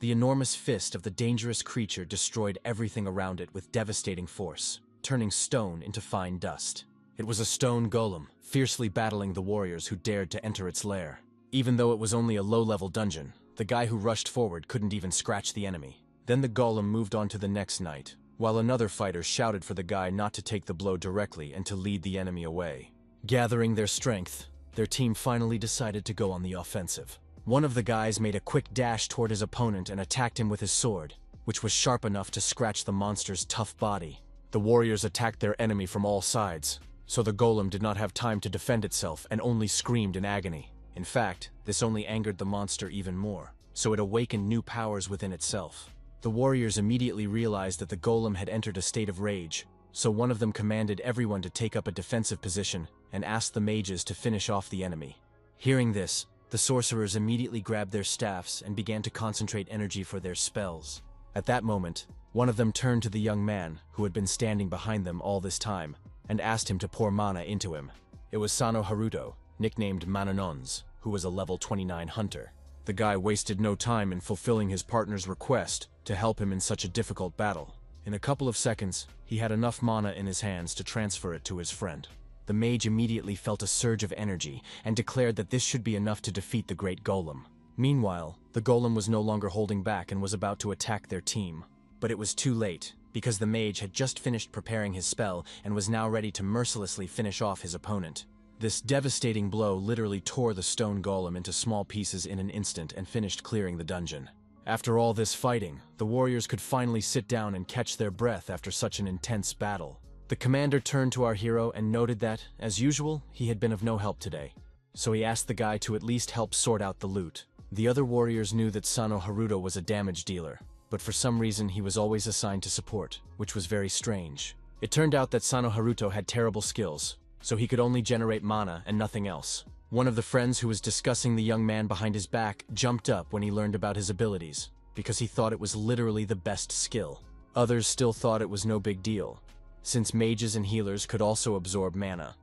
The enormous fist of the dangerous creature destroyed everything around it with devastating force, turning stone into fine dust. It was a stone golem, fiercely battling the warriors who dared to enter its lair. Even though it was only a low-level dungeon, the guy who rushed forward couldn't even scratch the enemy. Then the golem moved on to the next knight, while another fighter shouted for the guy not to take the blow directly and to lead the enemy away. Gathering their strength, their team finally decided to go on the offensive. One of the guys made a quick dash toward his opponent and attacked him with his sword, which was sharp enough to scratch the monster's tough body. The warriors attacked their enemy from all sides, so the golem did not have time to defend itself and only screamed in agony. In fact, this only angered the monster even more, so it awakened new powers within itself. The warriors immediately realized that the golem had entered a state of rage, so one of them commanded everyone to take up a defensive position and asked the mages to finish off the enemy. Hearing this, the sorcerers immediately grabbed their staffs and began to concentrate energy for their spells. At that moment, one of them turned to the young man who had been standing behind them all this time and asked him to pour mana into him. It was Sano Haruto, nicknamed Manonons, who was a level 29 hunter. The guy wasted no time in fulfilling his partner's request to help him in such a difficult battle. In a couple of seconds, he had enough mana in his hands to transfer it to his friend. The mage immediately felt a surge of energy and declared that this should be enough to defeat the great golem. Meanwhile, the golem was no longer holding back and was about to attack their team. But it was too late, because the mage had just finished preparing his spell and was now ready to mercilessly finish off his opponent. This devastating blow literally tore the stone golem into small pieces in an instant and finished clearing the dungeon. After all this fighting, the warriors could finally sit down and catch their breath after such an intense battle. The commander turned to our hero and noted that, as usual, he had been of no help today. So he asked the guy to at least help sort out the loot. The other warriors knew that Sano Haruto was a damage dealer, but for some reason he was always assigned to support, which was very strange. It turned out that Sano Haruto had terrible skills, so he could only generate mana and nothing else. One of the friends who was discussing the young man behind his back jumped up when he learned about his abilities, because he thought it was literally the best skill. Others still thought it was no big deal, since mages and healers could also absorb mana,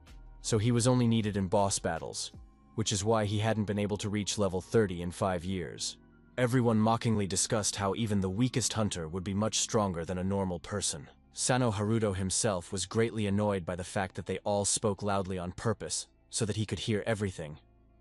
so he was only needed in boss battles, which is why he hadn't been able to reach level 30 in 5 years. Everyone mockingly discussed how even the weakest hunter would be much stronger than a normal person. Sano Haruto himself was greatly annoyed by the fact that they all spoke loudly on purpose, so that he could hear everything,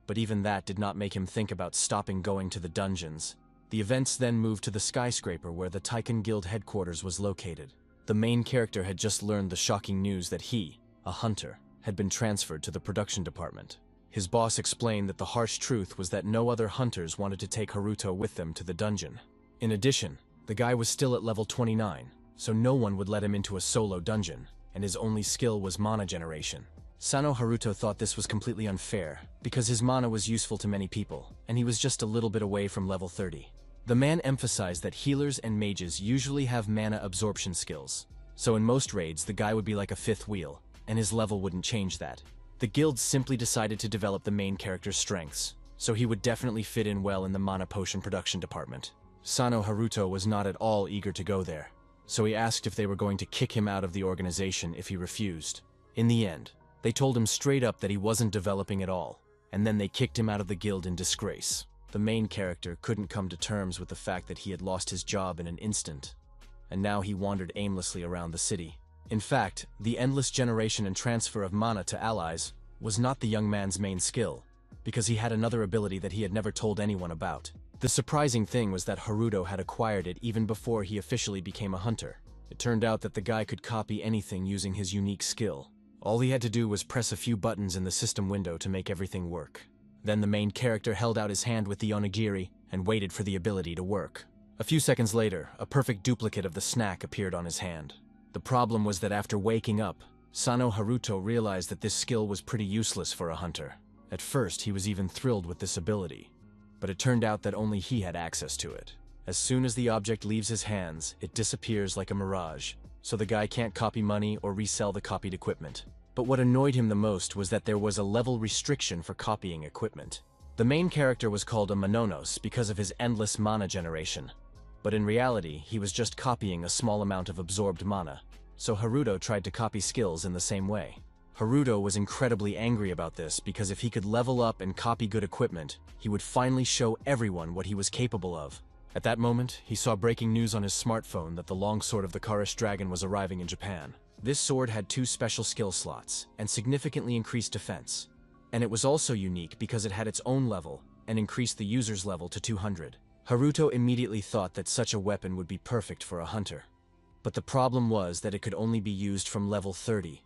but even that did not make him think about stopping going to the dungeons. The events then moved to the skyscraper where the Taiken Guild headquarters was located. The main character had just learned the shocking news that he, a hunter, had been transferred to the production department. His boss explained that the harsh truth was that no other hunters wanted to take Haruto with them to the dungeon. In addition, the guy was still at level 29, so no one would let him into a solo dungeon, and his only skill was mana generation. Sano Haruto thought this was completely unfair, because his mana was useful to many people, and he was just a little bit away from level 30. The man emphasized that healers and mages usually have mana absorption skills, so in most raids the guy would be like a fifth wheel, and his level wouldn't change that. The guild simply decided to develop the main character's strengths, so he would definitely fit in well in the mana potion production department. Sano Haruto was not at all eager to go there, so he asked if they were going to kick him out of the organization if he refused. In the end, they told him straight up that he wasn't developing at all, and then they kicked him out of the guild in disgrace. The main character couldn't come to terms with the fact that he had lost his job in an instant, and now he wandered aimlessly around the city. In fact, the endless generation and transfer of mana to allies was not the young man's main skill, because he had another ability that he had never told anyone about. The surprising thing was that Haruto had acquired it even before he officially became a hunter. It turned out that the guy could copy anything using his unique skill. All he had to do was press a few buttons in the system window to make everything work. Then the main character held out his hand with the onigiri and waited for the ability to work. A few seconds later, a perfect duplicate of the snack appeared on his hand. The problem was that after waking up, Sano Haruto realized that this skill was pretty useless for a hunter. At first, he was even thrilled with this ability, but it turned out that only he had access to it. As soon as the object leaves his hands, it disappears like a mirage, so the guy can't copy money or resell the copied equipment. But what annoyed him the most was that there was a level restriction for copying equipment. The main character was called a Manonos because of his endless mana generation, but in reality, he was just copying a small amount of absorbed mana, so Haruto tried to copy skills in the same way. Haruto was incredibly angry about this because if he could level up and copy good equipment, he would finally show everyone what he was capable of. At that moment, he saw breaking news on his smartphone that the longsword of the Karish dragon was arriving in Japan. This sword had 2 special skill slots and significantly increased defense. And it was also unique because it had its own level and increased the user's level to 200. Haruto immediately thought that such a weapon would be perfect for a hunter. But the problem was that it could only be used from level 30.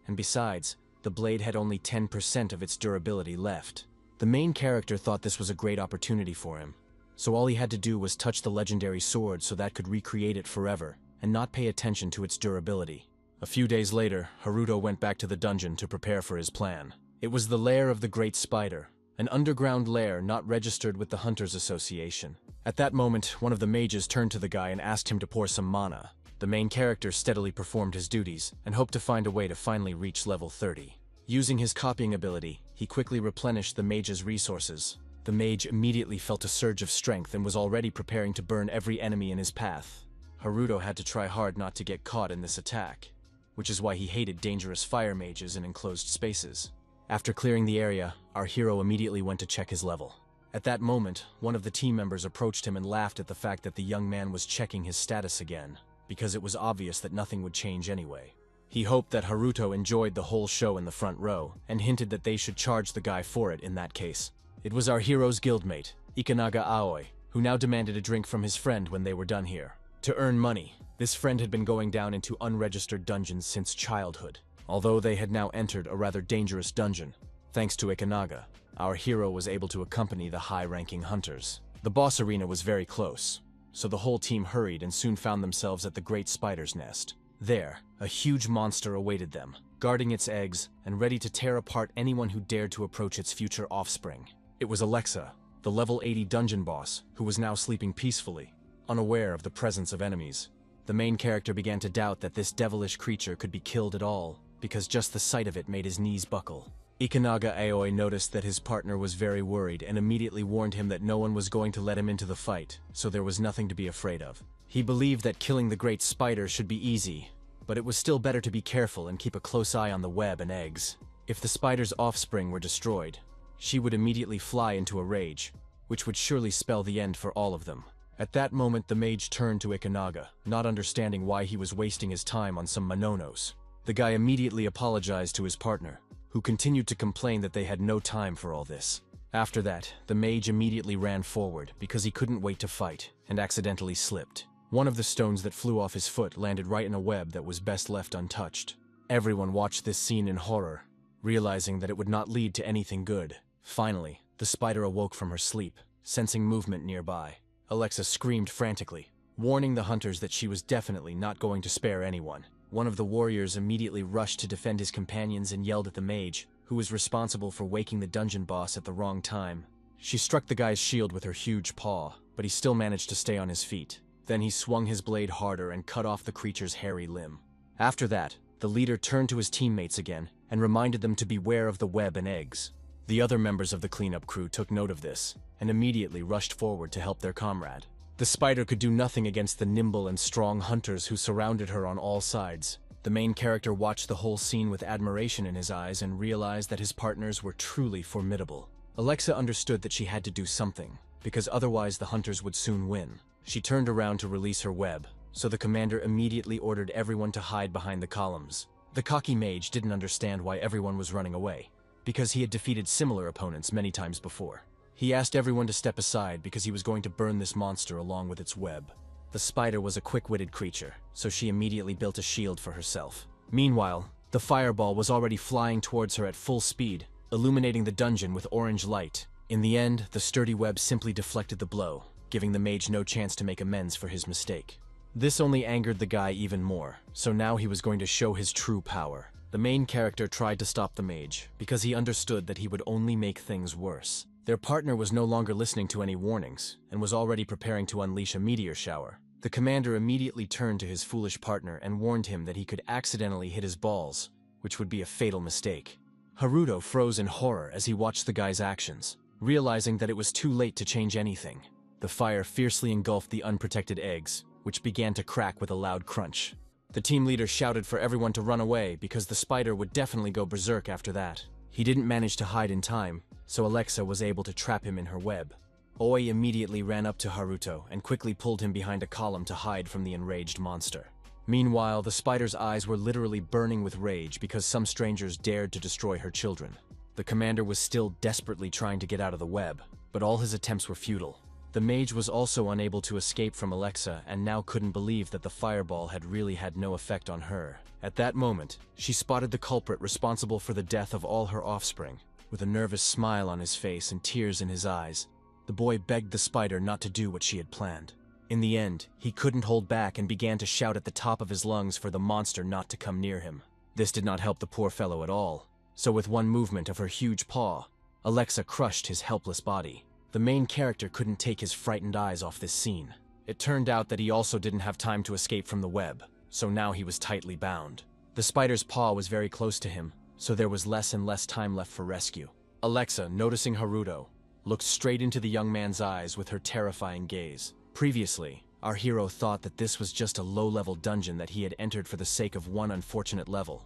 And besides, the blade had only 10% of its durability left. The main character thought this was a great opportunity for him. So all he had to do was touch the legendary sword so that could recreate it forever, and not pay attention to its durability. A few days later, Haruto went back to the dungeon to prepare for his plan. It was the lair of the Great Spider, an underground lair not registered with the Hunters Association. At that moment, one of the mages turned to the guy and asked him to pour some mana. The main character steadily performed his duties, and hoped to find a way to finally reach level 30. Using his copying ability, he quickly replenished the mage's resources. The mage immediately felt a surge of strength and was already preparing to burn every enemy in his path. Haruto had to try hard not to get caught in this attack, which is why he hated dangerous fire mages in enclosed spaces. After clearing the area, our hero immediately went to check his level. At that moment, one of the team members approached him and laughed at the fact that the young man was checking his status again, because it was obvious that nothing would change anyway. He hoped that Haruto enjoyed the whole show in the front row, and hinted that they should charge the guy for it in that case. It was our hero's guildmate, Ikanaga Aoi, who now demanded a drink from his friend when they were done here. To earn money, this friend had been going down into unregistered dungeons since childhood. Although they had now entered a rather dangerous dungeon, thanks to Ikanaga, our hero was able to accompany the high-ranking hunters. The boss arena was very close, so the whole team hurried and soon found themselves at the Great Spider's nest. There, a huge monster awaited them, guarding its eggs and ready to tear apart anyone who dared to approach its future offspring. It was Alexa, the level 80 dungeon boss, who was now sleeping peacefully, unaware of the presence of enemies. The main character began to doubt that this devilish creature could be killed at all, because just the sight of it made his knees buckle. Ikanaga Aoi noticed that his partner was very worried and immediately warned him that no one was going to let him into the fight, so there was nothing to be afraid of. He believed that killing the Great Spider should be easy, but it was still better to be careful and keep a close eye on the web and eggs. If the spider's offspring were destroyed, she would immediately fly into a rage, which would surely spell the end for all of them. At that moment, the mage turned to Ikanaga, not understanding why he was wasting his time on some Mononos. The guy immediately apologized to his partner, who continued to complain that they had no time for all this. After that, the mage immediately ran forward because he couldn't wait to fight, and accidentally slipped. One of the stones that flew off his foot landed right in a web that was best left untouched. Everyone watched this scene in horror, realizing that it would not lead to anything good. Finally, the spider awoke from her sleep, sensing movement nearby. Alexa screamed frantically, warning the hunters that she was definitely not going to spare anyone. One of the warriors immediately rushed to defend his companions and yelled at the mage, who was responsible for waking the dungeon boss at the wrong time. She struck the guy's shield with her huge paw, but he still managed to stay on his feet. Then he swung his blade harder and cut off the creature's hairy limb. After that, the leader turned to his teammates again and reminded them to beware of the web and eggs. The other members of the cleanup crew took note of this and immediately rushed forward to help their comrade. The spider could do nothing against the nimble and strong hunters who surrounded her on all sides. The main character watched the whole scene with admiration in his eyes and realized that his partners were truly formidable. Alexa understood that she had to do something, because otherwise the hunters would soon win. She turned around to release her web, so the commander immediately ordered everyone to hide behind the columns. The cocky mage didn't understand why everyone was running away, because he had defeated similar opponents many times before. He asked everyone to step aside because he was going to burn this monster along with its web. The spider was a quick-witted creature, so she immediately built a shield for herself. Meanwhile, the fireball was already flying towards her at full speed, illuminating the dungeon with orange light. In the end, the sturdy web simply deflected the blow, giving the mage no chance to make amends for his mistake. This only angered the guy even more, so now he was going to show his true power. The main character tried to stop the mage, because he understood that he would only make things worse. Their partner was no longer listening to any warnings, and was already preparing to unleash a meteor shower. The commander immediately turned to his foolish partner and warned him that he could accidentally hit his balls, which would be a fatal mistake. Haruto froze in horror as he watched the guy's actions, realizing that it was too late to change anything. The fire fiercely engulfed the unprotected eggs, which began to crack with a loud crunch. The team leader shouted for everyone to run away because the spider would definitely go berserk after that. He didn't manage to hide in time, so Alexa was able to trap him in her web. Oi immediately ran up to Haruto and quickly pulled him behind a column to hide from the enraged monster. Meanwhile, the spider's eyes were literally burning with rage because some strangers dared to destroy her children. The commander was still desperately trying to get out of the web, but all his attempts were futile. The mage was also unable to escape from Alexa and now couldn't believe that the fireball had really had no effect on her. At that moment, she spotted the culprit responsible for the death of all her offspring. With a nervous smile on his face and tears in his eyes, the boy begged the spider not to do what she had planned. In the end, he couldn't hold back and began to shout at the top of his lungs for the monster not to come near him. This did not help the poor fellow at all, so with one movement of her huge paw, Alexa crushed his helpless body. The main character couldn't take his frightened eyes off this scene. It turned out that he also didn't have time to escape from the web, so now he was tightly bound. The spider's paw was very close to him, so there was less and less time left for rescue. Alexa, noticing Haruto, looked straight into the young man's eyes with her terrifying gaze. Previously, our hero thought that this was just a low-level dungeon that he had entered for the sake of one unfortunate level.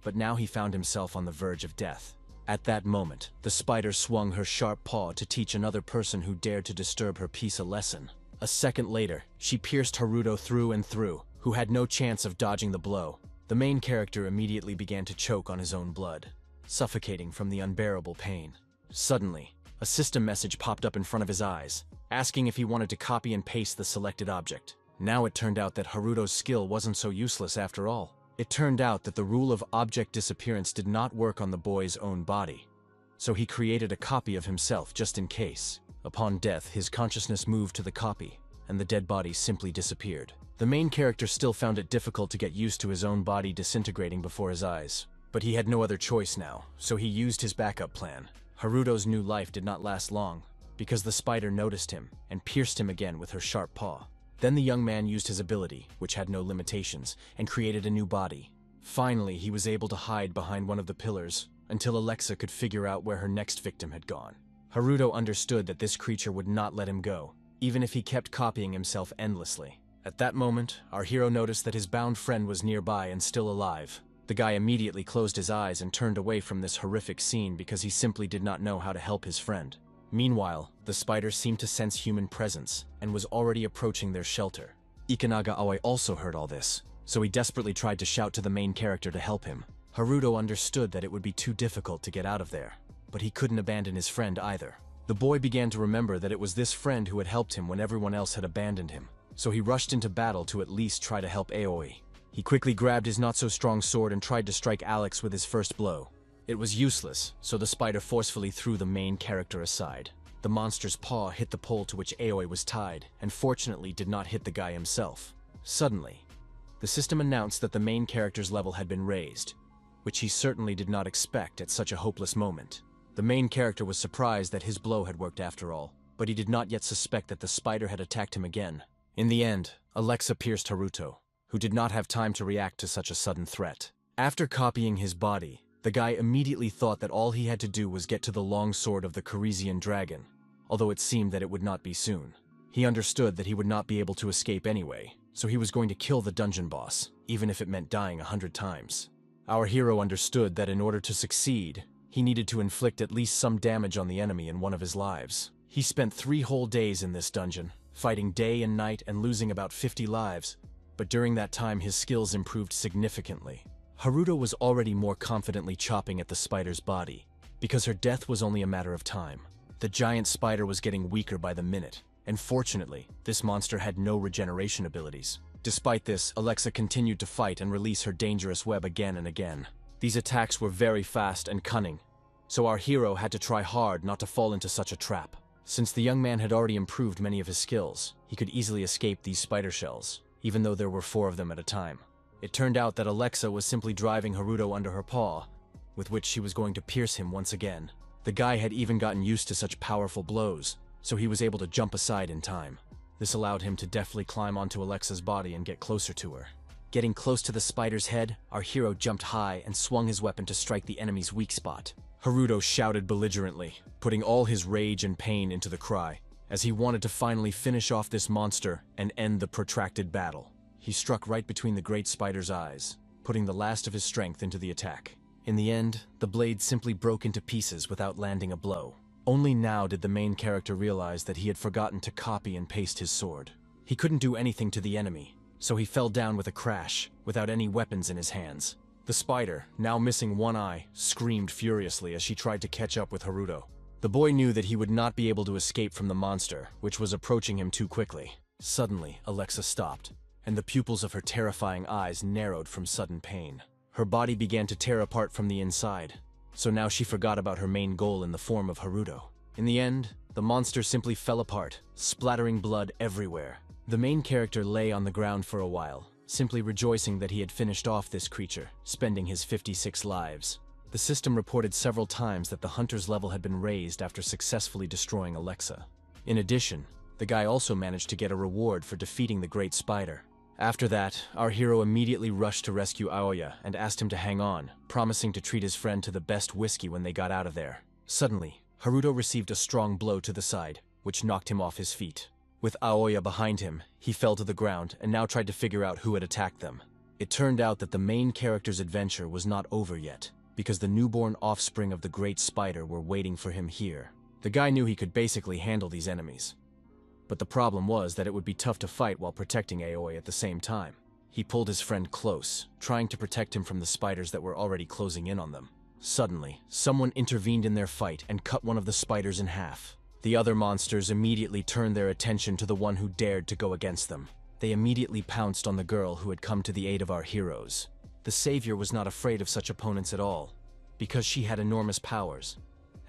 But now he found himself on the verge of death. At that moment, the spider swung her sharp paw to teach another person who dared to disturb her peace a lesson. A second later, she pierced Haruto through and through, who had no chance of dodging the blow. The main character immediately began to choke on his own blood, suffocating from the unbearable pain. Suddenly, a system message popped up in front of his eyes, asking if he wanted to copy and paste the selected object. Now it turned out that Haruto's skill wasn't so useless after all. It turned out that the rule of object disappearance did not work on the boy's own body, so he created a copy of himself just in case. Upon death, his consciousness moved to the copy, and the dead body simply disappeared. The main character still found it difficult to get used to his own body disintegrating before his eyes, but he had no other choice now, so he used his backup plan. Haruto's new life did not last long, because the spider noticed him and pierced him again with her sharp paw. Then the young man used his ability, which had no limitations, and created a new body. Finally, he was able to hide behind one of the pillars until Alexa could figure out where her next victim had gone. Haruto understood that this creature would not let him go, even if he kept copying himself endlessly. At that moment, our hero noticed that his bound friend was nearby and still alive. The guy immediately closed his eyes and turned away from this horrific scene because he simply did not know how to help his friend. Meanwhile, the spider seemed to sense human presence and was already approaching their shelter. Ikanaga Aoi also heard all this, so he desperately tried to shout to the main character to help him. Haruto understood that it would be too difficult to get out of there, but he couldn't abandon his friend either. The boy began to remember that it was this friend who had helped him when everyone else had abandoned him, so he rushed into battle to at least try to help Aoi. He quickly grabbed his not-so-strong sword and tried to strike Alex with his first blow. It was useless, so the spider forcefully threw the main character aside. The monster's paw hit the pole to which Aoi was tied, and fortunately did not hit the guy himself. Suddenly, the system announced that the main character's level had been raised, which he certainly did not expect at such a hopeless moment. The main character was surprised that his blow had worked after all, but he did not yet suspect that the spider had attacked him again. In the end, Alexa pierced Haruto, who did not have time to react to such a sudden threat. After copying his body, the guy immediately thought that all he had to do was get to the long sword of the Corisian dragon, although it seemed that it would not be soon. He understood that he would not be able to escape anyway, so he was going to kill the dungeon boss, even if it meant dying 100 times. Our hero understood that in order to succeed, he needed to inflict at least some damage on the enemy in one of his lives. He spent 3 whole days in this dungeon, fighting day and night and losing about 50 lives, but during that time his skills improved significantly. Haruto was already more confidently chopping at the spider's body, because her death was only a matter of time. The giant spider was getting weaker by the minute, and fortunately, this monster had no regeneration abilities. Despite this, Alexa continued to fight and release her dangerous web again and again. These attacks were very fast and cunning, so our hero had to try hard not to fall into such a trap. Since the young man had already improved many of his skills, he could easily escape these spider shells, even though there were 4 of them at a time. It turned out that Alexa was simply driving Haruto under her paw, with which she was going to pierce him once again. The guy had even gotten used to such powerful blows, so he was able to jump aside in time. This allowed him to deftly climb onto Alexa's body and get closer to her. Getting close to the spider's head, our hero jumped high and swung his weapon to strike the enemy's weak spot. Haruto shouted belligerently, putting all his rage and pain into the cry, as he wanted to finally finish off this monster and end the protracted battle. He struck right between the great spider's eyes, putting the last of his strength into the attack. In the end, the blade simply broke into pieces without landing a blow. Only now did the main character realize that he had forgotten to copy and paste his sword. He couldn't do anything to the enemy, so he fell down with a crash, without any weapons in his hands. The spider, now missing one eye, screamed furiously as she tried to catch up with Haruto. The boy knew that he would not be able to escape from the monster, which was approaching him too quickly. Suddenly, Alexa stopped, and the pupils of her terrifying eyes narrowed from sudden pain. Her body began to tear apart from the inside, so now she forgot about her main goal in the form of Haruto. In the end, the monster simply fell apart, splattering blood everywhere. The main character lay on the ground for a while, simply rejoicing that he had finished off this creature, spending his 56 lives. The system reported several times that the hunter's level had been raised after successfully destroying Alexa. In addition, the guy also managed to get a reward for defeating the Great Spider. After that, our hero immediately rushed to rescue Aoya and asked him to hang on, promising to treat his friend to the best whiskey when they got out of there. Suddenly, Haruto received a strong blow to the side, which knocked him off his feet. With Aoya behind him, he fell to the ground and now tried to figure out who had attacked them. It turned out that the main character's adventure was not over yet, because the newborn offspring of the Great Spider were waiting for him here. The guy knew he could basically handle these enemies. But the problem was that it would be tough to fight while protecting Aoi at the same time. He pulled his friend close, trying to protect him from the spiders that were already closing in on them. Suddenly, someone intervened in their fight and cut one of the spiders in half. The other monsters immediately turned their attention to the one who dared to go against them. They immediately pounced on the girl who had come to the aid of our heroes. The savior was not afraid of such opponents at all, because she had enormous powers,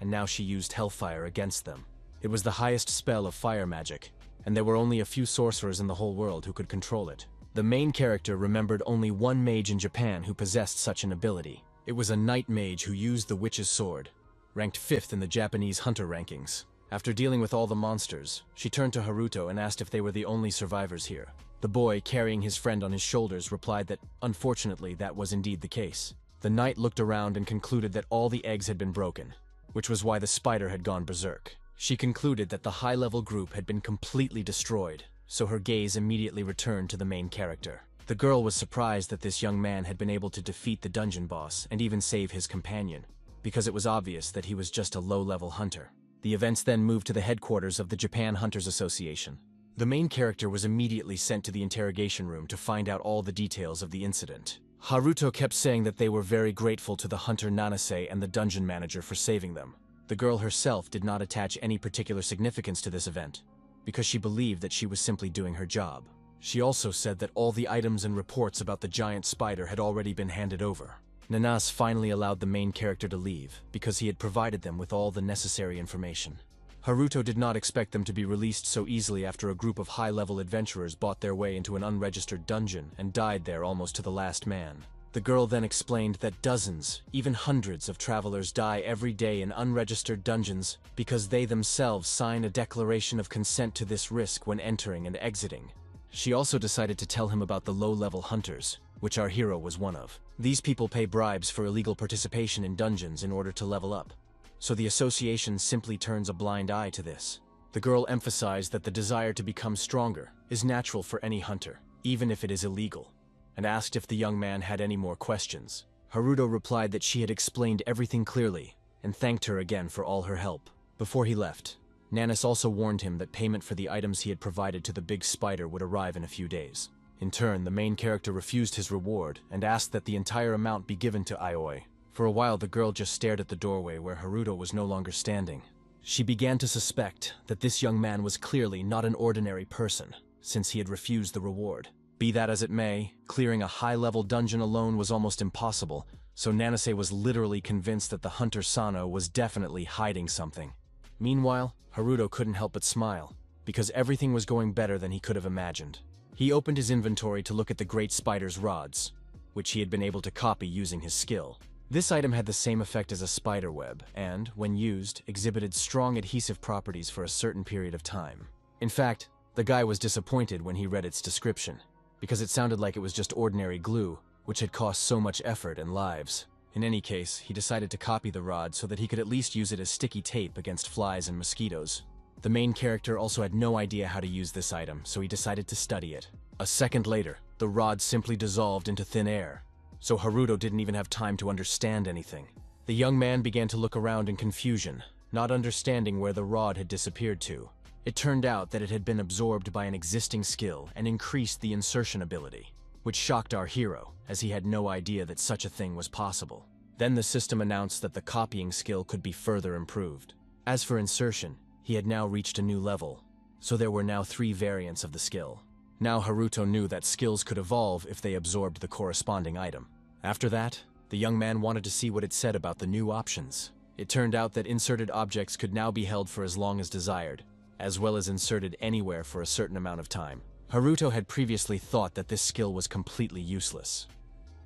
and now she used hellfire against them. It was the highest spell of fire magic, and there were only a few sorcerers in the whole world who could control it. The main character remembered only one mage in Japan who possessed such an ability. It was a night mage who used the witch's sword, ranked 5th in the Japanese hunter rankings. After dealing with all the monsters, she turned to Haruto and asked if they were the only survivors here. The boy, carrying his friend on his shoulders, replied that, unfortunately, that was indeed the case. The knight looked around and concluded that all the eggs had been broken, which was why the spider had gone berserk. She concluded that the high-level group had been completely destroyed, so her gaze immediately returned to the main character. The girl was surprised that this young man had been able to defeat the dungeon boss and even save his companion, because it was obvious that he was just a low-level hunter. The events then moved to the headquarters of the Japan Hunters Association. The main character was immediately sent to the interrogation room to find out all the details of the incident. Haruto kept saying that they were very grateful to the hunter Nanase and the dungeon manager for saving them. The girl herself did not attach any particular significance to this event, because she believed that she was simply doing her job. She also said that all the items and reports about the giant spider had already been handed over. Nanas finally allowed the main character to leave, because he had provided them with all the necessary information. Haruto did not expect them to be released so easily after a group of high-level adventurers bought their way into an unregistered dungeon and died there almost to the last man. The girl then explained that dozens, even hundreds of travelers die every day in unregistered dungeons because they themselves sign a declaration of consent to this risk when entering and exiting. She also decided to tell him about the low-level hunters, which our hero was one of. These people pay bribes for illegal participation in dungeons in order to level up, so the association simply turns a blind eye to this. The girl emphasized that the desire to become stronger is natural for any hunter, even if it is illegal, and asked if the young man had any more questions. Haruto replied that she had explained everything clearly, and thanked her again for all her help. Before he left, Nanas also warned him that payment for the items he had provided to the big spider would arrive in a few days. In turn, the main character refused his reward and asked that the entire amount be given to Aoi. For a while, the girl just stared at the doorway where Haruto was no longer standing. She began to suspect that this young man was clearly not an ordinary person, since he had refused the reward. Be that as it may, clearing a high-level dungeon alone was almost impossible, so Nanase was literally convinced that the hunter Sano was definitely hiding something. Meanwhile, Haruto couldn't help but smile, because everything was going better than he could have imagined. He opened his inventory to look at the great spider's rods, which he had been able to copy using his skill. This item had the same effect as a spider web, and, when used, exhibited strong adhesive properties for a certain period of time. In fact, the guy was disappointed when he read its description, because it sounded like it was just ordinary glue, which had cost so much effort and lives. In any case, he decided to copy the rod so that he could at least use it as sticky tape against flies and mosquitoes. The main character also had no idea how to use this item, so he decided to study it. A second later, the rod simply dissolved into thin air, so Haruto didn't even have time to understand anything. The young man began to look around in confusion, not understanding where the rod had disappeared to. It turned out that it had been absorbed by an existing skill and increased the insertion ability, which shocked our hero, as he had no idea that such a thing was possible. Then the system announced that the copying skill could be further improved. As for insertion, he had now reached a new level, so there were now 3 variants of the skill. Now Haruto knew that skills could evolve if they absorbed the corresponding item. After that, the young man wanted to see what it said about the new options. It turned out that inserted objects could now be held for as long as desired, as well as inserted anywhere for a certain amount of time. Haruto had previously thought that this skill was completely useless,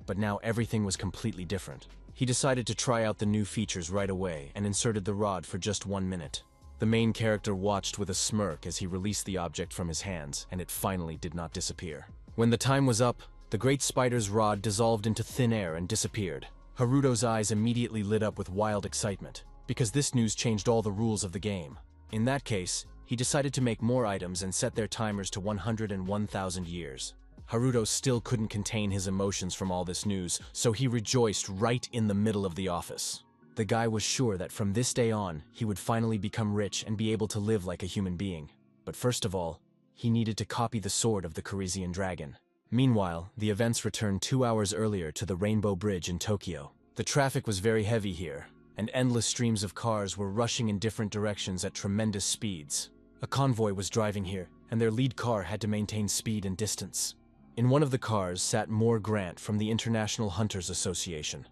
but now everything was completely different. He decided to try out the new features right away and inserted the rod for just 1 minute. The main character watched with a smirk as he released the object from his hands, and it finally did not disappear. When the time was up, the great spider's rod dissolved into thin air and disappeared. Haruto's eyes immediately lit up with wild excitement, because this news changed all the rules of the game. In that case, he decided to make more items and set their timers to 101,000 years. Haruto still couldn't contain his emotions from all this news, so he rejoiced right in the middle of the office. The guy was sure that from this day on, he would finally become rich and be able to live like a human being. But first of all, he needed to copy the sword of the Parisian dragon. Meanwhile, the events returned 2 hours earlier to the Rainbow Bridge in Tokyo. The traffic was very heavy here, and endless streams of cars were rushing in different directions at tremendous speeds. A convoy was driving here, and their lead car had to maintain speed and distance. In one of the cars sat Moore Grant from the International Hunters Association,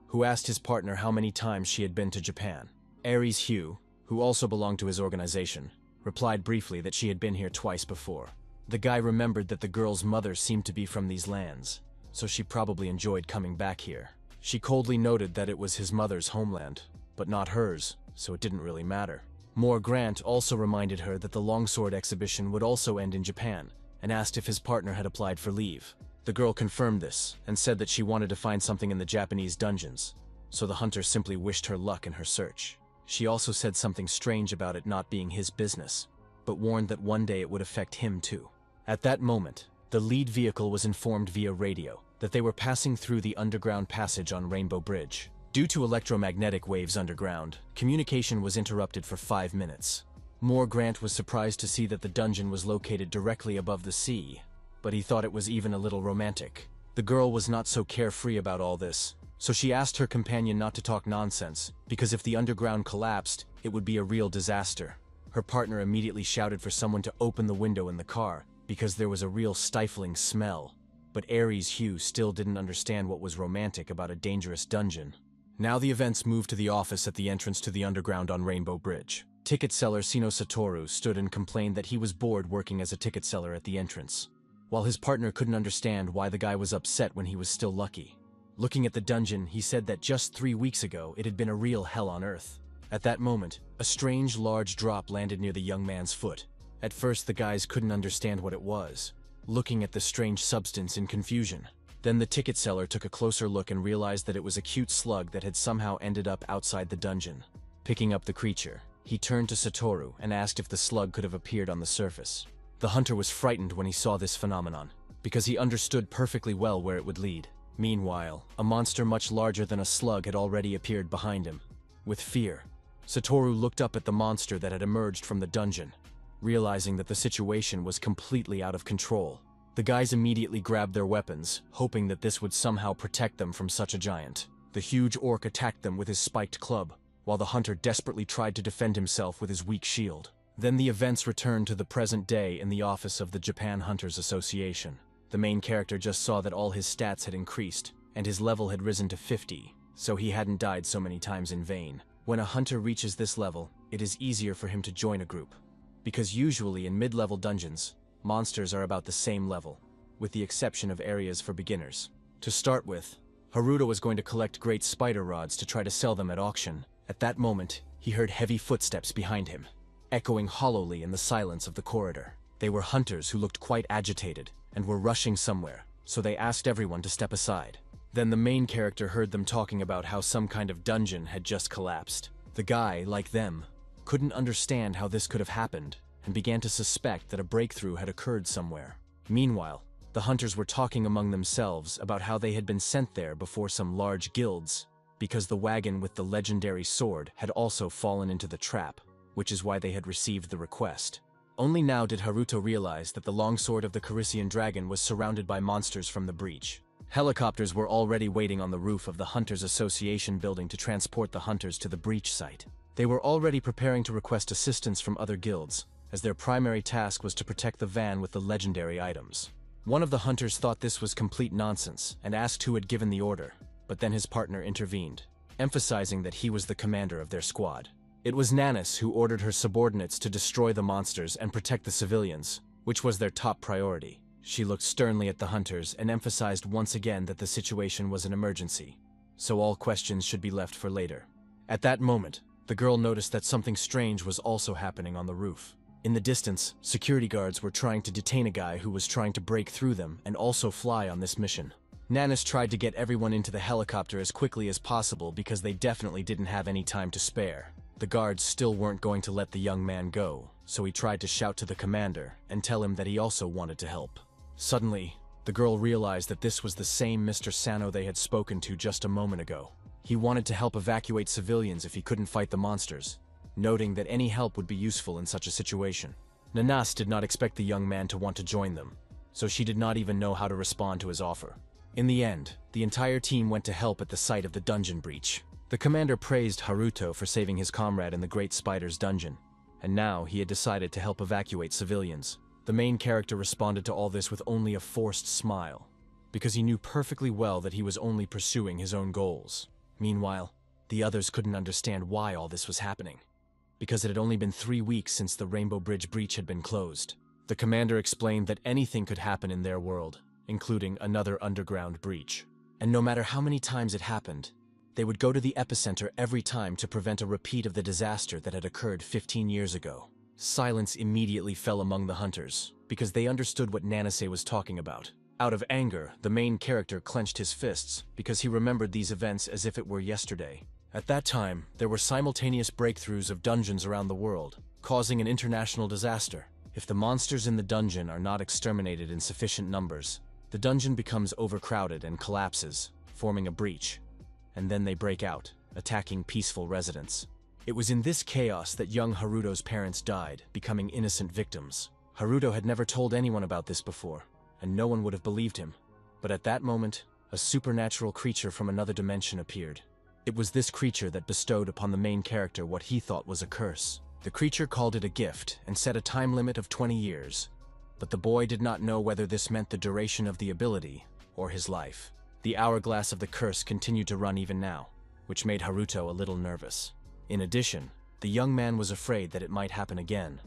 who asked his partner how many times she had been to Japan. Aries Hugh, who also belonged to his organization, replied briefly that she had been here twice before. The guy remembered that the girl's mother seemed to be from these lands, so she probably enjoyed coming back here. She coldly noted that it was his mother's homeland, but not hers, so it didn't really matter. Moore Grant also reminded her that the longsword exhibition would also end in Japan, and asked if his partner had applied for leave. The girl confirmed this, and said that she wanted to find something in the Japanese dungeons, so the hunter simply wished her luck in her search. She also said something strange about it not being his business, but warned that one day it would affect him too. At that moment, the lead vehicle was informed via radio that they were passing through the underground passage on Rainbow Bridge. Due to electromagnetic waves underground, communication was interrupted for 5 minutes. Moore Grant was surprised to see that the dungeon was located directly above the sea, but he thought it was even a little romantic. The girl was not so carefree about all this, so she asked her companion not to talk nonsense, because if the underground collapsed, it would be a real disaster. Her partner immediately shouted for someone to open the window in the car, because there was a real stifling smell. But Aries Hugh still didn't understand what was romantic about a dangerous dungeon. Now the events moved to the office at the entrance to the underground on Rainbow Bridge. Ticket seller Sino Satoru stood and complained that he was bored working as a ticket seller at the entrance, while his partner couldn't understand why the guy was upset when he was still lucky. Looking at the dungeon, he said that just 3 weeks ago it had been a real hell on earth. At that moment, a strange large drop landed near the young man's foot. At first the guys couldn't understand what it was, looking at the strange substance in confusion. Then the ticket seller took a closer look and realized that it was a cute slug that had somehow ended up outside the dungeon. Picking up the creature, he turned to Satoru and asked if the slug could have appeared on the surface. The hunter was frightened when he saw this phenomenon, because he understood perfectly well where it would lead. Meanwhile, a monster much larger than a slug had already appeared behind him. With fear, Satoru looked up at the monster that had emerged from the dungeon, realizing that the situation was completely out of control. The guys immediately grabbed their weapons, hoping that this would somehow protect them from such a giant. The huge orc attacked them with his spiked club, while the hunter desperately tried to defend himself with his weak shield. Then the events returned to the present day in the office of the Japan Hunters Association. The main character just saw that all his stats had increased, and his level had risen to 50, so he hadn't died so many times in vain. When a hunter reaches this level, it is easier for him to join a group, because usually in mid-level dungeons, monsters are about the same level, with the exception of areas for beginners. To start with, Haruto was going to collect great spider rods to try to sell them at auction. At that moment, he heard heavy footsteps behind him, echoing hollowly in the silence of the corridor. They were hunters who looked quite agitated and were rushing somewhere, so they asked everyone to step aside. Then the main character heard them talking about how some kind of dungeon had just collapsed. The guy, like them, couldn't understand how this could have happened, and began to suspect that a breakthrough had occurred somewhere. Meanwhile, the hunters were talking among themselves about how they had been sent there before some large guilds because the wagon with the legendary sword had also fallen into the trap, which is why they had received the request. Only now did Haruto realize that the longsword of the Carisian dragon was surrounded by monsters from the breach. Helicopters were already waiting on the roof of the Hunters Association building to transport the hunters to the breach site. They were already preparing to request assistance from other guilds, as their primary task was to protect the van with the legendary items. One of the hunters thought this was complete nonsense and asked who had given the order, but then his partner intervened, emphasizing that he was the commander of their squad. It was Nanis who ordered her subordinates to destroy the monsters and protect the civilians, which was their top priority. She looked sternly at the hunters and emphasized once again that the situation was an emergency, so all questions should be left for later. At that moment, the girl noticed that something strange was also happening on the roof. In the distance, security guards were trying to detain a guy who was trying to break through them and also fly on this mission. Nanis tried to get everyone into the helicopter as quickly as possible because they definitely didn't have any time to spare. The guards still weren't going to let the young man go, so he tried to shout to the commander and tell him that he also wanted to help. Suddenly, the girl realized that this was the same Mr. Sano they had spoken to just a moment ago. He wanted to help evacuate civilians if he couldn't fight the monsters, noting that any help would be useful in such a situation. Nanas did not expect the young man to want to join them, so she did not even know how to respond to his offer. In the end, the entire team went to help at the site of the dungeon breach. The commander praised Haruto for saving his comrade in the Great Spider's dungeon, and now he had decided to help evacuate civilians. The main character responded to all this with only a forced smile, because he knew perfectly well that he was only pursuing his own goals. Meanwhile, the others couldn't understand why all this was happening, because it had only been 3 weeks since the Rainbow Bridge breach had been closed. The commander explained that anything could happen in their world, including another underground breach. And no matter how many times it happened, they would go to the epicenter every time to prevent a repeat of the disaster that had occurred 15 years ago. Silence immediately fell among the hunters, because they understood what Nanase was talking about. Out of anger, the main character clenched his fists, because he remembered these events as if it were yesterday. At that time, there were simultaneous breakthroughs of dungeons around the world, causing an international disaster. If the monsters in the dungeon are not exterminated in sufficient numbers, the dungeon becomes overcrowded and collapses, forming a breach. And then they break out, attacking peaceful residents. It was in this chaos that young Haruto's parents died, becoming innocent victims. Haruto had never told anyone about this before, and no one would have believed him. But at that moment, a supernatural creature from another dimension appeared. It was this creature that bestowed upon the main character what he thought was a curse. The creature called it a gift and set a time limit of 20 years. But the boy did not know whether this meant the duration of the ability or his life. The hourglass of the curse continued to run even now, which made Haruto a little nervous. In addition, the young man was afraid that it might happen again,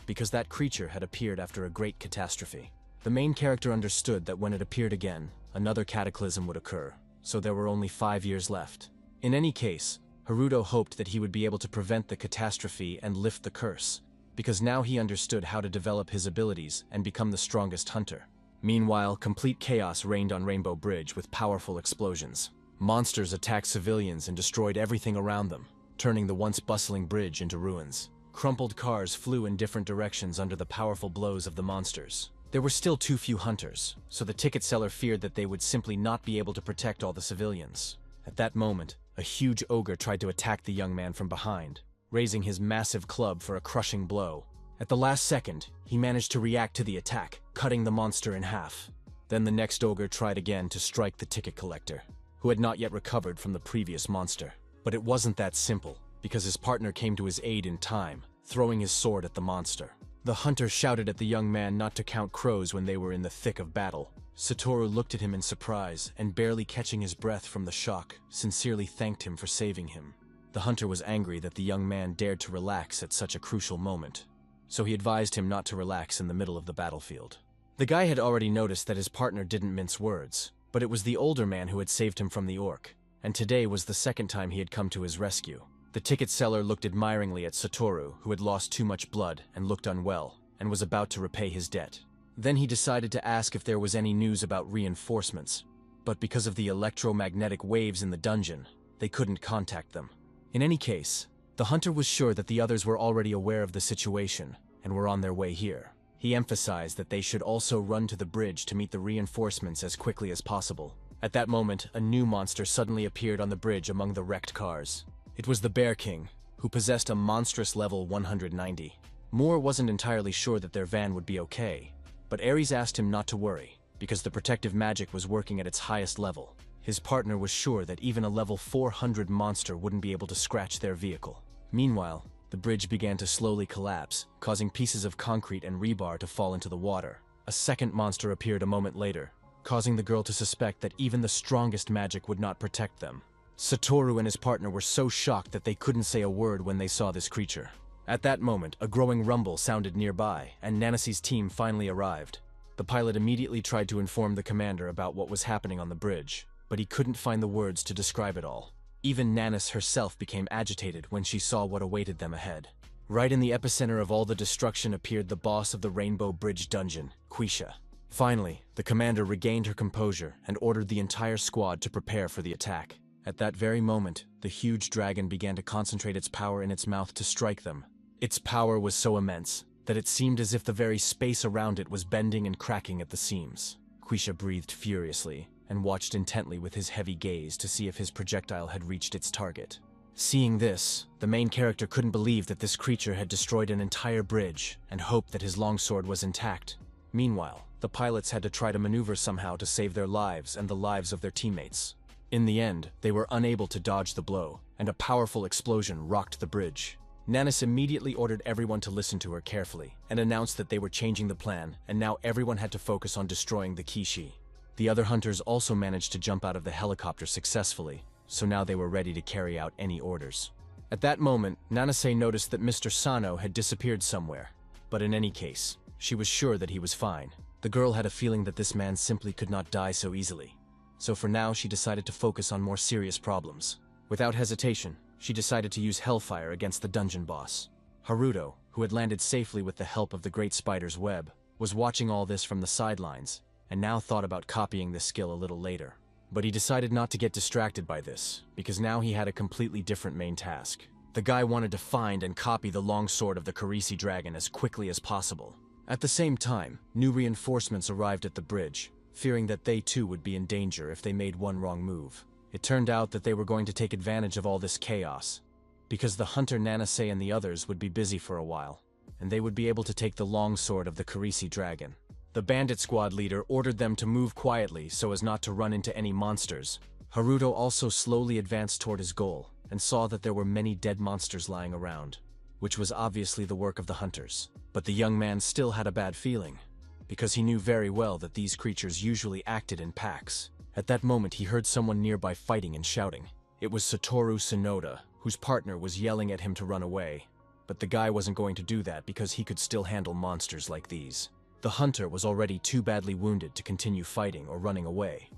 because that creature had appeared after a great catastrophe. The main character understood that when it appeared again, another cataclysm would occur, so there were only 5 years left. In any case, Haruto hoped that he would be able to prevent the catastrophe and lift the curse, because now he understood how to develop his abilities and become the strongest hunter. Meanwhile, complete chaos reigned on Rainbow Bridge with powerful explosions. Monsters attacked civilians and destroyed everything around them, turning the once bustling bridge into ruins. Crumpled cars flew in different directions under the powerful blows of the monsters. There were still too few hunters, so the ticket seller feared that they would simply not be able to protect all the civilians. At that moment, a huge ogre tried to attack the young man from behind, raising his massive club for a crushing blow. At the last second, he managed to react to the attack, cutting the monster in half. Then the next ogre tried again to strike the ticket collector, who had not yet recovered from the previous monster. But it wasn't that simple, because his partner came to his aid in time, throwing his sword at the monster. The hunter shouted at the young man not to count crows when they were in the thick of battle. Satoru looked at him in surprise, and barely catching his breath from the shock, sincerely thanked him for saving him. The hunter was angry that the young man dared to relax at such a crucial moment, so he advised him not to relax in the middle of the battlefield. The guy had already noticed that his partner didn't mince words, but it was the older man who had saved him from the orc, and today was the second time he had come to his rescue. The ticket seller looked admiringly at Satoru, who had lost too much blood and looked unwell, and was about to repay his debt. Then he decided to ask if there was any news about reinforcements, but because of the electromagnetic waves in the dungeon, they couldn't contact them. In any case, the hunter was sure that the others were already aware of the situation and were on their way here. He emphasized that they should also run to the bridge to meet the reinforcements as quickly as possible. At that moment, a new monster suddenly appeared on the bridge among the wrecked cars. It was the Bear King, who possessed a monstrous level 190. Moore wasn't entirely sure that their van would be okay, but Ares asked him not to worry, because the protective magic was working at its highest level. His partner was sure that even a level 400 monster wouldn't be able to scratch their vehicle. Meanwhile, the bridge began to slowly collapse, causing pieces of concrete and rebar to fall into the water. A second monster appeared a moment later, causing the girl to suspect that even the strongest magic would not protect them. Satoru and his partner were so shocked that they couldn't say a word when they saw this creature. At that moment, a growing rumble sounded nearby, and Nanasi's team finally arrived. The pilot immediately tried to inform the commander about what was happening on the bridge, but he couldn't find the words to describe it all. Even Nanas herself became agitated when she saw what awaited them ahead. Right in the epicenter of all the destruction appeared the boss of the Rainbow Bridge dungeon, Quisha. Finally, the commander regained her composure and ordered the entire squad to prepare for the attack. At that very moment, the huge dragon began to concentrate its power in its mouth to strike them. Its power was so immense that it seemed as if the very space around it was bending and cracking at the seams. Quisha breathed furiously and watched intently with his heavy gaze to see if his projectile had reached its target. Seeing this, the main character couldn't believe that this creature had destroyed an entire bridge and hoped that his longsword was intact. Meanwhile, the pilots had to try to maneuver somehow to save their lives and the lives of their teammates. In the end, they were unable to dodge the blow, and a powerful explosion rocked the bridge. Nanas immediately ordered everyone to listen to her carefully and announced that they were changing the plan, and now everyone had to focus on destroying the Kishi. The other hunters also managed to jump out of the helicopter successfully, so now they were ready to carry out any orders. At that moment, Nanase noticed that Mr. Sano had disappeared somewhere, but in any case, she was sure that he was fine. The girl had a feeling that this man simply could not die so easily, so for now she decided to focus on more serious problems. Without hesitation, she decided to use Hellfire against the dungeon boss. Haruto, who had landed safely with the help of the Great Spider's web, was watching all this from the sidelines, and now thought about copying this skill a little later. But he decided not to get distracted by this, because now he had a completely different main task. The guy wanted to find and copy the longsword of the Karisi dragon as quickly as possible. At the same time, new reinforcements arrived at the bridge, fearing that they too would be in danger if they made one wrong move. It turned out that they were going to take advantage of all this chaos, because the hunter Nanase and the others would be busy for a while, and they would be able to take the longsword of the Karisi dragon. The bandit squad leader ordered them to move quietly so as not to run into any monsters. Haruto also slowly advanced toward his goal and saw that there were many dead monsters lying around, which was obviously the work of the hunters. But the young man still had a bad feeling, because he knew very well that these creatures usually acted in packs. At that moment he heard someone nearby fighting and shouting. It was Satoru Sonoda, whose partner was yelling at him to run away. But the guy wasn't going to do that because he could still handle monsters like these. The hunter was already too badly wounded to continue fighting or running away,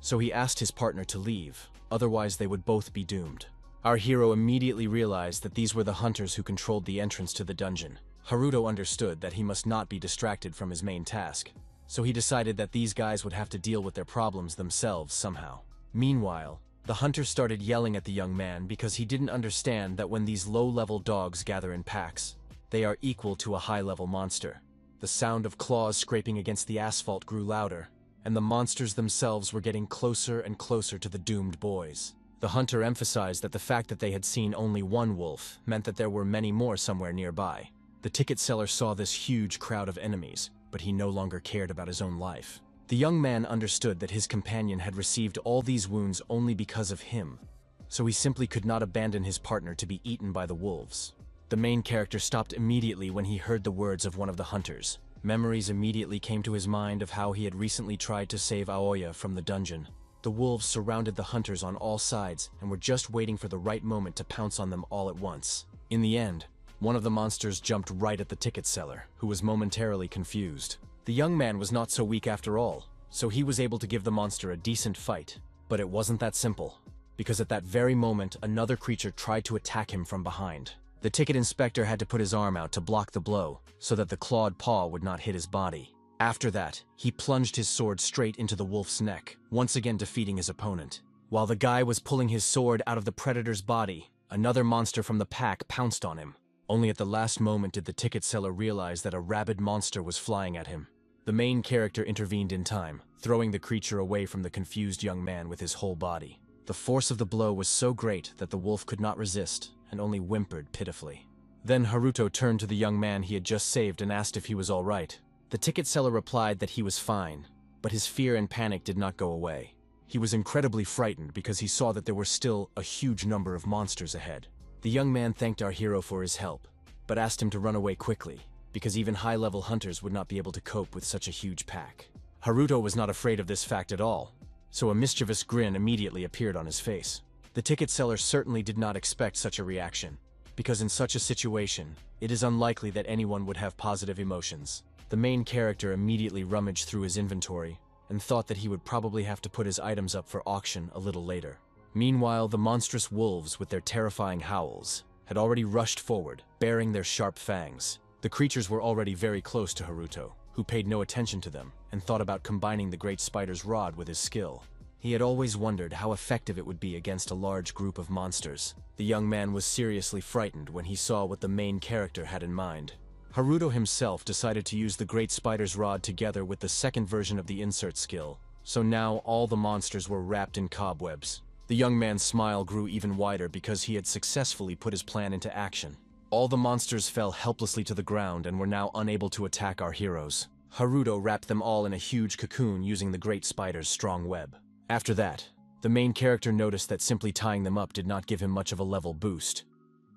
so he asked his partner to leave, otherwise they would both be doomed. Our hero immediately realized that these were the hunters who controlled the entrance to the dungeon. Haruto understood that he must not be distracted from his main task, so he decided that these guys would have to deal with their problems themselves somehow. Meanwhile, the hunter started yelling at the young man because he didn't understand that when these low-level dogs gather in packs, they are equal to a high-level monster. The sound of claws scraping against the asphalt grew louder, and the monsters themselves were getting closer and closer to the doomed boys. The hunter emphasized that the fact that they had seen only one wolf meant that there were many more somewhere nearby. The ticket seller saw this huge crowd of enemies, but he no longer cared about his own life. The young man understood that his companion had received all these wounds only because of him, so he simply could not abandon his partner to be eaten by the wolves. The main character stopped immediately when he heard the words of one of the hunters. Memories immediately came to his mind of how he had recently tried to save Aoya from the dungeon. The wolves surrounded the hunters on all sides and were just waiting for the right moment to pounce on them all at once. In the end, one of the monsters jumped right at the ticket seller, who was momentarily confused. The young man was not so weak after all, so he was able to give the monster a decent fight. But it wasn't that simple, because at that very moment another creature tried to attack him from behind. The ticket inspector had to put his arm out to block the blow, so that the clawed paw would not hit his body. After that, he plunged his sword straight into the wolf's neck, once again defeating his opponent. While the guy was pulling his sword out of the predator's body, another monster from the pack pounced on him. Only at the last moment did the ticket seller realize that a rabid monster was flying at him. The main character intervened in time, throwing the creature away from the confused young man with his whole body. The force of the blow was so great that the wolf could not resist and only whimpered pitifully. Then Haruto turned to the young man he had just saved and asked if he was all right. The ticket seller replied that he was fine, but his fear and panic did not go away. He was incredibly frightened because he saw that there were still a huge number of monsters ahead. The young man thanked our hero for his help, but asked him to run away quickly, because even high-level hunters would not be able to cope with such a huge pack. Haruto was not afraid of this fact at all, so a mischievous grin immediately appeared on his face. The ticket seller certainly did not expect such a reaction, because in such a situation, it is unlikely that anyone would have positive emotions. The main character immediately rummaged through his inventory and thought that he would probably have to put his items up for auction a little later. Meanwhile, the monstrous wolves with their terrifying howls had already rushed forward, baring their sharp fangs. The creatures were already very close to Haruto, who paid no attention to them and thought about combining the great spider's rod with his skill. He had always wondered how effective it would be against a large group of monsters. The young man was seriously frightened when he saw what the main character had in mind. Haruto himself decided to use the great spider's rod together with the second version of the insert skill, so now all the monsters were wrapped in cobwebs. The young man's smile grew even wider because he had successfully put his plan into action. All the monsters fell helplessly to the ground and were now unable to attack our heroes. Haruto wrapped them all in a huge cocoon using the great spider's strong web. After that, the main character noticed that simply tying them up did not give him much of a level boost.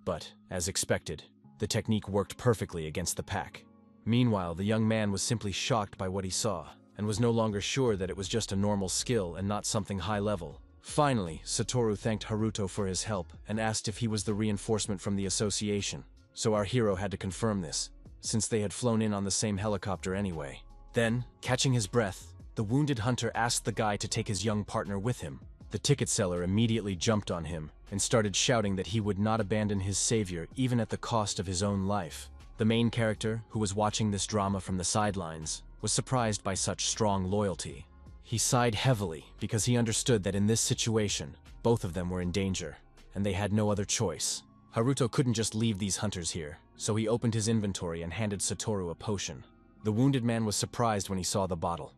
But, as expected, the technique worked perfectly against the pack. Meanwhile, the young man was simply shocked by what he saw, and was no longer sure that it was just a normal skill and not something high level. Finally, Satoru thanked Haruto for his help and asked if he was the reinforcement from the association, so our hero had to confirm this, since they had flown in on the same helicopter anyway. Then, catching his breath, the wounded hunter asked the guy to take his young partner with him. The ticket seller immediately jumped on him and started shouting that he would not abandon his savior even at the cost of his own life. The main character, who was watching this drama from the sidelines, was surprised by such strong loyalty. He sighed heavily because he understood that in this situation, both of them were in danger, and they had no other choice. Haruto couldn't just leave these hunters here, so he opened his inventory and handed Satoru a potion. The wounded man was surprised when he saw the bottle,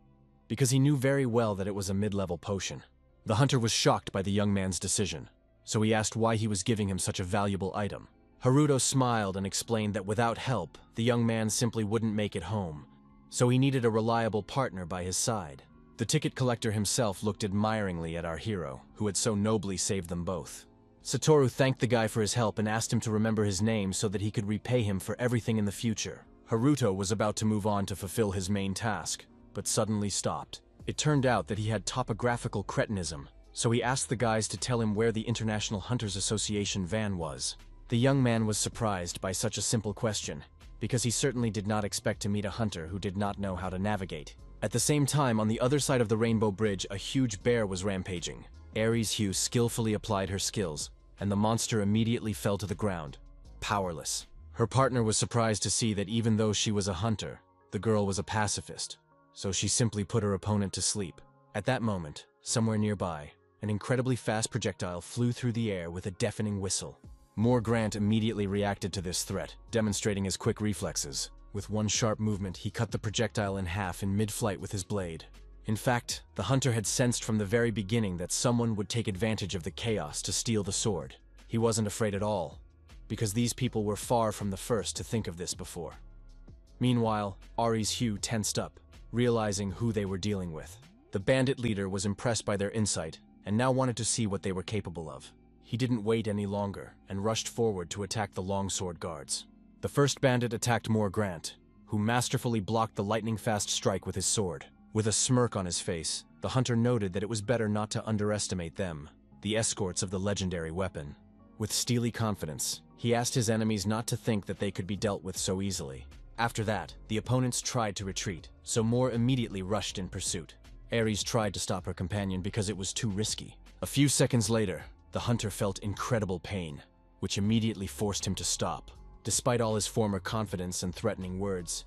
because he knew very well that it was a mid-level potion. The hunter was shocked by the young man's decision, so he asked why he was giving him such a valuable item. Haruto smiled and explained that without help, the young man simply wouldn't make it home, so he needed a reliable partner by his side. The ticket collector himself looked admiringly at our hero, who had so nobly saved them both. Satoru thanked the guy for his help and asked him to remember his name so that he could repay him for everything in the future. Haruto was about to move on to fulfill his main task, but suddenly stopped. It turned out that he had topographical cretinism, so he asked the guys to tell him where the International Hunters Association van was. The young man was surprised by such a simple question, because he certainly did not expect to meet a hunter who did not know how to navigate. At the same time, on the other side of the Rainbow Bridge, a huge bear was rampaging. Aries Hugh skillfully applied her skills, and the monster immediately fell to the ground, powerless. Her partner was surprised to see that even though she was a hunter, the girl was a pacifist, so she simply put her opponent to sleep. At that moment, somewhere nearby, an incredibly fast projectile flew through the air with a deafening whistle. Moore Grant immediately reacted to this threat, demonstrating his quick reflexes. With one sharp movement, he cut the projectile in half in mid-flight with his blade. In fact, the hunter had sensed from the very beginning that someone would take advantage of the chaos to steal the sword. He wasn't afraid at all, because these people were far from the first to think of this before. Meanwhile, Aries Hugh tensed up, realizing who they were dealing with. The bandit leader was impressed by their insight and now wanted to see what they were capable of. He didn't wait any longer and rushed forward to attack the longsword guards. The first bandit attacked Moore Grant, who masterfully blocked the lightning-fast strike with his sword. With a smirk on his face, the hunter noted that it was better not to underestimate them, the escorts of the legendary weapon. With steely confidence, he asked his enemies not to think that they could be dealt with so easily. After that, the opponents tried to retreat, so Moore immediately rushed in pursuit. Ares tried to stop her companion because it was too risky. A few seconds later, the hunter felt incredible pain, which immediately forced him to stop. Despite all his former confidence and threatening words,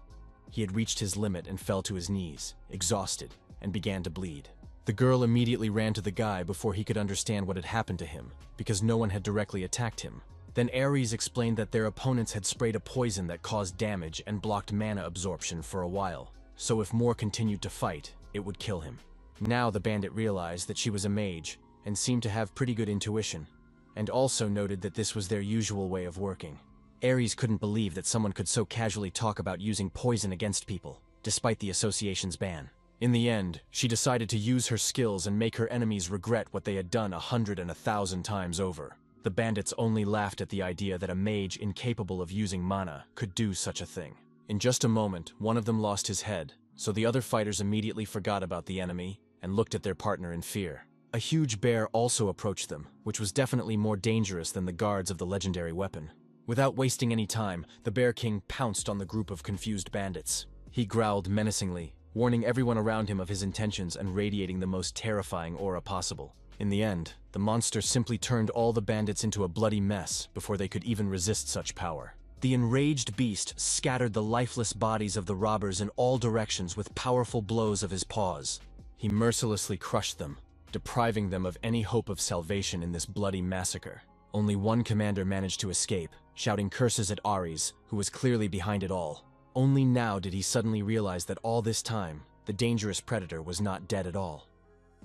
he had reached his limit and fell to his knees, exhausted, and began to bleed. The girl immediately ran to the guy before he could understand what had happened to him, because no one had directly attacked him. Then Ares explained that their opponents had sprayed a poison that caused damage and blocked mana absorption for a while. so if more continued to fight, it would kill him. Now the bandit realized that she was a mage, and seemed to have pretty good intuition, and also noted that this was their usual way of working. Ares couldn't believe that someone could so casually talk about using poison against people, despite the association's ban. In the end, she decided to use her skills and make her enemies regret what they had done 100 and 1,000 times over. The bandits only laughed at the idea that a mage incapable of using mana could do such a thing. In just a moment, one of them lost his head, so the other fighters immediately forgot about the enemy and looked at their partner in fear. A huge bear also approached them, which was definitely more dangerous than the guards of the legendary weapon. Without wasting any time, the Bear King pounced on the group of confused bandits. He growled menacingly, warning everyone around him of his intentions and radiating the most terrifying aura possible. In the end, the monster simply turned all the bandits into a bloody mess before they could even resist such power. The enraged beast scattered the lifeless bodies of the robbers in all directions with powerful blows of his paws. He mercilessly crushed them, depriving them of any hope of salvation in this bloody massacre. Only one commander managed to escape, shouting curses at Ares, who was clearly behind it all. Only now did he suddenly realize that all this time, the dangerous predator was not dead at all,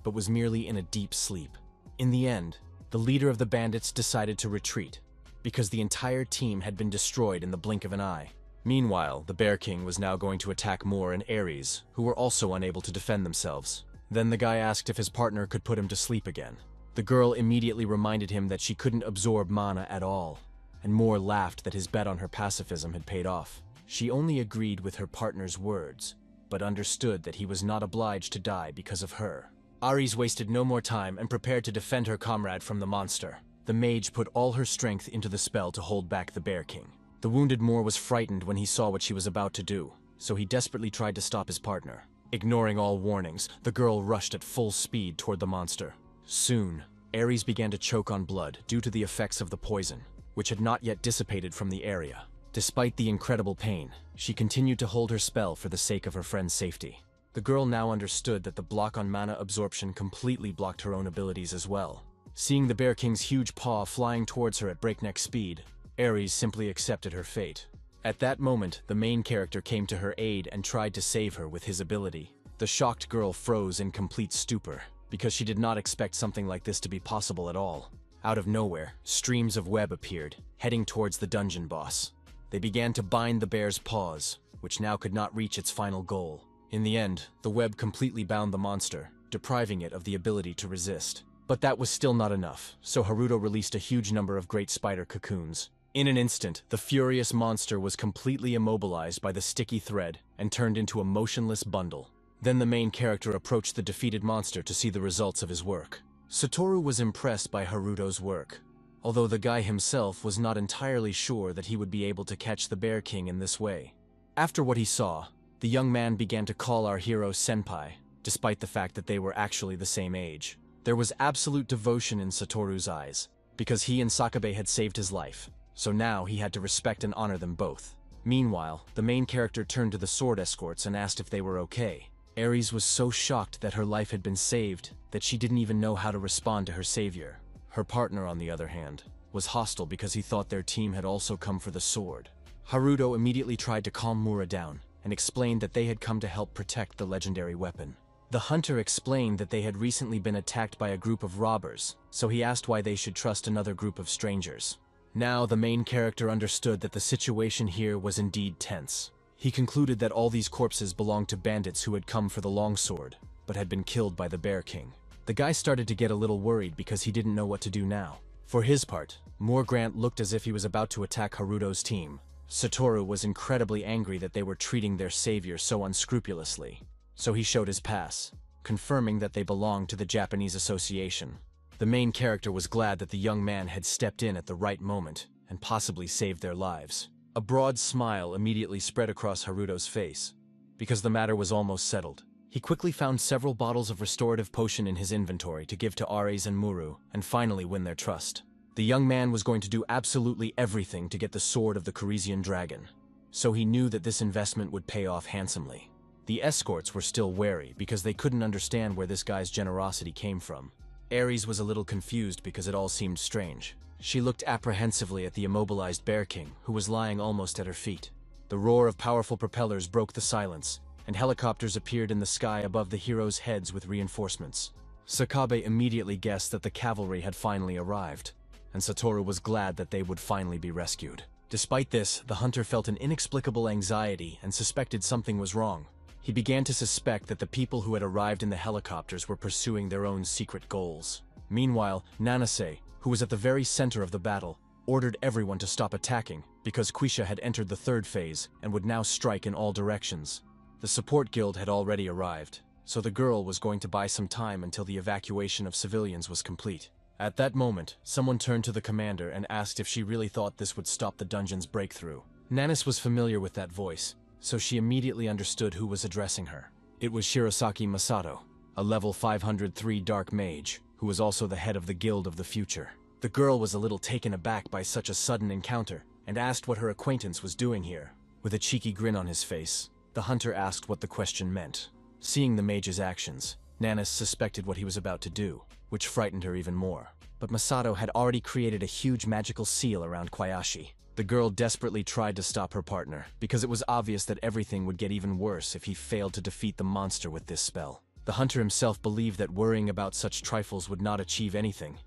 but was merely in a deep sleep. In the end, the leader of the bandits decided to retreat, because the entire team had been destroyed in the blink of an eye. Meanwhile, the Bear King was now going to attack Moore and Ares, who were also unable to defend themselves. Then the guy asked if his partner could put him to sleep again. The girl immediately reminded him that she couldn't absorb mana at all, and Moore laughed that his bet on her pacifism had paid off. She only agreed with her partner's words, but understood that he was not obliged to die because of her. Ares wasted no more time and prepared to defend her comrade from the monster. The mage put all her strength into the spell to hold back the Bear King. The wounded Moore was frightened when he saw what she was about to do, so he desperately tried to stop his partner. Ignoring all warnings, the girl rushed at full speed toward the monster. Soon, Ares began to choke on blood due to the effects of the poison, which had not yet dissipated from the area. Despite the incredible pain, she continued to hold her spell for the sake of her friend's safety. The girl now understood that the block on mana absorption completely blocked her own abilities as well. Seeing the Bear King's huge paw flying towards her at breakneck speed, Ares simply accepted her fate. At that moment, the main character came to her aid and tried to save her with his ability. The shocked girl froze in complete stupor, because she did not expect something like this to be possible at all. Out of nowhere, streams of web appeared, heading towards the dungeon boss. They began to bind the bear's paws, which now could not reach its final goal. In the end, the web completely bound the monster, depriving it of the ability to resist. But that was still not enough, so Haruto released a huge number of great spider cocoons. In an instant, the furious monster was completely immobilized by the sticky thread and turned into a motionless bundle. Then the main character approached the defeated monster to see the results of his work. Satoru was impressed by Haruto's work, although the guy himself was not entirely sure that he would be able to catch the Bear King in this way. After what he saw, the young man began to call our hero senpai, despite the fact that they were actually the same age. There was absolute devotion in Satoru's eyes, because he and Sakabe had saved his life, so now he had to respect and honor them both. Meanwhile, the main character turned to the sword escorts and asked if they were okay. Ares was so shocked that her life had been saved that she didn't even know how to respond to her savior. Her partner, on the other hand, was hostile because he thought their team had also come for the sword. Haruto immediately tried to calm Mura down and explained that they had come to help protect the legendary weapon. The hunter explained that they had recently been attacked by a group of robbers, so he asked why they should trust another group of strangers. Now the main character understood that the situation here was indeed tense. He concluded that all these corpses belonged to bandits who had come for the longsword, but had been killed by the Bear King. The guy started to get a little worried because he didn't know what to do now. For his part, Grant looked as if he was about to attack Haruto's team. Satoru was incredibly angry that they were treating their savior so unscrupulously, so he showed his pass, confirming that they belonged to the Japanese Association. The main character was glad that the young man had stepped in at the right moment and possibly saved their lives. A broad smile immediately spread across Haruto's face, because the matter was almost settled. He quickly found several bottles of restorative potion in his inventory to give to Ares and Muru, and finally win their trust. The young man was going to do absolutely everything to get the sword of the Corisian dragon, so he knew that this investment would pay off handsomely. The escorts were still wary because they couldn't understand where this guy's generosity came from. Ares was a little confused because it all seemed strange. She looked apprehensively at the immobilized Bear King, who was lying almost at her feet. The roar of powerful propellers broke the silence, and helicopters appeared in the sky above the heroes' heads with reinforcements. Sakabe immediately guessed that the cavalry had finally arrived, and Satoru was glad that they would finally be rescued. Despite this, the hunter felt an inexplicable anxiety and suspected something was wrong. He began to suspect that the people who had arrived in the helicopters were pursuing their own secret goals. Meanwhile, Nanase, who was at the very center of the battle, ordered everyone to stop attacking because Quisha had entered the third phase and would now strike in all directions. The support guild had already arrived, so the girl was going to buy some time until the evacuation of civilians was complete. At that moment, someone turned to the commander and asked if she really thought this would stop the dungeon's breakthrough. Nanis was familiar with that voice, so she immediately understood who was addressing her. It was Shirosaki Masato, a level 503 dark mage, who was also the head of the Guild of the Future. The girl was a little taken aback by such a sudden encounter and asked what her acquaintance was doing here. With a cheeky grin on his face, the hunter asked what the question meant. Seeing the mage's actions, Nanis suspected what he was about to do, which frightened her even more. But Masato had already created a huge magical seal around Koyashi. The girl desperately tried to stop her partner, because it was obvious that everything would get even worse if he failed to defeat the monster with this spell. The hunter himself believed that worrying about such trifles would not achieve anything,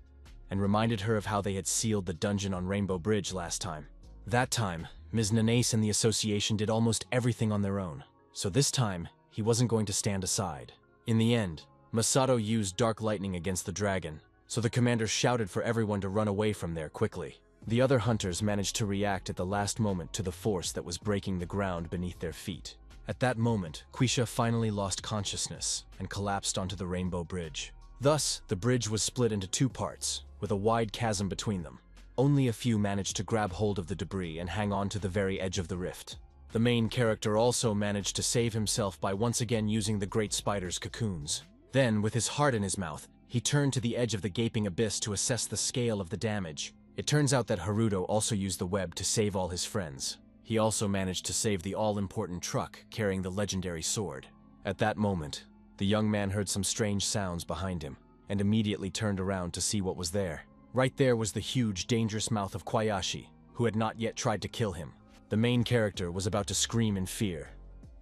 and reminded her of how they had sealed the dungeon on Rainbow Bridge last time. That time, Ms. Nanase and the association did almost everything on their own, so this time, he wasn't going to stand aside. In the end, Masato used Dark Lightning against the dragon, so the commander shouted for everyone to run away from there quickly. The other hunters managed to react at the last moment to the force that was breaking the ground beneath their feet. At that moment, Quisha finally lost consciousness and collapsed onto the Rainbow Bridge. Thus, the bridge was split into two parts, with a wide chasm between them. Only a few managed to grab hold of the debris and hang on to the very edge of the rift. The main character also managed to save himself by once again using the Great Spider's cocoons. Then, with his heart in his mouth, he turned to the edge of the gaping abyss to assess the scale of the damage. It turns out that Haruto also used the web to save all his friends. He also managed to save the all-important truck carrying the legendary sword. At that moment, the young man heard some strange sounds behind him, and immediately turned around to see what was there. Right there was the huge, dangerous mouth of Koyashi, who had not yet tried to kill him. The main character was about to scream in fear,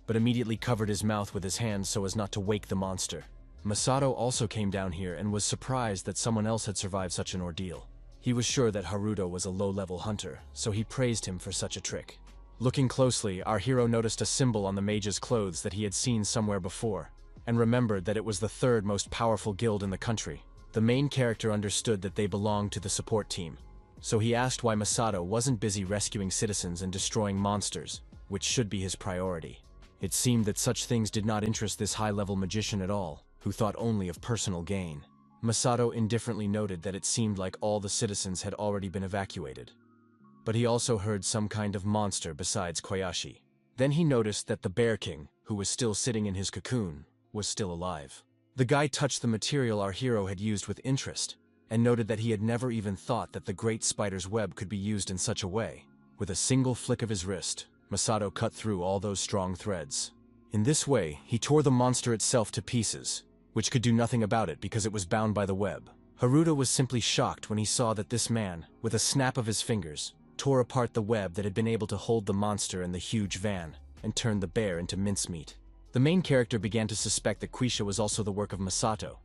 but immediately covered his mouth with his hands so as not to wake the monster. Masato also came down here and was surprised that someone else had survived such an ordeal. He was sure that Haruto was a low-level hunter, so he praised him for such a trick. Looking closely, our hero noticed a symbol on the mage's clothes that he had seen somewhere before, and remembered that it was the third most powerful guild in the country. The main character understood that they belonged to the support team, so he asked why Masato wasn't busy rescuing citizens and destroying monsters, which should be his priority. It seemed that such things did not interest this high-level magician at all, who thought only of personal gain. Masato indifferently noted that it seemed like all the citizens had already been evacuated. But he also heard some kind of monster besides Koyashi. Then he noticed that the Bear King, who was still sitting in his cocoon, was still alive. The guy touched the material our hero had used with interest, and noted that he had never even thought that the Great Spider's web could be used in such a way. With a single flick of his wrist, Masato cut through all those strong threads. In this way, he tore the monster itself to pieces, which could do nothing about it because it was bound by the web. Haruto was simply shocked when he saw that this man, with a snap of his fingers, tore apart the web that had been able to hold the monster in the huge van, and turned the bear into mincemeat. The main character began to suspect that Quisha was also the work of Masato,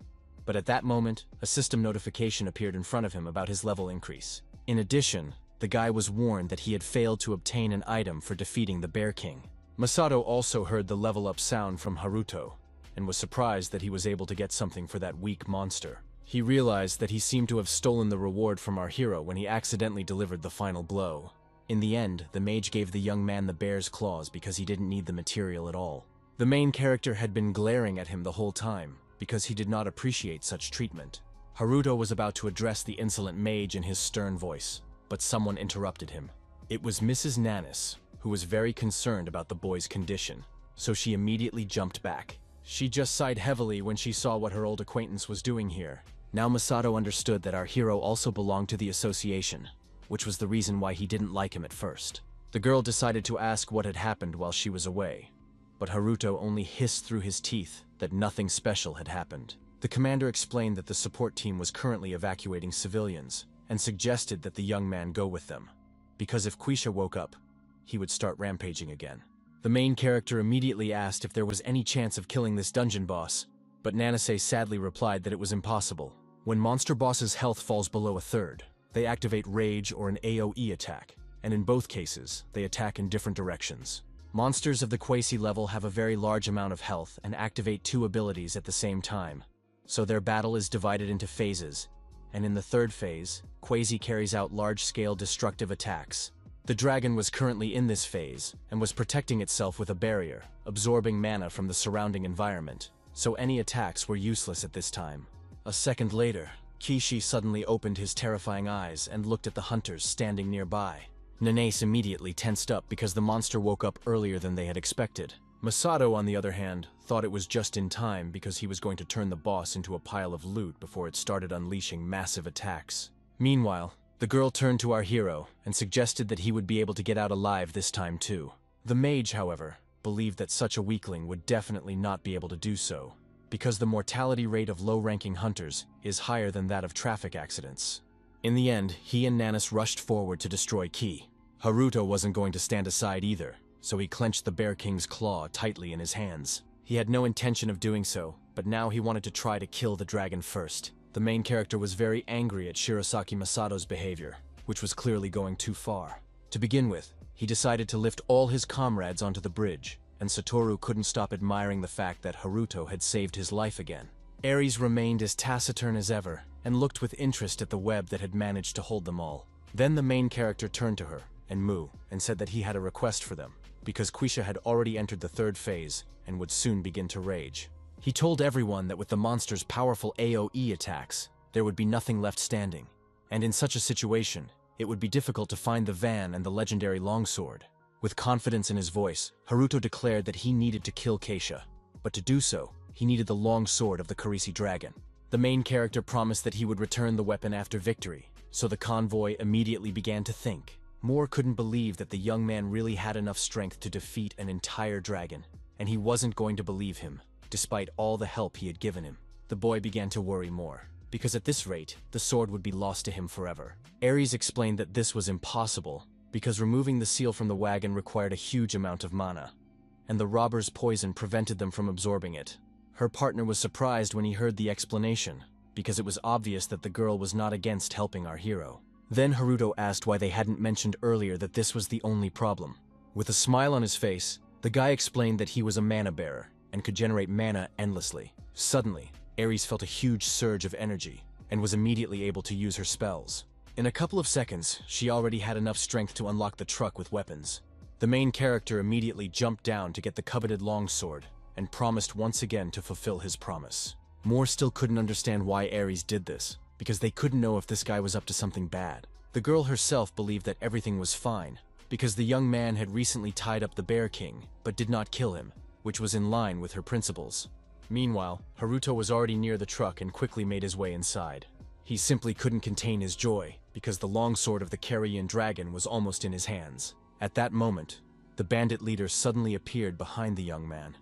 but at that moment, a system notification appeared in front of him about his level increase. In addition, the guy was warned that he had failed to obtain an item for defeating the Bear King. Masato also heard the level-up sound from Haruto, and was surprised that he was able to get something for that weak monster. He realized that he seemed to have stolen the reward from our hero when he accidentally delivered the final blow. In the end, the mage gave the young man the bear's claws because he didn't need the material at all. The main character had been glaring at him the whole time, because he did not appreciate such treatment. Haruto was about to address the insolent mage in his stern voice, but someone interrupted him. It was Mrs. Nanis, who was very concerned about the boy's condition, so she immediately jumped back. She just sighed heavily when she saw what her old acquaintance was doing here. Now Masato understood that our hero also belonged to the association, which was the reason why he didn't like him at first. The girl decided to ask what had happened while she was away, but Haruto only hissed through his teeth that nothing special had happened. The commander explained that the support team was currently evacuating civilians, and suggested that the young man go with them, because if Quisha woke up, he would start rampaging again. The main character immediately asked if there was any chance of killing this dungeon boss, but Nanase sadly replied that it was impossible. When monster bosses' health falls below a third, they activate Rage or an AoE attack, and in both cases, they attack in different directions. Monsters of the Quasi level have a very large amount of health and activate 2 abilities at the same time, so their battle is divided into phases, and in the third phase, Quasi carries out large-scale destructive attacks. The dragon was currently in this phase, and was protecting itself with a barrier, absorbing mana from the surrounding environment, so any attacks were useless at this time. A second later, Kishi suddenly opened his terrifying eyes and looked at the hunters standing nearby. Nanase immediately tensed up because the monster woke up earlier than they had expected. Masato, on the other hand, thought it was just in time because he was going to turn the boss into a pile of loot before it started unleashing massive attacks. Meanwhile, the girl turned to our hero and suggested that he would be able to get out alive this time too. The mage, however, believed that such a weakling would definitely not be able to do so, because the mortality rate of low-ranking hunters is higher than that of traffic accidents. In the end, he and Nanis rushed forward to destroy Ki. Haruto wasn't going to stand aside either, so he clenched the Bear King's claw tightly in his hands. He had no intention of doing so, but now he wanted to try to kill the dragon first. The main character was very angry at Shirosaki Masato's behavior, which was clearly going too far. To begin with, he decided to lift all his comrades onto the bridge, and Satoru couldn't stop admiring the fact that Haruto had saved his life again. Ares remained as taciturn as ever, and looked with interest at the web that had managed to hold them all. Then the main character turned to her, and Mu, and said that he had a request for them, because Quisha had already entered the third phase, and would soon begin to rage. He told everyone that with the monster's powerful AoE attacks, there would be nothing left standing, and in such a situation, it would be difficult to find the van and the legendary longsword. With confidence in his voice, Haruto declared that he needed to kill Keisha, but to do so, he needed the long sword of the Karisi dragon. The main character promised that he would return the weapon after victory, so the convoy immediately began to think. Moore couldn't believe that the young man really had enough strength to defeat an entire dragon, and he wasn't going to believe him, despite all the help he had given him. The boy began to worry more, because at this rate, the sword would be lost to him forever. Ares explained that this was impossible, because removing the seal from the wagon required a huge amount of mana, and the robber's poison prevented them from absorbing it. Her partner was surprised when he heard the explanation, because it was obvious that the girl was not against helping our hero. Then Haruto asked why they hadn't mentioned earlier that this was the only problem. With a smile on his face, the guy explained that he was a mana bearer, and could generate mana endlessly. Suddenly, Ares felt a huge surge of energy, and was immediately able to use her spells. In a couple of seconds, she already had enough strength to unlock the truck with weapons. The main character immediately jumped down to get the coveted longsword, and promised once again to fulfill his promise. Moore still couldn't understand why Ares did this, because they couldn't know if this guy was up to something bad. The girl herself believed that everything was fine, because the young man had recently tied up the Bear King, but did not kill him, which was in line with her principles. Meanwhile, Haruto was already near the truck and quickly made his way inside. He simply couldn't contain his joy, because the longsword of the Carrion dragon was almost in his hands. At that moment, the bandit leader suddenly appeared behind the young man.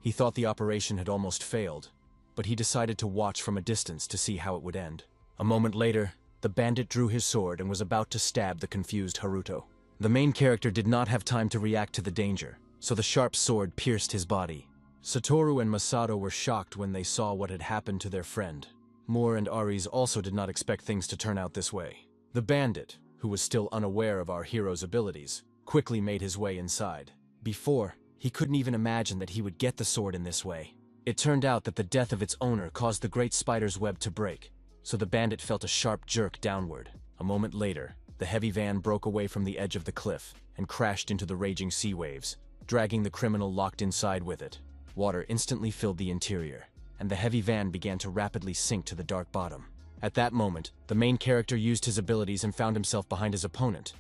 He thought the operation had almost failed, but he decided to watch from a distance to see how it would end. A moment later, the bandit drew his sword and was about to stab the confused Haruto. The main character did not have time to react to the danger, so the sharp sword pierced his body. Satoru and Masato were shocked when they saw what had happened to their friend. Moore and Ares also did not expect things to turn out this way. The bandit, who was still unaware of our hero's abilities, quickly made his way inside. Before, he couldn't even imagine that he would get the sword in this way. It turned out that the death of its owner caused the great spider's web to break, so the bandit felt a sharp jerk downward. A moment later, the heavy van broke away from the edge of the cliff and crashed into the raging sea waves, dragging the criminal locked inside with it. Water instantly filled the interior, and the heavy van began to rapidly sink to the dark bottom. At that moment, the main character used his abilities and found himself behind his opponent,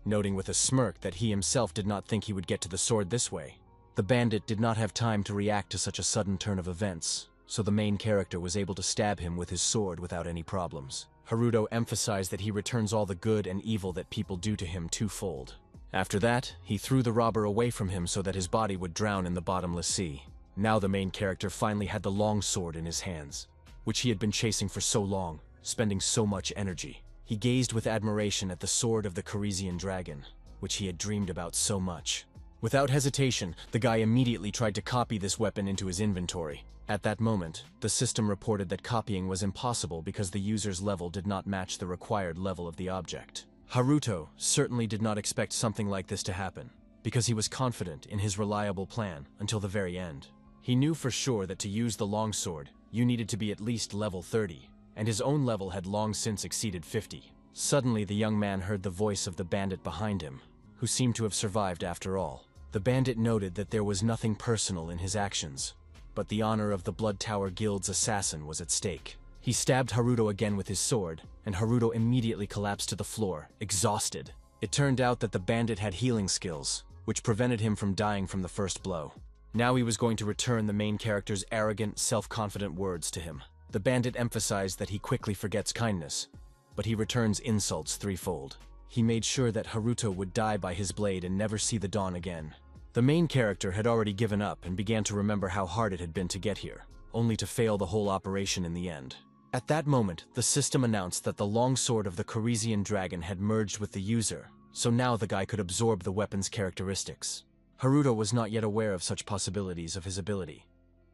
noting with a smirk that he himself did not think he would get to the sword this way. The bandit did not have time to react to such a sudden turn of events, so the main character was able to stab him with his sword without any problems. Haruto emphasized that he returns all the good and evil that people do to him twofold. After that, he threw the robber away from him so that his body would drown in the bottomless sea. Now the main character finally had the long sword in his hands, which he had been chasing for so long, spending so much energy. He gazed with admiration at the sword of the Carisian dragon, which he had dreamed about so much. Without hesitation, the guy immediately tried to copy this weapon into his inventory. At that moment, the system reported that copying was impossible because the user's level did not match the required level of the object. Haruto certainly did not expect something like this to happen, because he was confident in his reliable plan until the very end. He knew for sure that to use the longsword, you needed to be at least level 30, and his own level had long since exceeded 50. Suddenly, the young man heard the voice of the bandit behind him, who seemed to have survived after all. The bandit noted that there was nothing personal in his actions, but the honor of the Blood Tower Guild's assassin was at stake. He stabbed Haruto again with his sword, and Haruto immediately collapsed to the floor, exhausted. It turned out that the bandit had healing skills, which prevented him from dying from the first blow. Now he was going to return the main character's arrogant, self-confident words to him. The bandit emphasized that he quickly forgets kindness, but he returns insults threefold. He made sure that Haruto would die by his blade and never see the dawn again. The main character had already given up and began to remember how hard it had been to get here, only to fail the whole operation in the end. At that moment, the system announced that the longsword of the Corisian dragon had merged with the user, so now the guy could absorb the weapon's characteristics. Haruto was not yet aware of such possibilities of his ability,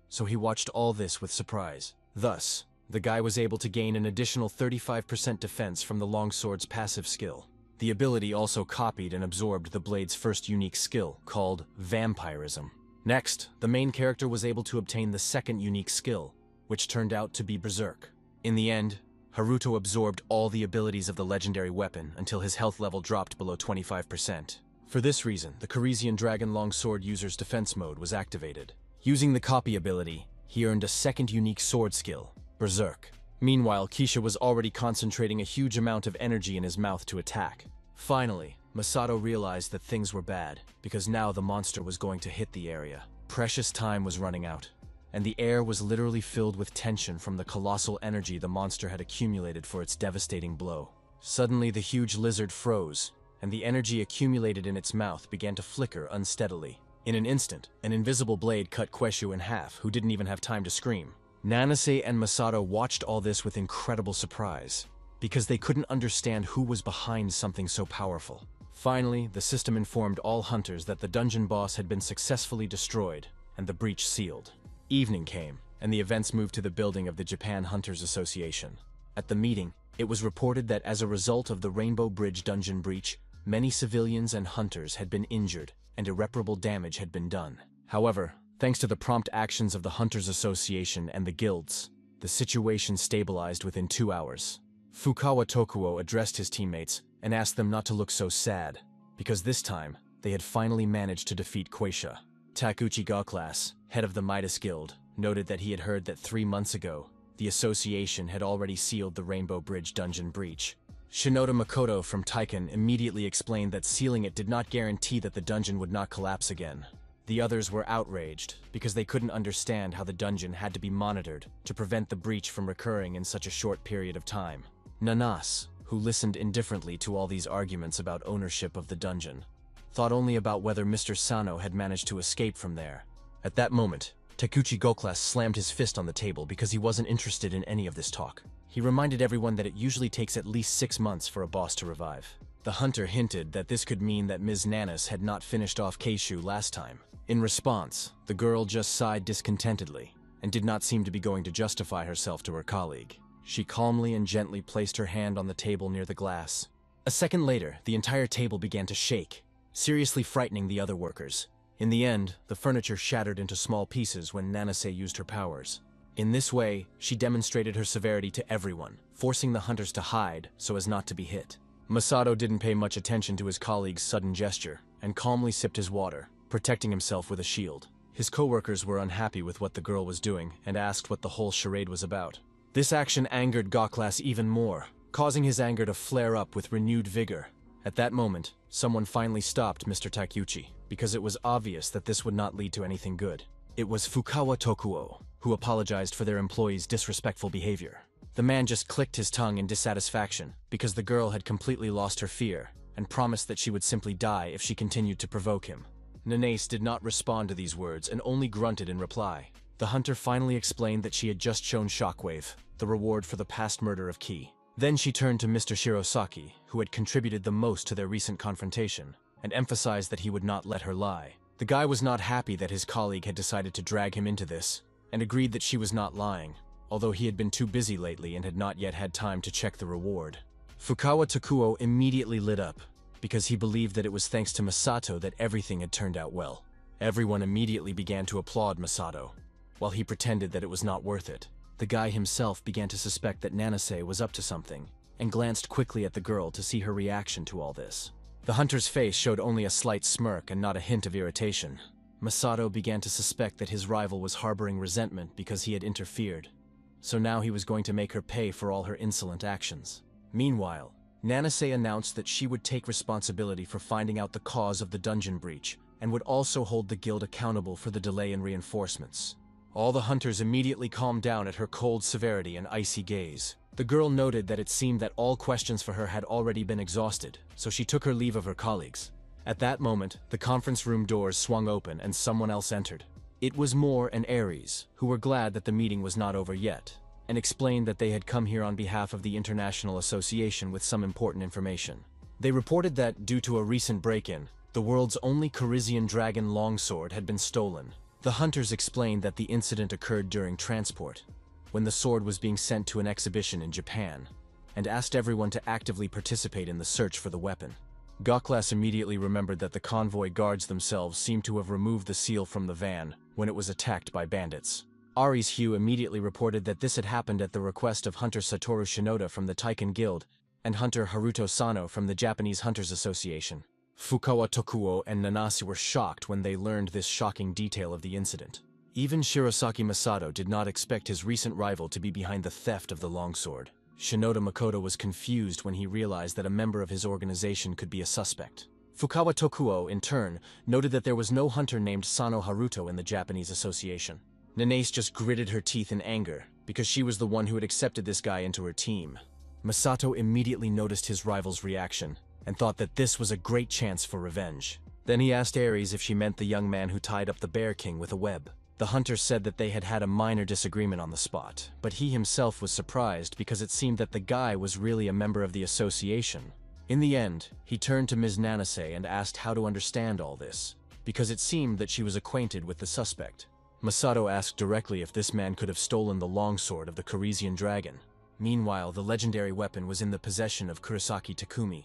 so he watched all this with surprise. Thus, the guy was able to gain an additional 35% defense from the longsword's passive skill. The ability also copied and absorbed the blade's first unique skill, called Vampirism. Next, the main character was able to obtain the second unique skill, which turned out to be Berserk. In the end, Haruto absorbed all the abilities of the legendary weapon until his health level dropped below 25%. For this reason, the Corisian Dragon Longsword user's defense mode was activated. Using the copy ability, he earned a second unique sword skill, Berserk. Meanwhile, Kisha was already concentrating a huge amount of energy in his mouth to attack. Finally, Masato realized that things were bad, because now the monster was going to hit the area. Precious time was running out, and the air was literally filled with tension from the colossal energy the monster had accumulated for its devastating blow. Suddenly, the huge lizard froze, and the energy accumulated in its mouth began to flicker unsteadily. In an instant, an invisible blade cut Kweshu in half, who didn't even have time to scream. Nanase and Masato watched all this with incredible surprise, because they couldn't understand who was behind something so powerful. Finally, the system informed all hunters that the dungeon boss had been successfully destroyed, and the breach sealed. Evening came, and the events moved to the building of the Japan Hunters Association. At the meeting, it was reported that as a result of the Rainbow Bridge dungeon breach, many civilians and hunters had been injured, and irreparable damage had been done. However, thanks to the prompt actions of the Hunters Association and the guilds, the situation stabilized within 2 hours. Fukawa Tokuo addressed his teammates and asked them not to look so sad, because this time, they had finally managed to defeat Quaisha. Takuchi Gauclass, head of the Midas Guild, noted that he had heard that 3 months ago, the association had already sealed the Rainbow Bridge dungeon breach. Shinoda Makoto from Taiken immediately explained that sealing it did not guarantee that the dungeon would not collapse again. The others were outraged because they couldn't understand how the dungeon had to be monitored to prevent the breach from recurring in such a short period of time. Nanas, who listened indifferently to all these arguments about ownership of the dungeon, thought only about whether Mr. Sano had managed to escape from there. At that moment, Takuchi Goklas slammed his fist on the table because he wasn't interested in any of this talk. He reminded everyone that it usually takes at least 6 months for a boss to revive. The hunter hinted that this could mean that Ms. Nanas had not finished off Keishu last time. In response, the girl just sighed discontentedly and did not seem to be going to justify herself to her colleague. She calmly and gently placed her hand on the table near the glass. A second later, the entire table began to shake, seriously frightening the other workers. In the end, the furniture shattered into small pieces when Nanase used her powers. In this way, she demonstrated her severity to everyone, forcing the hunters to hide so as not to be hit. Masato didn't pay much attention to his colleague's sudden gesture and calmly sipped his water, protecting himself with a shield. His co-workers were unhappy with what the girl was doing and asked what the whole charade was about. This action angered Goklas even more, causing his anger to flare up with renewed vigor. At that moment, someone finally stopped Mr. Takuchi, because it was obvious that this would not lead to anything good. It was Fukawa Tokuo, who apologized for their employees' disrespectful behavior. The man just clicked his tongue in dissatisfaction because the girl had completely lost her fear and promised that she would simply die if she continued to provoke him. Nanase did not respond to these words and only grunted in reply. The hunter finally explained that she had just shown Shockwave, the reward for the past murder of Ki. Then she turned to Mr. Shirosaki, who had contributed the most to their recent confrontation. and emphasized that he would not let her lie. The guy was not happy that his colleague had decided to drag him into this, and agreed that she was not lying, although he had been too busy lately and had not yet had time to check the reward. Fukawa Tokuo immediately lit up, because he believed that it was thanks to Masato that everything had turned out well. Everyone immediately began to applaud Masato, while he pretended that it was not worth it. The guy himself began to suspect that Nanase was up to something, and glanced quickly at the girl to see her reaction to all this. The hunter's face showed only a slight smirk and not a hint of irritation. Masato began to suspect that his rival was harboring resentment because he had interfered, so now he was going to make her pay for all her insolent actions. Meanwhile, Nanase announced that she would take responsibility for finding out the cause of the dungeon breach, and would also hold the guild accountable for the delay in reinforcements. All the hunters immediately calmed down at her cold severity and icy gaze. The girl noted that it seemed that all questions for her had already been exhausted, so she took her leave of her colleagues. At that moment, the conference room doors swung open and someone else entered. It was Moore and Ares, who were glad that the meeting was not over yet, and explained that they had come here on behalf of the International Association with some important information. They reported that, due to a recent break-in, the world's only Carizian dragon longsword had been stolen. The hunters explained that the incident occurred during transport, when the sword was being sent to an exhibition in Japan, and asked everyone to actively participate in the search for the weapon. Goklas immediately remembered that the convoy guards themselves seemed to have removed the seal from the van when it was attacked by bandits. Ares Hugh immediately reported that this had happened at the request of Hunter Satoru Shinoda from the Taiken Guild and Hunter Haruto Sano from the Japanese Hunters Association. Fukawa Tokuo and Nanase were shocked when they learned this shocking detail of the incident. Even Shirosaki Masato did not expect his recent rival to be behind the theft of the longsword. Shinoda Makoto was confused when he realized that a member of his organization could be a suspect. Fukawa Tokuo, in turn, noted that there was no hunter named Sano Haruto in the Japanese Association. Nanase just gritted her teeth in anger, because she was the one who had accepted this guy into her team. Masato immediately noticed his rival's reaction, and thought that this was a great chance for revenge. Then he asked Ares if she meant the young man who tied up the Bear King with a web. The hunter said that they had had a minor disagreement on the spot, but he himself was surprised because it seemed that the guy was really a member of the association. In the end, he turned to Ms. Nanase and asked how to understand all this, because it seemed that she was acquainted with the suspect. Masato asked directly if this man could have stolen the longsword of the Carizian dragon. Meanwhile, the legendary weapon was in the possession of Kurosaki Takumi,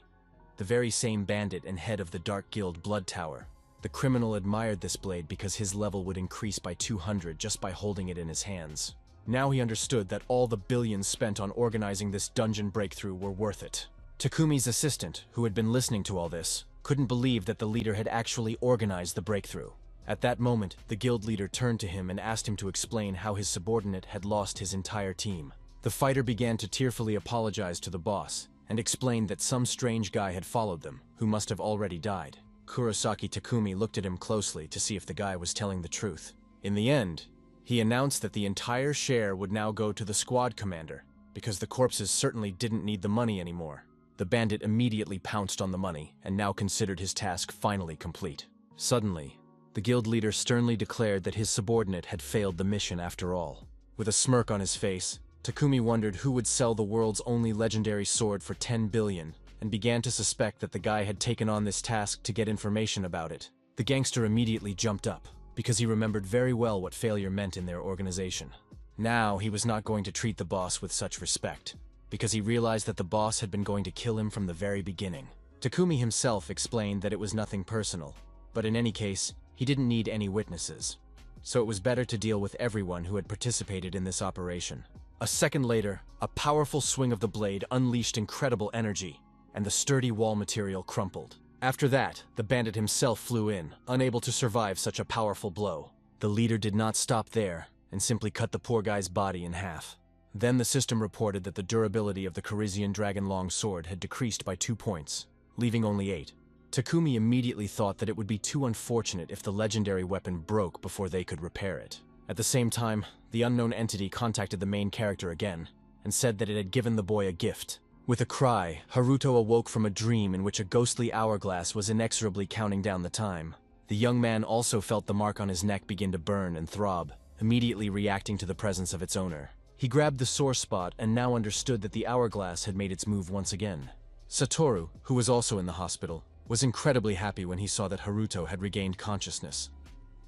the very same bandit and head of the Dark Guild Blood Tower. The criminal admired this blade because his level would increase by 200 just by holding it in his hands. Now he understood that all the billions spent on organizing this dungeon breakthrough were worth it. Takumi's assistant, who had been listening to all this, couldn't believe that the leader had actually organized the breakthrough. At that moment, the guild leader turned to him and asked him to explain how his subordinate had lost his entire team. The fighter began to tearfully apologize to the boss, and explained that some strange guy had followed them, who must have already died. Kurosaki Takumi looked at him closely to see if the guy was telling the truth. In the end, he announced that the entire share would now go to the squad commander, because the corpses certainly didn't need the money anymore. The bandit immediately pounced on the money, and now considered his task finally complete. Suddenly, the guild leader sternly declared that his subordinate had failed the mission after all. With a smirk on his face, Takumi wondered who would sell the world's only legendary sword for 10 billion, and began to suspect that the guy had taken on this task to get information about it. The gangster immediately jumped up, because he remembered very well what failure meant in their organization. Now he was not going to treat the boss with such respect, because he realized that the boss had been going to kill him from the very beginning. Takumi himself explained that it was nothing personal, but in any case, he didn't need any witnesses, so it was better to deal with everyone who had participated in this operation. A second later, a powerful swing of the blade unleashed incredible energy, and the sturdy wall material crumpled. After that, the bandit himself flew in, unable to survive such a powerful blow. The leader did not stop there, and simply cut the poor guy's body in half. Then the system reported that the durability of the Carizian Dragon Long Sword had decreased by 2 points, leaving only 8. Takumi immediately thought that it would be too unfortunate if the legendary weapon broke before they could repair it. At the same time, the unknown entity contacted the main character again, and said that it had given the boy a gift. With a cry, Haruto awoke from a dream in which a ghostly hourglass was inexorably counting down the time. The young man also felt the mark on his neck begin to burn and throb, immediately reacting to the presence of its owner. He grabbed the sore spot and now understood that the hourglass had made its move once again. Satoru, who was also in the hospital, was incredibly happy when he saw that Haruto had regained consciousness,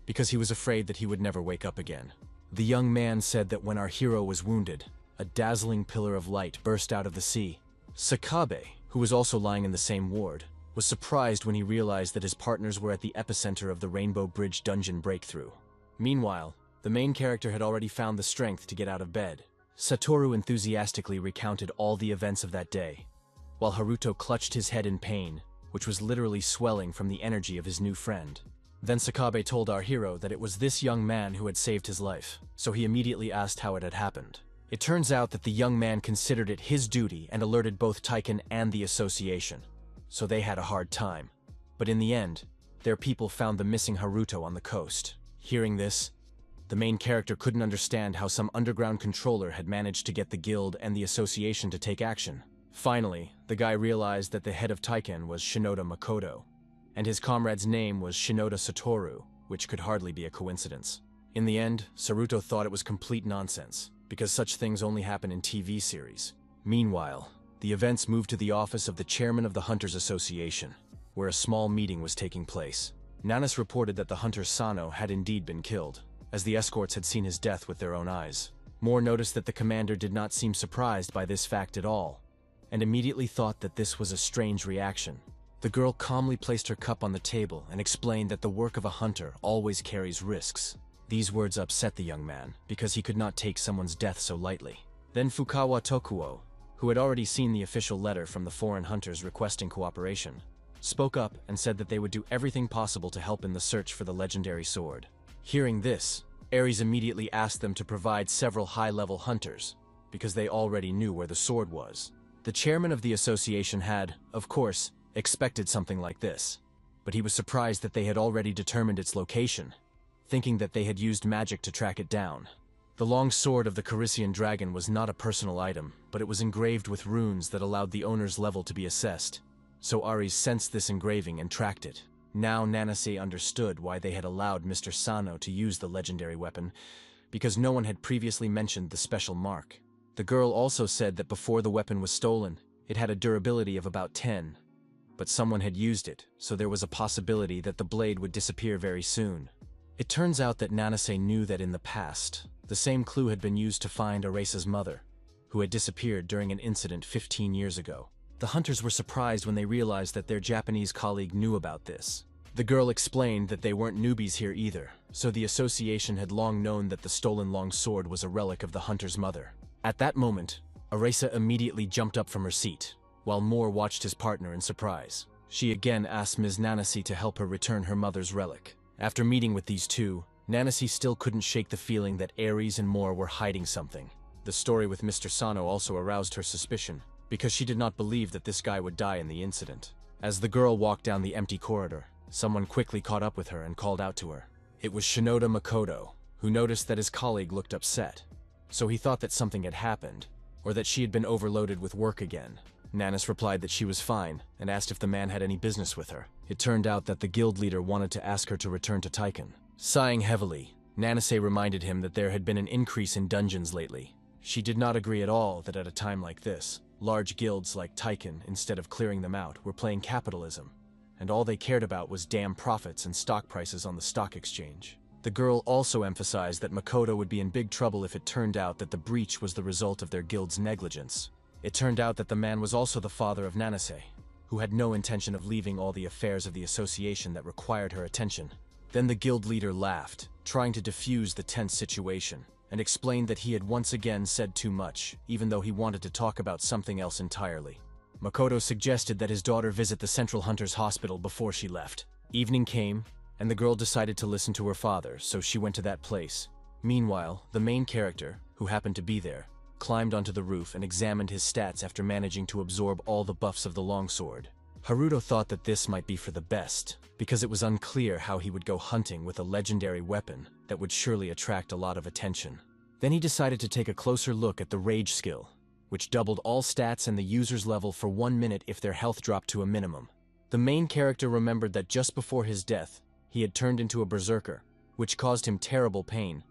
because he was afraid that he would never wake up again. The young man said that when our hero was wounded, a dazzling pillar of light burst out of the sea. Sakabe, who was also lying in the same ward, was surprised when he realized that his partners were at the epicenter of the Rainbow Bridge dungeon breakthrough. Meanwhile, the main character had already found the strength to get out of bed. Satoru enthusiastically recounted all the events of that day, while Haruto clutched his head in pain, which was literally swelling from the energy of his new friend. Then Sakabe told our hero that it was this young man who had saved his life, so he immediately asked how it had happened. It turns out that the young man considered it his duty and alerted both Taiken and the association, so they had a hard time. But in the end, their people found the missing Haruto on the coast. Hearing this, the main character couldn't understand how some underground controller had managed to get the guild and the association to take action. Finally, the guy realized that the head of Taiken was Shinoda Makoto, and his comrade's name was Shinoda Satoru, which could hardly be a coincidence. In the end, Saruto thought it was complete nonsense, because such things only happen in TV series. Meanwhile, the events moved to the office of the chairman of the Hunters Association, where a small meeting was taking place. Nanas reported that the hunter Sano had indeed been killed, as the escorts had seen his death with their own eyes. Moore noticed that the commander did not seem surprised by this fact at all, and immediately thought that this was a strange reaction. The girl calmly placed her cup on the table and explained that the work of a hunter always carries risks. These words upset the young man, because he could not take someone's death so lightly. Then Fukawa Tokuo, who had already seen the official letter from the foreign hunters requesting cooperation, spoke up and said that they would do everything possible to help in the search for the legendary sword. Hearing this, Ares immediately asked them to provide several high-level hunters, because they already knew where the sword was. The chairman of the association had, of course, expected something like this, but he was surprised that they had already determined its location, thinking that they had used magic to track it down. The long sword of the Carisian dragon was not a personal item, but it was engraved with runes that allowed the owner's level to be assessed, so Ares sensed this engraving and tracked it. Now Nanase understood why they had allowed Mr. Sano to use the legendary weapon, because no one had previously mentioned the special mark. The girl also said that before the weapon was stolen, it had a durability of about 10, but someone had used it, so there was a possibility that the blade would disappear very soon. It turns out that Nanase knew that in the past, the same clue had been used to find Aresa's mother, who had disappeared during an incident 15 years ago. The hunters were surprised when they realized that their Japanese colleague knew about this. The girl explained that they weren't newbies here either, so the association had long known that the stolen long sword was a relic of the hunter's mother. At that moment, Aresa immediately jumped up from her seat, while Moore watched his partner in surprise. She again asked Ms. Nanase to help her return her mother's relic. After meeting with these two, Nanase still couldn't shake the feeling that Ares and Moore were hiding something. The story with Mr. Sano also aroused her suspicion, because she did not believe that this guy would die in the incident. As the girl walked down the empty corridor, someone quickly caught up with her and called out to her. It was Shinoda Makoto, who noticed that his colleague looked upset, so he thought that something had happened, or that she had been overloaded with work again. Nanas replied that she was fine, and asked if the man had any business with her. It turned out that the guild leader wanted to ask her to return to Taiken. Sighing heavily, Nanase reminded him that there had been an increase in dungeons lately. She did not agree at all that at a time like this, large guilds like Taiken, instead of clearing them out, were playing capitalism, and all they cared about was damn profits and stock prices on the stock exchange. The girl also emphasized that Makoto would be in big trouble if it turned out that the breach was the result of their guild's negligence. It turned out that the man was also the father of Nanase, who had no intention of leaving all the affairs of the association that required her attention. Then the guild leader laughed, trying to defuse the tense situation, and explained that he had once again said too much, even though he wanted to talk about something else entirely. Makoto suggested that his daughter visit the Central Hunters Hospital before she left. Evening came, and the girl decided to listen to her father, so she went to that place. Meanwhile, the main character, who happened to be there, climbed onto the roof and examined his stats after managing to absorb all the buffs of the longsword. Haruto thought that this might be for the best, because it was unclear how he would go hunting with a legendary weapon that would surely attract a lot of attention. Then he decided to take a closer look at the Rage skill, which doubled all stats and the user's level for 1 minute if their health dropped to a minimum. The main character remembered that just before his death, he had turned into a berserker, which caused him terrible pain,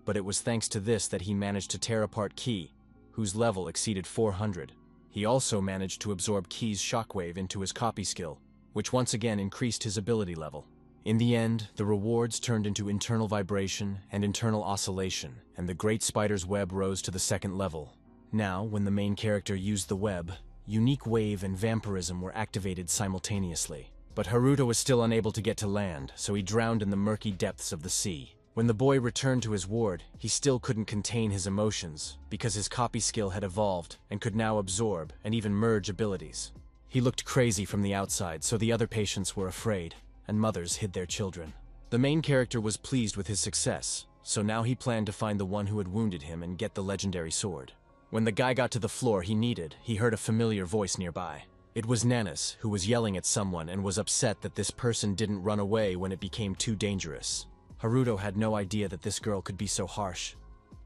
but it was thanks to this that he managed to tear apart Ki, whose level exceeded 400. He also managed to absorb Ki's shockwave into his copy skill, which once again increased his ability level. In the end, the rewards turned into internal vibration and internal oscillation, and the Great Spider's web rose to the second level. Now, when the main character used the web, unique wave and vampirism were activated simultaneously. But Haruto was still unable to get to land, so he drowned in the murky depths of the sea. When the boy returned to his ward, he still couldn't contain his emotions, because his copy skill had evolved and could now absorb and even merge abilities. He looked crazy from the outside, so the other patients were afraid, and mothers hid their children. The main character was pleased with his success, so now he planned to find the one who had wounded him and get the legendary sword. When the guy got to the floor he heard a familiar voice nearby. It was Nanas, who was yelling at someone and was upset that this person didn't run away when it became too dangerous. Haruto had no idea that this girl could be so harsh,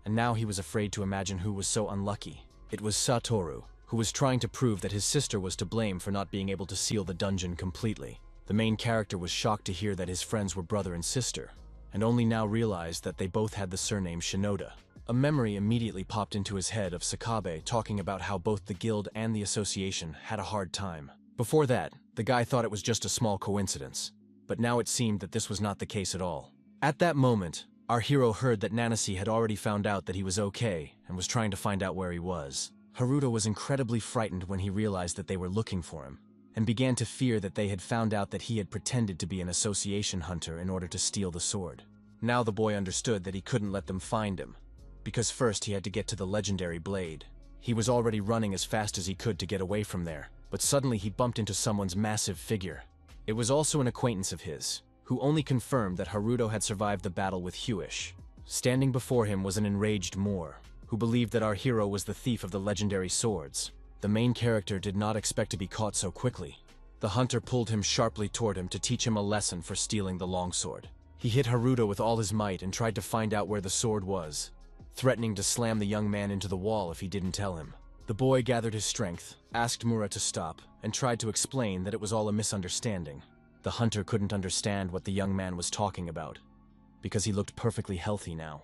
and now he was afraid to imagine who was so unlucky. It was Satoru, who was trying to prove that his sister was to blame for not being able to seal the dungeon completely. The main character was shocked to hear that his friends were brother and sister, and only now realized that they both had the surname Shinoda. A memory immediately popped into his head of Sakabe talking about how both the guild and the association had a hard time. Before that, the guy thought it was just a small coincidence, but now it seemed that this was not the case at all. At that moment, our hero heard that Nanase had already found out that he was okay and was trying to find out where he was. Haruto was incredibly frightened when he realized that they were looking for him, and began to fear that they had found out that he had pretended to be an association hunter in order to steal the sword. Now the boy understood that he couldn't let them find him, because first he had to get to the legendary blade. He was already running as fast as he could to get away from there, but suddenly he bumped into someone's massive figure. It was also an acquaintance of his, who only confirmed that Haruto had survived the battle with Huish. Standing before him was an enraged Moor, who believed that our hero was the thief of the legendary swords. The main character did not expect to be caught so quickly. The hunter pulled him sharply toward him to teach him a lesson for stealing the longsword. He hit Haruto with all his might and tried to find out where the sword was, threatening to slam the young man into the wall if he didn't tell him. The boy gathered his strength, asked Mura to stop, and tried to explain that it was all a misunderstanding. The hunter couldn't understand what the young man was talking about, because he looked perfectly healthy now,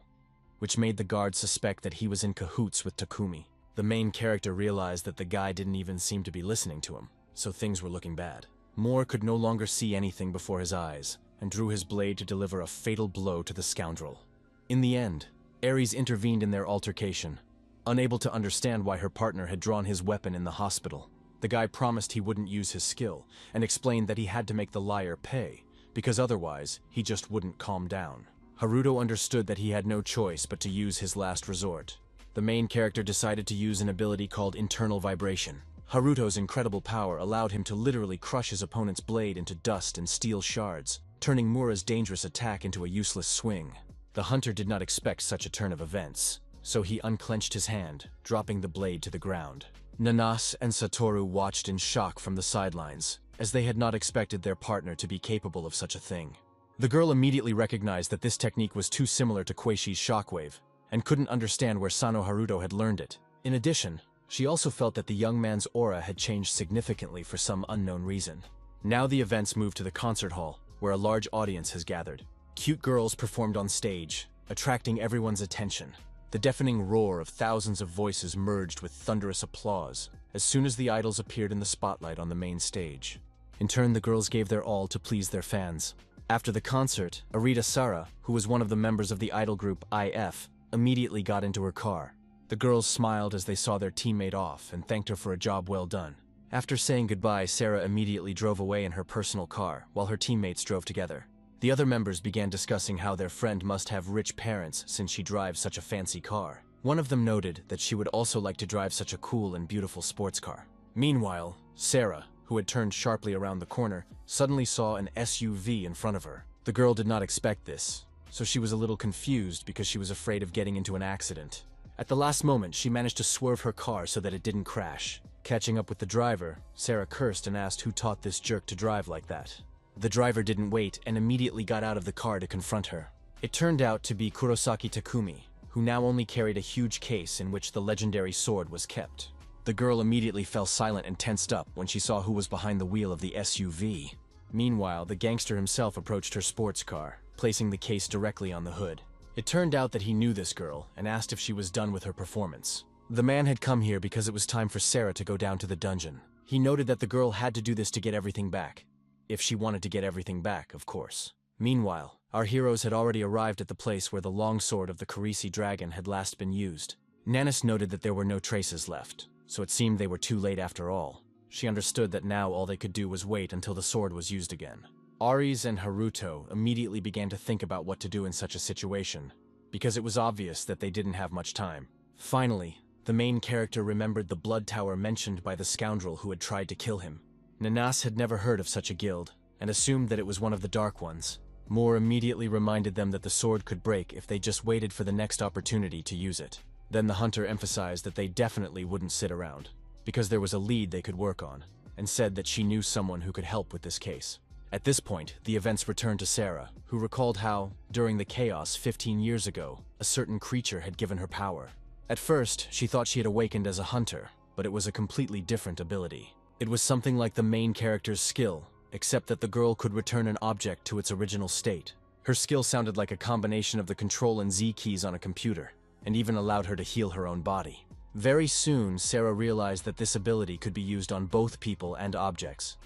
which made the guards suspect that he was in cahoots with Takumi. The main character realized that the guy didn't even seem to be listening to him, so things were looking bad. Moore could no longer see anything before his eyes, and drew his blade to deliver a fatal blow to the scoundrel. In the end, Ares intervened in their altercation, unable to understand why her partner had drawn his weapon in the hospital. The guy promised he wouldn't use his skill, and explained that he had to make the liar pay, because otherwise, he just wouldn't calm down. Haruto understood that he had no choice but to use his last resort. The main character decided to use an ability called internal vibration. Haruto's incredible power allowed him to literally crush his opponent's blade into dust and steel shards, turning Mura's dangerous attack into a useless swing. The hunter did not expect such a turn of events, so he unclenched his hand, dropping the blade to the ground. Nanas and Satoru watched in shock from the sidelines, as they had not expected their partner to be capable of such a thing. The girl immediately recognized that this technique was too similar to Queishi's shockwave, and couldn't understand where Sano Haruto had learned it. In addition, she also felt that the young man's aura had changed significantly for some unknown reason. Now the events moved to the concert hall, where a large audience has gathered. Cute girls performed on stage, attracting everyone's attention. The deafening roar of thousands of voices merged with thunderous applause as soon as the idols appeared in the spotlight on the main stage. In turn, the girls gave their all to please their fans. After the concert, Arita Sara, who was one of the members of the idol group IF, immediately got into her car. The girls smiled as they saw their teammate off and thanked her for a job well done. After saying goodbye, Sarah immediately drove away in her personal car, while her teammates drove together. The other members began discussing how their friend must have rich parents since she drives such a fancy car. One of them noted that she would also like to drive such a cool and beautiful sports car. Meanwhile, Sarah, who had turned sharply around the corner, suddenly saw an SUV in front of her. The girl did not expect this, so she was a little confused because she was afraid of getting into an accident. At the last moment, she managed to swerve her car so that it didn't crash. Catching up with the driver, Sarah cursed and asked who taught this jerk to drive like that. The driver didn't wait and immediately got out of the car to confront her. It turned out to be Kurosaki Takumi, who now only carried a huge case in which the legendary sword was kept. The girl immediately fell silent and tensed up when she saw who was behind the wheel of the SUV. Meanwhile, the gangster himself approached her sports car, placing the case directly on the hood. It turned out that he knew this girl and asked if she was done with her performance. The man had come here because it was time for Sarah to go down to the dungeon. He noted that the girl had to do this to get everything back, if she wanted to get everything back, of course. Meanwhile, our heroes had already arrived at the place where the longsword of the Karisi dragon had last been used. Nanis noted that there were no traces left, so it seemed they were too late after all. She understood that now all they could do was wait until the sword was used again. Aries and Haruto immediately began to think about what to do in such a situation, because it was obvious that they didn't have much time. Finally, the main character remembered the blood tower mentioned by the scoundrel who had tried to kill him. Nanas had never heard of such a guild, and assumed that it was one of the Dark Ones. Moore immediately reminded them that the sword could break if they just waited for the next opportunity to use it. Then the hunter emphasized that they definitely wouldn't sit around, because there was a lead they could work on, and said that she knew someone who could help with this case. At this point, the events returned to Sarah, who recalled how, during the chaos 15 years ago, a certain creature had given her power. At first, she thought she had awakened as a hunter, but it was a completely different ability. It was something like the main character's skill, except that the girl could return an object to its original state. Her skill sounded like a combination of the Control and Z keys on a computer, and even allowed her to heal her own body. Very soon, Sarah realized that this ability could be used on both people and objects.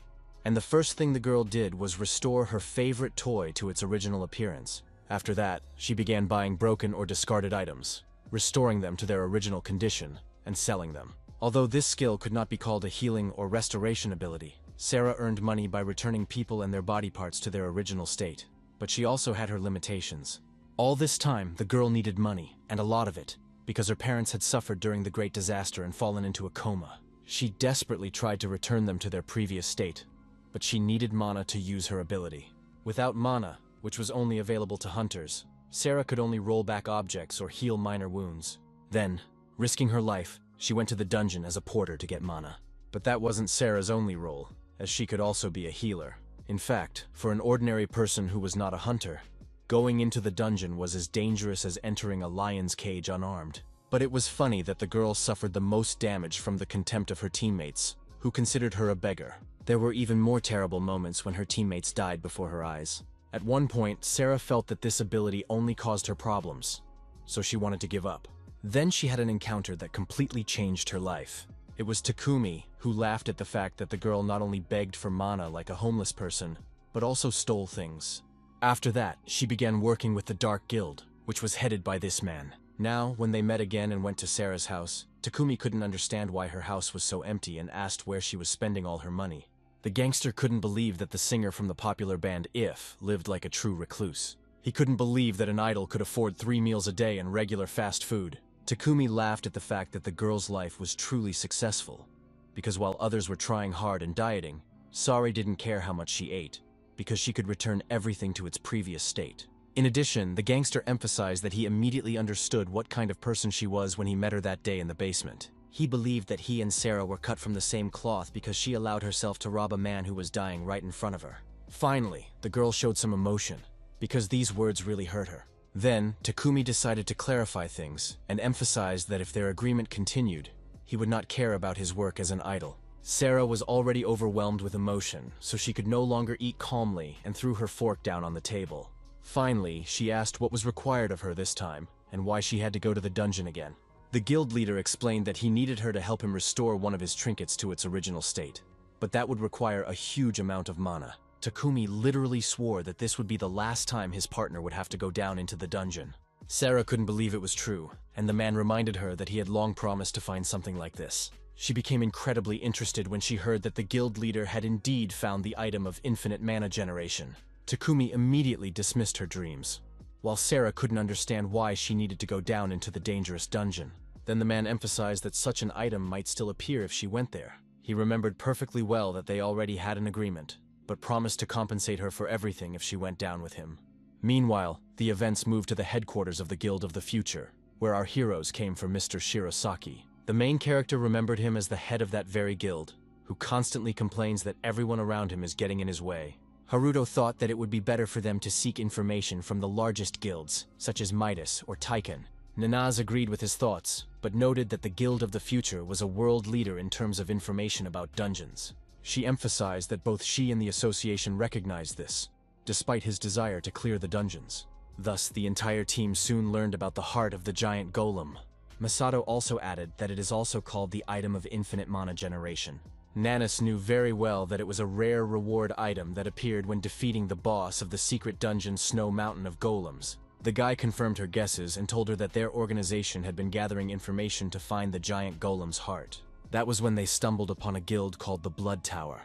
And the first thing the girl did was restore her favorite toy to its original appearance. After that, she began buying broken or discarded items, restoring them to their original condition, and selling them. Although this skill could not be called a healing or restoration ability, Sarah earned money by returning people and their body parts to their original state. But she also had her limitations. All this time, the girl needed money, and a lot of it, because her parents had suffered during the Great Disaster and fallen into a coma. She desperately tried to return them to their previous state, but she needed mana to use her ability. Without mana, which was only available to hunters, Sarah could only roll back objects or heal minor wounds. Then, risking her life, she went to the dungeon as a porter to get mana. But that wasn't Sarah's only role, as she could also be a healer. In fact, for an ordinary person who was not a hunter, going into the dungeon was as dangerous as entering a lion's cage unarmed. But it was funny that the girl suffered the most damage from the contempt of her teammates, who considered her a beggar. There were even more terrible moments when her teammates died before her eyes. At one point, Sarah felt that this ability only caused her problems, so she wanted to give up. Then she had an encounter that completely changed her life. It was Takumi, who laughed at the fact that the girl not only begged for mana like a homeless person, but also stole things. After that, she began working with the Dark Guild, which was headed by this man. Now, when they met again and went to Sarah's house, Takumi couldn't understand why her house was so empty and asked where she was spending all her money. The gangster couldn't believe that the singer from the popular band If lived like a true recluse. He couldn't believe that an idol could afford 3 meals a day and regular fast food. Takumi laughed at the fact that the girl's life was truly successful, because while others were trying hard and dieting, Sari didn't care how much she ate, because she could return everything to its previous state. In addition, the gangster emphasized that he immediately understood what kind of person she was when he met her that day in the basement. He believed that he and Sarah were cut from the same cloth because she allowed herself to rob a man who was dying right in front of her. Finally, the girl showed some emotion, because these words really hurt her. Then, Takumi decided to clarify things, and emphasized that if their agreement continued, he would not care about his work as an idol. Sarah was already overwhelmed with emotion, so she could no longer eat calmly and threw her fork down on the table. Finally, she asked what was required of her this time, and why she had to go to the dungeon again. The guild leader explained that he needed her to help him restore one of his trinkets to its original state, but that would require a huge amount of mana. Takumi literally swore that this would be the last time his partner would have to go down into the dungeon. Sarah couldn't believe it was true, and the man reminded her that he had long promised to find something like this. She became incredibly interested when she heard that the guild leader had indeed found the item of infinite mana generation. Takumi immediately dismissed her dreams, while Sarah couldn't understand why she needed to go down into the dangerous dungeon. Then the man emphasized that such an item might still appear if she went there. He remembered perfectly well that they already had an agreement, but promised to compensate her for everything if she went down with him. Meanwhile, the events moved to the headquarters of the Guild of the Future, where our heroes came for Mr. Shirosaki. The main character remembered him as the head of that very guild, who constantly complains that everyone around him is getting in his way. Haruto thought that it would be better for them to seek information from the largest guilds, such as Midas or Taiken. Nanaz agreed with his thoughts, but noted that the Guild of the Future was a world leader in terms of information about dungeons. She emphasized that both she and the association recognized this, despite his desire to clear the dungeons. Thus, the entire team soon learned about the heart of the giant golem. Masato also added that it is also called the item of infinite mana generation. Nanis knew very well that it was a rare reward item that appeared when defeating the boss of the secret dungeon Snow Mountain of Golems. The guy confirmed her guesses and told her that their organization had been gathering information to find the giant golem's heart. That was when they stumbled upon a guild called the Blood Tower,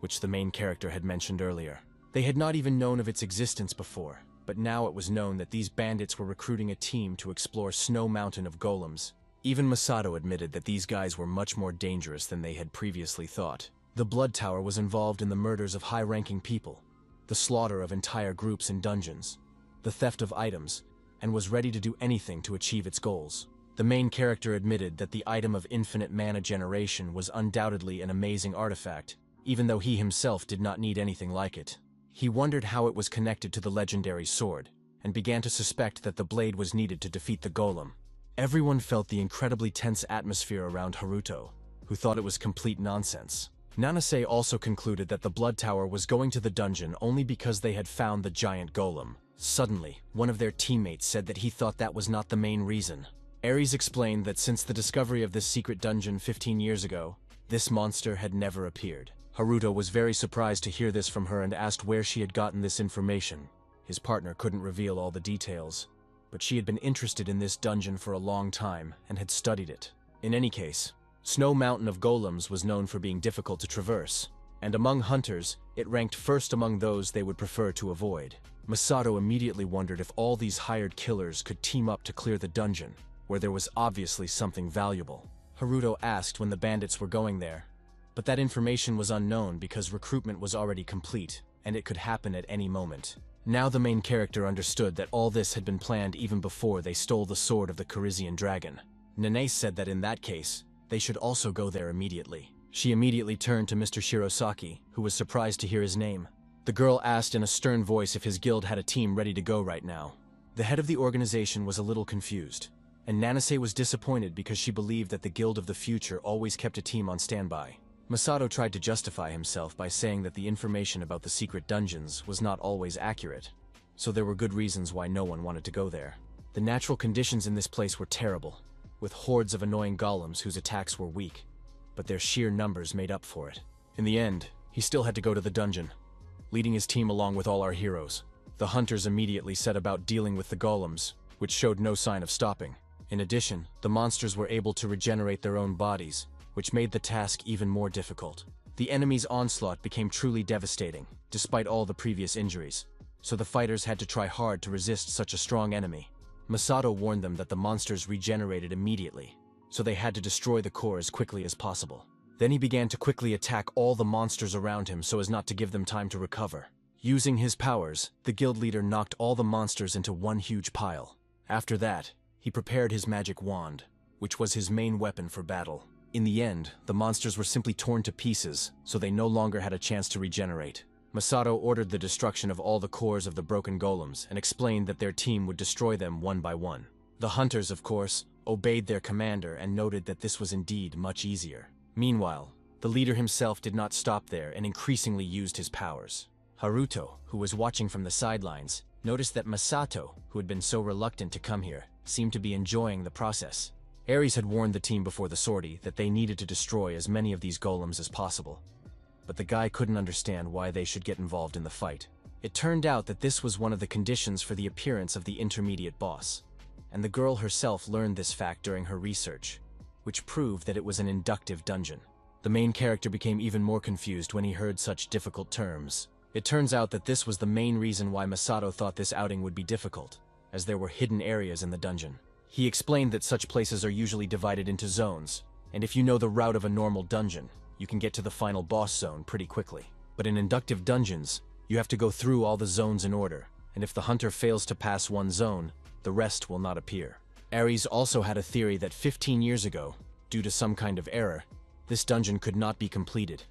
which the main character had mentioned earlier. They had not even known of its existence before, but now it was known that these bandits were recruiting a team to explore Snow Mountain of Golems. Even Masato admitted that these guys were much more dangerous than they had previously thought. The Blood Tower was involved in the murders of high-ranking people, the slaughter of entire groups in dungeons, the theft of items, and was ready to do anything to achieve its goals. The main character admitted that the item of infinite mana generation was undoubtedly an amazing artifact, even though he himself did not need anything like it. He wondered how it was connected to the legendary sword, and began to suspect that the blade was needed to defeat the golem. Everyone felt the incredibly tense atmosphere around Haruto, who thought it was complete nonsense. Nanase also concluded that the Blood Tower was going to the dungeon only because they had found the giant golem. Suddenly, one of their teammates said that he thought that was not the main reason. Ares explained that since the discovery of this secret dungeon 15 years ago, this monster had never appeared. Haruto was very surprised to hear this from her and asked where she had gotten this information. His partner couldn't reveal all the details, but she had been interested in this dungeon for a long time and had studied it. In any case, Snow Mountain of Golems was known for being difficult to traverse, and among hunters, it ranked first among those they would prefer to avoid. Masato immediately wondered if all these hired killers could team up to clear the dungeon, where there was obviously something valuable. Haruto asked when the bandits were going there, but that information was unknown because recruitment was already complete, and it could happen at any moment. Now the main character understood that all this had been planned even before they stole the sword of the Carizian dragon. Nene said that in that case, they should also go there immediately. She immediately turned to Mr. Shirosaki, who was surprised to hear his name. The girl asked in a stern voice if his guild had a team ready to go right now. The head of the organization was a little confused, and Nanase was disappointed because she believed that the Guild of the Future always kept a team on standby. Masato tried to justify himself by saying that the information about the secret dungeons was not always accurate, so there were good reasons why no one wanted to go there. The natural conditions in this place were terrible, with hordes of annoying golems whose attacks were weak, but their sheer numbers made up for it. In the end, he still had to go to the dungeon, leading his team along with all our heroes. The hunters immediately set about dealing with the golems, which showed no sign of stopping. In addition, the monsters were able to regenerate their own bodies, which made the task even more difficult. The enemy's onslaught became truly devastating, despite all the previous injuries, so the fighters had to try hard to resist such a strong enemy. Masato warned them that the monsters regenerated immediately, so they had to destroy the core as quickly as possible. Then he began to quickly attack all the monsters around him so as not to give them time to recover. Using his powers, the guild leader knocked all the monsters into one huge pile. After that, he prepared his magic wand, which was his main weapon for battle. In the end, the monsters were simply torn to pieces, so they no longer had a chance to regenerate. Masato ordered the destruction of all the cores of the broken golems and explained that their team would destroy them one by one. The hunters, of course, obeyed their commander and noted that this was indeed much easier. Meanwhile, the leader himself did not stop there and increasingly used his powers. Haruto, who was watching from the sidelines, noticed that Masato, who had been so reluctant to come here, seemed to be enjoying the process. Ares had warned the team before the sortie that they needed to destroy as many of these golems as possible, but the guy couldn't understand why they should get involved in the fight. It turned out that this was one of the conditions for the appearance of the intermediate boss, and the girl herself learned this fact during her research, which proved that it was an inductive dungeon. The main character became even more confused when he heard such difficult terms. It turns out that this was the main reason why Masato thought this outing would be difficult, as there were hidden areas in the dungeon. He explained that such places are usually divided into zones, and if you know the route of a normal dungeon, you can get to the final boss zone pretty quickly. But in inductive dungeons, you have to go through all the zones in order, and if the hunter fails to pass one zone, the rest will not appear. Ares also had a theory that 15 years ago, due to some kind of error, this dungeon could not be completed,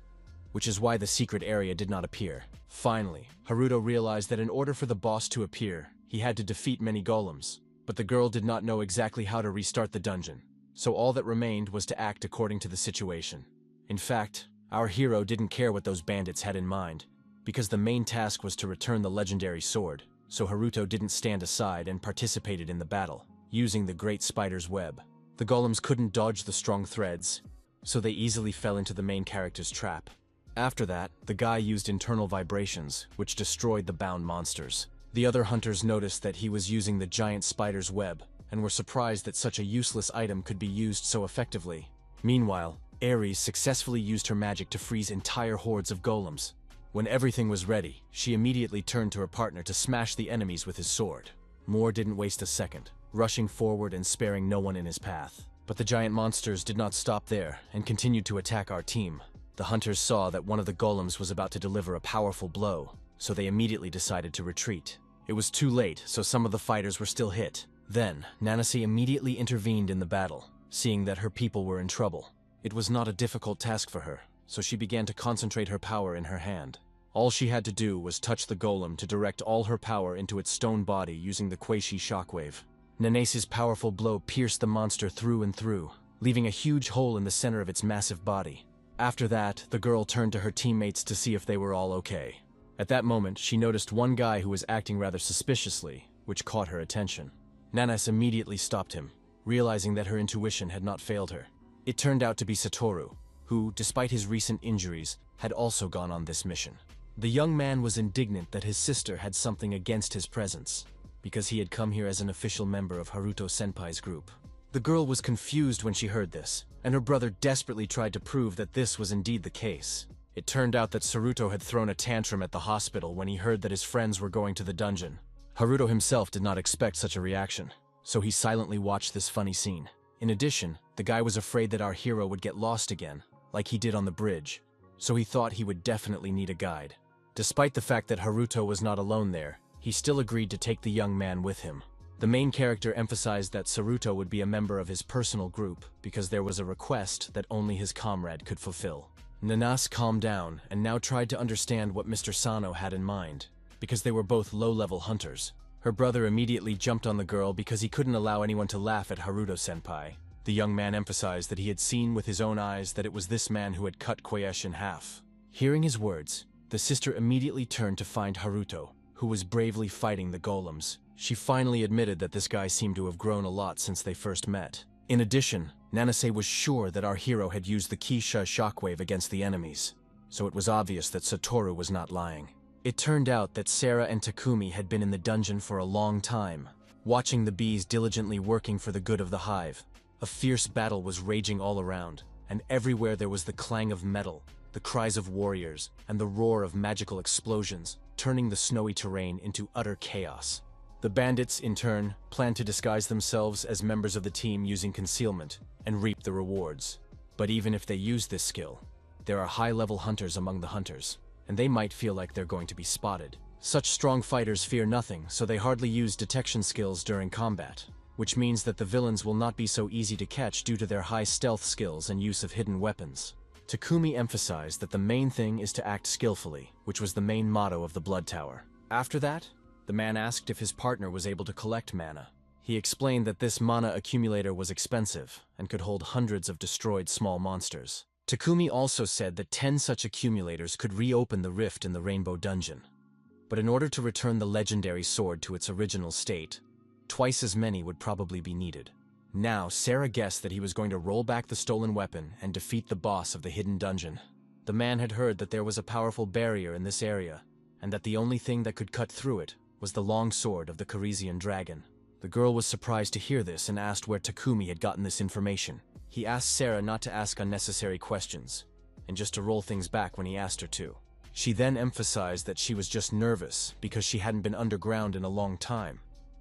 which is why the secret area did not appear. Finally, Haruto realized that in order for the boss to appear, he had to defeat many golems. But the girl did not know exactly how to restart the dungeon, so all that remained was to act according to the situation. In fact, our hero didn't care what those bandits had in mind, because the main task was to return the legendary sword, so Haruto didn't stand aside and participated in the battle, using the great spider's web. The golems couldn't dodge the strong threads, so they easily fell into the main character's trap. After that, the guy used internal vibrations, which destroyed the bound monsters. The other hunters noticed that he was using the giant spider's web, and were surprised that such a useless item could be used so effectively. Meanwhile, Ares successfully used her magic to freeze entire hordes of golems. When everything was ready, she immediately turned to her partner to smash the enemies with his sword. Moore didn't waste a second, rushing forward and sparing no one in his path. But the giant monsters did not stop there, and continued to attack our team. The hunters saw that one of the golems was about to deliver a powerful blow, so they immediately decided to retreat. It was too late, so some of the fighters were still hit. Then, Nanase immediately intervened in the battle, seeing that her people were in trouble. It was not a difficult task for her, so she began to concentrate her power in her hand. All she had to do was touch the golem to direct all her power into its stone body using the Quaishi shockwave. Nanase's powerful blow pierced the monster through and through, leaving a huge hole in the center of its massive body. After that, the girl turned to her teammates to see if they were all okay. At that moment, she noticed one guy who was acting rather suspiciously, which caught her attention. Nanase immediately stopped him, realizing that her intuition had not failed her. It turned out to be Satoru, who, despite his recent injuries, had also gone on this mission. The young man was indignant that his sister had something against his presence, because he had come here as an official member of Haruto-senpai's group. The girl was confused when she heard this, and her brother desperately tried to prove that this was indeed the case. It turned out that Saruto had thrown a tantrum at the hospital when he heard that his friends were going to the dungeon. Haruto himself did not expect such a reaction, so he silently watched this funny scene. In addition, the guy was afraid that our hero would get lost again, like he did on the bridge, so he thought he would definitely need a guide. Despite the fact that Haruto was not alone there, he still agreed to take the young man with him. The main character emphasized that Saruto would be a member of his personal group because there was a request that only his comrade could fulfill. Nanase calmed down and now tried to understand what Mr. Sano had in mind, because they were both low-level hunters. Her brother immediately jumped on the girl because he couldn't allow anyone to laugh at Haruto-senpai. The young man emphasized that he had seen with his own eyes that it was this man who had cut Koyesh in half. Hearing his words, the sister immediately turned to find Haruto, who was bravely fighting the golems. She finally admitted that this guy seemed to have grown a lot since they first met. In addition, Nanase was sure that our hero had used the Kisha shockwave against the enemies, so it was obvious that Satoru was not lying. It turned out that Sarah and Takumi had been in the dungeon for a long time, watching the bees diligently working for the good of the hive. A fierce battle was raging all around, and everywhere there was the clang of metal, the cries of warriors, and the roar of magical explosions, turning the snowy terrain into utter chaos. The bandits, in turn, planned to disguise themselves as members of the team using concealment and reap the rewards. But even if they use this skill, there are high-level hunters among the hunters, and they might feel like they're going to be spotted. Such strong fighters fear nothing, so they hardly use detection skills during combat, which means that the villains will not be so easy to catch due to their high stealth skills and use of hidden weapons. Takumi emphasized that the main thing is to act skillfully, which was the main motto of the Blood Tower. After that, the man asked if his partner was able to collect mana. He explained that this mana accumulator was expensive and could hold hundreds of destroyed small monsters. Takumi also said that 10 such accumulators could reopen the rift in the Rainbow Dungeon. But in order to return the legendary sword to its original state, twice as many would probably be needed. Now, Sarah guessed that he was going to roll back the stolen weapon and defeat the boss of the hidden dungeon. The man had heard that there was a powerful barrier in this area, and that the only thing that could cut through it was the long sword of the Carisian dragon. The girl was surprised to hear this and asked where Takumi had gotten this information. He asked Sarah not to ask unnecessary questions, and just to roll things back when he asked her to. She then emphasized that she was just nervous because she hadn't been underground in a long time,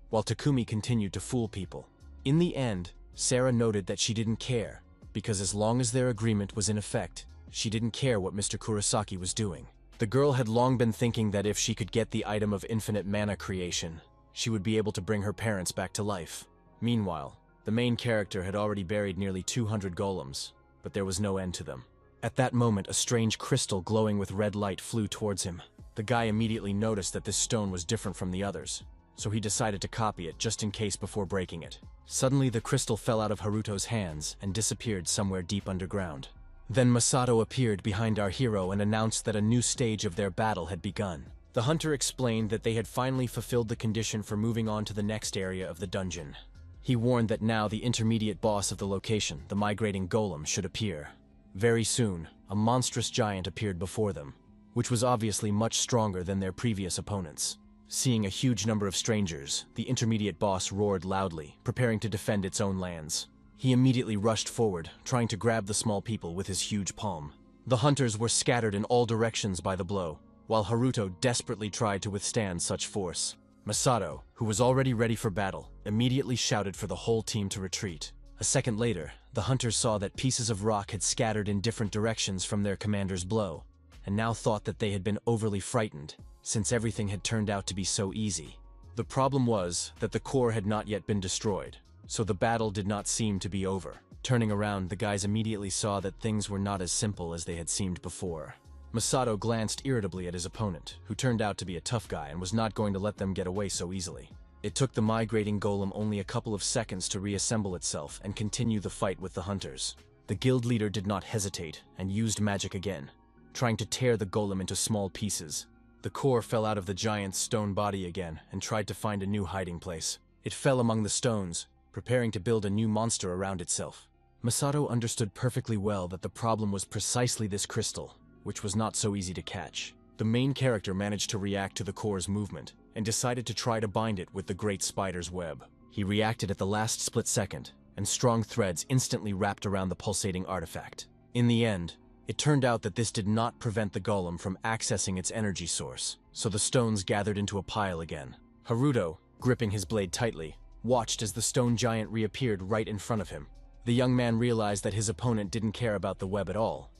while Takumi continued to fool people. In the end, Sarah noted that she didn't care, because as long as their agreement was in effect, she didn't care what Mr. Kurosaki was doing. The girl had long been thinking that if she could get the item of infinite mana creation, she would be able to bring her parents back to life. Meanwhile, the main character had already buried nearly 200 golems, but there was no end to them. At that moment, a strange crystal glowing with red light flew towards him. The guy immediately noticed that this stone was different from the others, so he decided to copy it just in case before breaking it. Suddenly, the crystal fell out of Haruto's hands and disappeared somewhere deep underground. Then Masato appeared behind our hero and announced that a new stage of their battle had begun. The hunter explained that they had finally fulfilled the condition for moving on to the next area of the dungeon. He warned that now the intermediate boss of the location, the migrating golem, should appear. Very soon, a monstrous giant appeared before them, which was obviously much stronger than their previous opponents. Seeing a huge number of strangers, the intermediate boss roared loudly, preparing to defend its own lands. He immediately rushed forward, trying to grab the small people with his huge palm. The hunters were scattered in all directions by the blow, while Haruto desperately tried to withstand such force. Masato, who was already ready for battle, immediately shouted for the whole team to retreat. A second later, the hunters saw that pieces of rock had scattered in different directions from their commander's blow, and now thought that they had been overly frightened, since everything had turned out to be so easy. The problem was that the core had not yet been destroyed, so the battle did not seem to be over. Turning around, the guys immediately saw that things were not as simple as they had seemed before. Masato glanced irritably at his opponent, who turned out to be a tough guy and was not going to let them get away so easily. It took the migrating golem only a couple of seconds to reassemble itself and continue the fight with the hunters. The guild leader did not hesitate and used magic again, trying to tear the golem into small pieces. The core fell out of the giant's stone body again and tried to find a new hiding place. It fell among the stones, preparing to build a new monster around itself. Masato understood perfectly well that the problem was precisely this crystal, which was not so easy to catch. The main character managed to react to the core's movement, and decided to try to bind it with the great spider's web. He reacted at the last split second, and strong threads instantly wrapped around the pulsating artifact. In the end, it turned out that this did not prevent the golem from accessing its energy source, so the stones gathered into a pile again. Haruto, gripping his blade tightly, watched as the stone giant reappeared right in front of him. The young man realized that his opponent didn't care about the web at all,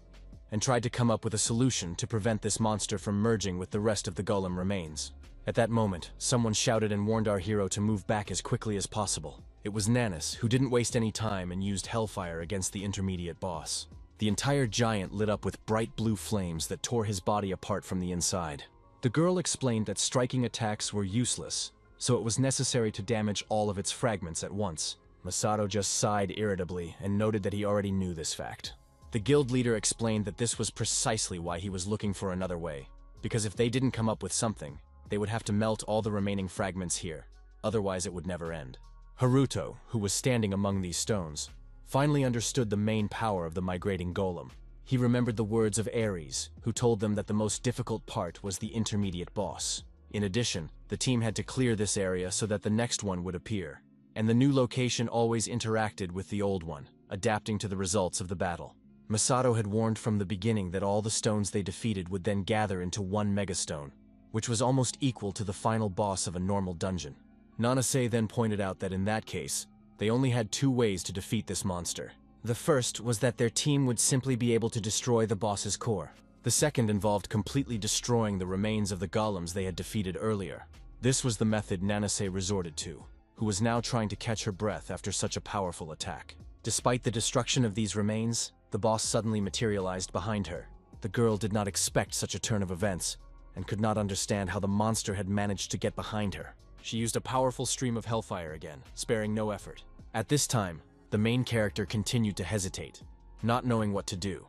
and tried to come up with a solution to prevent this monster from merging with the rest of the golem remains. At that moment, someone shouted and warned our hero to move back as quickly as possible. It was Nanis, who didn't waste any time and used hellfire against the intermediate boss. The entire giant lit up with bright blue flames that tore his body apart from the inside. The girl explained that striking attacks were useless, so it was necessary to damage all of its fragments at once. Masato just sighed irritably and noted that he already knew this fact. The guild leader explained that this was precisely why he was looking for another way, because if they didn't come up with something, they would have to melt all the remaining fragments here, otherwise it would never end. Haruto, who was standing among these stones, finally understood the main power of the migrating golem. He remembered the words of Ares, who told them that the most difficult part was the intermediate boss. In addition, the team had to clear this area so that the next one would appear, and the new location always interacted with the old one, adapting to the results of the battle. Masato had warned from the beginning that all the stones they defeated would then gather into one megastone, which was almost equal to the final boss of a normal dungeon. Nanase then pointed out that in that case, they only had two ways to defeat this monster. The first was that their team would simply be able to destroy the boss's core. The second involved completely destroying the remains of the golems they had defeated earlier. This was the method Nanase resorted to, who was now trying to catch her breath after such a powerful attack. Despite the destruction of these remains, the boss suddenly materialized behind her. The girl did not expect such a turn of events, and could not understand how the monster had managed to get behind her. She used a powerful stream of hellfire again, sparing no effort. At this time, the main character continued to hesitate, not knowing what to do,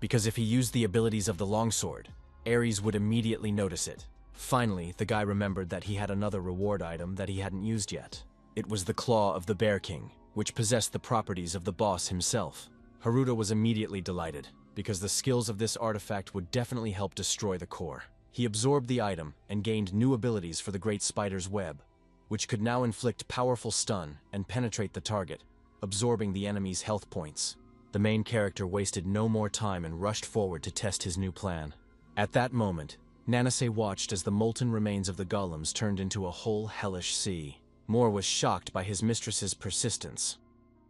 because if he used the abilities of the longsword, Ares would immediately notice it. Finally, the guy remembered that he had another reward item that he hadn't used yet. It was the Claw of the Bear King, which possessed the properties of the boss himself. Haruto was immediately delighted, because the skills of this artifact would definitely help destroy the core. He absorbed the item and gained new abilities for the great spider's web, which could now inflict powerful stun and penetrate the target, absorbing the enemy's health points. The main character wasted no more time and rushed forward to test his new plan. At that moment, Nanase watched as the molten remains of the golems turned into a whole hellish sea. Moore was shocked by his mistress's persistence.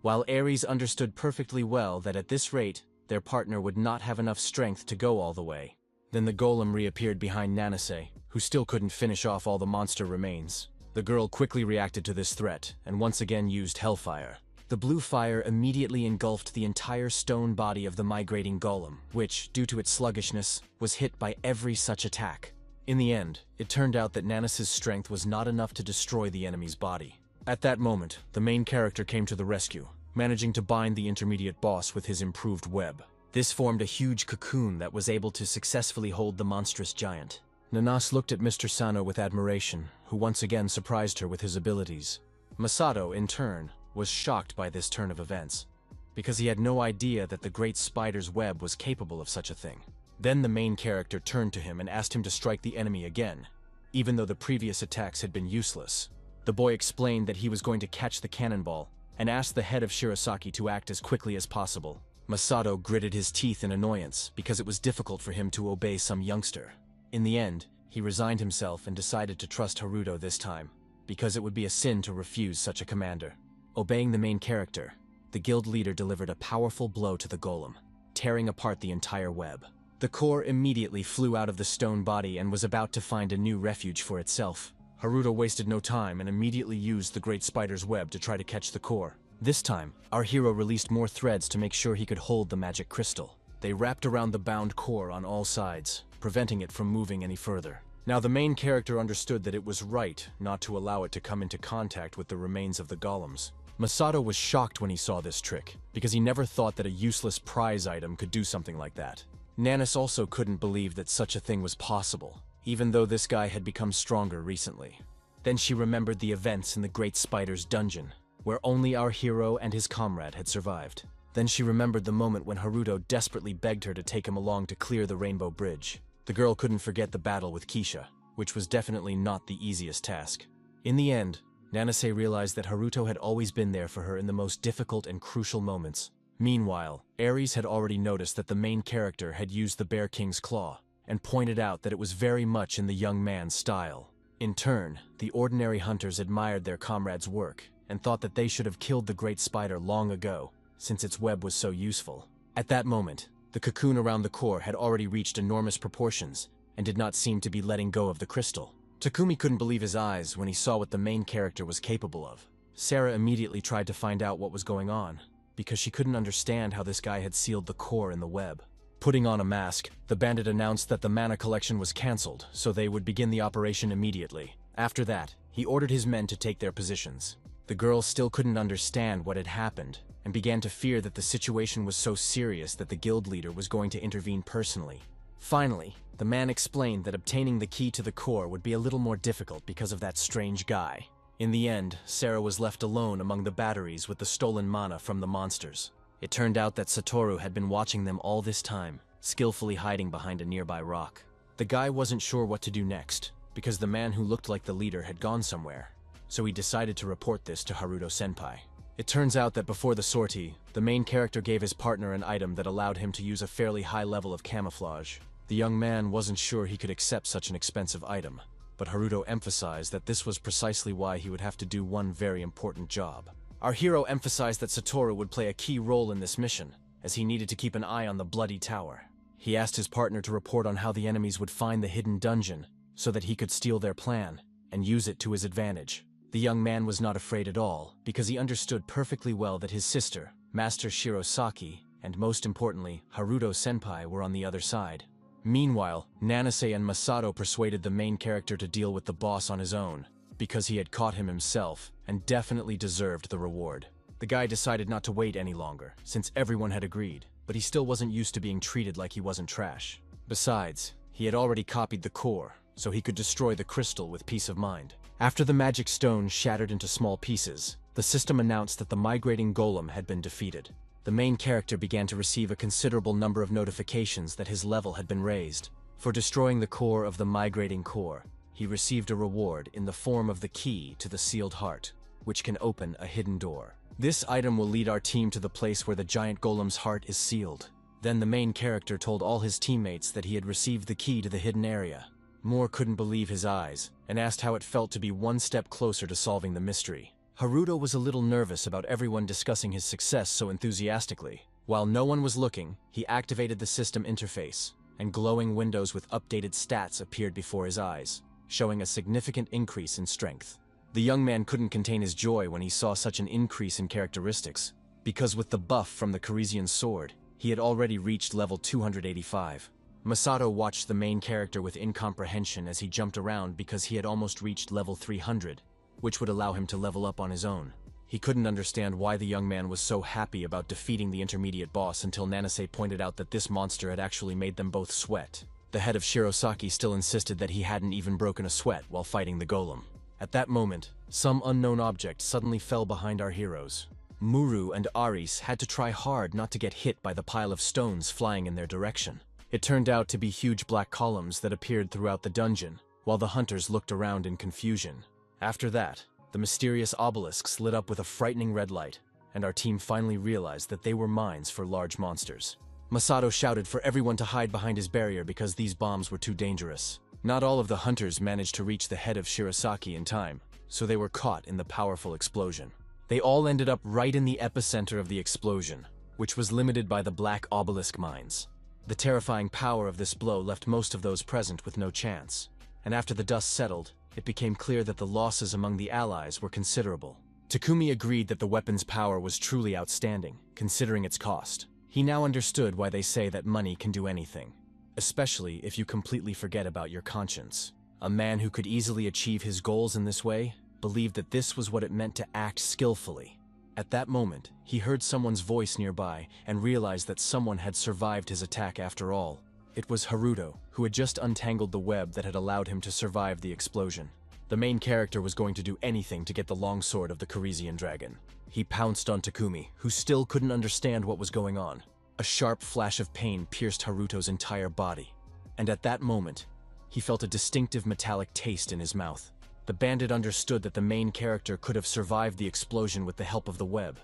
While Ares understood perfectly well that at this rate, their partner would not have enough strength to go all the way. Then the golem reappeared behind Nanase, who still couldn't finish off all the monster remains. The girl quickly reacted to this threat, and once again used hellfire. The blue fire immediately engulfed the entire stone body of the migrating golem, which, due to its sluggishness, was hit by every such attack. In the end, it turned out that Nanis's strength was not enough to destroy the enemy's body. At that moment, the main character came to the rescue, managing to bind the intermediate boss with his improved web. This formed a huge cocoon that was able to successfully hold the monstrous giant. Nanas looked at Mr. Sano with admiration, who once again surprised her with his abilities. Masato, in turn, was shocked by this turn of events. because he had no idea that the great spider's web was capable of such a thing. Then the main character turned to him and asked him to strike the enemy again, even though the previous attacks had been useless. The boy explained that he was going to catch the cannonball and asked the head of Shirosaki to act as quickly as possible. Masato gritted his teeth in annoyance because it was difficult for him to obey some youngster. In the end, he resigned himself and decided to trust Haruto this time, because it would be a sin to refuse such a commander. Obeying the main character, the guild leader delivered a powerful blow to the golem, tearing apart the entire web. The core immediately flew out of the stone body and was about to find a new refuge for itself. Haruto wasted no time and immediately used the great spider's web to try to catch the core. This time, our hero released more threads to make sure he could hold the magic crystal. They wrapped around the bound core on all sides, preventing it from moving any further. Now the main character understood that it was right not to allow it to come into contact with the remains of the golems. Masato was shocked when he saw this trick, because he never thought that a useless prize item could do something like that. Nanis also couldn't believe that such a thing was possible, even though this guy had become stronger recently. Then she remembered the events in the Great Spider's dungeon, where only our hero and his comrade had survived. Then she remembered the moment when Haruto desperately begged her to take him along to clear the Rainbow Bridge. The girl couldn't forget the battle with Kisha, which was definitely not the easiest task. In the end, Nanase realized that Haruto had always been there for her in the most difficult and crucial moments. Meanwhile, Ares had already noticed that the main character had used the Bear King's claw, and pointed out that it was very much in the young man's style. In turn, the ordinary hunters admired their comrade's work, and thought that they should have killed the great spider long ago, since its web was so useful. At that moment, the cocoon around the core had already reached enormous proportions, and did not seem to be letting go of the crystal. Takumi couldn't believe his eyes when he saw what the main character was capable of. Sarah immediately tried to find out what was going on, because she couldn't understand how this guy had sealed the core in the web. Putting on a mask, the bandit announced that the mana collection was cancelled, so they would begin the operation immediately. After that, he ordered his men to take their positions. The girl still couldn't understand what had happened, and began to fear that the situation was so serious that the guild leader was going to intervene personally. Finally, the man explained that obtaining the key to the core would be a little more difficult because of that strange guy. In the end, Sarah was left alone among the batteries with the stolen mana from the monsters. It turned out that Satoru had been watching them all this time, skillfully hiding behind a nearby rock. The guy wasn't sure what to do next, because the man who looked like the leader had gone somewhere, so he decided to report this to Haruto-senpai. It turns out that before the sortie, the main character gave his partner an item that allowed him to use a fairly high level of camouflage. The young man wasn't sure he could accept such an expensive item, but Haruto emphasized that this was precisely why he would have to do one very important job. Our hero emphasized that Satoru would play a key role in this mission, as he needed to keep an eye on the Bloody Tower. He asked his partner to report on how the enemies would find the hidden dungeon, so that he could steal their plan, and use it to his advantage. The young man was not afraid at all, because he understood perfectly well that his sister, Master Shirosaki, and most importantly, Haruto-senpai were on the other side. Meanwhile, Nanase and Masato persuaded the main character to deal with the boss on his own, because he had caught him himself, and definitely deserved the reward. The guy decided not to wait any longer, since everyone had agreed, but he still wasn't used to being treated like he wasn't trash. Besides, he had already copied the core, so he could destroy the crystal with peace of mind. After the magic stone shattered into small pieces, the system announced that the migrating golem had been defeated. The main character began to receive a considerable number of notifications that his level had been raised. For destroying the core of the migrating core, he received a reward in the form of the key to the sealed heart, which can open a hidden door. This item will lead our team to the place where the giant golem's heart is sealed. Then the main character told all his teammates that he had received the key to the hidden area. Moore couldn't believe his eyes, and asked how it felt to be one step closer to solving the mystery. Haruto was a little nervous about everyone discussing his success so enthusiastically. While no one was looking, he activated the system interface, and glowing windows with updated stats appeared before his eyes, showing a significant increase in strength. The young man couldn't contain his joy when he saw such an increase in characteristics, because with the buff from the Corisian sword, he had already reached level 285. Masato watched the main character with incomprehension as he jumped around because he had almost reached level 300, which would allow him to level up on his own. He couldn't understand why the young man was so happy about defeating the intermediate boss until Nanase pointed out that this monster had actually made them both sweat. The head of Shirosaki still insisted that he hadn't even broken a sweat while fighting the golem. At that moment, some unknown object suddenly fell behind our heroes. Muru and Aris had to try hard not to get hit by the pile of stones flying in their direction. It turned out to be huge black columns that appeared throughout the dungeon, while the hunters looked around in confusion. After that, the mysterious obelisks lit up with a frightening red light, and our team finally realized that they were mines for large monsters. Masato shouted for everyone to hide behind his barrier because these bombs were too dangerous. Not all of the hunters managed to reach the head of Shirasaki in time, so they were caught in the powerful explosion. They all ended up right in the epicenter of the explosion, which was limited by the black obelisk mines. The terrifying power of this blow left most of those present with no chance, and after the dust settled, it became clear that the losses among the allies were considerable. Takumi agreed that the weapon's power was truly outstanding, considering its cost. He now understood why they say that money can do anything, especially if you completely forget about your conscience. A man who could easily achieve his goals in this way believed that this was what it meant to act skillfully. At that moment, he heard someone's voice nearby and realized that someone had survived his attack after all. It was Haruto, who had just untangled the web that had allowed him to survive the explosion. The main character was going to do anything to get the longsword of the Corisian dragon. He pounced on Takumi, who still couldn't understand what was going on. A sharp flash of pain pierced Haruto's entire body, and at that moment, he felt a distinctive metallic taste in his mouth. The bandit understood that the main character could have survived the explosion with the help of the web.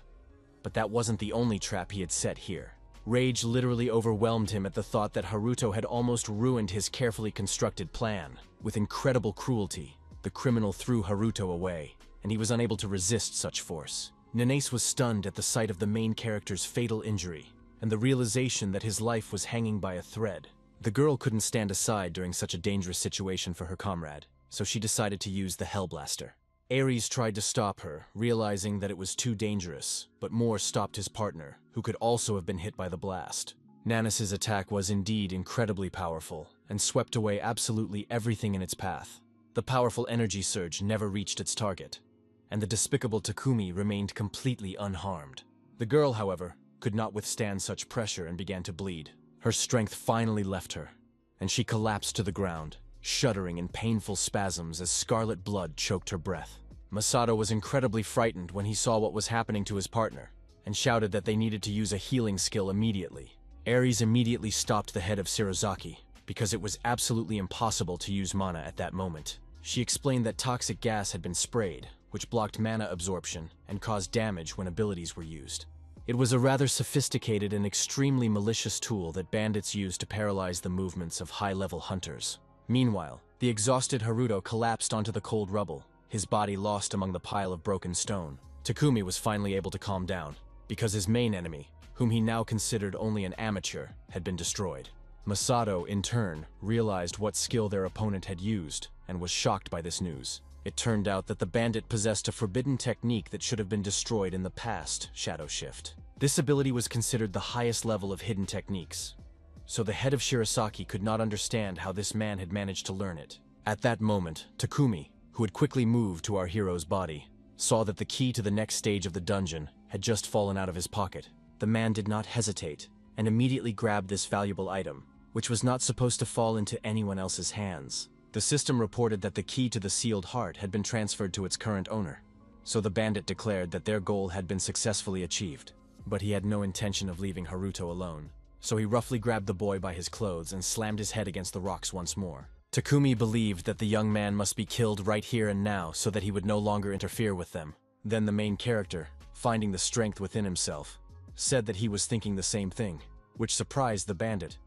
But that wasn't the only trap he had set here. Rage literally overwhelmed him at the thought that Haruto had almost ruined his carefully constructed plan. With incredible cruelty, the criminal threw Haruto away, and he was unable to resist such force. Nanase was stunned at the sight of the main character's fatal injury, and the realization that his life was hanging by a thread. The girl couldn't stand aside during such a dangerous situation for her comrade, so she decided to use the Hellblaster. Ares tried to stop her, realizing that it was too dangerous, but Moore stopped his partner, who could also have been hit by the blast. Nanas's attack was indeed incredibly powerful, and swept away absolutely everything in its path. The powerful energy surge never reached its target, and the despicable Takumi remained completely unharmed. The girl, however, could not withstand such pressure and began to bleed. Her strength finally left her, and she collapsed to the ground, shuddering in painful spasms as scarlet blood choked her breath. Masato was incredibly frightened when he saw what was happening to his partner, and shouted that they needed to use a healing skill immediately. Ares immediately stopped the head of Shirasaki, because it was absolutely impossible to use mana at that moment. She explained that toxic gas had been sprayed, which blocked mana absorption and caused damage when abilities were used. It was a rather sophisticated and extremely malicious tool that bandits used to paralyze the movements of high-level hunters. Meanwhile, the exhausted Haruto collapsed onto the cold rubble, his body lost among the pile of broken stone. Takumi was finally able to calm down, because his main enemy, whom he now considered only an amateur, had been destroyed. Masato, in turn, realized what skill their opponent had used, and was shocked by this news. It turned out that the bandit possessed a forbidden technique that should have been destroyed in the past, Shadow Shift. This ability was considered the highest level of hidden techniques, so the head of Shirasaki could not understand how this man had managed to learn it. At that moment, Takumi, who had quickly moved to our hero's body, saw that the key to the next stage of the dungeon had just fallen out of his pocket. The man did not hesitate, and immediately grabbed this valuable item, which was not supposed to fall into anyone else's hands. The system reported that the key to the sealed heart had been transferred to its current owner, so the bandit declared that their goal had been successfully achieved. But he had no intention of leaving Haruto alone, so he roughly grabbed the boy by his clothes and slammed his head against the rocks once more. Takumi believed that the young man must be killed right here and now so that he would no longer interfere with them. Then the main character, finding the strength within himself, said that he was thinking the same thing, which surprised the bandit,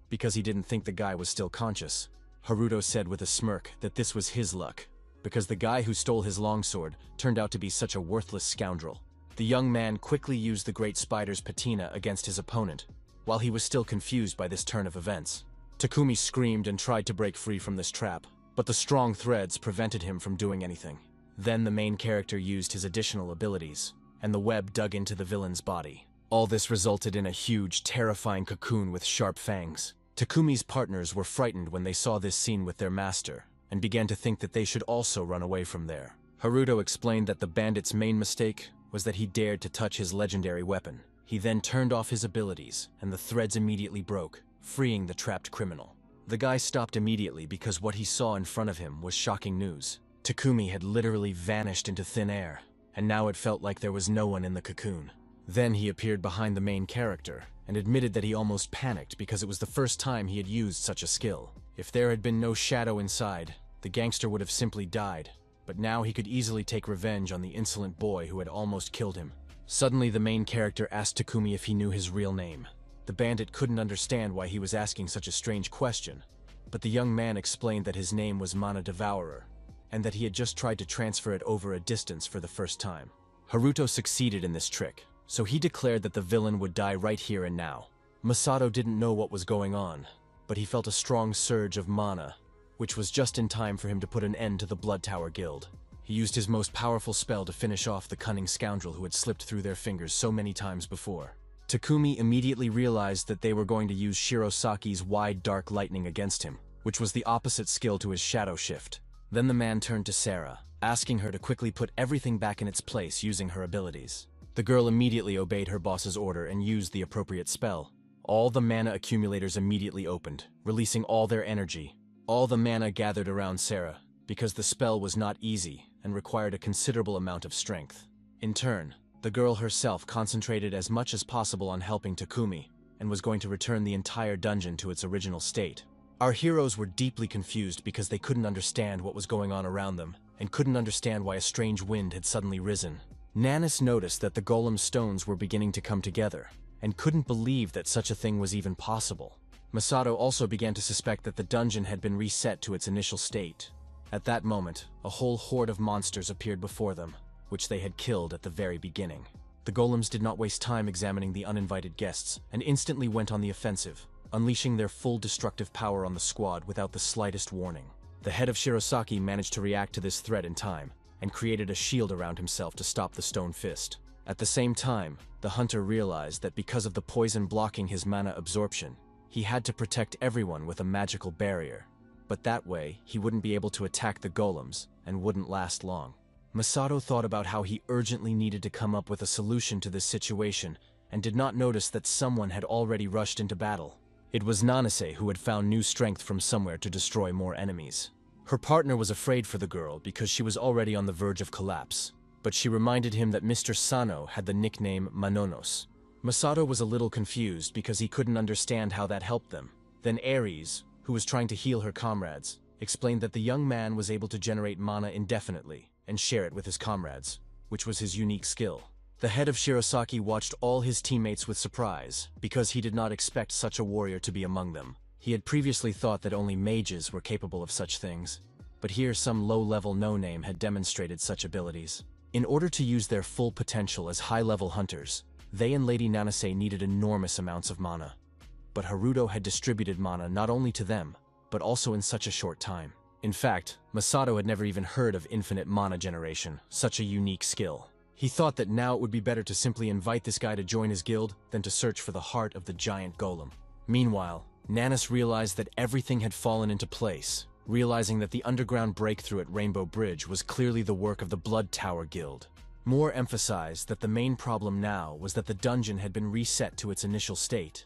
because he didn't think the guy was still conscious. Haruto said with a smirk that this was his luck, because the guy who stole his longsword turned out to be such a worthless scoundrel. The young man quickly used the great spider's patina against his opponent, while he was still confused by this turn of events. Takumi screamed and tried to break free from this trap, but the strong threads prevented him from doing anything. Then the main character used his additional abilities, and the web dug into the villain's body. All this resulted in a huge, terrifying cocoon with sharp fangs. Takumi's partners were frightened when they saw this scene with their master, and began to think that they should also run away from there. Haruto explained that the bandit's main mistake was that he dared to touch his legendary weapon. He then turned off his abilities, and the threads immediately broke, freeing the trapped criminal. The guy stopped immediately because what he saw in front of him was shocking news. Takumi had literally vanished into thin air, and now it felt like there was no one in the cocoon. Then he appeared behind the main character, and admitted that he almost panicked because it was the first time he had used such a skill. If there had been no shadow inside, the gangster would have simply died, but now he could easily take revenge on the insolent boy who had almost killed him. Suddenly, the main character asked Takumi if he knew his real name. The bandit couldn't understand why he was asking such a strange question, but the young man explained that his name was Mana Devourer, and that he had just tried to transfer it over a distance for the first time. Haruto succeeded in this trick, so he declared that the villain would die right here and now. Masato didn't know what was going on, but he felt a strong surge of mana, which was just in time for him to put an end to the Blood Tower Guild. He used his most powerful spell to finish off the cunning scoundrel who had slipped through their fingers so many times before. Takumi immediately realized that they were going to use Shirosaki's wide dark lightning against him, which was the opposite skill to his shadow shift. Then the man turned to Sarah, asking her to quickly put everything back in its place using her abilities. The girl immediately obeyed her boss's order and used the appropriate spell. All the mana accumulators immediately opened, releasing all their energy. All the mana gathered around Sarah, because the spell was not easy and required a considerable amount of strength. In turn, the girl herself concentrated as much as possible on helping Takumi, and was going to return the entire dungeon to its original state. Our heroes were deeply confused because they couldn't understand what was going on around them, and couldn't understand why a strange wind had suddenly risen. Nanis noticed that the golem stones were beginning to come together, and couldn't believe that such a thing was even possible. Masato also began to suspect that the dungeon had been reset to its initial state. At that moment, a whole horde of monsters appeared before them, which they had killed at the very beginning. The golems did not waste time examining the uninvited guests, and instantly went on the offensive, unleashing their full destructive power on the squad without the slightest warning. The head of Shirosaki managed to react to this threat in time, and created a shield around himself to stop the stone fist. At the same time, the hunter realized that because of the poison blocking his mana absorption, he had to protect everyone with a magical barrier. But that way, he wouldn't be able to attack the golems, and wouldn't last long. Masato thought about how he urgently needed to come up with a solution to this situation, and did not notice that someone had already rushed into battle. It was Nanase who had found new strength from somewhere to destroy more enemies. Her partner was afraid for the girl because she was already on the verge of collapse, but she reminded him that Mr. Sano had the nickname Manonos. Masato was a little confused because he couldn't understand how that helped them. Then Ares, who was trying to heal her comrades, explained that the young man was able to generate mana indefinitely and share it with his comrades, which was his unique skill. The head of Shirosaki watched all his teammates with surprise, because he did not expect such a warrior to be among them. He had previously thought that only mages were capable of such things, but here some low-level no-name had demonstrated such abilities. In order to use their full potential as high-level hunters, they and Lady Nanase needed enormous amounts of mana. But Haruto had distributed mana not only to them, but also in such a short time. In fact, Masato had never even heard of infinite mana generation, such a unique skill. He thought that now it would be better to simply invite this guy to join his guild than to search for the heart of the giant golem. Meanwhile, Nanis realized that everything had fallen into place, realizing that the underground breakthrough at Rainbow Bridge was clearly the work of the Blood Tower Guild. Moore emphasized that the main problem now was that the dungeon had been reset to its initial state,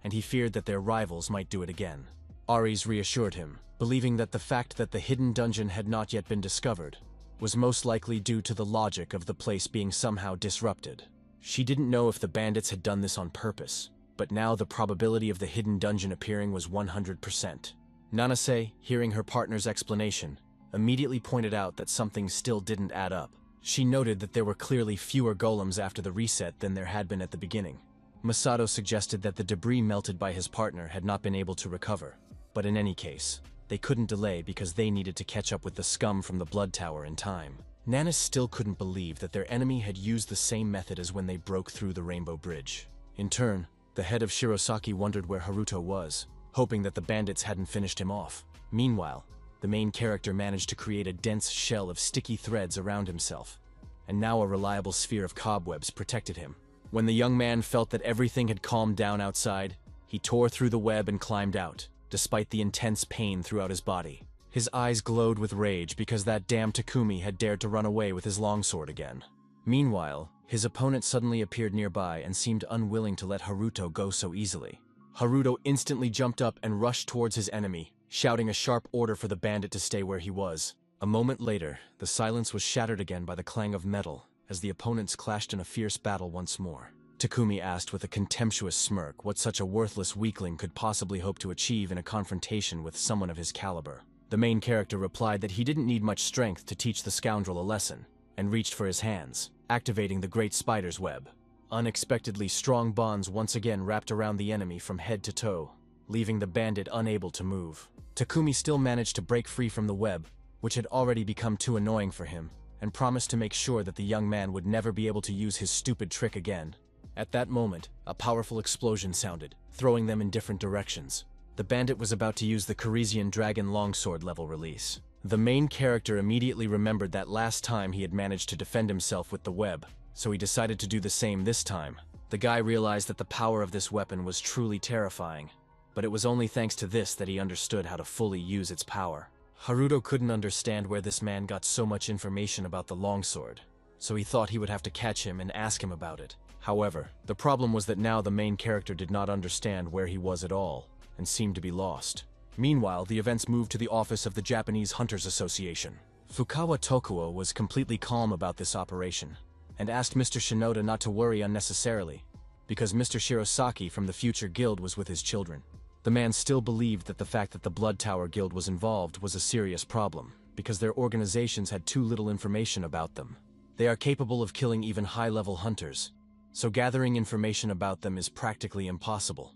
and he feared that their rivals might do it again. Ares reassured him, believing that the fact that the hidden dungeon had not yet been discovered was most likely due to the logic of the place being somehow disrupted. She didn't know if the bandits had done this on purpose, but now the probability of the hidden dungeon appearing was 100%. Nanase, hearing her partner's explanation, immediately pointed out that something still didn't add up. She noted that there were clearly fewer golems after the reset than there had been at the beginning. Masato suggested that the debris melted by his partner had not been able to recover, but in any case, they couldn't delay because they needed to catch up with the scum from the Blood Tower in time. Nanis still couldn't believe that their enemy had used the same method as when they broke through the Rainbow Bridge. In turn, the head of Shirosaki wondered where Haruto was, hoping that the bandits hadn't finished him off. Meanwhile, the main character managed to create a dense shell of sticky threads around himself, and now a reliable sphere of cobwebs protected him. When the young man felt that everything had calmed down outside, he tore through the web and climbed out, despite the intense pain throughout his body. His eyes glowed with rage because that damn Takumi had dared to run away with his longsword again. Meanwhile, his opponent suddenly appeared nearby and seemed unwilling to let Haruto go so easily. Haruto instantly jumped up and rushed towards his enemy, shouting a sharp order for the bandit to stay where he was. A moment later, the silence was shattered again by the clang of metal, as the opponents clashed in a fierce battle once more. Takumi asked with a contemptuous smirk what such a worthless weakling could possibly hope to achieve in a confrontation with someone of his caliber. The main character replied that he didn't need much strength to teach the scoundrel a lesson, and reached for his hands, activating the great spider's web. Unexpectedly strong bonds once again wrapped around the enemy from head to toe, leaving the bandit unable to move. Takumi still managed to break free from the web, which had already become too annoying for him, and promised to make sure that the young man would never be able to use his stupid trick again. At that moment, a powerful explosion sounded, throwing them in different directions. The bandit was about to use the Coresian Dragon Longsword level release. The main character immediately remembered that last time he had managed to defend himself with the web, so he decided to do the same this time. The guy realized that the power of this weapon was truly terrifying, but it was only thanks to this that he understood how to fully use its power. Haruto couldn't understand where this man got so much information about the longsword, so he thought he would have to catch him and ask him about it. However, the problem was that now the main character did not understand where he was at all, and seemed to be lost. Meanwhile, the events moved to the office of the Japanese Hunters Association. Fukawa Tokuo was completely calm about this operation, and asked Mr. Shinoda not to worry unnecessarily, because Mr. Shirosaki from the future guild was with his children. The man still believed that the fact that the Blood Tower Guild was involved was a serious problem, because their organizations had too little information about them. They are capable of killing even high-level hunters, so gathering information about them is practically impossible.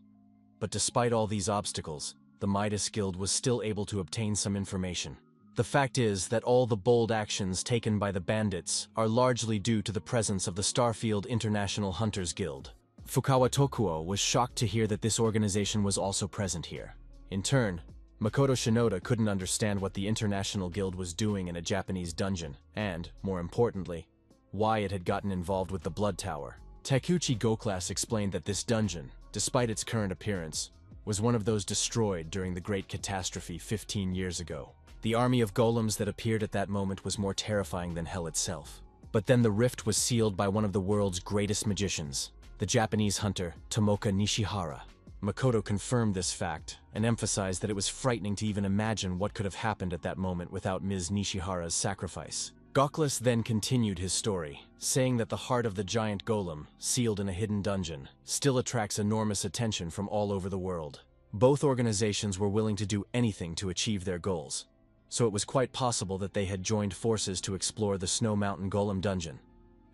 But despite all these obstacles, the Midas Guild was still able to obtain some information. The fact is that all the bold actions taken by the bandits are largely due to the presence of the Starfield International Hunters Guild. Fukawa Tokuo was shocked to hear that this organization was also present here. In turn, Makoto Shinoda couldn't understand what the International Guild was doing in a Japanese dungeon, and, more importantly, why it had gotten involved with the Blood Tower. Takuchi Goclass explained that this dungeon, despite its current appearance, was one of those destroyed during the Great Catastrophe 15 years ago. The army of golems that appeared at that moment was more terrifying than hell itself. But then the rift was sealed by one of the world's greatest magicians, the Japanese hunter Tomoka Nishihara. Makoto confirmed this fact, and emphasized that it was frightening to even imagine what could have happened at that moment without Ms. Nishihara's sacrifice. Gocless then continued his story, saying that the heart of the giant golem, sealed in a hidden dungeon, still attracts enormous attention from all over the world. Both organizations were willing to do anything to achieve their goals, so it was quite possible that they had joined forces to explore the Snow Mountain Golem dungeon.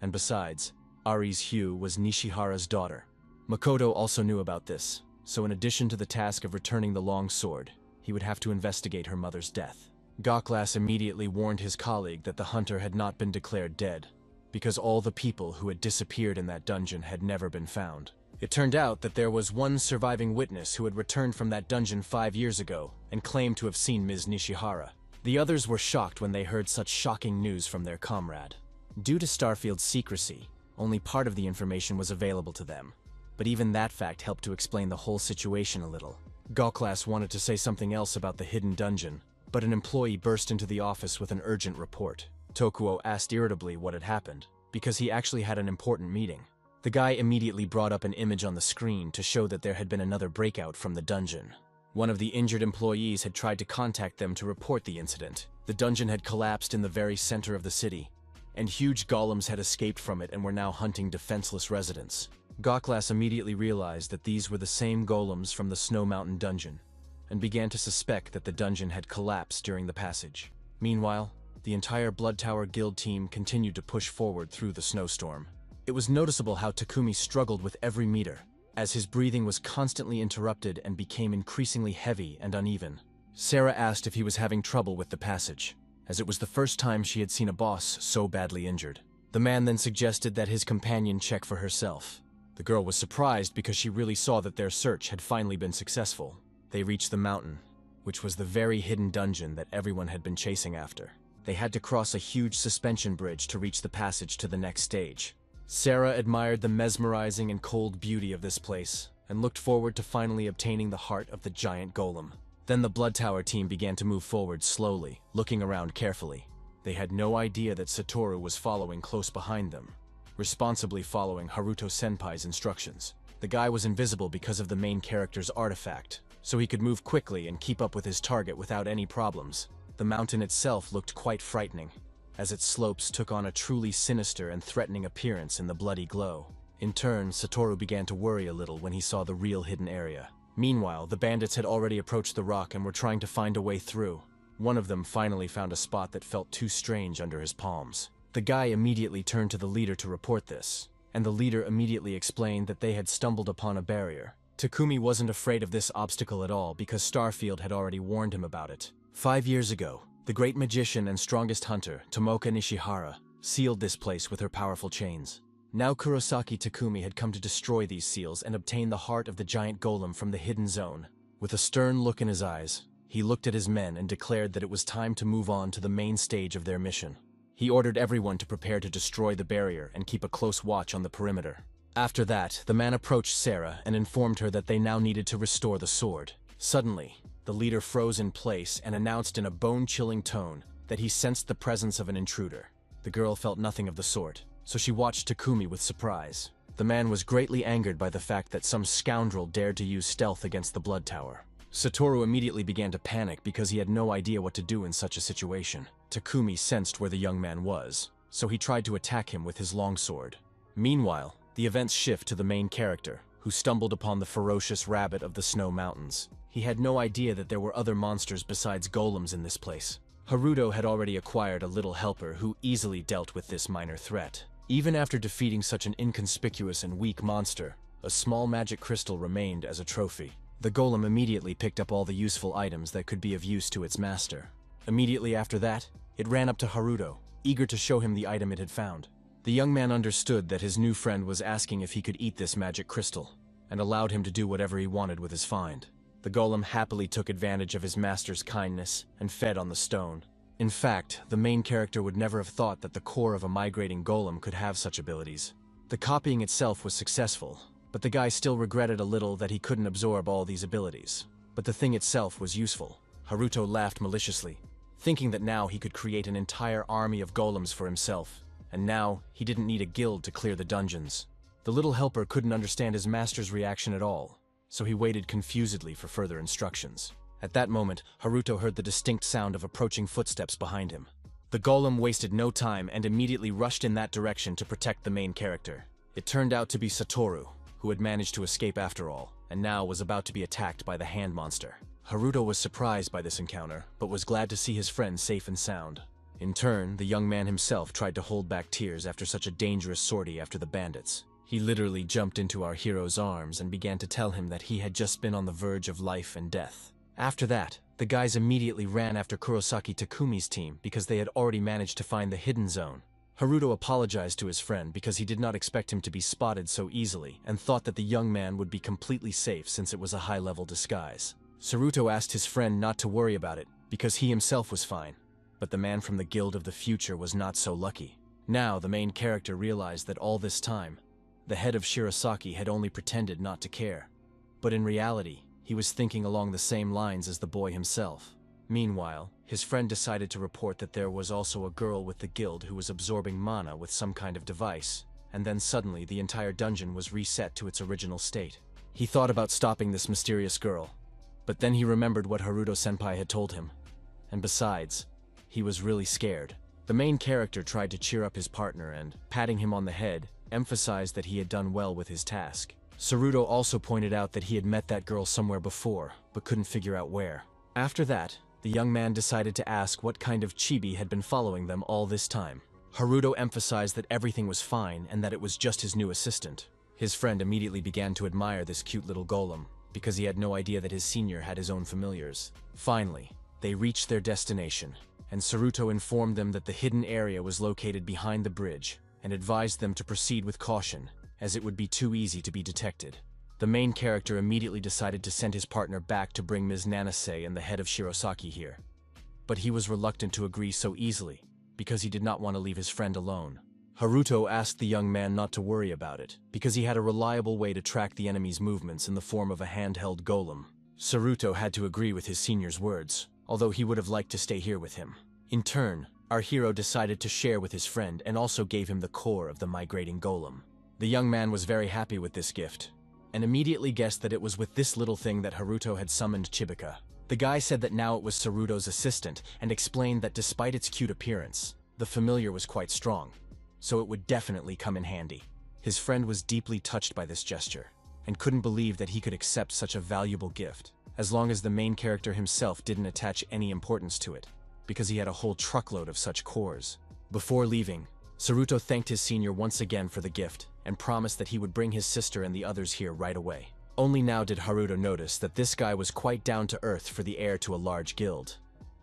And besides, Ari's Hugh was Nishihara's daughter. Makoto also knew about this, so in addition to the task of returning the long sword, he would have to investigate her mother's death. Goclass immediately warned his colleague that the hunter had not been declared dead, because all the people who had disappeared in that dungeon had never been found. It turned out that there was one surviving witness who had returned from that dungeon 5 years ago and claimed to have seen Ms. Nishihara. The others were shocked when they heard such shocking news from their comrade. Due to Starfield's secrecy, only part of the information was available to them, but even that fact helped to explain the whole situation a little. Goclass wanted to say something else about the hidden dungeon, but an employee burst into the office with an urgent report. Tokuo asked irritably what had happened, because he actually had an important meeting. The guy immediately brought up an image on the screen to show that there had been another breakout from the dungeon. One of the injured employees had tried to contact them to report the incident. The dungeon had collapsed in the very center of the city, and huge golems had escaped from it and were now hunting defenseless residents. Goclass immediately realized that these were the same golems from the Snow Mountain dungeon, and began to suspect that the dungeon had collapsed during the passage. Meanwhile, the entire Blood Tower Guild team continued to push forward through the snowstorm. It was noticeable how Takumi struggled with every meter, as his breathing was constantly interrupted and became increasingly heavy and uneven. Sarah asked if he was having trouble with the passage, as it was the first time she had seen a boss so badly injured. The man then suggested that his companion check for herself. The girl was surprised because she really saw that their search had finally been successful. They reached the mountain, which was the very hidden dungeon that everyone had been chasing after. They had to cross a huge suspension bridge to reach the passage to the next stage. Sarah admired the mesmerizing and cold beauty of this place, and looked forward to finally obtaining the heart of the giant golem. Then the Blood Tower team began to move forward slowly, looking around carefully. They had no idea that Satoru was following close behind them, responsibly following Haruto Senpai's instructions. The guy was invisible because of the main character's artifact, so he could move quickly and keep up with his target without any problems. The mountain itself looked quite frightening. as its slopes took on a truly sinister and threatening appearance in the bloody glow. In turn, Satoru began to worry a little when he saw the real hidden area. Meanwhile, the bandits had already approached the rock and were trying to find a way through. One of them finally found a spot that felt too strange under his palms. The guy immediately turned to the leader to report this, and the leader immediately explained that they had stumbled upon a barrier. Takumi wasn't afraid of this obstacle at all because Starfield had already warned him about it. 5 years ago, the great magician and strongest hunter, Tomoka Nishihara, sealed this place with her powerful chains. Now Kurosaki Takumi had come to destroy these seals and obtain the heart of the giant golem from the hidden zone. With a stern look in his eyes, he looked at his men and declared that it was time to move on to the main stage of their mission. He ordered everyone to prepare to destroy the barrier and keep a close watch on the perimeter. After that, the man approached Sarah and informed her that they now needed to restore the sword. Suddenly, the leader froze in place and announced in a bone-chilling tone that he sensed the presence of an intruder. The girl felt nothing of the sort, so she watched Takumi with surprise. The man was greatly angered by the fact that some scoundrel dared to use stealth against the blood tower. Satoru immediately began to panic because he had no idea what to do in such a situation. Takumi sensed where the young man was, so he tried to attack him with his longsword. Meanwhile, the events shift to the main character, who stumbled upon the ferocious rabbit of the snow mountains. He had no idea that there were other monsters besides golems in this place. Haruto had already acquired a little helper who easily dealt with this minor threat. Even after defeating such an inconspicuous and weak monster, a small magic crystal remained as a trophy. The golem immediately picked up all the useful items that could be of use to its master. Immediately after that, it ran up to Haruto, eager to show him the item it had found. The young man understood that his new friend was asking if he could eat this magic crystal, and allowed him to do whatever he wanted with his find. The golem happily took advantage of his master's kindness and fed on the stone. In fact, the main character would never have thought that the core of a migrating golem could have such abilities. The copying itself was successful, but the guy still regretted a little that he couldn't absorb all these abilities. But the thing itself was useful. Haruto laughed maliciously, thinking that now he could create an entire army of golems for himself, and now he didn't need a guild to clear the dungeons. The little helper couldn't understand his master's reaction at all, so he waited confusedly for further instructions. At that moment, Haruto heard the distinct sound of approaching footsteps behind him. The golem wasted no time and immediately rushed in that direction to protect the main character. It turned out to be Satoru, who had managed to escape after all, and now was about to be attacked by the hand monster. Haruto was surprised by this encounter, but was glad to see his friend safe and sound. In turn, the young man himself tried to hold back tears after such a dangerous sortie after the bandits. He literally jumped into our hero's arms and began to tell him that he had just been on the verge of life and death. After that, the guys immediately ran after Kurosaki Takumi's team because they had already managed to find the hidden zone. Haruto apologized to his friend because he did not expect him to be spotted so easily and thought that the young man would be completely safe since it was a high-level disguise. Saruto asked his friend not to worry about it because he himself was fine, but the man from the Guild of the Future was not so lucky. Now the main character realized that all this time, the head of Shirasaki had only pretended not to care, but in reality, he was thinking along the same lines as the boy himself. Meanwhile, his friend decided to report that there was also a girl with the guild who was absorbing mana with some kind of device, and then suddenly the entire dungeon was reset to its original state. He thought about stopping this mysterious girl, but then he remembered what Haruto-senpai had told him, and besides, he was really scared. The main character tried to cheer up his partner and, patting him on the head, emphasized that he had done well with his task. Saruto also pointed out that he had met that girl somewhere before, but couldn't figure out where. After that, the young man decided to ask what kind of chibi had been following them all this time. Haruto emphasized that everything was fine and that it was just his new assistant. His friend immediately began to admire this cute little golem, because he had no idea that his senior had his own familiars. Finally, they reached their destination, and Saruto informed them that the hidden area was located behind the bridge, and advised them to proceed with caution, as it would be too easy to be detected. The main character immediately decided to send his partner back to bring Ms. Nanase and the head of Shirasaki here. But he was reluctant to agree so easily, because he did not want to leave his friend alone. Haruto asked the young man not to worry about it, because he had a reliable way to track the enemy's movements in the form of a handheld golem. Saruto had to agree with his senior's words, although he would have liked to stay here with him. In turn, our hero decided to share with his friend and also gave him the core of the migrating golem. The young man was very happy with this gift, and immediately guessed that it was with this little thing that Haruto had summoned Chibuka. The guy said that now it was Saruto's assistant, and explained that despite its cute appearance, The familiar was quite strong, so it would definitely come in handy. His friend was deeply touched by this gesture, and couldn't believe that he could accept such a valuable gift, as long as the main character himself didn't attach any importance to it, because he had a whole truckload of such cores. Before leaving, Saruto thanked his senior once again for the gift, and promised that he would bring his sister and the others here right away. Only now did Haruto notice that this guy was quite down to earth for the heir to a large guild,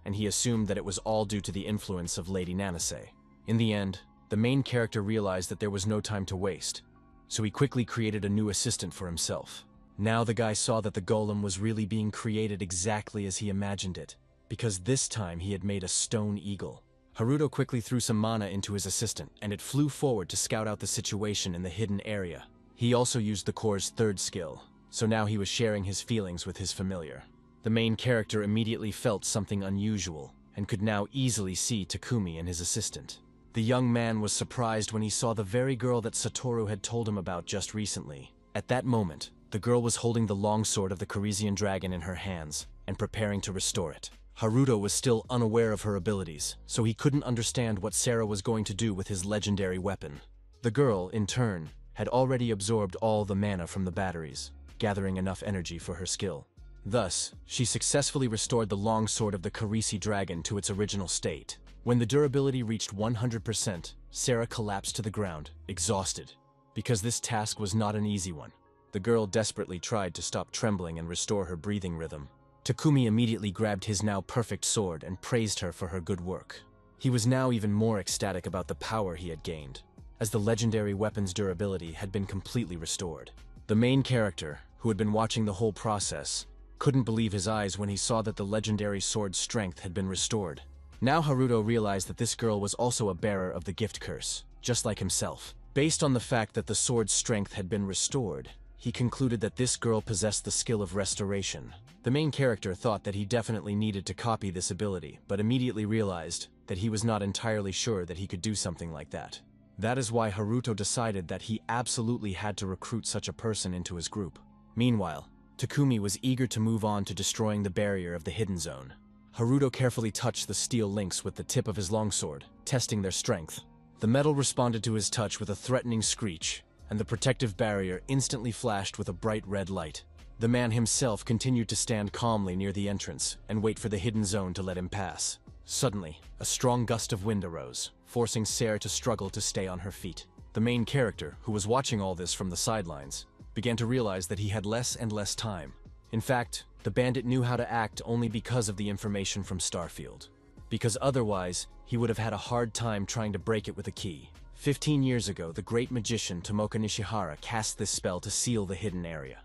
and he assumed that it was all due to the influence of Lady Nanase. In the end, the main character realized that there was no time to waste, so he quickly created a new assistant for himself. Now the guy saw that the golem was really being created exactly as he imagined it, because this time he had made a stone eagle. Haruto quickly threw some mana into his assistant, and it flew forward to scout out the situation in the hidden area. He also used the core's third skill, so now he was sharing his feelings with his familiar. The main character immediately felt something unusual, and could now easily see Takumi and his assistant. The young man was surprised when he saw the very girl that Satoru had told him about just recently. At that moment, the girl was holding the longsword of the Corisian dragon in her hands, and preparing to restore it. Haruto was still unaware of her abilities, so he couldn't understand what Sarah was going to do with his legendary weapon. The girl, in turn, had already absorbed all the mana from the batteries, gathering enough energy for her skill. Thus, she successfully restored the longsword of the Corisi dragon to its original state. When the durability reached 100%, Sarah collapsed to the ground, exhausted. Because this task was not an easy one, the girl desperately tried to stop trembling and restore her breathing rhythm. Takumi immediately grabbed his now perfect sword and praised her for her good work. He was now even more ecstatic about the power he had gained, as the legendary weapon's durability had been completely restored. The main character, who had been watching the whole process, couldn't believe his eyes when he saw that the legendary sword's strength had been restored. Now Haruto realized that this girl was also a bearer of the gift curse, just like himself. Based on the fact that the sword's strength had been restored, he concluded that this girl possessed the skill of restoration. The main character thought that he definitely needed to copy this ability, but immediately realized that he was not entirely sure that he could do something like that. That is why Haruto decided that he absolutely had to recruit such a person into his group. Meanwhile, Takumi was eager to move on to destroying the barrier of the hidden zone. Haruto carefully touched the steel links with the tip of his longsword, testing their strength. The metal responded to his touch with a threatening screech, and the protective barrier instantly flashed with a bright red light. The man himself continued to stand calmly near the entrance and wait for the hidden zone to let him pass. Suddenly, a strong gust of wind arose, forcing Sarah to struggle to stay on her feet. The main character, who was watching all this from the sidelines, began to realize that he had less and less time. In fact, the bandit knew how to act only because of the information from Starfield. Because otherwise, he would have had a hard time trying to break it with a key. 15 years ago, the great magician Tomoka Nishihara cast this spell to seal the hidden area,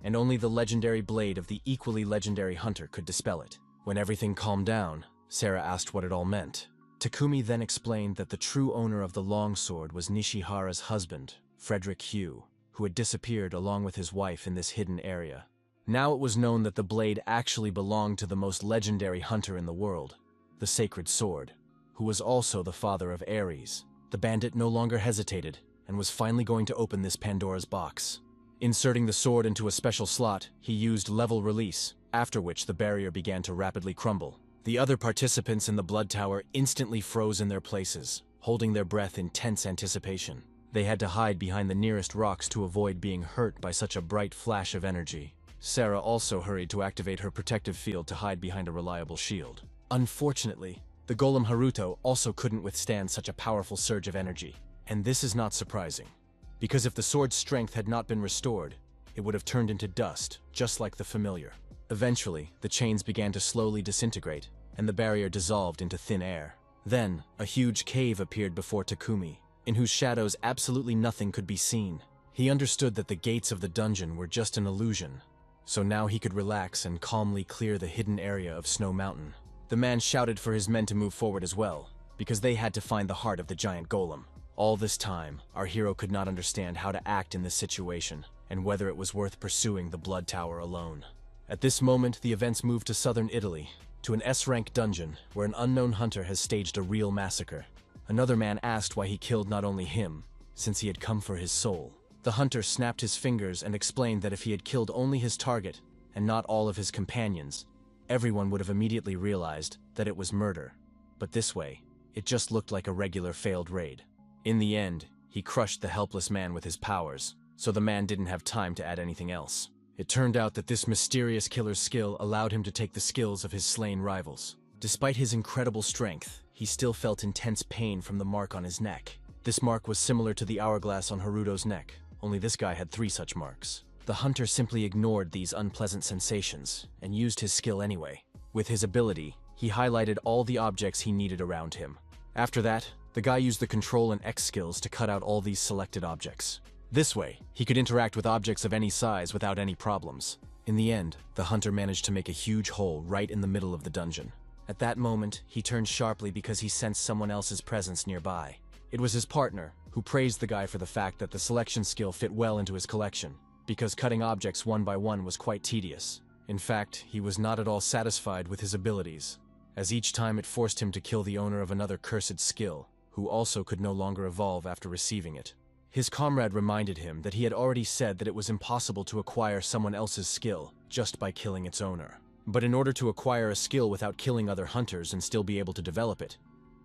and only the legendary blade of the equally legendary hunter could dispel it. When everything calmed down, Sarah asked what it all meant. Takumi then explained that the true owner of the longsword was Nishihara's husband, Frederick Hugh, who had disappeared along with his wife in this hidden area. Now it was known that the blade actually belonged to the most legendary hunter in the world, the Sacred Sword, who was also the father of Ares. The bandit no longer hesitated, and was finally going to open this Pandora's box. Inserting the sword into a special slot, he used level release, after which the barrier began to rapidly crumble. The other participants in the Blood Tower instantly froze in their places, holding their breath in tense anticipation. They had to hide behind the nearest rocks to avoid being hurt by such a bright flash of energy. Sarah also hurried to activate her protective field to hide behind a reliable shield. Unfortunately, the golem Haruto also couldn't withstand such a powerful surge of energy. And this is not surprising, because if the sword's strength had not been restored, it would have turned into dust, just like the familiar. Eventually, the chains began to slowly disintegrate, and the barrier dissolved into thin air. Then, a huge cave appeared before Takumi, in whose shadows absolutely nothing could be seen. He understood that the gates of the dungeon were just an illusion, so now he could relax and calmly clear the hidden area of Snow Mountain. The man shouted for his men to move forward as well, because they had to find the heart of the giant golem. All this time, our hero could not understand how to act in this situation, and whether it was worth pursuing the Blood Tower alone. At this moment, the events moved to southern Italy, to an S-rank dungeon where an unknown hunter has staged a real massacre. Another man asked why he killed not only him, since he had come for his soul. The hunter snapped his fingers and explained that if he had killed only his target, and not all of his companions, everyone would have immediately realized that it was murder. But this way, it just looked like a regular failed raid. In the end, he crushed the helpless man with his powers, so the man didn't have time to add anything else. It turned out that this mysterious killer's skill allowed him to take the skills of his slain rivals. Despite his incredible strength, he still felt intense pain from the mark on his neck. This mark was similar to the hourglass on Haruto's neck, only this guy had 3 such marks. The hunter simply ignored these unpleasant sensations and used his skill anyway. With his ability, he highlighted all the objects he needed around him. After that, the guy used the Control and X skills to cut out all these selected objects. This way, he could interact with objects of any size without any problems. In the end, the hunter managed to make a huge hole right in the middle of the dungeon. At that moment, he turned sharply because he sensed someone else's presence nearby. It was his partner, who praised the guy for the fact that the selection skill fit well into his collection, because cutting objects one by one was quite tedious. In fact, he was not at all satisfied with his abilities, as each time it forced him to kill the owner of another cursed skill, who also could no longer evolve after receiving it. His comrade reminded him that he had already said that it was impossible to acquire someone else's skill just by killing its owner. But in order to acquire a skill without killing other hunters and still be able to develop it,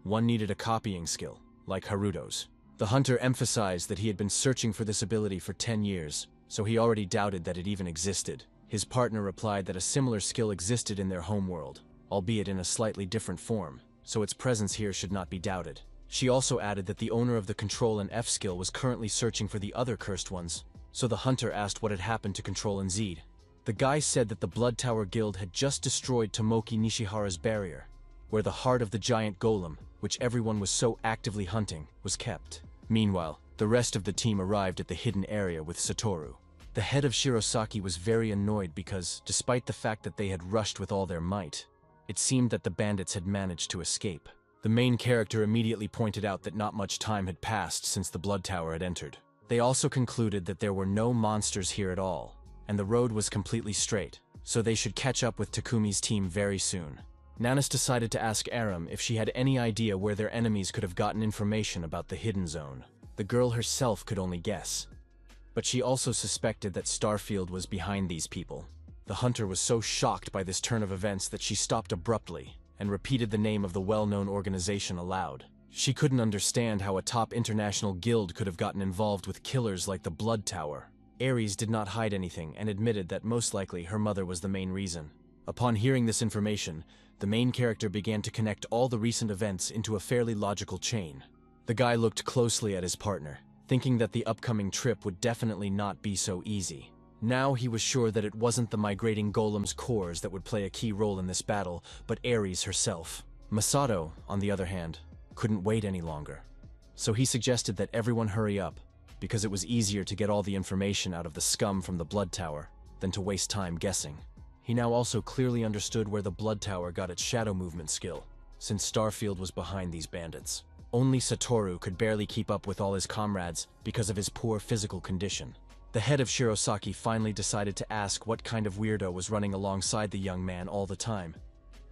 one needed a copying skill, like Haruto's. The hunter emphasized that he had been searching for this ability for 10 years, so he already doubted that it even existed. His partner replied that a similar skill existed in their homeworld, albeit in a slightly different form, so its presence here should not be doubted. She also added that the owner of the Control and F skill was currently searching for the other cursed ones, so the hunter asked what had happened to Control and Z. The guy said that the Blood Tower Guild had just destroyed Tomoki Nishihara's barrier, where the heart of the giant golem, which everyone was so actively hunting, was kept. Meanwhile, the rest of the team arrived at the hidden area with Satoru. The head of Shirosaki was very annoyed because, despite the fact that they had rushed with all their might, it seemed that the bandits had managed to escape. The main character immediately pointed out that not much time had passed since the Blood Tower had entered. They also concluded that there were no monsters here at all, and the road was completely straight, so they should catch up with Takumi's team very soon. Nanis decided to ask Aram if she had any idea where their enemies could have gotten information about the hidden zone. The girl herself could only guess, but she also suspected that Starfield was behind these people. The hunter was so shocked by this turn of events that she stopped abruptly and repeated the name of the well-known organization aloud. She couldn't understand how a top international guild could have gotten involved with killers like the Blood Tower. Ares did not hide anything and admitted that most likely her mother was the main reason. Upon hearing this information, the main character began to connect all the recent events into a fairly logical chain. The guy looked closely at his partner, thinking that the upcoming trip would definitely not be so easy. Now he was sure that it wasn't the migrating golem's cores that would play a key role in this battle, but Ares herself. Masato, on the other hand, couldn't wait any longer. So he suggested that everyone hurry up, because it was easier to get all the information out of the scum from the Blood Tower than to waste time guessing. He now also clearly understood where the Blood Tower got its shadow movement skill, since Starfield was behind these bandits. Only Satoru could barely keep up with all his comrades because of his poor physical condition. The head of Shirosaki finally decided to ask what kind of weirdo was running alongside the young man all the time,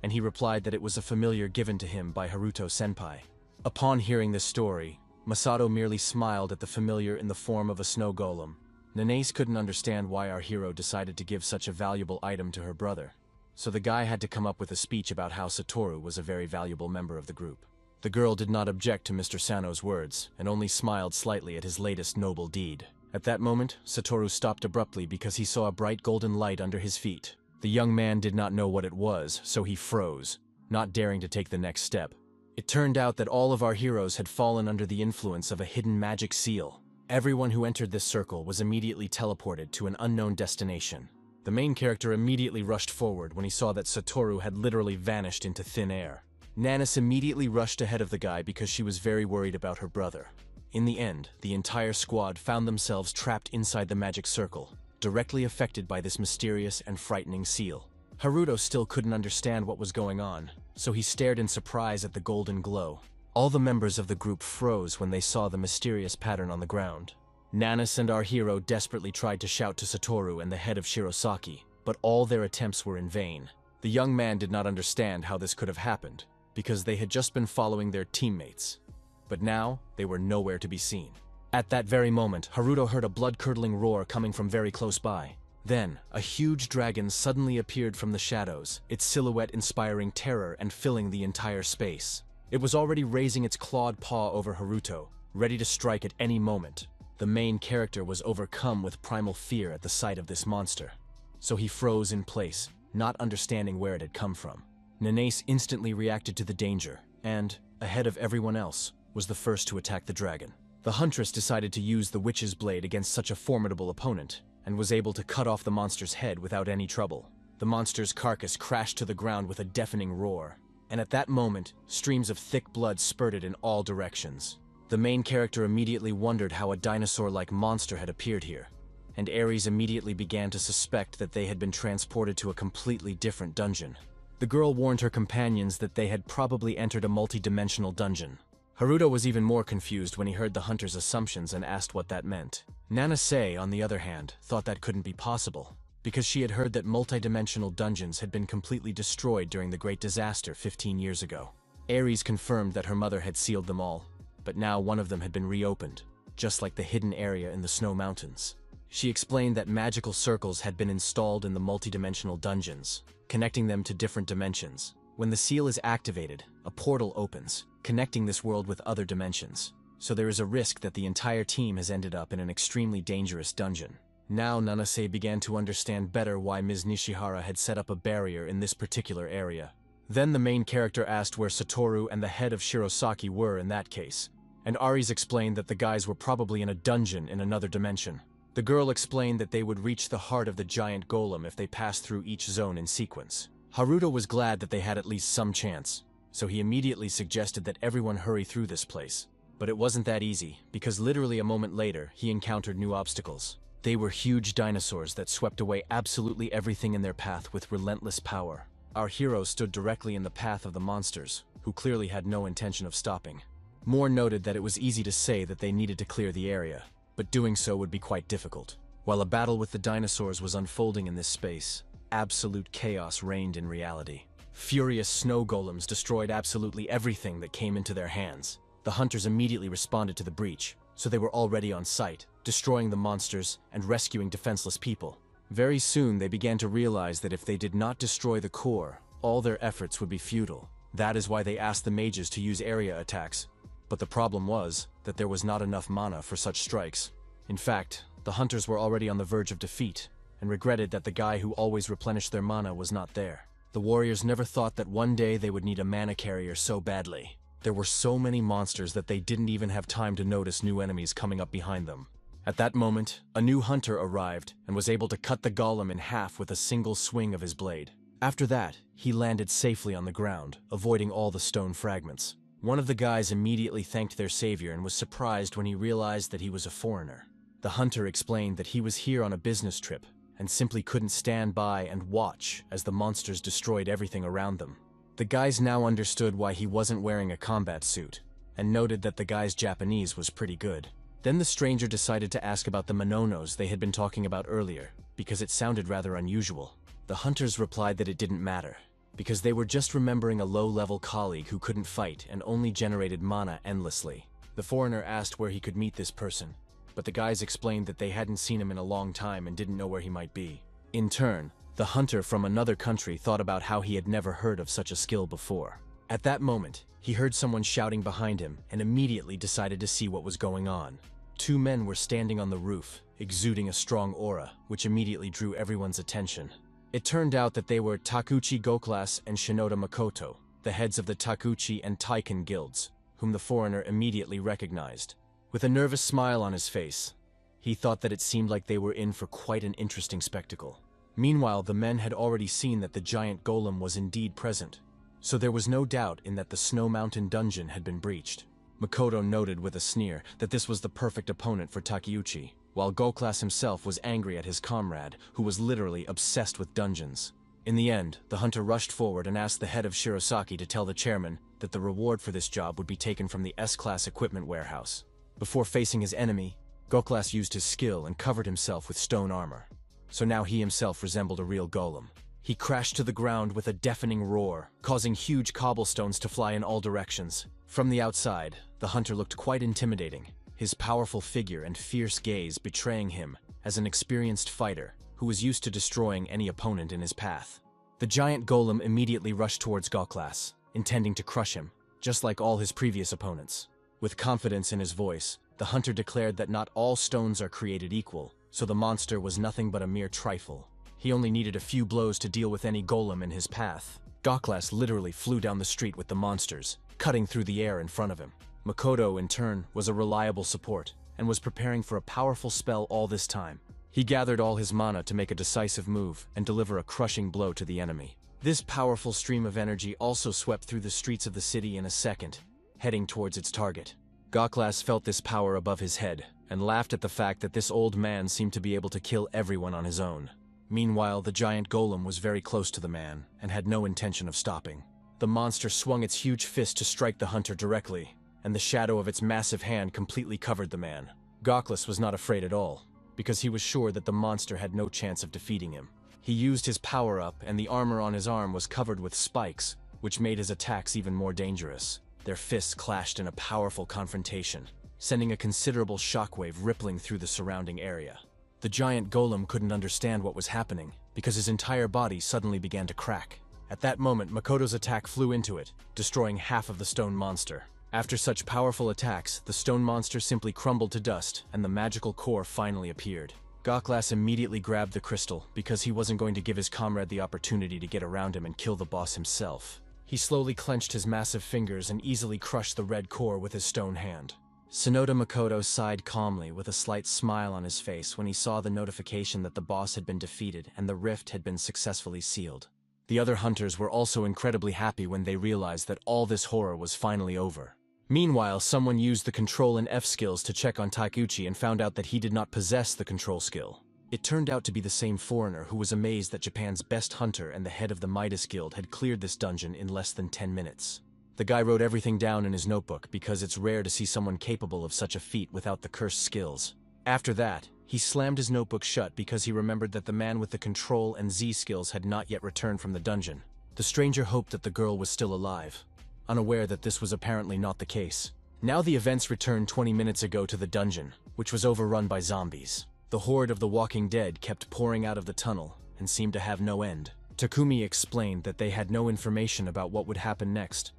and he replied that it was a familiar given to him by Haruto-senpai. Upon hearing this story, Masato merely smiled at the familiar in the form of a snow golem. Nanase couldn't understand why our hero decided to give such a valuable item to her brother, so the guy had to come up with a speech about how Satoru was a very valuable member of the group. The girl did not object to Mr. Sano's words, and only smiled slightly at his latest noble deed. At that moment, Satoru stopped abruptly because he saw a bright golden light under his feet. The young man did not know what it was, so he froze, not daring to take the next step. It turned out that all of our heroes had fallen under the influence of a hidden magic seal. Everyone who entered this circle was immediately teleported to an unknown destination. The main character immediately rushed forward when he saw that Satoru had literally vanished into thin air. Nanis immediately rushed ahead of the guy because she was very worried about her brother. In the end, the entire squad found themselves trapped inside the magic circle, directly affected by this mysterious and frightening seal. Haruto still couldn't understand what was going on, so he stared in surprise at the golden glow. All the members of the group froze when they saw the mysterious pattern on the ground. Nanis and our hero desperately tried to shout to Satoru and the head of Shirosaki, but all their attempts were in vain. The young man did not understand how this could have happened, because they had just been following their teammates. But now, they were nowhere to be seen. At that very moment, Haruto heard a blood-curdling roar coming from very close by. Then, a huge dragon suddenly appeared from the shadows, its silhouette inspiring terror and filling the entire space. It was already raising its clawed paw over Haruto, ready to strike at any moment. The main character was overcome with primal fear at the sight of this monster, so he froze in place, not understanding where it had come from. Nanace instantly reacted to the danger, and, ahead of everyone else, was the first to attack the dragon. The huntress decided to use the witch's blade against such a formidable opponent, and was able to cut off the monster's head without any trouble. The monster's carcass crashed to the ground with a deafening roar, and at that moment, streams of thick blood spurted in all directions. The main character immediately wondered how a dinosaur-like monster had appeared here, and Ares immediately began to suspect that they had been transported to a completely different dungeon. The girl warned her companions that they had probably entered a multi-dimensional dungeon. Haruto was even more confused when he heard the hunter's assumptions and asked what that meant. Nanase, on the other hand, thought that couldn't be possible, because she had heard that multi-dimensional dungeons had been completely destroyed during the Great Disaster 15 years ago. Ares confirmed that her mother had sealed them all, but now one of them had been reopened, just like the hidden area in the Snow Mountains. She explained that magical circles had been installed in the multidimensional dungeons, connecting them to different dimensions. When the seal is activated, a portal opens, connecting this world with other dimensions. So there is a risk that the entire team has ended up in an extremely dangerous dungeon. Now Nanase began to understand better why Ms. Nishihara had set up a barrier in this particular area. Then the main character asked where Satoru and the head of Shirosaki were in that case, and Ares explained that the guys were probably in a dungeon in another dimension. The girl explained that they would reach the heart of the giant golem if they passed through each zone in sequence. Haruto was glad that they had at least some chance, so he immediately suggested that everyone hurry through this place. But it wasn't that easy, because literally a moment later, he encountered new obstacles. They were huge dinosaurs that swept away absolutely everything in their path with relentless power. Our hero stood directly in the path of the monsters, who clearly had no intention of stopping. Moore noted that it was easy to say that they needed to clear the area, but doing so would be quite difficult. While a battle with the dinosaurs was unfolding in this space, absolute chaos reigned in reality. Furious snow golems destroyed absolutely everything that came into their hands. The hunters immediately responded to the breach, so they were already on site, destroying the monsters and rescuing defenseless people. Very soon they began to realize that if they did not destroy the core, all their efforts would be futile. That is why they asked the mages to use area attacks. But the problem was that there was not enough mana for such strikes. In fact, the hunters were already on the verge of defeat, and regretted that the guy who always replenished their mana was not there. The warriors never thought that one day they would need a mana carrier so badly. There were so many monsters that they didn't even have time to notice new enemies coming up behind them. At that moment, a new hunter arrived and was able to cut the golem in half with a single swing of his blade. After that, he landed safely on the ground, avoiding all the stone fragments. One of the guys immediately thanked their savior and was surprised when he realized that he was a foreigner. The hunter explained that he was here on a business trip and simply couldn't stand by and watch as the monsters destroyed everything around them. The guys now understood why he wasn't wearing a combat suit, and noted that the guy's Japanese was pretty good. Then the stranger decided to ask about the Mononos they had been talking about earlier, because it sounded rather unusual. The hunters replied that it didn't matter, because they were just remembering a low-level colleague who couldn't fight and only generated mana endlessly. The foreigner asked where he could meet this person, but the guys explained that they hadn't seen him in a long time and didn't know where he might be. In turn, the hunter from another country thought about how he had never heard of such a skill before. At that moment, he heard someone shouting behind him and immediately decided to see what was going on. Two men were standing on the roof, exuding a strong aura, which immediately drew everyone's attention. It turned out that they were Takuchi Goklas and Shinoda Makoto, the heads of the Takuchi and Taiken guilds, whom the foreigner immediately recognized. With a nervous smile on his face, he thought that it seemed like they were in for quite an interesting spectacle. Meanwhile, the men had already seen that the giant golem was indeed present, so there was no doubt in that the Snow Mountain dungeon had been breached. Makoto noted with a sneer that this was the perfect opponent for Takeuchi, while Goklas himself was angry at his comrade, who was literally obsessed with dungeons. In the end, the hunter rushed forward and asked the head of Shirosaki to tell the chairman that the reward for this job would be taken from the S-Class equipment warehouse. Before facing his enemy, Goklas used his skill and covered himself with stone armor. So now he himself resembled a real golem. He crashed to the ground with a deafening roar, causing huge cobblestones to fly in all directions. From the outside, the hunter looked quite intimidating, his powerful figure and fierce gaze betraying him as an experienced fighter who was used to destroying any opponent in his path. The giant golem immediately rushed towards Goklas, intending to crush him, just like all his previous opponents. With confidence in his voice, the hunter declared that not all stones are created equal, so the monster was nothing but a mere trifle. He only needed a few blows to deal with any golem in his path. Goklas literally flew down the street with the monsters, cutting through the air in front of him. Makoto, in turn, was a reliable support, and was preparing for a powerful spell all this time. He gathered all his mana to make a decisive move and deliver a crushing blow to the enemy. This powerful stream of energy also swept through the streets of the city in a second, heading towards its target. Goklas felt this power above his head, and laughed at the fact that this old man seemed to be able to kill everyone on his own. Meanwhile, the giant golem was very close to the man, and had no intention of stopping. The monster swung its huge fist to strike the hunter directly, and the shadow of its massive hand completely covered the man. Goklas was not afraid at all, because he was sure that the monster had no chance of defeating him. He used his power-up, and the armor on his arm was covered with spikes, which made his attacks even more dangerous. Their fists clashed in a powerful confrontation, sending a considerable shockwave rippling through the surrounding area. The giant golem couldn't understand what was happening, because his entire body suddenly began to crack. At that moment, Makoto's attack flew into it, destroying half of the stone monster. After such powerful attacks, the stone monster simply crumbled to dust, and the magical core finally appeared. Goklas immediately grabbed the crystal, because he wasn't going to give his comrade the opportunity to get around him and kill the boss himself. He slowly clenched his massive fingers and easily crushed the red core with his stone hand. Sonoda Makoto sighed calmly with a slight smile on his face when he saw the notification that the boss had been defeated and the rift had been successfully sealed. The other hunters were also incredibly happy when they realized that all this horror was finally over. Meanwhile, someone used the Control and F skills to check on Taikuchi and found out that he did not possess the Control skill. It turned out to be the same foreigner who was amazed that Japan's best hunter and the head of the Midas Guild had cleared this dungeon in less than 10 minutes. The guy wrote everything down in his notebook because it's rare to see someone capable of such a feat without the cursed skills. After that, he slammed his notebook shut because he remembered that the man with the Control and Z skills had not yet returned from the dungeon. The stranger hoped that the girl was still alive, unaware that this was apparently not the case. Now the events returned 20 minutes ago to the dungeon, which was overrun by zombies. The horde of the Walking Dead kept pouring out of the tunnel and seemed to have no end. Takumi explained that they had no information about what would happen next,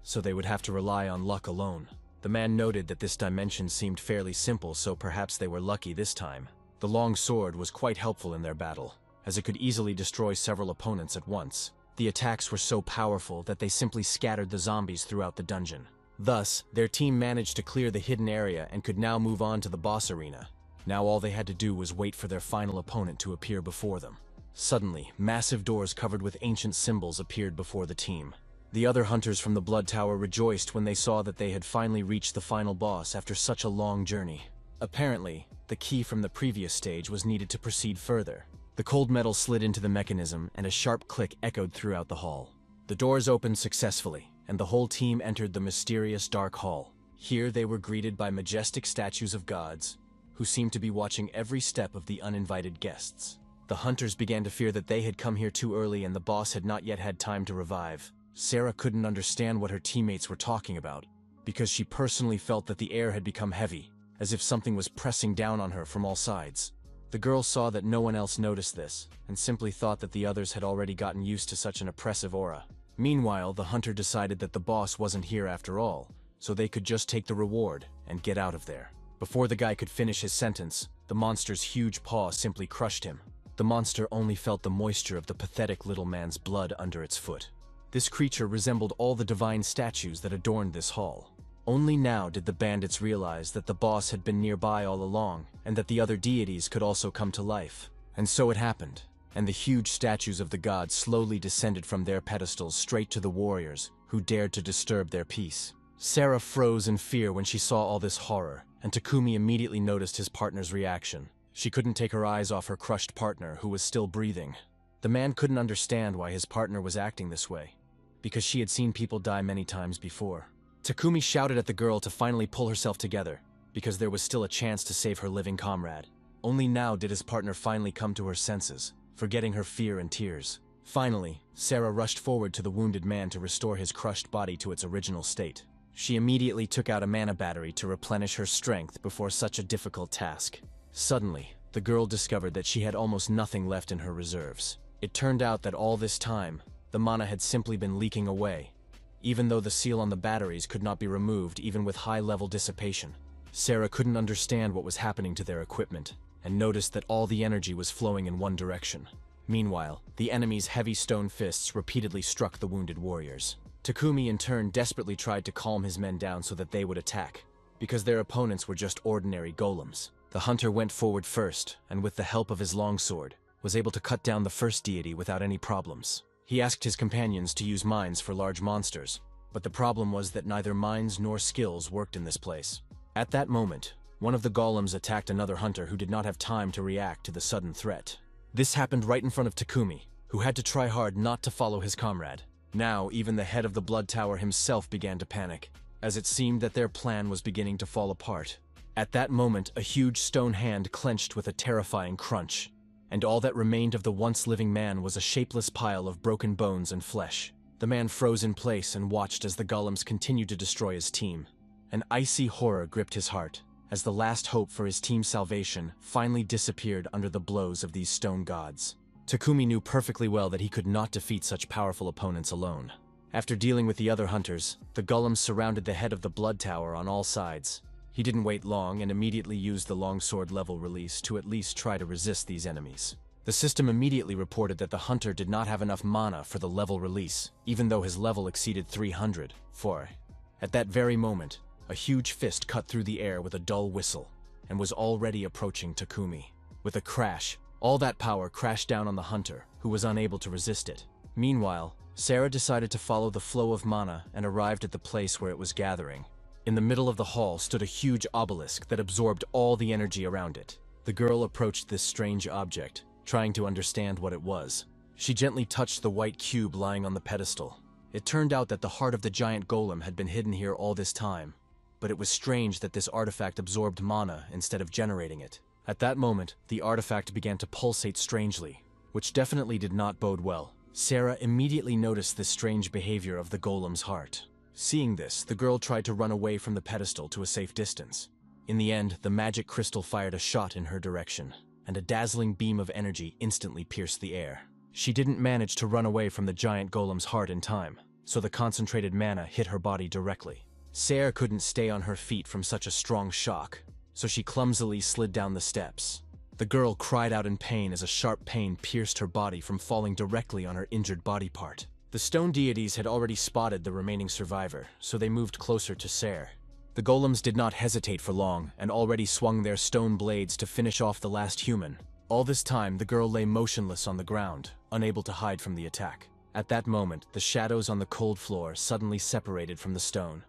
so they would have to rely on luck alone. The man noted that this dimension seemed fairly simple, so perhaps they were lucky this time. The long sword was quite helpful in their battle, as it could easily destroy several opponents at once. The attacks were so powerful that they simply scattered the zombies throughout the dungeon. Thus, their team managed to clear the hidden area and could now move on to the boss arena. Now all they had to do was wait for their final opponent to appear before them. Suddenly, massive doors covered with ancient symbols appeared before the team. The other hunters from the Blood Tower rejoiced when they saw that they had finally reached the final boss after such a long journey. Apparently, the key from the previous stage was needed to proceed further. The cold metal slid into the mechanism and a sharp click echoed throughout the hall. The doors opened successfully, and the whole team entered the mysterious dark hall. Here they were greeted by majestic statues of gods, who seemed to be watching every step of the uninvited guests. The hunters began to fear that they had come here too early and the boss had not yet had time to revive. Sarah couldn't understand what her teammates were talking about, because she personally felt that the air had become heavy, as if something was pressing down on her from all sides. The girl saw that no one else noticed this, and simply thought that the others had already gotten used to such an oppressive aura. Meanwhile, the hunter decided that the boss wasn't here after all, so they could just take the reward and get out of there. Before the guy could finish his sentence, the monster's huge paw simply crushed him. The monster only felt the moisture of the pathetic little man's blood under its foot. This creature resembled all the divine statues that adorned this hall. Only now did the bandits realize that the boss had been nearby all along, and that the other deities could also come to life. And so it happened, and the huge statues of the gods slowly descended from their pedestals straight to the warriors, who dared to disturb their peace. Sarah froze in fear when she saw all this horror, and Takumi immediately noticed his partner's reaction. She couldn't take her eyes off her crushed partner, who was still breathing. The man couldn't understand why his partner was acting this way, because she had seen people die many times before. Takumi shouted at the girl to finally pull herself together, because there was still a chance to save her living comrade. Only now did his partner finally come to her senses, forgetting her fear and tears. Finally, Sarah rushed forward to the wounded man to restore his crushed body to its original state. She immediately took out a mana battery to replenish her strength before such a difficult task. Suddenly, the girl discovered that she had almost nothing left in her reserves. It turned out that all this time, the mana had simply been leaking away, even though the seal on the batteries could not be removed even with high-level dissipation. Sarah couldn't understand what was happening to their equipment, and noticed that all the energy was flowing in one direction. Meanwhile, the enemy's heavy stone fists repeatedly struck the wounded warriors. Takumi in turn desperately tried to calm his men down so that they would attack, because their opponents were just ordinary golems. The hunter went forward first, and with the help of his longsword, was able to cut down the first deity without any problems. He asked his companions to use mines for large monsters, but the problem was that neither mines nor skills worked in this place. At that moment, one of the golems attacked another hunter who did not have time to react to the sudden threat. This happened right in front of Takumi, who had to try hard not to follow his comrade. Now, even the head of the Blood Tower himself began to panic, as it seemed that their plan was beginning to fall apart. At that moment, a huge stone hand clenched with a terrifying crunch, and all that remained of the once living man was a shapeless pile of broken bones and flesh. The man froze in place and watched as the golems continued to destroy his team. An icy horror gripped his heart, as the last hope for his team's salvation finally disappeared under the blows of these stone gods. Takumi knew perfectly well that he could not defeat such powerful opponents alone. After dealing with the other hunters, the golems surrounded the head of the Blood Tower on all sides. He didn't wait long and immediately used the longsword level release to at least try to resist these enemies. The system immediately reported that the hunter did not have enough mana for the level release, even though his level exceeded 300. At that very moment, a huge fist cut through the air with a dull whistle, and was already approaching Takumi. With a crash, all that power crashed down on the hunter, who was unable to resist it. Meanwhile, Sarah decided to follow the flow of mana and arrived at the place where it was gathering. In the middle of the hall stood a huge obelisk that absorbed all the energy around it. The girl approached this strange object, trying to understand what it was. She gently touched the white cube lying on the pedestal. It turned out that the heart of the giant golem had been hidden here all this time, but it was strange that this artifact absorbed mana instead of generating it. At that moment, the artifact began to pulsate strangely, which definitely did not bode well. Sarah immediately noticed this strange behavior of the golem's heart. Seeing this, the girl tried to run away from the pedestal to a safe distance. In the end, the magic crystal fired a shot in her direction, and a dazzling beam of energy instantly pierced the air. She didn't manage to run away from the giant golem's heart in time, so the concentrated mana hit her body directly. Sarah couldn't stay on her feet from such a strong shock, so she clumsily slid down the steps. The girl cried out in pain as a sharp pain pierced her body from falling directly on her injured body part. The stone deities had already spotted the remaining survivor, so they moved closer to Sarah. The golems did not hesitate for long and already swung their stone blades to finish off the last human. All this time, the girl lay motionless on the ground, unable to hide from the attack. At that moment, the shadows on the cold floor suddenly separated from the stone,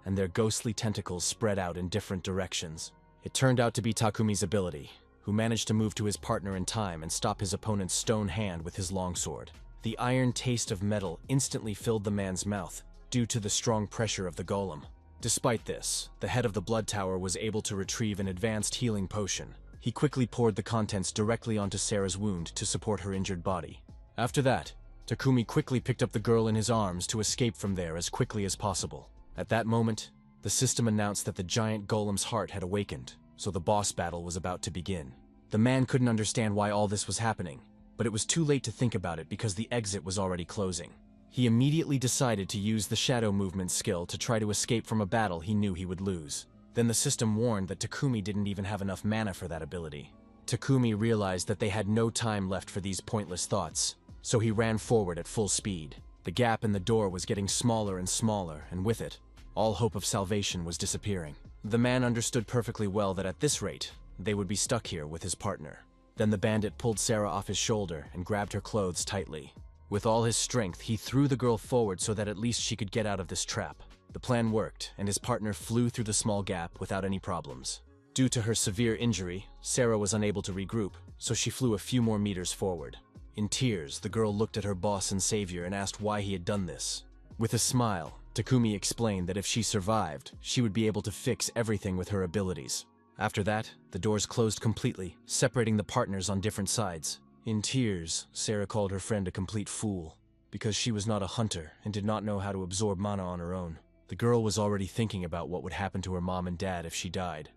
and their ghostly tentacles spread out in different directions. It turned out to be Takumi's ability, who managed to move to his partner in time and stop his opponent's stone hand with his longsword. The iron taste of metal instantly filled the man's mouth, due to the strong pressure of the golem. Despite this, the head of the Blood Tower was able to retrieve an advanced healing potion. He quickly poured the contents directly onto Sarah's wound to support her injured body. After that, Takumi quickly picked up the girl in his arms to escape from there as quickly as possible. At that moment, the system announced that the giant golem's heart had awakened, so the boss battle was about to begin. The man couldn't understand why all this was happening, but it was too late to think about it because the exit was already closing. He immediately decided to use the shadow movement skill to try to escape from a battle he knew he would lose. Then the system warned that Takumi didn't even have enough mana for that ability. Takumi realized that they had no time left for these pointless thoughts, so he ran forward at full speed. The gap in the door was getting smaller and smaller, and with it, all hope of salvation was disappearing. The man understood perfectly well that at this rate, they would be stuck here with his partner. Then the bandit pulled Sarah off his shoulder and grabbed her clothes tightly. With all his strength, he threw the girl forward so that at least she could get out of this trap. The plan worked, and his partner flew through the small gap without any problems. Due to her severe injury, Sarah was unable to regroup, so she flew a few more meters forward. In tears, the girl looked at her boss and savior and asked why he had done this. With a smile, Takumi explained that if she survived, she would be able to fix everything with her abilities. After that, the doors closed completely, separating the partners on different sides. In tears, Sarah called her friend a complete fool, because she was not a hunter and did not know how to absorb mana on her own. The girl was already thinking about what would happen to her mom and dad if she died.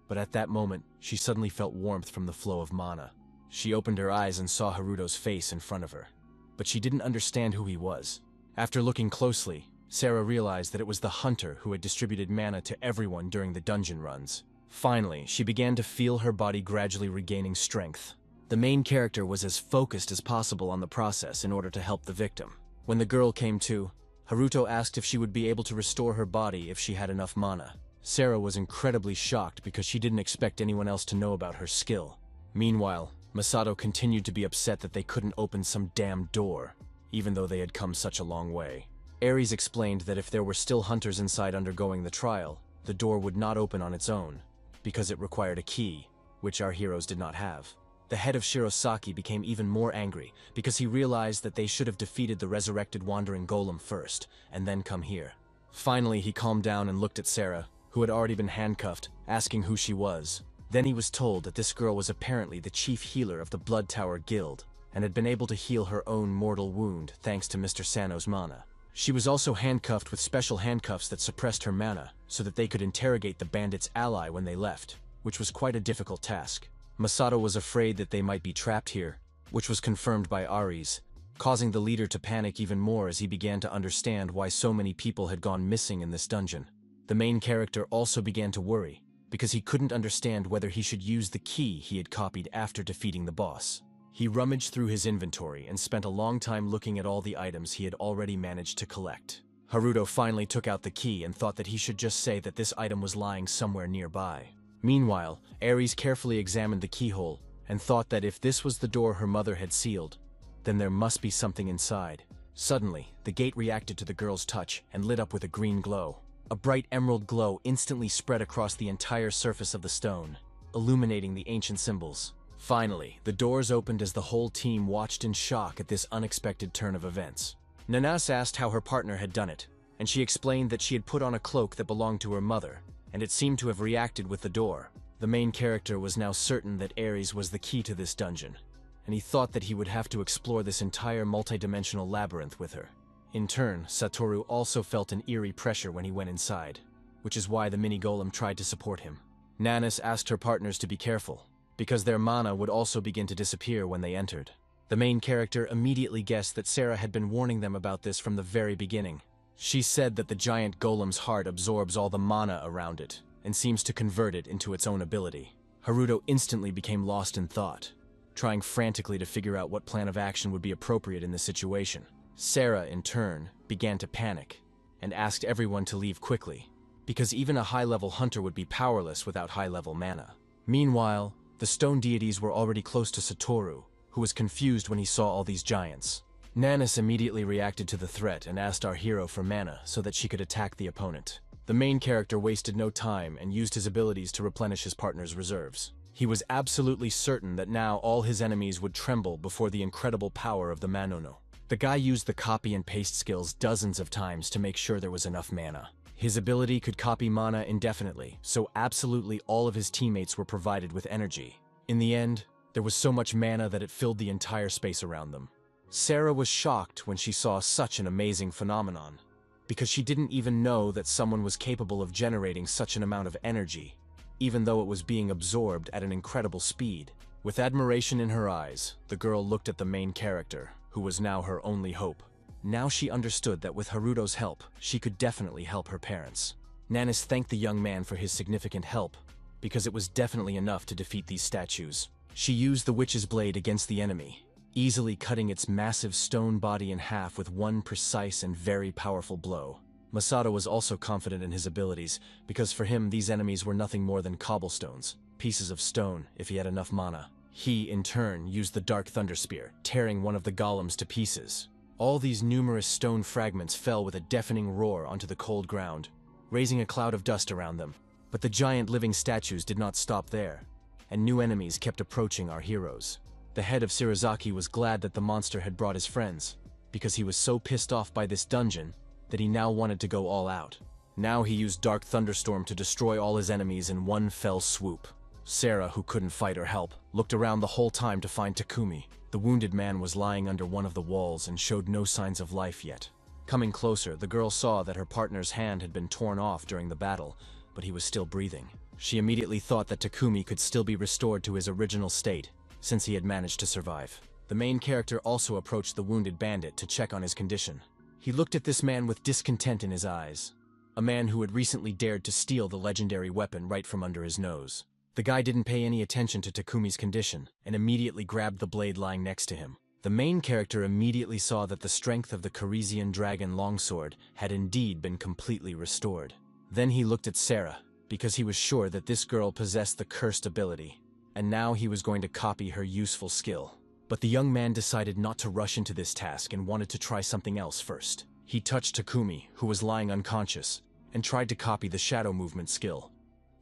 But at that moment, she suddenly felt warmth from the flow of mana. She opened her eyes and saw Haruto's face in front of her, but she didn't understand who he was. After looking closely, Sarah realized that it was the hunter who had distributed mana to everyone during the dungeon runs. Finally, she began to feel her body gradually regaining strength. The main character was as focused as possible on the process in order to help the victim. When the girl came to, Haruto asked if she would be able to restore her body if she had enough mana. Sarah was incredibly shocked because she didn't expect anyone else to know about her skill. Meanwhile, Masato continued to be upset that they couldn't open some damn door, even though they had come such a long way. Ares explained that if there were still hunters inside undergoing the trial, the door would not open on its own, because it required a key, which our heroes did not have. The head of Shirosaki became even more angry because he realized that they should have defeated the resurrected wandering golem first, and then come here. Finally, he calmed down and looked at Sarah, who had already been handcuffed, asking who she was. Then he was told that this girl was apparently the chief healer of the Blood Tower Guild, and had been able to heal her own mortal wound thanks to Mr. Sano's mana. She was also handcuffed with special handcuffs that suppressed her mana, so that they could interrogate the bandits' ally when they left, which was quite a difficult task. Masato was afraid that they might be trapped here, which was confirmed by Ares, causing the leader to panic even more as he began to understand why so many people had gone missing in this dungeon. The main character also began to worry, because he couldn't understand whether he should use the key he had copied after defeating the boss. He rummaged through his inventory and spent a long time looking at all the items he had already managed to collect. Haruto finally took out the key and thought that he should just say that this item was lying somewhere nearby. Meanwhile, Ares carefully examined the keyhole and thought that if this was the door her mother had sealed, then there must be something inside. Suddenly, the gate reacted to the girl's touch and lit up with a green glow. A bright emerald glow instantly spread across the entire surface of the stone, illuminating the ancient symbols. Finally, the doors opened as the whole team watched in shock at this unexpected turn of events. Nanas asked how her partner had done it, and she explained that she had put on a cloak that belonged to her mother, and it seemed to have reacted with the door. The main character was now certain that Ares was the key to this dungeon, and he thought that he would have to explore this entire multidimensional labyrinth with her. In turn, Satoru also felt an eerie pressure when he went inside, which is why the mini-golem tried to support him. Nanas asked her partners to be careful, because their mana would also begin to disappear when they entered. The main character immediately guessed that Sarah had been warning them about this from the very beginning. She said that the giant golem's heart absorbs all the mana around it, and seems to convert it into its own ability. Haruto instantly became lost in thought, trying frantically to figure out what plan of action would be appropriate in this situation. Sarah, in turn, began to panic, and asked everyone to leave quickly, because even a high-level hunter would be powerless without high-level mana. Meanwhile, the stone deities were already close to Satoru, who was confused when he saw all these giants. Nanas immediately reacted to the threat and asked our hero for mana so that she could attack the opponent. The main character wasted no time and used his abilities to replenish his partner's reserves. He was absolutely certain that now all his enemies would tremble before the incredible power of the Manono. The guy used the copy and paste skills dozens of times to make sure there was enough mana. His ability could copy mana indefinitely, so absolutely all of his teammates were provided with energy. In the end, there was so much mana that it filled the entire space around them. Sarah was shocked when she saw such an amazing phenomenon, because she didn't even know that someone was capable of generating such an amount of energy, even though it was being absorbed at an incredible speed. With admiration in her eyes, the girl looked at the main character, who was now her only hope. Now she understood that with Haruto's help, she could definitely help her parents. Nanas thanked the young man for his significant help, because it was definitely enough to defeat these statues. She used the witch's blade against the enemy, easily cutting its massive stone body in half with one precise and very powerful blow. Masato was also confident in his abilities, because for him these enemies were nothing more than cobblestones, pieces of stone if he had enough mana. He, in turn, used the Dark Thunder Spear, tearing one of the golems to pieces. All these numerous stone fragments fell with a deafening roar onto the cold ground, raising a cloud of dust around them. But the giant living statues did not stop there, and new enemies kept approaching our heroes. The head of Shirazaki was glad that the monster had brought his friends, because he was so pissed off by this dungeon that he now wanted to go all out. Now he used Dark Thunderstorm to destroy all his enemies in one fell swoop. Sarah, who couldn't fight or help, looked around the whole time to find Takumi. The wounded man was lying under one of the walls and showed no signs of life yet. Coming closer, the girl saw that her partner's hand had been torn off during the battle, but he was still breathing. She immediately thought that Takumi could still be restored to his original state, since he had managed to survive. The main character also approached the wounded bandit to check on his condition. He looked at this man with discontent in his eyes. A man who had recently dared to steal the legendary weapon right from under his nose. The guy didn't pay any attention to Takumi's condition and immediately grabbed the blade lying next to him. The main character immediately saw that the strength of the Caresian dragon longsword had indeed been completely restored. Then he looked at Sarah, because he was sure that this girl possessed the cursed ability, and now he was going to copy her useful skill. But the young man decided not to rush into this task and wanted to try something else first. He touched Takumi, who was lying unconscious, and tried to copy the shadow movement skill.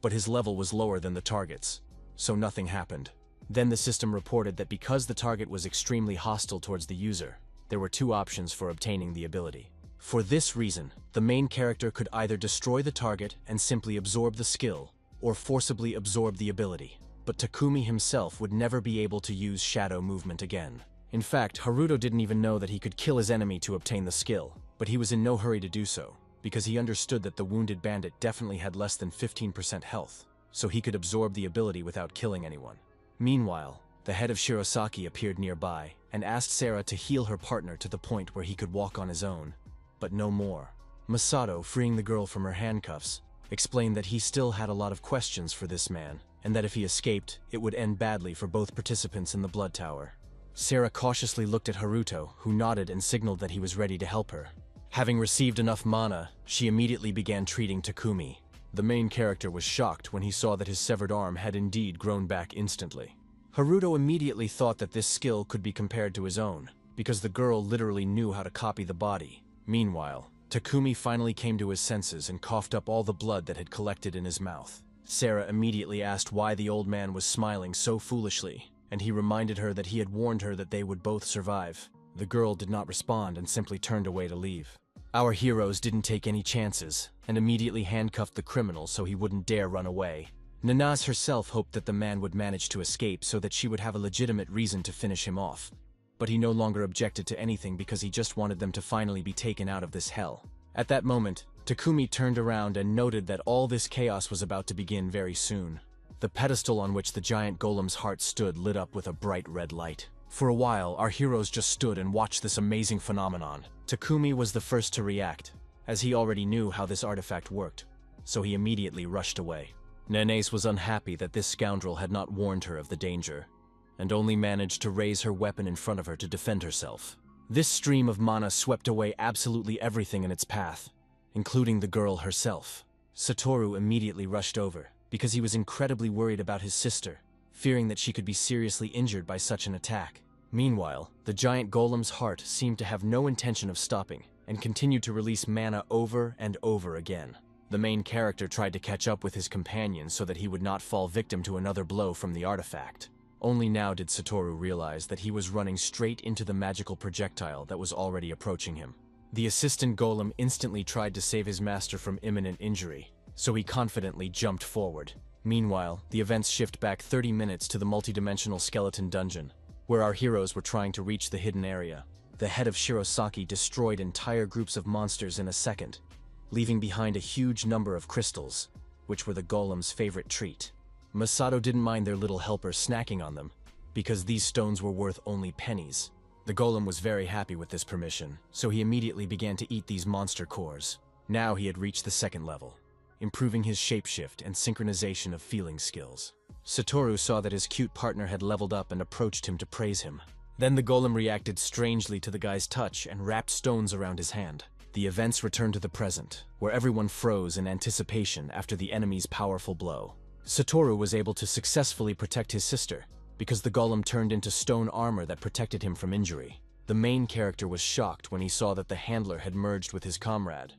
But his level was lower than the target's, so nothing happened. Then the system reported that because the target was extremely hostile towards the user, there were two options for obtaining the ability. For this reason, the main character could either destroy the target and simply absorb the skill, or forcibly absorb the ability. But Takumi himself would never be able to use shadow movement again. In fact, Haruto didn't even know that he could kill his enemy to obtain the skill, but he was in no hurry to do so, because he understood that the wounded bandit definitely had less than 15% health, so he could absorb the ability without killing anyone. Meanwhile, the head of Shirosaki appeared nearby and asked Sarah to heal her partner to the point where he could walk on his own, but no more. Masato, freeing the girl from her handcuffs, explained that he still had a lot of questions for this man, and that if he escaped, it would end badly for both participants in the Blood Tower. Sarah cautiously looked at Haruto, who nodded and signaled that he was ready to help her. Having received enough mana, she immediately began treating Takumi. The main character was shocked when he saw that his severed arm had indeed grown back instantly. Haruto immediately thought that this skill could be compared to his own, because the girl literally knew how to copy the body. Meanwhile, Takumi finally came to his senses and coughed up all the blood that had collected in his mouth. Sarah immediately asked why the old man was smiling so foolishly, and he reminded her that he had warned her that they would both survive. The girl did not respond and simply turned away to leave. Our heroes didn't take any chances, and immediately handcuffed the criminal so he wouldn't dare run away. Nanase herself hoped that the man would manage to escape so that she would have a legitimate reason to finish him off. But he no longer objected to anything because he just wanted them to finally be taken out of this hell. At that moment, Takumi turned around and noted that all this chaos was about to begin very soon. The pedestal on which the giant golem's heart stood lit up with a bright red light. For a while, our heroes just stood and watched this amazing phenomenon. Takumi was the first to react, as he already knew how this artifact worked, so he immediately rushed away. Nanase was unhappy that this scoundrel had not warned her of the danger, and only managed to raise her weapon in front of her to defend herself. This stream of mana swept away absolutely everything in its path, including the girl herself. Satoru immediately rushed over, because he was incredibly worried about his sister, fearing that she could be seriously injured by such an attack. Meanwhile, the giant golem's heart seemed to have no intention of stopping, and continued to release mana over and over again. The main character tried to catch up with his companion so that he would not fall victim to another blow from the artifact. Only now did Satoru realize that he was running straight into the magical projectile that was already approaching him. The assistant golem instantly tried to save his master from imminent injury, so he confidently jumped forward. Meanwhile, the events shift back 30 minutes to the multidimensional skeleton dungeon, where our heroes were trying to reach the hidden area. The head of Shirosaki destroyed entire groups of monsters in a second, leaving behind a huge number of crystals, which were the golem's favorite treat. Masato didn't mind their little helpers snacking on them, because these stones were worth only pennies. The golem was very happy with this permission, so he immediately began to eat these monster cores. Now he had reached the second level, improving his shapeshift and synchronization of feeling skills. Satoru saw that his cute partner had leveled up and approached him to praise him. Then the golem reacted strangely to the guy's touch and wrapped stones around his hand. The events returned to the present, where everyone froze in anticipation after the enemy's powerful blow. Satoru was able to successfully protect his sister, because the golem turned into stone armor that protected him from injury. The main character was shocked when he saw that the handler had merged with his comrade,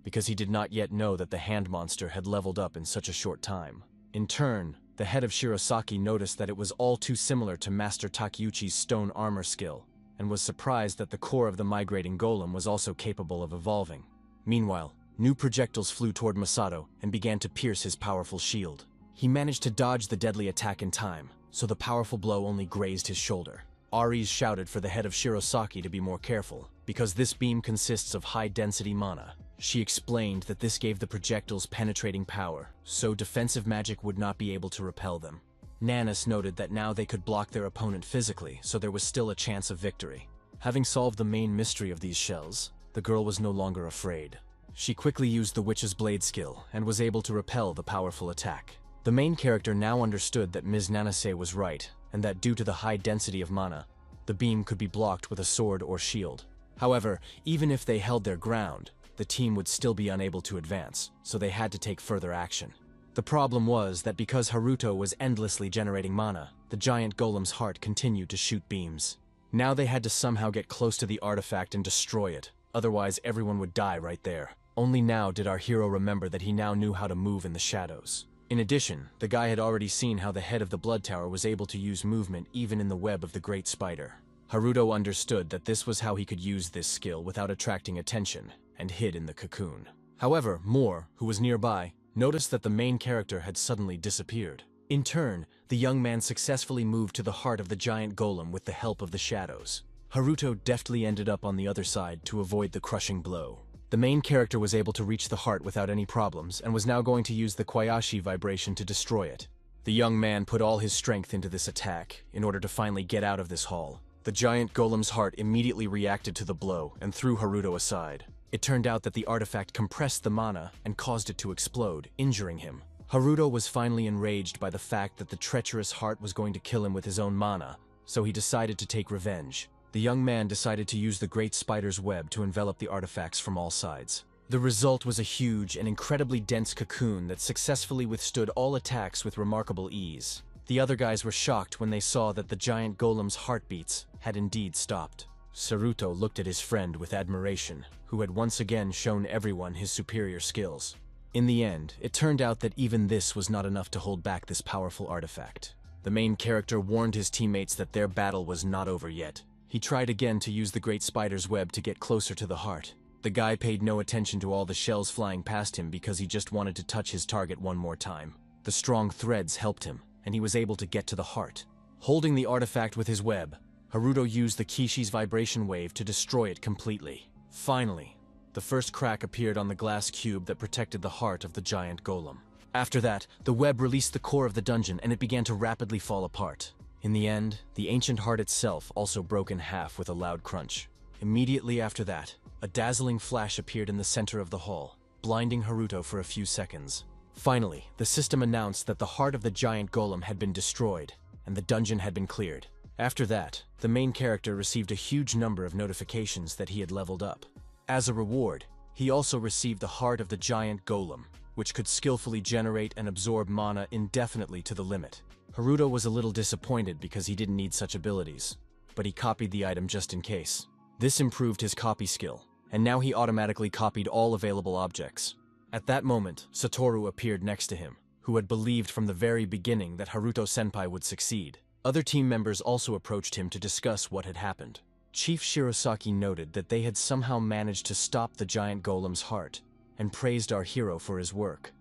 because he did not yet know that the hand monster had leveled up in such a short time. In turn, the head of Shirosaki noticed that it was all too similar to Master Takeuchi's stone armor skill, and was surprised that the core of the migrating golem was also capable of evolving. Meanwhile, new projectiles flew toward Masato and began to pierce his powerful shield. He managed to dodge the deadly attack in time, so the powerful blow only grazed his shoulder. Ares shouted for the head of Shirosaki to be more careful, because this beam consists of high-density mana. She explained that this gave the projectiles penetrating power, so defensive magic would not be able to repel them. Nanase noted that now they could block their opponent physically, so there was still a chance of victory. Having solved the main mystery of these shells, the girl was no longer afraid. She quickly used the witch's blade skill and was able to repel the powerful attack. The main character now understood that Ms. Nanase was right, and that due to the high density of mana, the beam could be blocked with a sword or shield. However, even if they held their ground, the team would still be unable to advance, so they had to take further action. The problem was that because Haruto was endlessly generating mana, the giant golem's heart continued to shoot beams. Now they had to somehow get close to the artifact and destroy it, otherwise everyone would die right there. Only now did our hero remember that he now knew how to move in the shadows. In addition, the guy had already seen how the head of the blood tower was able to use movement even in the web of the great spider. Haruto understood that this was how he could use this skill without attracting attention, and hid in the cocoon. However, Moore, who was nearby, noticed that the main character had suddenly disappeared. In turn, the young man successfully moved to the heart of the giant golem with the help of the shadows. Haruto deftly ended up on the other side to avoid the crushing blow. The main character was able to reach the heart without any problems and was now going to use the Kwayashi vibration to destroy it. The young man put all his strength into this attack in order to finally get out of this hall. The giant golem's heart immediately reacted to the blow and threw Haruto aside. It turned out that the artifact compressed the mana and caused it to explode, injuring him. Haruto was finally enraged by the fact that the treacherous heart was going to kill him with his own mana, so he decided to take revenge. The young man decided to use the great spider's web to envelop the artifacts from all sides. The result was a huge and incredibly dense cocoon that successfully withstood all attacks with remarkable ease. The other guys were shocked when they saw that the giant golem's heartbeats had indeed stopped. Saruto looked at his friend with admiration, who had once again shown everyone his superior skills. In the end, it turned out that even this was not enough to hold back this powerful artifact. The main character warned his teammates that their battle was not over yet. He tried again to use the great spider's web to get closer to the heart. The guy paid no attention to all the shells flying past him because he just wanted to touch his target one more time. The strong threads helped him, and he was able to get to the heart. Holding the artifact with his web, Haruto used the Kishi's vibration wave to destroy it completely. Finally, the first crack appeared on the glass cube that protected the heart of the giant golem. After that, the web released the core of the dungeon and it began to rapidly fall apart. In the end, the ancient heart itself also broke in half with a loud crunch. Immediately after that, a dazzling flash appeared in the center of the hall, blinding Haruto for a few seconds. Finally, the system announced that the heart of the giant golem had been destroyed, and the dungeon had been cleared. After that, the main character received a huge number of notifications that he had leveled up. As a reward, he also received the heart of the giant golem, which could skillfully generate and absorb mana indefinitely to the limit. Haruto was a little disappointed because he didn't need such abilities, but he copied the item just in case. This improved his copy skill, and now he automatically copied all available objects. At that moment, Satoru appeared next to him, who had believed from the very beginning that Haruto-senpai would succeed. Other team members also approached him to discuss what had happened. Chief Shirosaki noted that they had somehow managed to stop the giant golem's heart, and praised our hero for his work,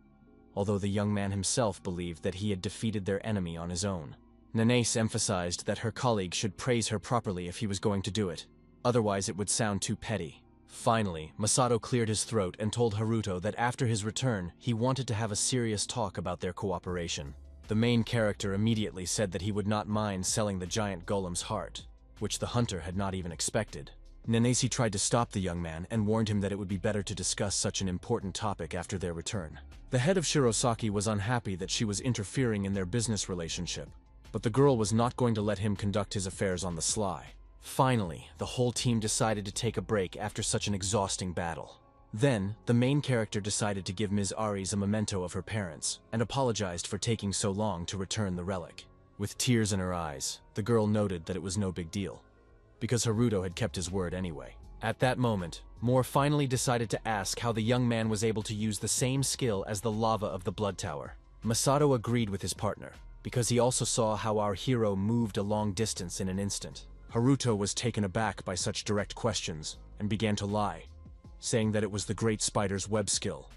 although the young man himself believed that he had defeated their enemy on his own. Nanase emphasized that her colleague should praise her properly if he was going to do it, otherwise it would sound too petty. Finally, Masato cleared his throat and told Haruto that after his return, he wanted to have a serious talk about their cooperation. The main character immediately said that he would not mind selling the giant golem's heart, which the hunter had not even expected. Nanase tried to stop the young man and warned him that it would be better to discuss such an important topic after their return. The head of Shirosaki was unhappy that she was interfering in their business relationship, but the girl was not going to let him conduct his affairs on the sly. Finally, the whole team decided to take a break after such an exhausting battle. Then, the main character decided to give Ms. Aries a memento of her parents, and apologized for taking so long to return the relic. With tears in her eyes, the girl noted that it was no big deal, because Haruto had kept his word anyway. At that moment, Moore finally decided to ask how the young man was able to use the same skill as the lava of the blood tower. Masato agreed with his partner, because he also saw how our hero moved a long distance in an instant. Haruto was taken aback by such direct questions, and began to lie, saying that it was the great spider's web skill,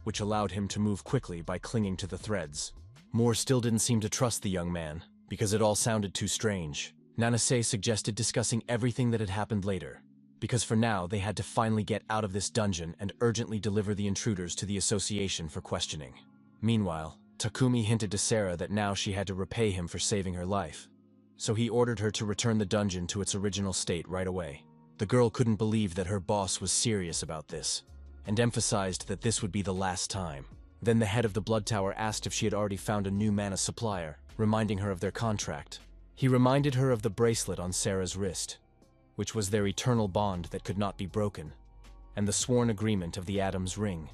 which allowed him to move quickly by clinging to the threads. Moore still didn't seem to trust the young man, because it all sounded too strange. Nanase suggested discussing everything that had happened later, because for now they had to finally get out of this dungeon and urgently deliver the intruders to the association for questioning. Meanwhile, Takumi hinted to Sarah that now she had to repay him for saving her life, so he ordered her to return the dungeon to its original state right away. The girl couldn't believe that her boss was serious about this, and emphasized that this would be the last time. Then the head of the Blood Tower asked if she had already found a new mana supplier, reminding her of their contract. He reminded her of the bracelet on Sarah's wrist, which was their eternal bond that could not be broken, and the sworn agreement of the Adam's ring.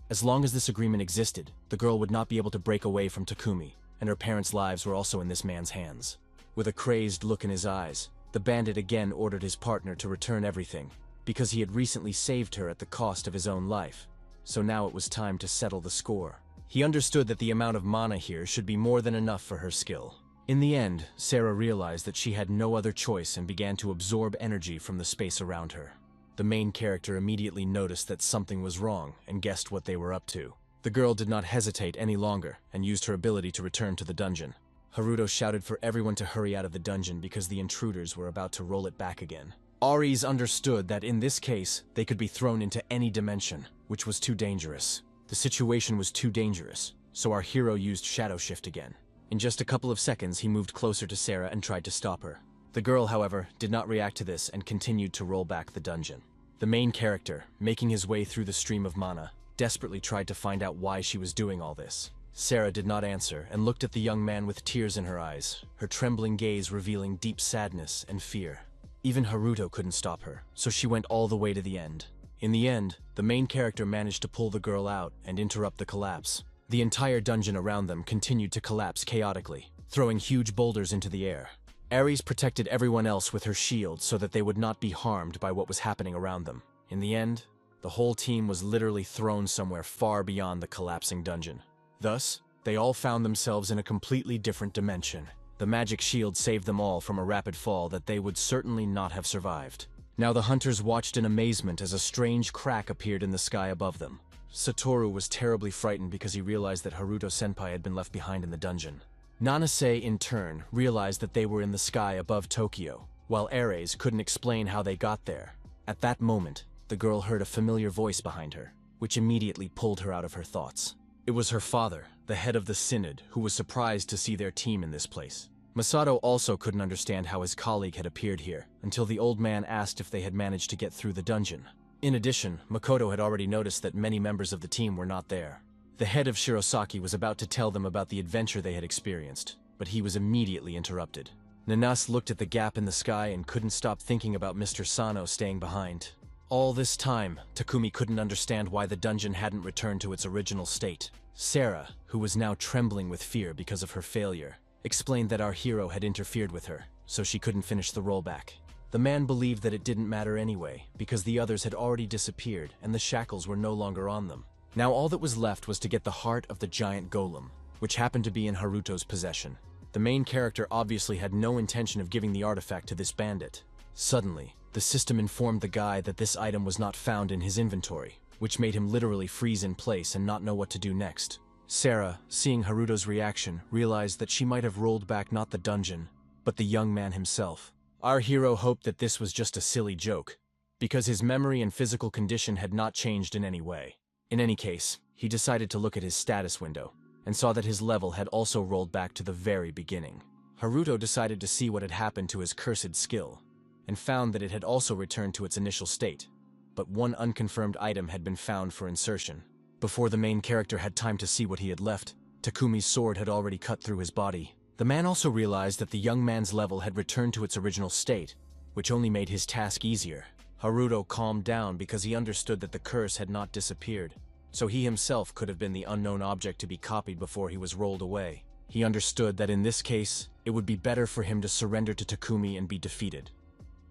As long as this agreement existed, the girl would not be able to break away from Takumi, and her parents' lives were also in this man's hands. With a crazed look in his eyes, the bandit again ordered his partner to return everything, because he had recently saved her at the cost of his own life. So now it was time to settle the score. He understood that the amount of mana here should be more than enough for her skill. In the end, Sarah realized that she had no other choice and began to absorb energy from the space around her. The main character immediately noticed that something was wrong and guessed what they were up to. The girl did not hesitate any longer and used her ability to return to the dungeon. Haruto shouted for everyone to hurry out of the dungeon because the intruders were about to roll it back again. Ares understood that in this case, they could be thrown into any dimension, which was too dangerous. The situation was too dangerous, so our hero used Shadow Shift again. In just a couple of seconds, he moved closer to Sarah and tried to stop her. The girl, however, did not react to this and continued to roll back the dungeon. The main character, making his way through the stream of mana, desperately tried to find out why she was doing all this. Sarah did not answer and looked at the young man with tears in her eyes, her trembling gaze revealing deep sadness and fear. Even Haruto couldn't stop her, so she went all the way to the end. In the end, the main character managed to pull the girl out and interrupt the collapse. The entire dungeon around them continued to collapse chaotically, throwing huge boulders into the air. Ares protected everyone else with her shield so that they would not be harmed by what was happening around them. In the end, the whole team was literally thrown somewhere far beyond the collapsing dungeon. Thus, they all found themselves in a completely different dimension. The magic shield saved them all from a rapid fall that they would certainly not have survived. Now the hunters watched in amazement as a strange crack appeared in the sky above them. Satoru was terribly frightened because he realized that Haruto-senpai had been left behind in the dungeon. Nanase, in turn, realized that they were in the sky above Tokyo, while Ares couldn't explain how they got there. At that moment, the girl heard a familiar voice behind her, which immediately pulled her out of her thoughts. It was her father, the head of the Synod, who was surprised to see their team in this place. Masato also couldn't understand how his colleague had appeared here, until the old man asked if they had managed to get through the dungeon. In addition, Makoto had already noticed that many members of the team were not there. The head of Shirosaki was about to tell them about the adventure they had experienced, but he was immediately interrupted. Nanas looked at the gap in the sky and couldn't stop thinking about Mr. Sano staying behind. All this time, Takumi couldn't understand why the dungeon hadn't returned to its original state. Sarah, who was now trembling with fear because of her failure, explained that our hero had interfered with her, so she couldn't finish the rollback. The man believed that it didn't matter anyway, because the others had already disappeared and the shackles were no longer on them. Now all that was left was to get the heart of the giant golem, which happened to be in Haruto's possession. The main character obviously had no intention of giving the artifact to this bandit. Suddenly, the system informed the guy that this item was not found in his inventory, which made him literally freeze in place and not know what to do next. Sarah, seeing Haruto's reaction, realized that she might have rolled back not the dungeon, but the young man himself. Our hero hoped that this was just a silly joke, because his memory and physical condition had not changed in any way. In any case, he decided to look at his status window, and saw that his level had also rolled back to the very beginning. Haruto decided to see what had happened to his cursed skill, and found that it had also returned to its initial state, but one unconfirmed item had been found for insertion. Before the main character had time to see what he had left, Takumi's sword had already cut through his body. The man also realized that the young man's level had returned to its original state, which only made his task easier. Haruto calmed down because he understood that the curse had not disappeared, so he himself could have been the unknown object to be copied before he was rolled away. He understood that in this case, it would be better for him to surrender to Takumi and be defeated.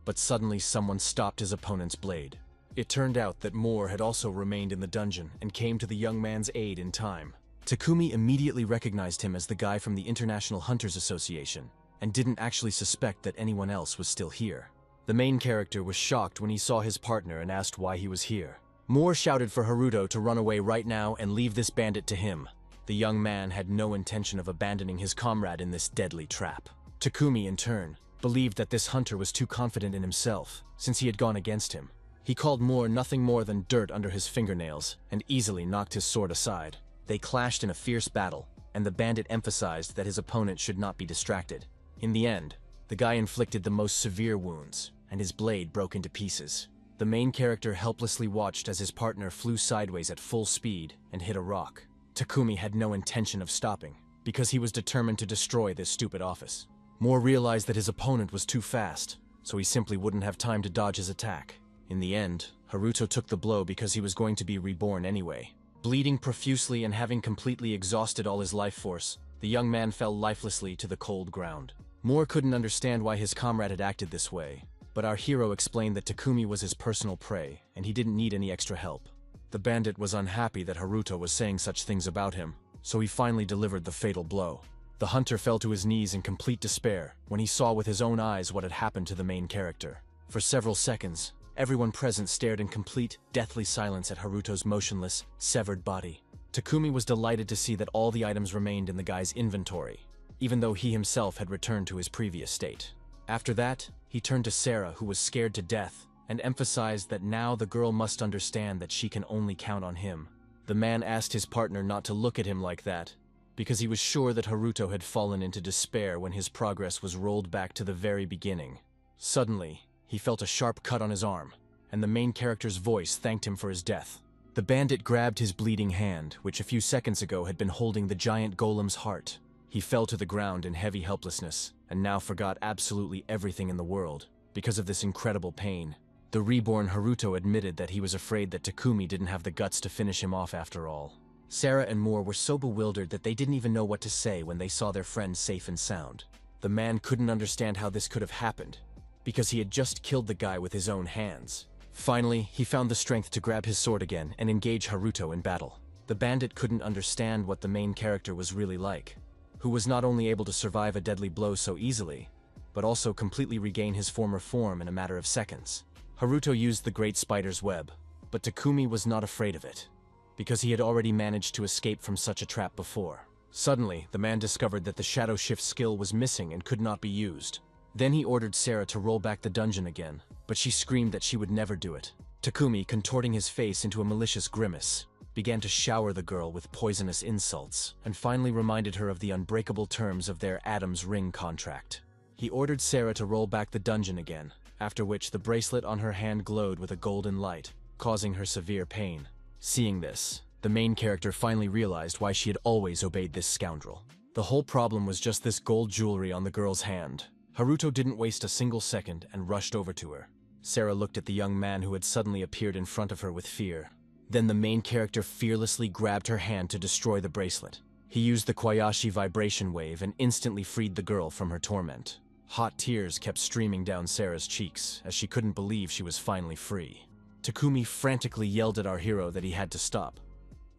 But suddenly someone stopped his opponent's blade. It turned out that Moore had also remained in the dungeon and came to the young man's aid in time. Takumi immediately recognized him as the guy from the International Hunters Association, and didn't actually suspect that anyone else was still here. The main character was shocked when he saw his partner and asked why he was here. Moore shouted for Haruto to run away right now and leave this bandit to him. The young man had no intention of abandoning his comrade in this deadly trap. Takumi, in turn, believed that this hunter was too confident in himself, since he had gone against him. He called Moore nothing more than dirt under his fingernails, and easily knocked his sword aside. They clashed in a fierce battle, and the bandit emphasized that his opponent should not be distracted. In the end, the guy inflicted the most severe wounds, and his blade broke into pieces. The main character helplessly watched as his partner flew sideways at full speed and hit a rock. Takumi had no intention of stopping, because he was determined to destroy this stupid office. Moore realized that his opponent was too fast, so he simply wouldn't have time to dodge his attack. In the end, Haruto took the blow because he was going to be reborn anyway. Bleeding profusely and having completely exhausted all his life force, the young man fell lifelessly to the cold ground. Moore couldn't understand why his comrade had acted this way, but our hero explained that Takumi was his personal prey, and he didn't need any extra help. The bandit was unhappy that Haruto was saying such things about him, so he finally delivered the fatal blow. The hunter fell to his knees in complete despair when he saw with his own eyes what had happened to the main character. For several seconds, everyone present stared in complete, deathly silence at Haruto's motionless, severed body. Takumi was delighted to see that all the items remained in the guy's inventory, even though he himself had returned to his previous state. After that, he turned to Sarah, who was scared to death, and emphasized that now the girl must understand that she can only count on him. The man asked his partner not to look at him like that, because he was sure that Haruto had fallen into despair when his progress was rolled back to the very beginning. Suddenly, he felt a sharp cut on his arm, and the main character's voice thanked him for his death. The bandit grabbed his bleeding hand, which a few seconds ago had been holding the giant golem's heart. He fell to the ground in heavy helplessness, and now forgot absolutely everything in the world, because of this incredible pain. The reborn Haruto admitted that he was afraid that Takumi didn't have the guts to finish him off after all. Sarah and Moore were so bewildered that they didn't even know what to say when they saw their friend safe and sound. The man couldn't understand how this could have happened, because he had just killed the guy with his own hands. Finally, he found the strength to grab his sword again and engage Haruto in battle. The bandit couldn't understand what the main character was really like, who was not only able to survive a deadly blow so easily, but also completely regain his former form in a matter of seconds. Haruto used the great spider's web, but Takumi was not afraid of it, because he had already managed to escape from such a trap before. Suddenly, the man discovered that the shadow shift skill was missing and could not be used. Then he ordered Sarah to roll back the dungeon again, but she screamed that she would never do it. Takumi, contorting his face into a malicious grimace, began to shower the girl with poisonous insults, and finally reminded her of the unbreakable terms of their Adam's ring contract. He ordered Sarah to roll back the dungeon again, after which the bracelet on her hand glowed with a golden light, causing her severe pain. Seeing this, the main character finally realized why she had always obeyed this scoundrel. The whole problem was just this gold jewelry on the girl's hand. Haruto didn't waste a single second and rushed over to her. Sarah looked at the young man who had suddenly appeared in front of her with fear. Then the main character fearlessly grabbed her hand to destroy the bracelet. He used the Kwayashi vibration wave and instantly freed the girl from her torment. Hot tears kept streaming down Sarah's cheeks as she couldn't believe she was finally free. Takumi frantically yelled at our hero that he had to stop,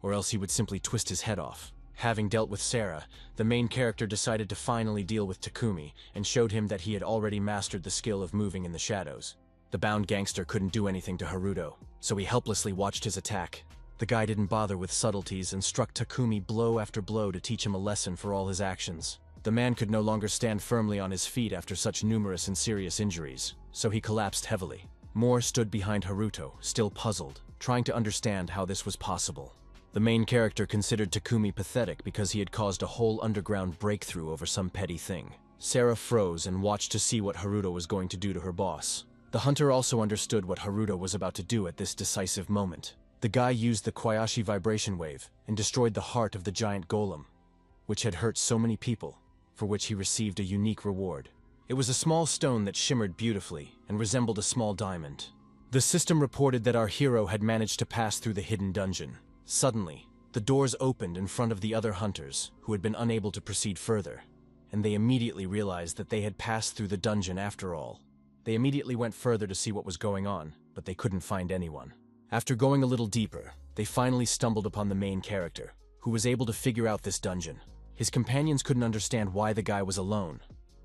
or else he would simply twist his head off. Having dealt with Sarah, the main character decided to finally deal with Takumi and showed him that he had already mastered the skill of moving in the shadows. The bound gangster couldn't do anything to Haruto, so he helplessly watched his attack. The guy didn't bother with subtleties and struck Takumi blow after blow to teach him a lesson for all his actions. The man could no longer stand firmly on his feet after such numerous and serious injuries, so he collapsed heavily. Moore stood behind Haruto, still puzzled, trying to understand how this was possible. The main character considered Takumi pathetic because he had caused a whole underground breakthrough over some petty thing. Sarah froze and watched to see what Haruto was going to do to her boss. The hunter also understood what Haruto was about to do at this decisive moment. The guy used the Kwayashi vibration wave and destroyed the heart of the giant golem, which had hurt so many people, for which he received a unique reward. It was a small stone that shimmered beautifully and resembled a small diamond. The system reported that our hero had managed to pass through the hidden dungeon. Suddenly, the doors opened in front of the other hunters, who had been unable to proceed further, and they immediately realized that they had passed through the dungeon after all. They immediately went further to see what was going on, but they couldn't find anyone. After going a little deeper, they finally stumbled upon the main character, who was able to figure out this dungeon. His companions couldn't understand why the guy was alone,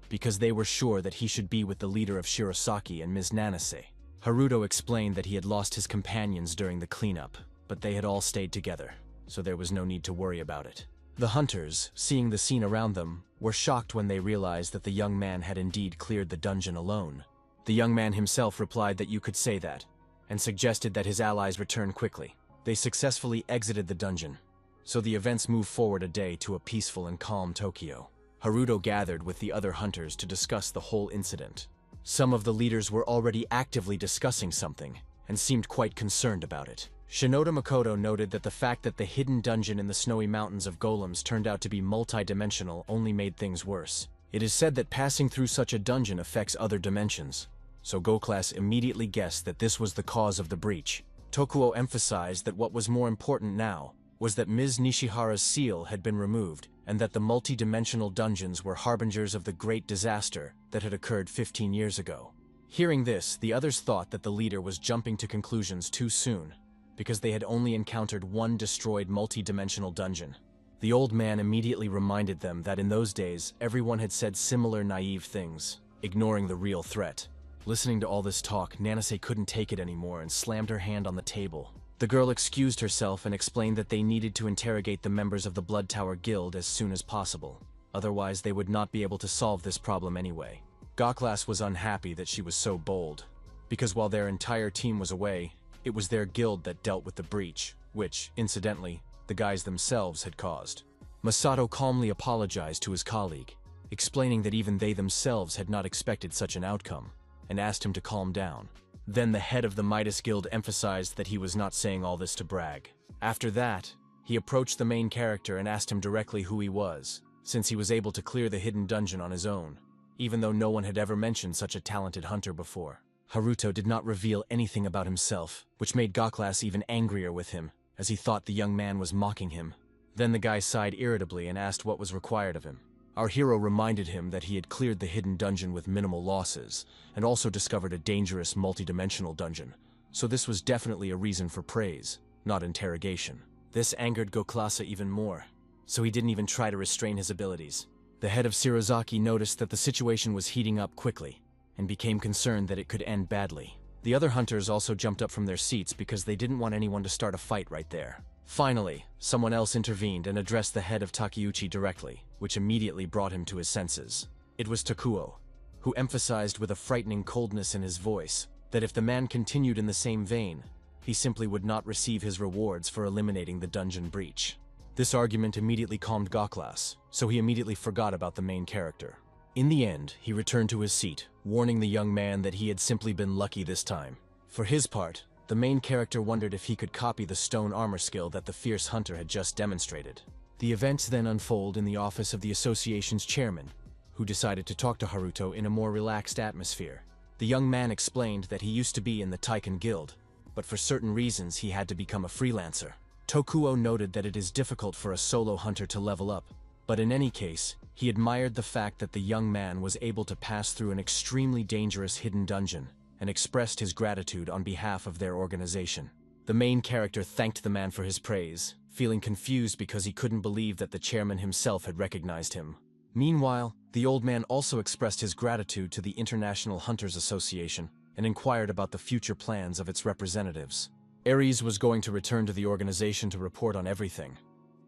because they were sure that he should be with the leader of Shirosaki and Ms. Nanase. Haruto explained that he had lost his companions during the cleanup, but they had all stayed together, so there was no need to worry about it. The hunters, seeing the scene around them, were shocked when they realized that the young man had indeed cleared the dungeon alone. The young man himself replied that you could say that, and suggested that his allies return quickly. They successfully exited the dungeon, so the events moved forward a day to a peaceful and calm Tokyo. Haruto gathered with the other hunters to discuss the whole incident. Some of the leaders were already actively discussing something, and seemed quite concerned about it. Shinoda Makoto noted that the fact that the hidden dungeon in the snowy mountains of golems turned out to be multi-dimensional only made things worse. It is said that passing through such a dungeon affects other dimensions, so Go-Class immediately guessed that this was the cause of the breach. Tokuo emphasized that what was more important now was that Ms. Nishihara's seal had been removed, and that the multi-dimensional dungeons were harbingers of the great disaster that had occurred 15 years ago. Hearing this, the others thought that the leader was jumping to conclusions too soon, because they had only encountered one destroyed multi-dimensional dungeon. The old man immediately reminded them that in those days, everyone had said similar naive things, ignoring the real threat. Listening to all this talk, Nanase couldn't take it anymore and slammed her hand on the table. The girl excused herself and explained that they needed to interrogate the members of the Blood Tower Guild as soon as possible. Otherwise, they would not be able to solve this problem anyway. Go-Class was unhappy that she was so bold, because while their entire team was away, it was their guild that dealt with the breach, which, incidentally, the guys themselves had caused. Masato calmly apologized to his colleague, explaining that even they themselves had not expected such an outcome, and asked him to calm down. Then the head of the Midas Guild emphasized that he was not saying all this to brag. After that, he approached the main character and asked him directly who he was, since he was able to clear the hidden dungeon on his own, even though no one had ever mentioned such a talented hunter before. Haruto did not reveal anything about himself, which made Go-Class even angrier with him, as he thought the young man was mocking him. Then the guy sighed irritably and asked what was required of him. Our hero reminded him that he had cleared the hidden dungeon with minimal losses, and also discovered a dangerous multi-dimensional dungeon, so this was definitely a reason for praise, not interrogation. This angered Go-Class even more, so he didn't even try to restrain his abilities. The head of Shirozaki noticed that the situation was heating up quickly, and became concerned that it could end badly. The other hunters also jumped up from their seats because they didn't want anyone to start a fight right there. Finally, someone else intervened and addressed the head of Takeuchi directly, which immediately brought him to his senses. It was Tokuo, who emphasized with a frightening coldness in his voice that if the man continued in the same vein, he simply would not receive his rewards for eliminating the dungeon breach. This argument immediately calmed Go-Class, so he immediately forgot about the main character. In the end, he returned to his seat, warning the young man that he had simply been lucky this time. For his part, the main character wondered if he could copy the stone armor skill that the fierce hunter had just demonstrated. The events then unfold in the office of the association's chairman, who decided to talk to Haruto in a more relaxed atmosphere. The young man explained that he used to be in the Taiken Guild, but for certain reasons he had to become a freelancer. Tokuo noted that it is difficult for a solo hunter to level up, but in any case, he admired the fact that the young man was able to pass through an extremely dangerous hidden dungeon, and expressed his gratitude on behalf of their organization. The main character thanked the man for his praise, feeling confused because he couldn't believe that the chairman himself had recognized him. Meanwhile, the old man also expressed his gratitude to the International Hunters Association and inquired about the future plans of its representatives. Ares was going to return to the organization to report on everything,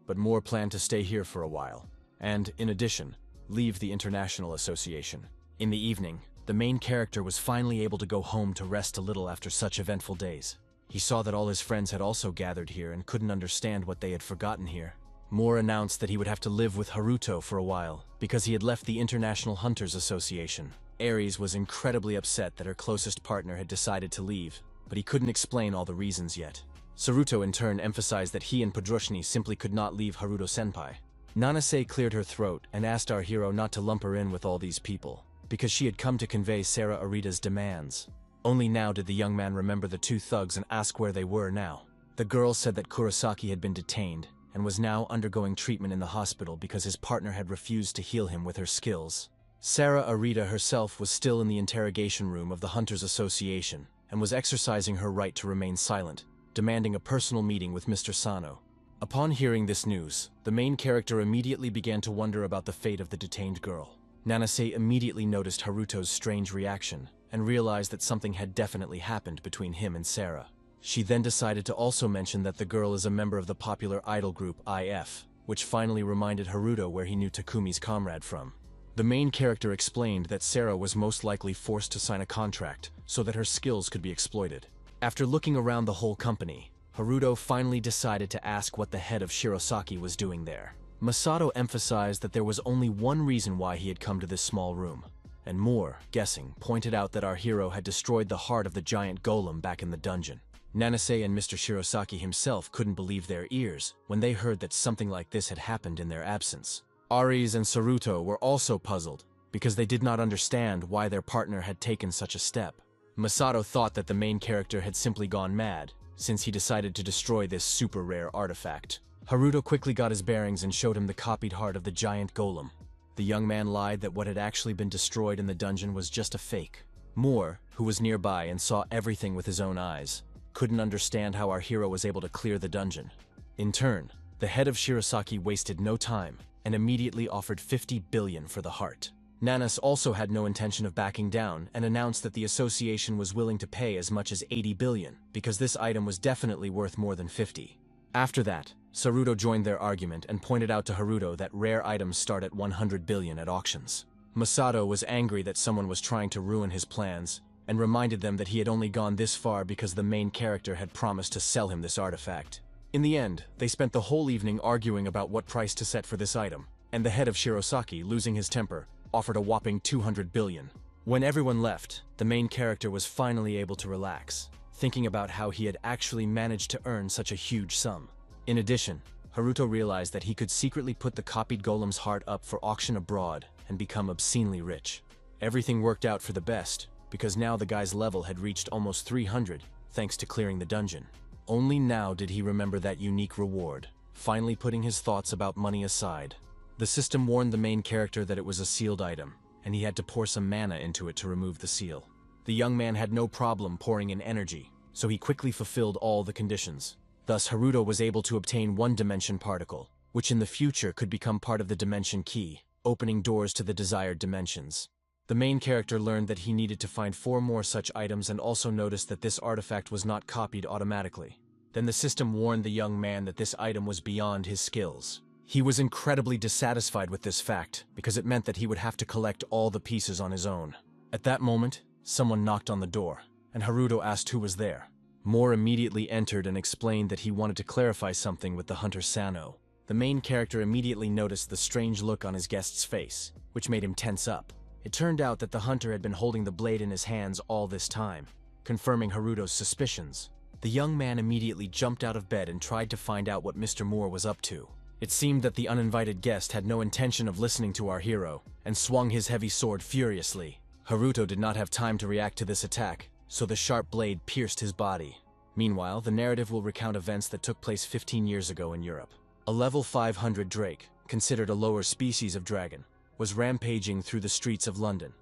but Moore planned to stay here for a while, and, in addition, leave the International Association. In the evening, the main character was finally able to go home to rest a little after such eventful days. He saw that all his friends had also gathered here and couldn't understand what they had forgotten here. Moore announced that he would have to live with Haruto for a while, because he had left the International Hunters Association. Ares was incredibly upset that her closest partner had decided to leave, but he couldn't explain all the reasons yet. Saruto in turn emphasized that he and Podrushny simply could not leave Haruto-senpai. Nanase cleared her throat and asked our hero not to lump her in with all these people, because she had come to convey Sarah Arita's demands. Only now did the young man remember the two thugs and ask where they were now. The girl said that Kurosaki had been detained and was now undergoing treatment in the hospital because his partner had refused to heal him with her skills. Sarah Arita herself was still in the interrogation room of the Hunters Association and was exercising her right to remain silent, demanding a personal meeting with Mr. Sano. Upon hearing this news, the main character immediately began to wonder about the fate of the detained girl. Nanase immediately noticed Haruto's strange reaction and realized that something had definitely happened between him and Sarah. She then decided to also mention that the girl is a member of the popular idol group IF, which finally reminded Haruto where he knew Takumi's comrade from. The main character explained that Sarah was most likely forced to sign a contract so that her skills could be exploited. After looking around the whole company, Haruto finally decided to ask what the head of Shirosaki was doing there. Masato emphasized that there was only one reason why he had come to this small room, and Moore, guessing, pointed out that our hero had destroyed the heart of the giant golem back in the dungeon. Nanase and Mr. Shirosaki himself couldn't believe their ears when they heard that something like this had happened in their absence. Aries and Saruto were also puzzled because they did not understand why their partner had taken such a step. Masato thought that the main character had simply gone mad since he decided to destroy this super rare artifact. Haruto quickly got his bearings and showed him the copied heart of the giant golem. The young man lied that what had actually been destroyed in the dungeon was just a fake. Moore, who was nearby and saw everything with his own eyes, couldn't understand how our hero was able to clear the dungeon. In turn, the head of Shirosaki wasted no time and immediately offered 50 billion for the heart. Nanas also had no intention of backing down and announced that the association was willing to pay as much as 80 billion because this item was definitely worth more than 50. After that, Saruto joined their argument and pointed out to Haruto that rare items start at 100 billion at auctions. Masato was angry that someone was trying to ruin his plans and reminded them that he had only gone this far because the main character had promised to sell him this artifact. In the end, they spent the whole evening arguing about what price to set for this item, and the head of Shirosaki, losing his temper, offered a whopping 200 billion. When everyone left, the main character was finally able to relax, thinking about how he had actually managed to earn such a huge sum. In addition, Haruto realized that he could secretly put the copied golem's heart up for auction abroad and become obscenely rich. Everything worked out for the best, because now the guy's level had reached almost 300 thanks to clearing the dungeon. Only now did he remember that unique reward, finally putting his thoughts about money aside. The system warned the main character that it was a sealed item, and he had to pour some mana into it to remove the seal. The young man had no problem pouring in energy, so he quickly fulfilled all the conditions. Thus, Haruto was able to obtain one dimension particle, which in the future could become part of the dimension key, opening doors to the desired dimensions. The main character learned that he needed to find 4 more such items and also noticed that this artifact was not copied automatically. Then the system warned the young man that this item was beyond his skills. He was incredibly dissatisfied with this fact because it meant that he would have to collect all the pieces on his own. At that moment, someone knocked on the door, and Haruto asked who was there. Moore immediately entered and explained that he wanted to clarify something with the hunter Sano. The main character immediately noticed the strange look on his guest's face, which made him tense up. It turned out that the hunter had been holding the blade in his hands all this time, confirming Haruto's suspicions. The young man immediately jumped out of bed and tried to find out what Mr. Moore was up to. It seemed that the uninvited guest had no intention of listening to our hero, and swung his heavy sword furiously. Haruto did not have time to react to this attack, so the sharp blade pierced his body. Meanwhile, the narrative will recount events that took place 15 years ago in Europe. A level 500 drake, considered a lower species of dragon, was rampaging through the streets of London,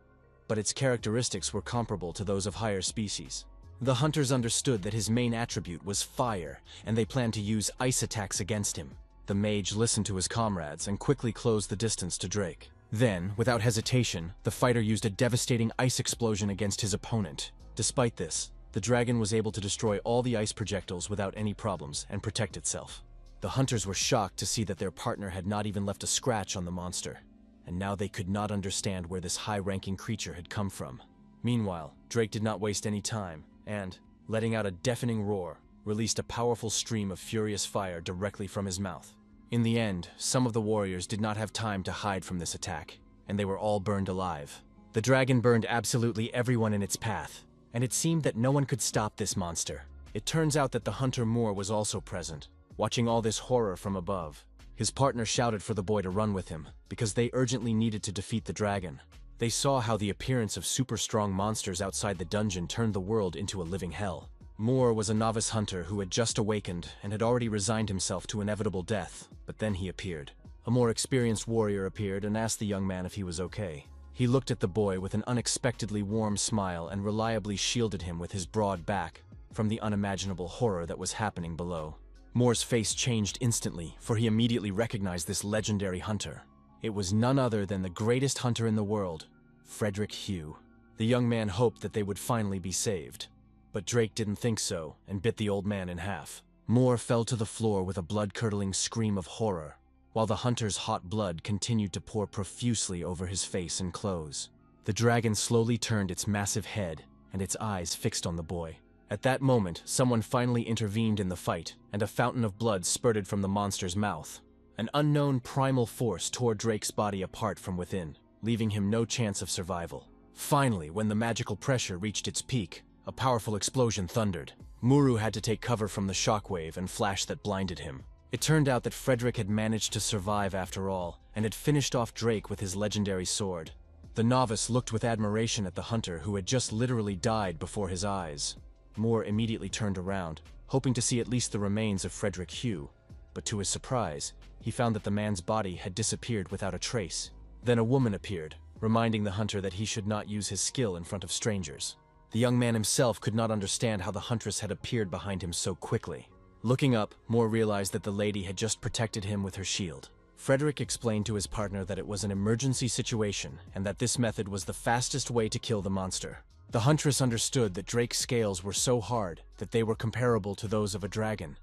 but its characteristics were comparable to those of higher species. The hunters understood that his main attribute was fire, and they planned to use ice attacks against him. The mage listened to his comrades and quickly closed the distance to Drake. Then, without hesitation, the fighter used a devastating ice explosion against his opponent. Despite this, the dragon was able to destroy all the ice projectiles without any problems and protect itself. The hunters were shocked to see that their partner had not even left a scratch on the monster, and now they could not understand where this high-ranking creature had come from. Meanwhile, Drake did not waste any time, and, letting out a deafening roar, released a powerful stream of furious fire directly from his mouth. In the end, some of the warriors did not have time to hide from this attack, and they were all burned alive. The dragon burned absolutely everyone in its path, and it seemed that no one could stop this monster. It turns out that the hunter Moore was also present, watching all this horror from above. His partner shouted for the boy to run with him, because they urgently needed to defeat the dragon. They saw how the appearance of super strong monsters outside the dungeon turned the world into a living hell. Moore was a novice hunter who had just awakened and had already resigned himself to inevitable death, but then he appeared. A more experienced warrior appeared and asked the young man if he was okay. He looked at the boy with an unexpectedly warm smile and reliably shielded him with his broad back from the unimaginable horror that was happening below. Moore's face changed instantly, for he immediately recognized this legendary hunter. It was none other than the greatest hunter in the world, Frederick Hugh. The young man hoped that they would finally be saved. But Drake didn't think so and bit the old man in half. Moore fell to the floor with a blood-curdling scream of horror, while the hunter's hot blood continued to pour profusely over his face and clothes. The dragon slowly turned its massive head and its eyes fixed on the boy. At that moment, someone finally intervened in the fight, and a fountain of blood spurted from the monster's mouth. An unknown primal force tore Drake's body apart from within, leaving him no chance of survival. Finally, when the magical pressure reached its peak, a powerful explosion thundered. Muru had to take cover from the shockwave and flash that blinded him. It turned out that Frederick had managed to survive after all, and had finished off Drake with his legendary sword. The novice looked with admiration at the hunter who had just literally died before his eyes. Moore immediately turned around, hoping to see at least the remains of Frederick Hugh, but to his surprise, he found that the man's body had disappeared without a trace. Then a woman appeared, reminding the hunter that he should not use his skill in front of strangers. The young man himself could not understand how the huntress had appeared behind him so quickly. Looking up, Moore realized that the lady had just protected him with her shield. Frederick explained to his partner that it was an emergency situation and that this method was the fastest way to kill the monster. The huntress understood that Drake's scales were so hard that they were comparable to those of a dragon,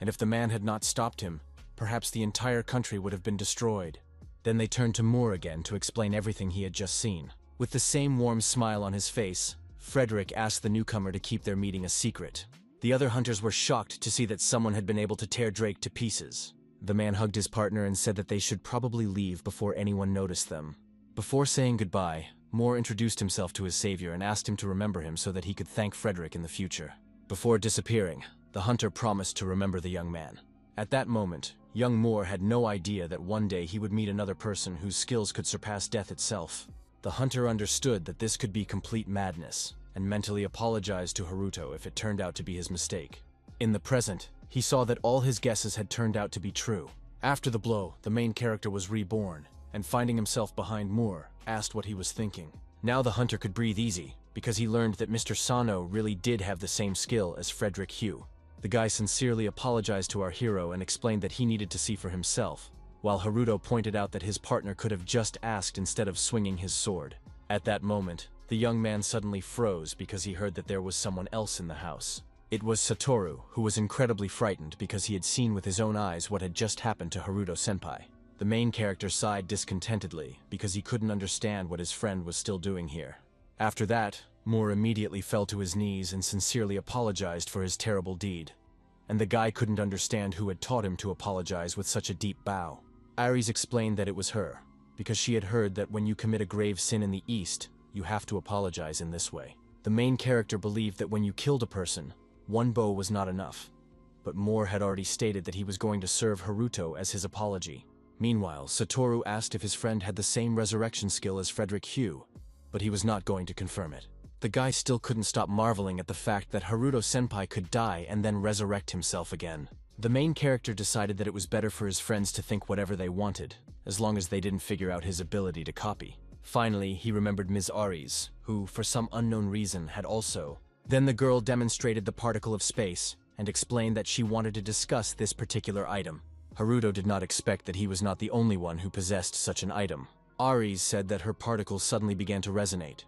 and if the man had not stopped him, perhaps the entire country would have been destroyed. Then they turned to Moore again to explain everything he had just seen. With the same warm smile on his face, Frederick asked the newcomer to keep their meeting a secret. The other hunters were shocked to see that someone had been able to tear Drake to pieces. The man hugged his partner and said that they should probably leave before anyone noticed them. Before saying goodbye, Moore introduced himself to his savior and asked him to remember him so that he could thank Frederick in the future. Before disappearing, the hunter promised to remember the young man. At that moment, young Moore had no idea that one day he would meet another person whose skills could surpass death itself. The hunter understood that this could be complete madness, and mentally apologized to Haruto if it turned out to be his mistake. In the present, he saw that all his guesses had turned out to be true. After the blow, the main character was reborn, and finding himself behind Moore, asked what he was thinking. Now the hunter could breathe easy, because he learned that Mr. Sano really did have the same skill as Frederick Hugh. The guy sincerely apologized to our hero and explained that he needed to see for himself, while Haruto pointed out that his partner could have just asked instead of swinging his sword. At that moment, the young man suddenly froze because he heard that there was someone else in the house. It was Satoru, who was incredibly frightened because he had seen with his own eyes what had just happened to Haruto-senpai. The main character sighed discontentedly because he couldn't understand what his friend was still doing here. After that, Moore immediately fell to his knees and sincerely apologized for his terrible deed. And the guy couldn't understand who had taught him to apologize with such a deep bow. Ares explained that it was her, because she had heard that when you commit a grave sin in the East, you have to apologize in this way. The main character believed that when you killed a person, one bow was not enough, but Moore had already stated that he was going to serve Haruto as his apology. Meanwhile, Satoru asked if his friend had the same resurrection skill as Frederick Hugh, but he was not going to confirm it. The guy still couldn't stop marveling at the fact that Haruto-senpai could die and then resurrect himself again. The main character decided that it was better for his friends to think whatever they wanted, as long as they didn't figure out his ability to copy. Finally, he remembered Ms. Ares, who, for some unknown reason, had also. Then the girl demonstrated the particle of space and explained that she wanted to discuss this particular item. Haruto did not expect that he was not the only one who possessed such an item. Ares said that her particle suddenly began to resonate,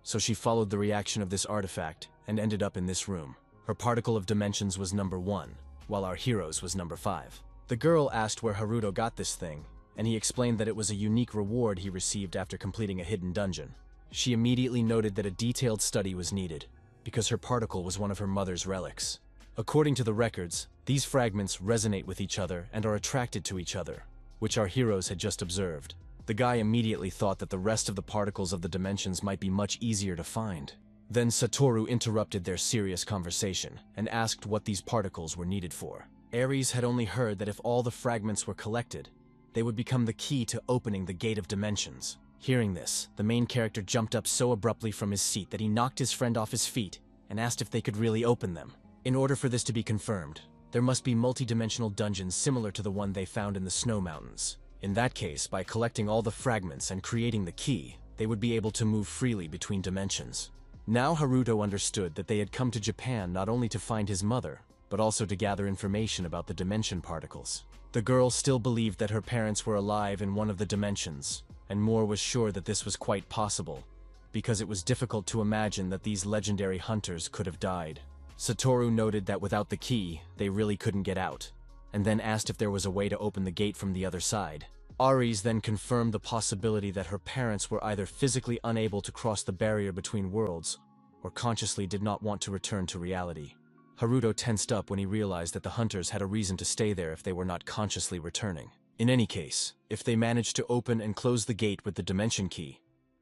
so she followed the reaction of this artifact and ended up in this room. Her particle of dimensions was number 1, while our hero's was number 5. The girl asked where Haruto got this thing, and he explained that it was a unique reward he received after completing a hidden dungeon. She immediately noted that a detailed study was needed, because her particle was one of her mother's relics. According to the records, these fragments resonate with each other and are attracted to each other, which our heroes had just observed. The guy immediately thought that the rest of the particles of the dimensions might be much easier to find. Then Satoru interrupted their serious conversation and asked what these particles were needed for. Ares had only heard that if all the fragments were collected, they would become the key to opening the Gate of Dimensions. Hearing this, the main character jumped up so abruptly from his seat that he knocked his friend off his feet and asked if they could really open them. In order for this to be confirmed, there must be multi-dimensional dungeons similar to the one they found in the Snow Mountains. In that case, by collecting all the fragments and creating the key, they would be able to move freely between dimensions. Now Haruto understood that they had come to Japan not only to find his mother, but also to gather information about the dimension particles. The girl still believed that her parents were alive in one of the dimensions, and Moore was sure that this was quite possible, because it was difficult to imagine that these legendary hunters could have died. Satoru noted that without the key, they really couldn't get out, and then asked if there was a way to open the gate from the other side. Ares then confirmed the possibility that her parents were either physically unable to cross the barrier between worlds, or consciously did not want to return to reality. Haruto tensed up when he realized that the hunters had a reason to stay there if they were not consciously returning. In any case, if they managed to open and close the gate with the dimension key,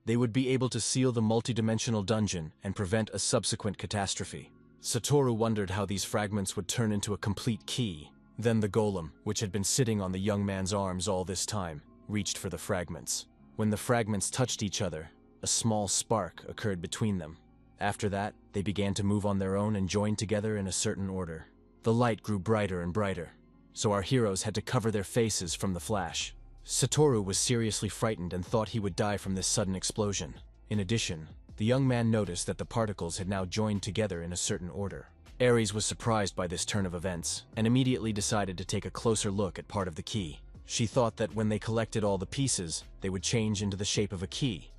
they would be able to seal the multidimensional dungeon and prevent a subsequent catastrophe. Satoru wondered how these fragments would turn into a complete key. Then the golem, which had been sitting on the young man's arms all this time, reached for the fragments. When the fragments touched each other, a small spark occurred between them. After that, they began to move on their own and join together in a certain order. The light grew brighter and brighter, so our heroes had to cover their faces from the flash. Satoru was seriously frightened and thought he would die from this sudden explosion. In addition, the young man noticed that the particles had now joined together in a certain order. Ares was surprised by this turn of events, and immediately decided to take a closer look at part of the key. She thought that when they collected all the pieces, they would change into the shape of a key.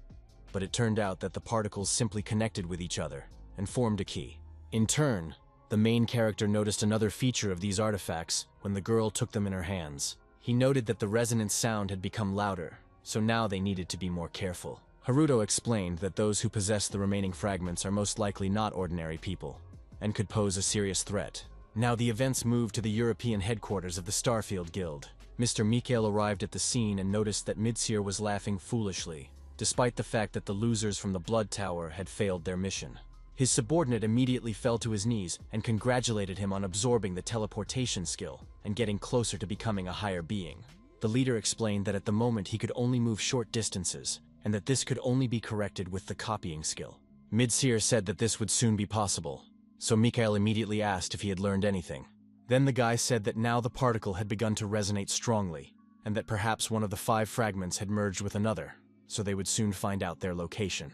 But it turned out that the particles simply connected with each other and formed a key. In turn, the main character noticed another feature of these artifacts when the girl took them in her hands. He noted that the resonant sound had become louder, so now they needed to be more careful. Haruto explained that those who possess the remaining fragments are most likely not ordinary people, and could pose a serious threat. Now the events moved to the European headquarters of the Starfield Guild. Mr. Mikael arrived at the scene and noticed that Midseer was laughing foolishly, despite the fact that the losers from the Blood Tower had failed their mission. His subordinate immediately fell to his knees and congratulated him on absorbing the teleportation skill and getting closer to becoming a higher being. The leader explained that at the moment he could only move short distances, and that this could only be corrected with the copying skill. Midseer said that this would soon be possible, so Mikael immediately asked if he had learned anything. Then the guy said that now the particle had begun to resonate strongly, and that perhaps one of the 5 fragments had merged with another, so they would soon find out their location.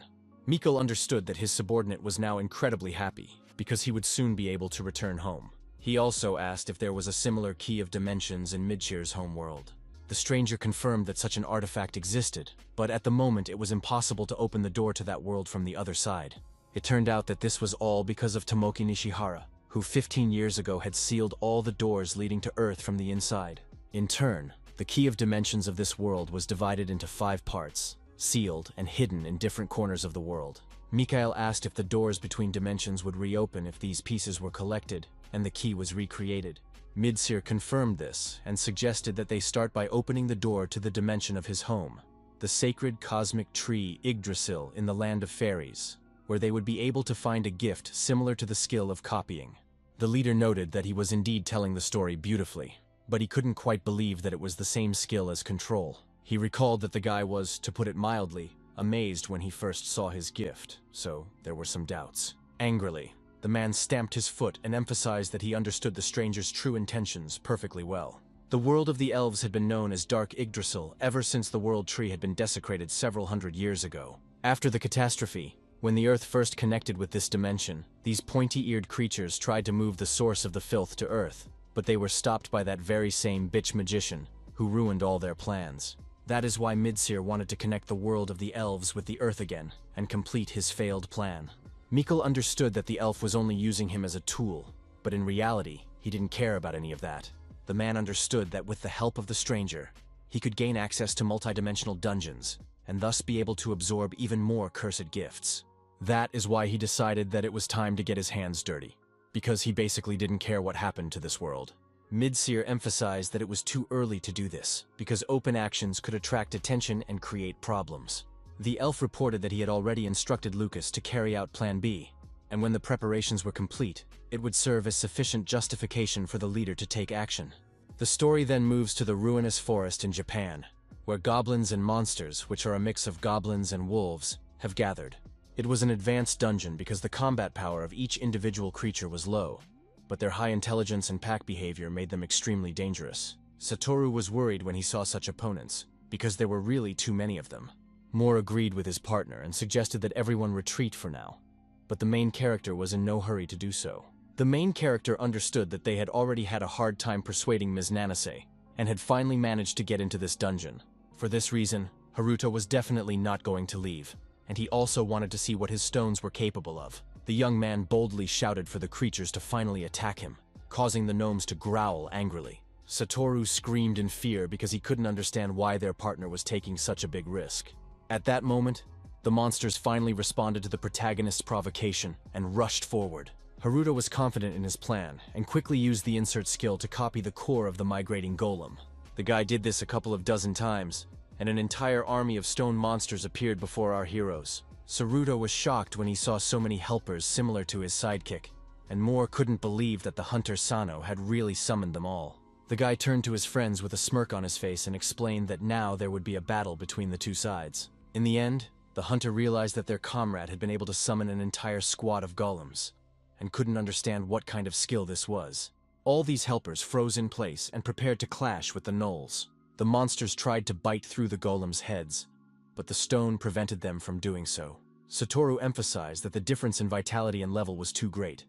Mikael understood that his subordinate was now incredibly happy, because he would soon be able to return home. He also asked if there was a similar key of dimensions in Midseer's homeworld. The stranger confirmed that such an artifact existed, but at the moment it was impossible to open the door to that world from the other side. It turned out that this was all because of Tomoki Nishihara, who 15 years ago had sealed all the doors leading to Earth from the inside. In turn, the key of dimensions of this world was divided into 5 parts, sealed and hidden in different corners of the world. Mikael asked if the doors between dimensions would reopen if these pieces were collected and the key was recreated. Midseer confirmed this and suggested that they start by opening the door to the dimension of his home, the sacred cosmic tree Yggdrasil in the land of fairies, where they would be able to find a gift similar to the skill of copying. The leader noted that he was indeed telling the story beautifully, but he couldn't quite believe that it was the same skill as control. He recalled that the guy was, to put it mildly, amazed when he first saw his gift, so there were some doubts. Angrily, the man stamped his foot and emphasized that he understood the stranger's true intentions perfectly well. The world of the elves had been known as Dark Yggdrasil ever since the world tree had been desecrated several hundred years ago. After the catastrophe, when the Earth first connected with this dimension, these pointy-eared creatures tried to move the source of the filth to Earth, but they were stopped by that very same bitch magician, who ruined all their plans. That is why Midseer wanted to connect the world of the elves with the Earth again, and complete his failed plan. Mikael understood that the elf was only using him as a tool, but in reality, he didn't care about any of that. The man understood that with the help of the stranger, he could gain access to multidimensional dungeons, and thus be able to absorb even more cursed gifts. That is why he decided that it was time to get his hands dirty, because he basically didn't care what happened to this world. Midseer emphasized that it was too early to do this, because open actions could attract attention and create problems. The elf reported that he had already instructed Lucas to carry out Plan B, and when the preparations were complete, it would serve as sufficient justification for the leader to take action. The story then moves to the ruinous forest in Japan, where goblins and monsters, which are a mix of goblins and wolves, have gathered. It was an advanced dungeon because the combat power of each individual creature was low, but their high intelligence and pack behavior made them extremely dangerous. Satoru was worried when he saw such opponents, because there were really too many of them. Moore agreed with his partner and suggested that everyone retreat for now, but the main character was in no hurry to do so. The main character understood that they had already had a hard time persuading Ms. Nanase, and had finally managed to get into this dungeon. For this reason, Haruto was definitely not going to leave, and he also wanted to see what his stones were capable of. The young man boldly shouted for the creatures to finally attack him, causing the gnomes to growl angrily. Satoru screamed in fear because he couldn't understand why their partner was taking such a big risk. At that moment, the monsters finally responded to the protagonist's provocation and rushed forward. Haruto was confident in his plan and quickly used the insert skill to copy the core of the migrating golem. The guy did this a couple of dozen times, and an entire army of stone monsters appeared before our heroes. Saruto was shocked when he saw so many helpers similar to his sidekick, and Moore couldn't believe that the hunter Sano had really summoned them all. The guy turned to his friends with a smirk on his face and explained that now there would be a battle between the two sides. In the end, the hunter realized that their comrade had been able to summon an entire squad of golems, and couldn't understand what kind of skill this was. All these helpers froze in place and prepared to clash with the gnolls. The monsters tried to bite through the golems' heads, but the stone prevented them from doing so. Satoru emphasized that the difference in vitality and level was too great,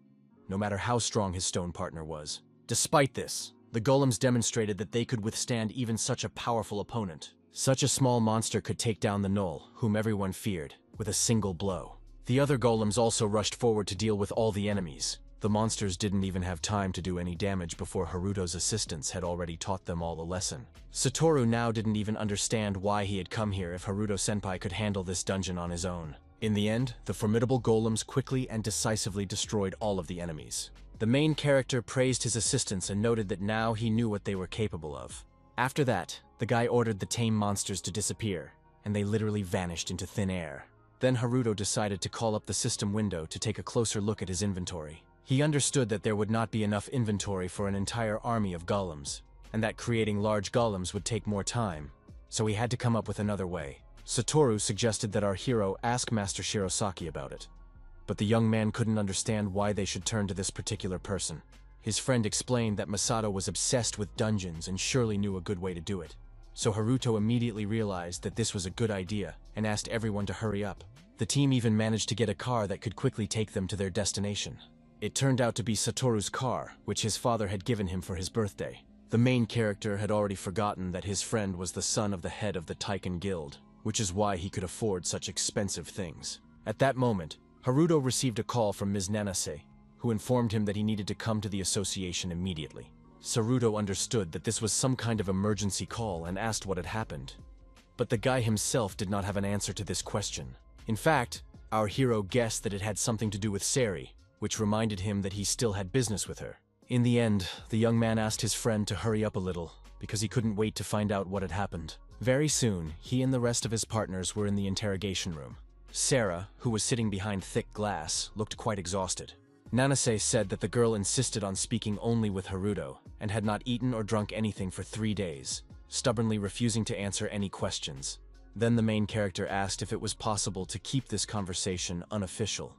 no matter how strong his stone partner was. Despite this, the golems demonstrated that they could withstand even such a powerful opponent. Such a small monster could take down the gnoll, whom everyone feared, with a single blow. The other golems also rushed forward to deal with all the enemies. The monsters didn't even have time to do any damage before Haruto's assistants had already taught them all a lesson. Satoru now didn't even understand why he had come here if Haruto-senpai could handle this dungeon on his own. In the end, the formidable golems quickly and decisively destroyed all of the enemies. The main character praised his assistants and noted that now he knew what they were capable of. After that, the guy ordered the tame monsters to disappear, and they literally vanished into thin air. Then Haruto decided to call up the system window to take a closer look at his inventory. He understood that there would not be enough inventory for an entire army of golems, and that creating large golems would take more time, so he had to come up with another way. Satoru suggested that our hero ask Master Shirosaki about it, but the young man couldn't understand why they should turn to this particular person. His friend explained that Masato was obsessed with dungeons and surely knew a good way to do it. So Haruto immediately realized that this was a good idea and asked everyone to hurry up. The team even managed to get a car that could quickly take them to their destination. It turned out to be Satoru's car, which his father had given him for his birthday. The main character had already forgotten that his friend was the son of the head of the Taiken Guild, which is why he could afford such expensive things. At that moment, Haruto received a call from Ms. Nanase, who informed him that he needed to come to the association immediately. Saruto understood that this was some kind of emergency call and asked what had happened. But the guy himself did not have an answer to this question. In fact, our hero guessed that it had something to do with Sari, which reminded him that he still had business with her. In the end, the young man asked his friend to hurry up a little, because he couldn't wait to find out what had happened. Very soon, he and the rest of his partners were in the interrogation room. Sarah, who was sitting behind thick glass, looked quite exhausted. Nanase said that the girl insisted on speaking only with Haruto, and had not eaten or drunk anything for 3 days, stubbornly refusing to answer any questions. Then the main character asked if it was possible to keep this conversation unofficial.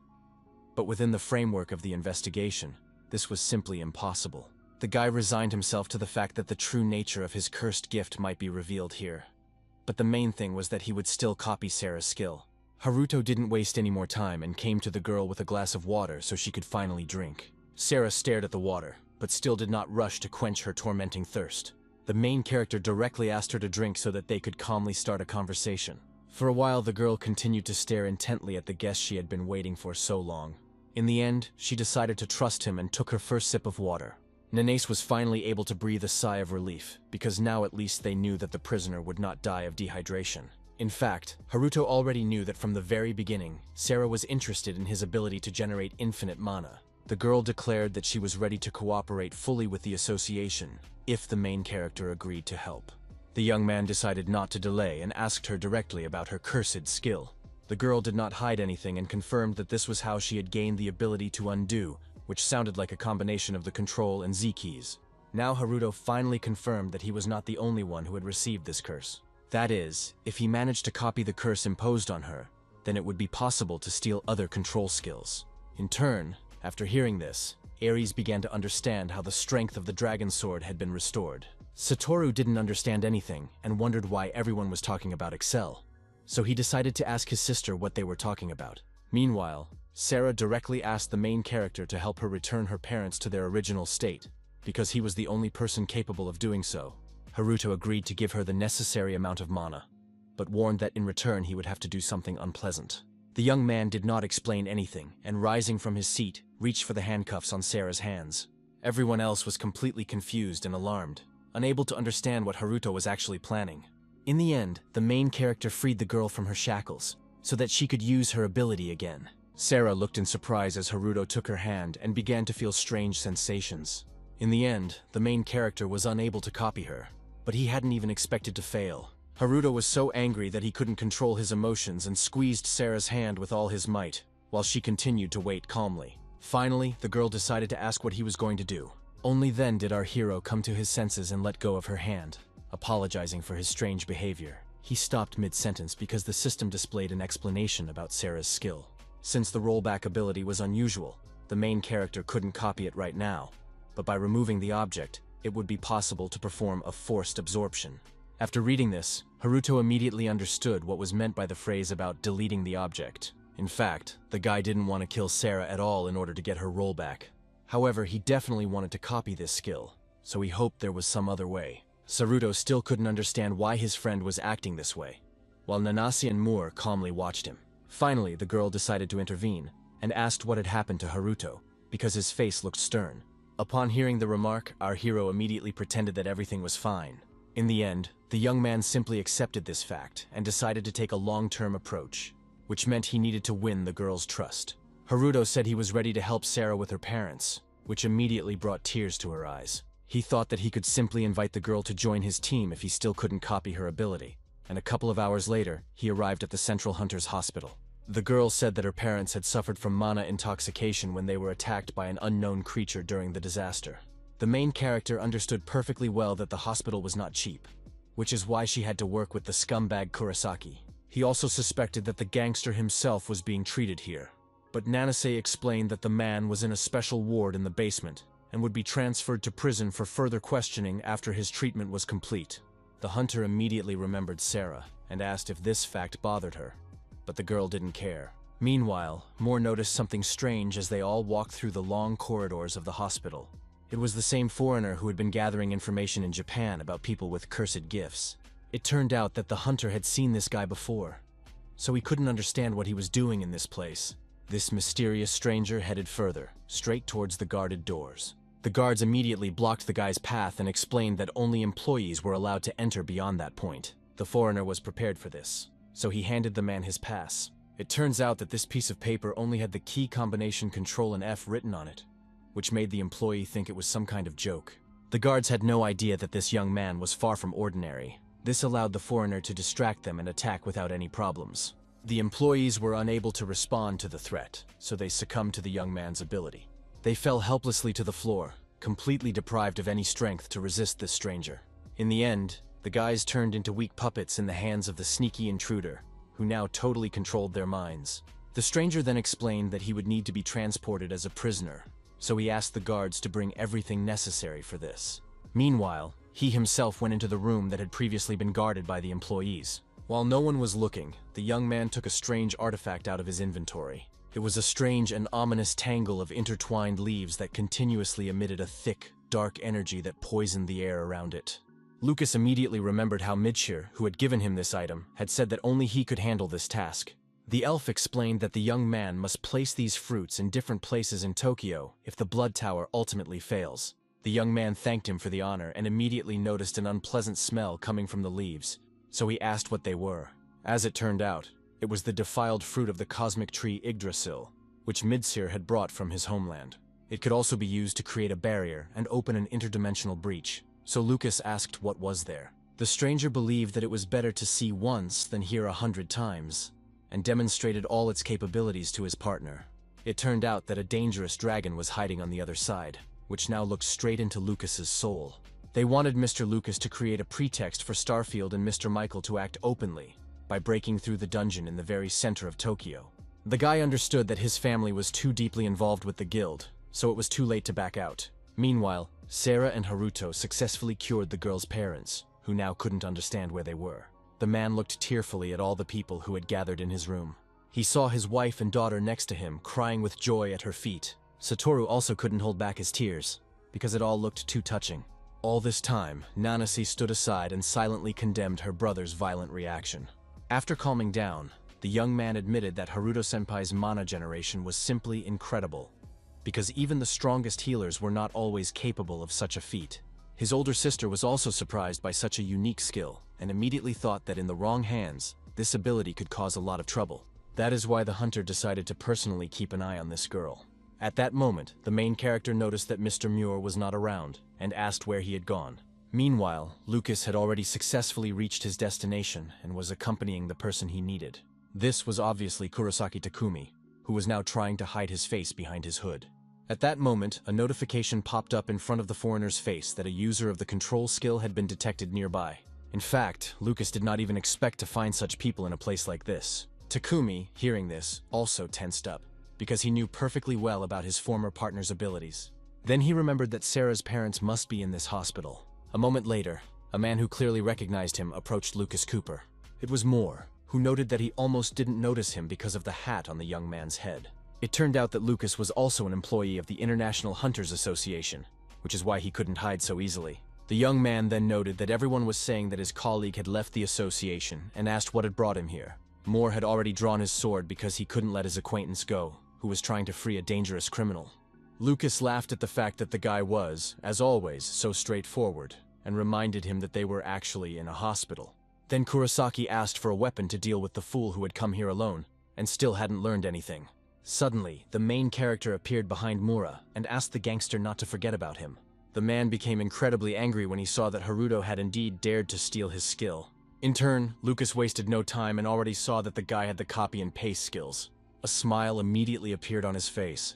But within the framework of the investigation, this was simply impossible. The guy resigned himself to the fact that the true nature of his cursed gift might be revealed here. But the main thing was that he would still copy Sarah's skill. Haruto didn't waste any more time and came to the girl with a glass of water so she could finally drink. Sarah stared at the water, but still did not rush to quench her tormenting thirst. The main character directly asked her to drink so that they could calmly start a conversation. For a while, the girl continued to stare intently at the guest she had been waiting for so long. In the end, she decided to trust him and took her first sip of water. Nanase was finally able to breathe a sigh of relief, because now at least they knew that the prisoner would not die of dehydration. In fact, Haruto already knew that from the very beginning, Sarah was interested in his ability to generate infinite mana. The girl declared that she was ready to cooperate fully with the association, if the main character agreed to help. The young man decided not to delay and asked her directly about her cursed skill. The girl did not hide anything and confirmed that this was how she had gained the ability to undo, which sounded like a combination of the Control and Z keys. Now Haruto finally confirmed that he was not the only one who had received this curse. That is, if he managed to copy the curse imposed on her, then it would be possible to steal other control skills. In turn, after hearing this, Ares began to understand how the strength of the dragon sword had been restored. Satoru didn't understand anything and wondered why everyone was talking about Excel, so he decided to ask his sister what they were talking about. Meanwhile, Sarah directly asked the main character to help her return her parents to their original state, because he was the only person capable of doing so. Haruto agreed to give her the necessary amount of mana, but warned that in return he would have to do something unpleasant. The young man did not explain anything, and rising from his seat, reached for the handcuffs on Sarah's hands. Everyone else was completely confused and alarmed, unable to understand what Haruto was actually planning. In the end, the main character freed the girl from her shackles, so that she could use her ability again. Sarah looked in surprise as Haruto took her hand and began to feel strange sensations. In the end, the main character was unable to copy her, but he hadn't even expected to fail. Haruto was so angry that he couldn't control his emotions and squeezed Sarah's hand with all his might, while she continued to wait calmly. Finally, the girl decided to ask what he was going to do. Only then did our hero come to his senses and let go of her hand, apologizing for his strange behavior. He stopped mid-sentence because the system displayed an explanation about Sarah's skill. Since the rollback ability was unusual, the main character couldn't copy it right now, but by removing the object, it would be possible to perform a forced absorption. After reading this, Haruto immediately understood what was meant by the phrase about deleting the object. In fact, the guy didn't want to kill Sarah at all in order to get her rollback. However, he definitely wanted to copy this skill, so he hoped there was some other way. Saruto still couldn't understand why his friend was acting this way, while Nanase and Moore calmly watched him. Finally, the girl decided to intervene, and asked what had happened to Haruto, because his face looked stern. Upon hearing the remark, our hero immediately pretended that everything was fine. In the end, the young man simply accepted this fact and decided to take a long-term approach, which meant he needed to win the girl's trust. Haruto said he was ready to help Sarah with her parents, which immediately brought tears to her eyes. He thought that he could simply invite the girl to join his team if he still couldn't copy her ability, and a couple of hours later, he arrived at the Central Hunters Hospital. The girl said that her parents had suffered from mana intoxication when they were attacked by an unknown creature during the disaster. The main character understood perfectly well that the hospital was not cheap, which is why she had to work with the scumbag Kurosaki. He also suspected that the gangster himself was being treated here, but Nanase explained that the man was in a special ward in the basement and would be transferred to prison for further questioning after his treatment was complete. The hunter immediately remembered Sarah and asked if this fact bothered her, but the girl didn't care. Meanwhile, Moore noticed something strange as they all walked through the long corridors of the hospital. It was the same foreigner who had been gathering information in Japan about people with cursed gifts. It turned out that the hunter had seen this guy before, so he couldn't understand what he was doing in this place. This mysterious stranger headed further, straight towards the guarded doors. The guards immediately blocked the guy's path and explained that only employees were allowed to enter beyond that point. The foreigner was prepared for this, so he handed the man his pass. It turns out that this piece of paper only had the key combination Control and F written on it, which made the employee think it was some kind of joke. The guards had no idea that this young man was far from ordinary. This allowed the foreigner to distract them and attack without any problems. The employees were unable to respond to the threat, so they succumbed to the young man's ability. They fell helplessly to the floor, completely deprived of any strength to resist this stranger. In the end, the guys turned into weak puppets in the hands of the sneaky intruder, who now totally controlled their minds. The stranger then explained that he would need to be transported as a prisoner, so he asked the guards to bring everything necessary for this. Meanwhile, he himself went into the room that had previously been guarded by the employees. While no one was looking, the young man took a strange artifact out of his inventory. It was a strange and ominous tangle of intertwined leaves that continuously emitted a thick, dark energy that poisoned the air around it. Lucas immediately remembered how Midshir, who had given him this item, had said that only he could handle this task. The elf explained that the young man must place these fruits in different places in Tokyo if the blood tower ultimately fails. The young man thanked him for the honor and immediately noticed an unpleasant smell coming from the leaves, so he asked what they were. As it turned out, it was the defiled fruit of the cosmic tree Yggdrasil, which Midshir had brought from his homeland. It could also be used to create a barrier and open an interdimensional breach, so Lucas asked what was there. The stranger believed that it was better to see once than hear 100 times, and demonstrated all its capabilities to his partner. It turned out that a dangerous dragon was hiding on the other side, which now looked straight into Lucas's soul. They wanted Mr. Lucas to create a pretext for Starfield and Mr. Michael to act openly by breaking through the dungeon in the very center of Tokyo. The guy understood that his family was too deeply involved with the guild, so it was too late to back out. Meanwhile, Sarah and Haruto successfully cured the girl's parents, who now couldn't understand where they were. The man looked tearfully at all the people who had gathered in his room. He saw his wife and daughter next to him, crying with joy at her feet. Satoru also couldn't hold back his tears, because it all looked too touching. All this time, Nanase stood aside and silently condemned her brother's violent reaction. After calming down, the young man admitted that Haruto-senpai's mana generation was simply incredible, because even the strongest healers were not always capable of such a feat. His older sister was also surprised by such a unique skill, and immediately thought that in the wrong hands, this ability could cause a lot of trouble. That is why the hunter decided to personally keep an eye on this girl. At that moment, the main character noticed that Mr. Muir was not around, and asked where he had gone. Meanwhile, Lucas had already successfully reached his destination and was accompanying the person he needed. This was obviously Kurosaki Takumi, who was now trying to hide his face behind his hood. At that moment, a notification popped up in front of the foreigner's face that a user of the control skill had been detected nearby. In fact, Lucas did not even expect to find such people in a place like this. Takumi, hearing this, also tensed up, because he knew perfectly well about his former partner's abilities. Then he remembered that Sarah's parents must be in this hospital. A moment later, a man who clearly recognized him approached Lucas Cooper. It was Moore, who noted that he almost didn't notice him because of the hat on the young man's head. It turned out that Lucas was also an employee of the International Hunters Association, which is why he couldn't hide so easily. The young man then noted that everyone was saying that his colleague had left the association and asked what had brought him here. Moore had already drawn his sword because he couldn't let his acquaintance go, who was trying to free a dangerous criminal. Lucas laughed at the fact that the guy was, as always, so straightforward, and reminded him that they were actually in a hospital. Then Kurosaki asked for a weapon to deal with the fool who had come here alone, and still hadn't learned anything. Suddenly, the main character appeared behind Mura and asked the gangster not to forget about him. The man became incredibly angry when he saw that Haruto had indeed dared to steal his skill. In turn, Lucas wasted no time and already saw that the guy had the copy and paste skills. A smile immediately appeared on his face,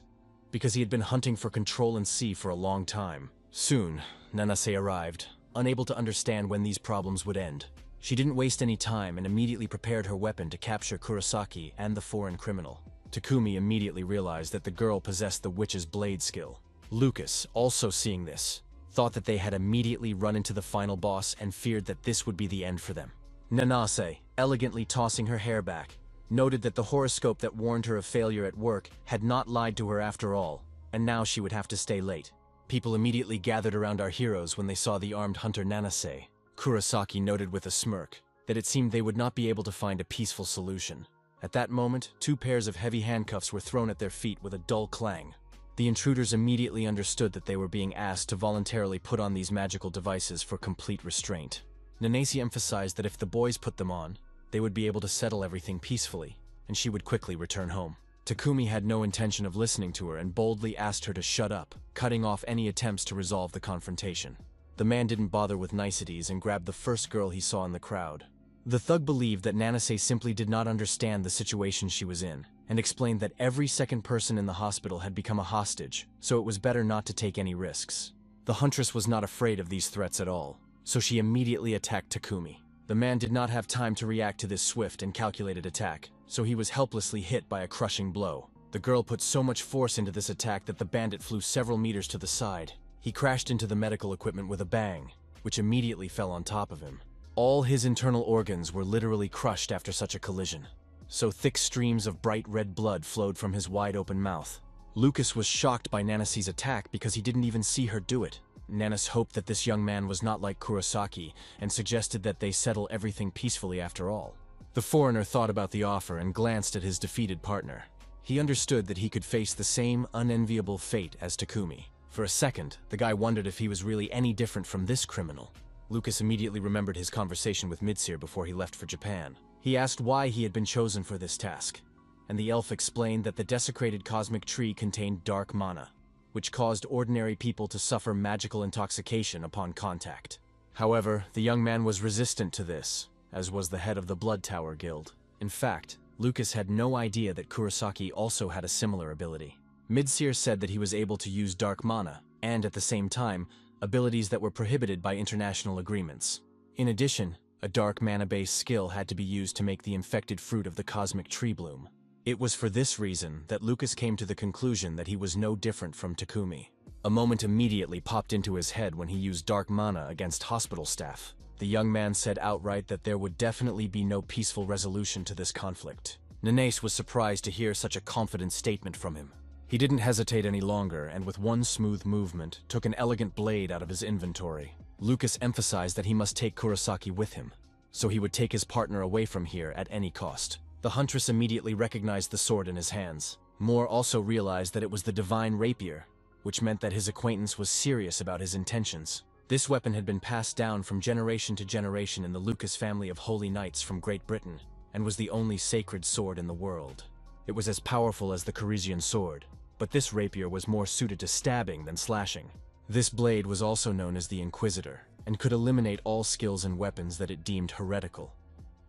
because he had been hunting for Control and C for a long time. Soon, Nanase arrived, unable to understand when these problems would end. She didn't waste any time and immediately prepared her weapon to capture Kurosaki and the foreign criminal. Takumi immediately realized that the girl possessed the witch's blade skill. Lucas, also seeing this, thought that they had immediately run into the final boss and feared that this would be the end for them. Nanase, elegantly tossing her hair back, noted that the horoscope that warned her of failure at work had not lied to her after all, and now she would have to stay late. People immediately gathered around our heroes when they saw the armed hunter Nanase. Kurosaki noted with a smirk that it seemed they would not be able to find a peaceful solution. At that moment, 2 pairs of heavy handcuffs were thrown at their feet with a dull clang. The intruders immediately understood that they were being asked to voluntarily put on these magical devices for complete restraint. Nanase emphasized that if the boys put them on, they would be able to settle everything peacefully, and she would quickly return home. Takumi had no intention of listening to her and boldly asked her to shut up, cutting off any attempts to resolve the confrontation. The man didn't bother with niceties and grabbed the first girl he saw in the crowd. The thug believed that Nanase simply did not understand the situation she was in, and explained that every second person in the hospital had become a hostage, so it was better not to take any risks. The huntress was not afraid of these threats at all, so she immediately attacked Takumi. The man did not have time to react to this swift and calculated attack, so he was helplessly hit by a crushing blow. The girl put so much force into this attack that the bandit flew several meters to the side. He crashed into the medical equipment with a bang, which immediately fell on top of him. All his internal organs were literally crushed after such a collision, so thick streams of bright red blood flowed from his wide-open mouth. Lucas was shocked by Nanase's attack because he didn't even see her do it. Nanas hoped that this young man was not like Kurosaki and suggested that they settle everything peacefully after all. The foreigner thought about the offer and glanced at his defeated partner. He understood that he could face the same unenviable fate as Takumi. For a second, the guy wondered if he was really any different from this criminal. Lucas immediately remembered his conversation with Mitsir before he left for Japan. He asked why he had been chosen for this task, and the elf explained that the desecrated cosmic tree contained dark mana, which caused ordinary people to suffer magical intoxication upon contact. However, the young man was resistant to this, as was the head of the Blood Tower Guild. In fact, Lucas had no idea that Kurosaki also had a similar ability. Mitsir said that he was able to use dark mana, and at the same time, abilities that were prohibited by international agreements. In addition, a dark mana-based skill had to be used to make the infected fruit of the cosmic tree bloom. It was for this reason that Lucas came to the conclusion that he was no different from Takumi. A moment immediately popped into his head when he used dark mana against hospital staff. The young man said outright that there would definitely be no peaceful resolution to this conflict. Nanase was surprised to hear such a confident statement from him. He didn't hesitate any longer and with one smooth movement took an elegant blade out of his inventory. Lucas emphasized that he must take Kurosaki with him, so he would take his partner away from here at any cost. The huntress immediately recognized the sword in his hands. Moore also realized that it was the divine rapier, which meant that his acquaintance was serious about his intentions. This weapon had been passed down from generation to generation in the Lucas family of holy knights from Great Britain, and was the only sacred sword in the world. It was as powerful as the Corisian sword, but this rapier was more suited to stabbing than slashing. This blade was also known as the Inquisitor, and could eliminate all skills and weapons that it deemed heretical.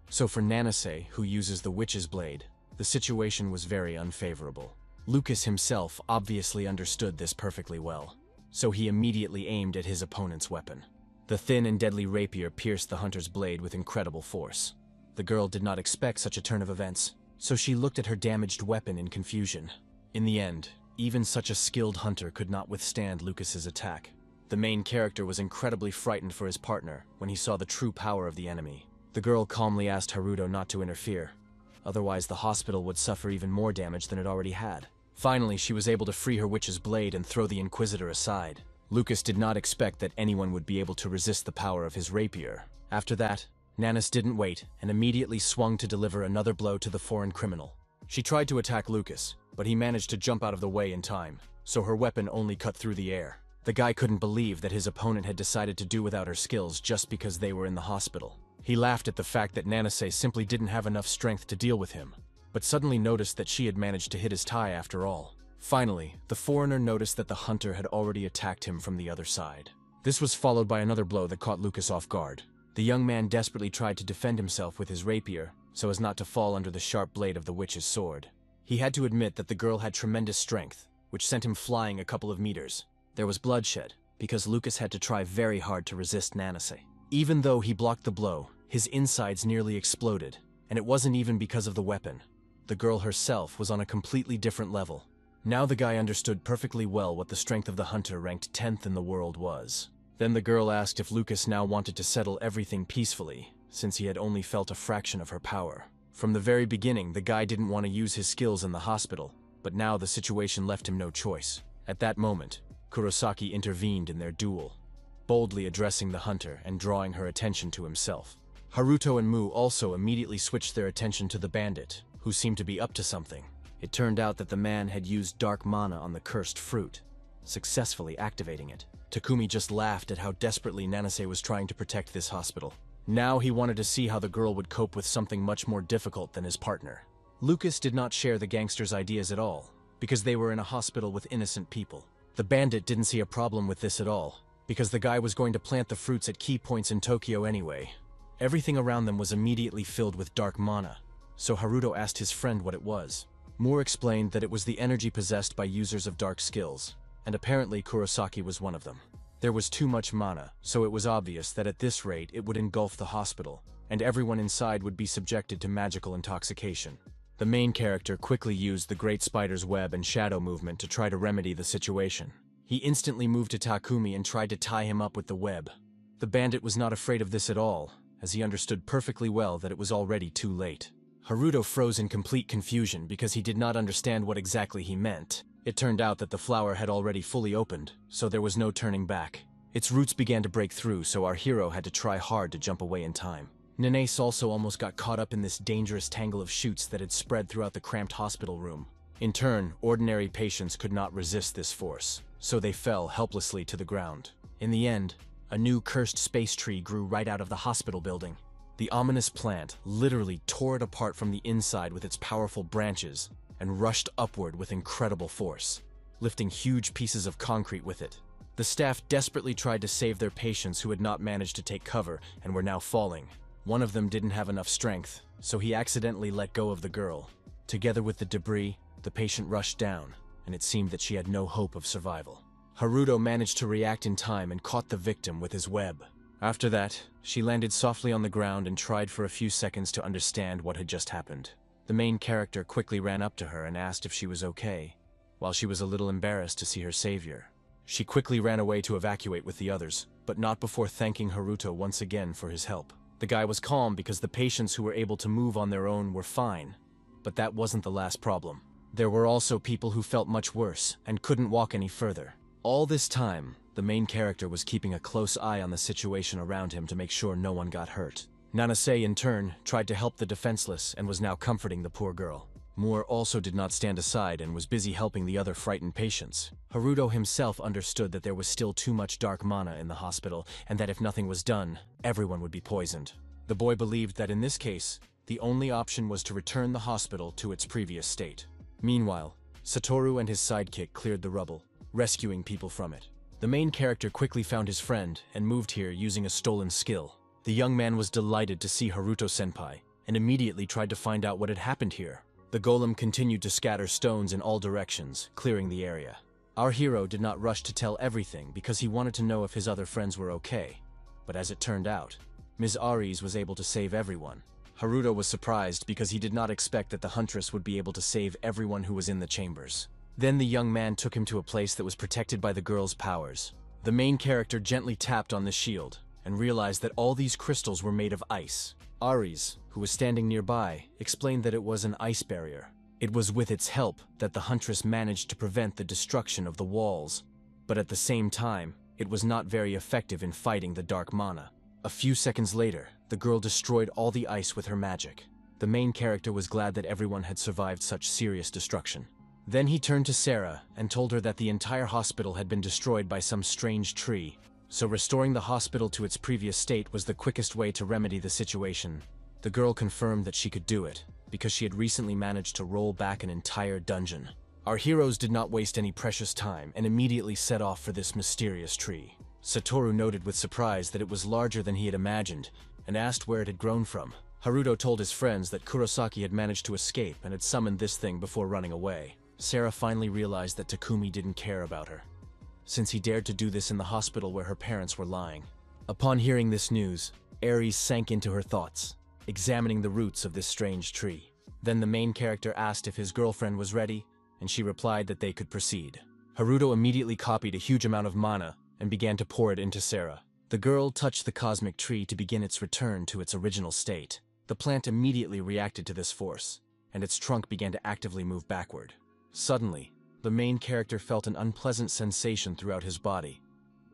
So for Nanase, who uses the Witch's Blade, the situation was very unfavorable. Lucas himself obviously understood this perfectly well, so he immediately aimed at his opponent's weapon. The thin and deadly rapier pierced the hunter's blade with incredible force. The girl did not expect such a turn of events, so she looked at her damaged weapon in confusion. In the end, even such a skilled hunter could not withstand Lucas's attack. The main character was incredibly frightened for his partner when he saw the true power of the enemy. The girl calmly asked Haruto not to interfere, otherwise the hospital would suffer even more damage than it already had. Finally, she was able to free her witch's blade and throw the Inquisitor aside. Lucas did not expect that anyone would be able to resist the power of his rapier. After that, Nanis didn't wait and immediately swung to deliver another blow to the foreign criminal. She tried to attack Lucas, but he managed to jump out of the way in time, so her weapon only cut through the air. The guy couldn't believe that his opponent had decided to do without her skills just because they were in the hospital. He laughed at the fact that Nanase simply didn't have enough strength to deal with him, but suddenly noticed that she had managed to hit his tie after all. Finally, the foreigner noticed that the hunter had already attacked him from the other side. This was followed by another blow that caught Lucas off guard. The young man desperately tried to defend himself with his rapier, so as not to fall under the sharp blade of the witch's sword. He had to admit that the girl had tremendous strength, which sent him flying a couple of meters. There was bloodshed, because Lucas had to try very hard to resist Nanase. Even though he blocked the blow, his insides nearly exploded, and it wasn't even because of the weapon. The girl herself was on a completely different level. Now the guy understood perfectly well what the strength of the hunter ranked 10th in the world was. Then the girl asked if Lucas now wanted to settle everything peacefully, since he had only felt a fraction of her power. From the very beginning, the guy didn't want to use his skills in the hospital, but now the situation left him no choice. At that moment, Kurosaki intervened in their duel, boldly addressing the hunter and drawing her attention to himself. Haruto and Mu also immediately switched their attention to the bandit, who seemed to be up to something. It turned out that the man had used dark mana on the cursed fruit, successfully activating it. Takumi just laughed at how desperately Nanase was trying to protect this hospital. Now he wanted to see how the girl would cope with something much more difficult than his partner. Lucas did not share the gangster's ideas at all, because they were in a hospital with innocent people. The bandit didn't see a problem with this at all, because the guy was going to plant the fruits at key points in Tokyo anyway. Everything around them was immediately filled with dark mana, so Haruto asked his friend what it was. Moore explained that it was the energy possessed by users of dark skills, and apparently Kurosaki was one of them. There was too much mana, so it was obvious that at this rate it would engulf the hospital, and everyone inside would be subjected to magical intoxication. The main character quickly used the Great Spider's web and shadow movement to try to remedy the situation. He instantly moved to Takumi and tried to tie him up with the web. The bandit was not afraid of this at all, as he understood perfectly well that it was already too late. Haruto froze in complete confusion because he did not understand what exactly he meant. It turned out that the flower had already fully opened, so there was no turning back. Its roots began to break through, so our hero had to try hard to jump away in time. Nanase also almost got caught up in this dangerous tangle of shoots that had spread throughout the cramped hospital room. In turn, ordinary patients could not resist this force, so they fell helplessly to the ground. In the end, a new cursed space tree grew right out of the hospital building. The ominous plant literally tore it apart from the inside with its powerful branches and rushed upward with incredible force, lifting huge pieces of concrete with it. The staff desperately tried to save their patients who had not managed to take cover and were now falling. One of them didn't have enough strength, so he accidentally let go of the girl. Together with the debris, the patient rushed down, and it seemed that she had no hope of survival. Haruto managed to react in time and caught the victim with his web. After that, she landed softly on the ground and tried for a few seconds to understand what had just happened. The main character quickly ran up to her and asked if she was okay, while she was a little embarrassed to see her savior. She quickly ran away to evacuate with the others, but not before thanking Haruto once again for his help. The guy was calm because the patients who were able to move on their own were fine, but that wasn't the last problem. There were also people who felt much worse and couldn't walk any further. All this time, the main character was keeping a close eye on the situation around him to make sure no one got hurt. Nanase, in turn, tried to help the defenseless and was now comforting the poor girl. Moore also did not stand aside and was busy helping the other frightened patients. Haruto himself understood that there was still too much dark mana in the hospital, and that if nothing was done, everyone would be poisoned. The boy believed that in this case, the only option was to return the hospital to its previous state. Meanwhile, Satoru and his sidekick cleared the rubble, rescuing people from it. The main character quickly found his friend and moved here using a stolen skill. The young man was delighted to see Haruto-senpai and immediately tried to find out what had happened here. The golem continued to scatter stones in all directions, clearing the area. Our hero did not rush to tell everything because he wanted to know if his other friends were okay. But as it turned out, Ms. Aries was able to save everyone. Haruto was surprised because he did not expect that the huntress would be able to save everyone who was in the chambers. Then the young man took him to a place that was protected by the girl's powers. The main character gently tapped on the shield and realized that all these crystals were made of ice. Aries, who was standing nearby, explained that it was an ice barrier. It was with its help that the huntress managed to prevent the destruction of the walls, but at the same time, it was not very effective in fighting the dark mana. A few seconds later, the girl destroyed all the ice with her magic. The main character was glad that everyone had survived such serious destruction. Then he turned to Sarah and told her that the entire hospital had been destroyed by some strange tree, so restoring the hospital to its previous state was the quickest way to remedy the situation. The girl confirmed that she could do it, because she had recently managed to roll back an entire dungeon. Our heroes did not waste any precious time and immediately set off for this mysterious tree. Satoru noted with surprise that it was larger than he had imagined, and asked where it had grown from. Haruto told his friends that Kurosaki had managed to escape and had summoned this thing before running away. Sarah finally realized that Takumi didn't care about her, since he dared to do this in the hospital where her parents were lying. Upon hearing this news, Aries sank into her thoughts, examining the roots of this strange tree. Then the main character asked if his girlfriend was ready, and she replied that they could proceed. Haruto immediately copied a huge amount of mana and began to pour it into Sarah. The girl touched the cosmic tree to begin its return to its original state. The plant immediately reacted to this force, and its trunk began to actively move backward. Suddenly, the main character felt an unpleasant sensation throughout his body,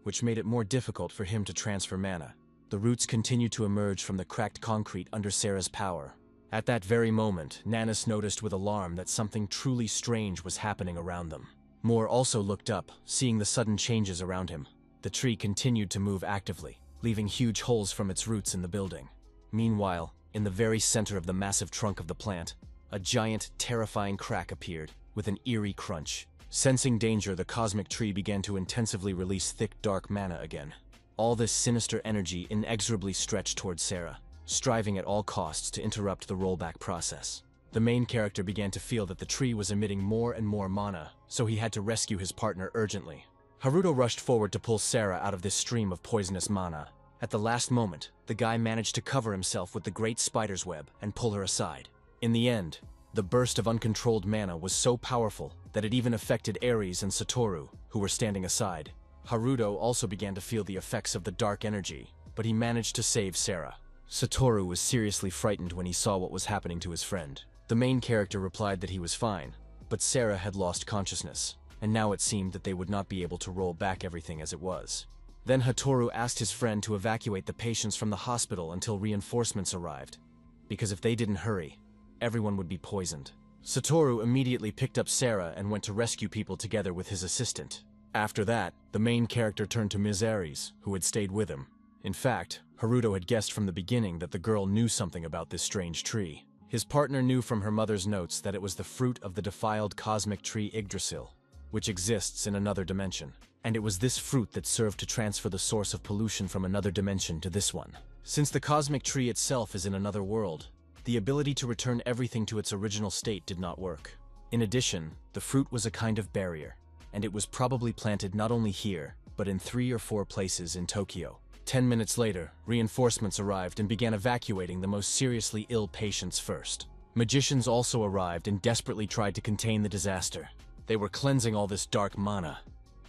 which made it more difficult for him to transfer mana. The roots continued to emerge from the cracked concrete under Sarah's power. At that very moment, Nanis noticed with alarm that something truly strange was happening around them. Moore also looked up, seeing the sudden changes around him. The tree continued to move actively, leaving huge holes from its roots in the building. Meanwhile, in the very center of the massive trunk of the plant, a giant, terrifying crack appeared, with an eerie crunch. Sensing danger, the cosmic tree began to intensively release thick, dark mana again. All this sinister energy inexorably stretched towards Sarah, striving at all costs to interrupt the rollback process. The main character began to feel that the tree was emitting more and more mana, so he had to rescue his partner urgently. Haruto rushed forward to pull Sarah out of this stream of poisonous mana. At the last moment, the guy managed to cover himself with the great spider's web and pull her aside. In the end, the burst of uncontrolled mana was so powerful that it even affected Aries and Satoru, who were standing aside. Haruto also began to feel the effects of the dark energy, but he managed to save Sarah. Satoru was seriously frightened when he saw what was happening to his friend. The main character replied that he was fine, but Sarah had lost consciousness, and now it seemed that they would not be able to roll back everything as it was. Then Hatoru asked his friend to evacuate the patients from the hospital until reinforcements arrived, because if they didn't hurry, everyone would be poisoned. Satoru immediately picked up Sarah and went to rescue people together with his assistant. After that, the main character turned to Ms. Aries, who had stayed with him. In fact, Haruto had guessed from the beginning that the girl knew something about this strange tree. His partner knew from her mother's notes that it was the fruit of the defiled cosmic tree Yggdrasil, which exists in another dimension. And it was this fruit that served to transfer the source of pollution from another dimension to this one. Since the cosmic tree itself is in another world, the ability to return everything to its original state did not work. In addition, the fruit was a kind of barrier, and it was probably planted not only here, but in 3 or 4 places in Tokyo. 10 minutes later, reinforcements arrived and began evacuating the most seriously ill patients first. Magicians also arrived and desperately tried to contain the disaster. They were cleansing all this dark mana,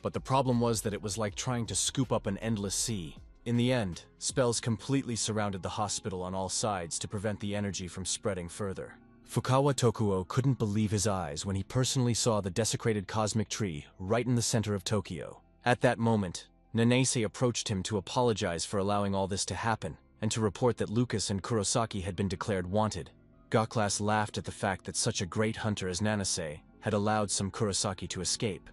but the problem was that it was like trying to scoop up an endless sea. In the end, spells completely surrounded the hospital on all sides to prevent the energy from spreading further. Fukawa Tokuo couldn't believe his eyes when he personally saw the desecrated cosmic tree right in the center of Tokyo. At that moment, Nanase approached him to apologize for allowing all this to happen, and to report that Lucas and Kurosaki had been declared wanted. Gaklas laughed at the fact that such a great hunter as Nanase had allowed some Kurosaki to escape,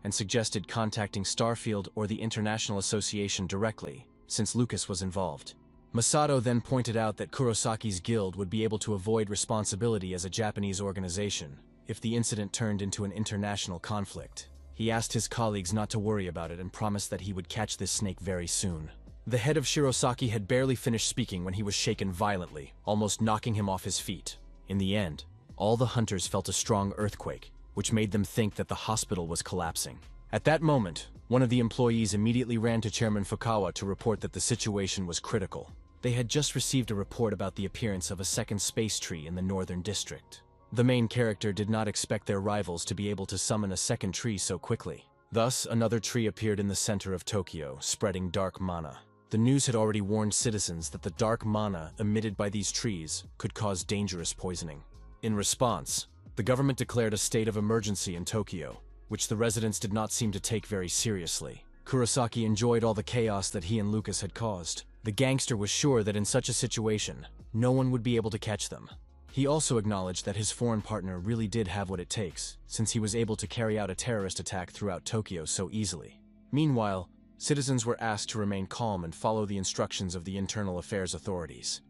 and suggested contacting Starfield or the International Association directly, since Lucas was involved. Masato then pointed out that Kurosaki's guild would be able to avoid responsibility as a Japanese organization if the incident turned into an international conflict. He asked his colleagues not to worry about it and promised that he would catch this snake very soon. The head of Shirosaki had barely finished speaking when he was shaken violently, almost knocking him off his feet. In the end, all the hunters felt a strong earthquake, which made them think that the hospital was collapsing. At that moment, one of the employees immediately ran to Chairman Fukawa to report that the situation was critical. They had just received a report about the appearance of a second space tree in the northern district. The main character did not expect their rivals to be able to summon a second tree so quickly. Thus, another tree appeared in the center of Tokyo, spreading dark mana. The news had already warned citizens that the dark mana emitted by these trees could cause dangerous poisoning. In response, the government declared a state of emergency in Tokyo, which the residents did not seem to take very seriously. Kurosaki enjoyed all the chaos that he and Lucas had caused. The gangster was sure that in such a situation, no one would be able to catch them. He also acknowledged that his foreign partner really did have what it takes, since he was able to carry out a terrorist attack throughout Tokyo so easily. Meanwhile, citizens were asked to remain calm and follow the instructions of the internal affairs authorities,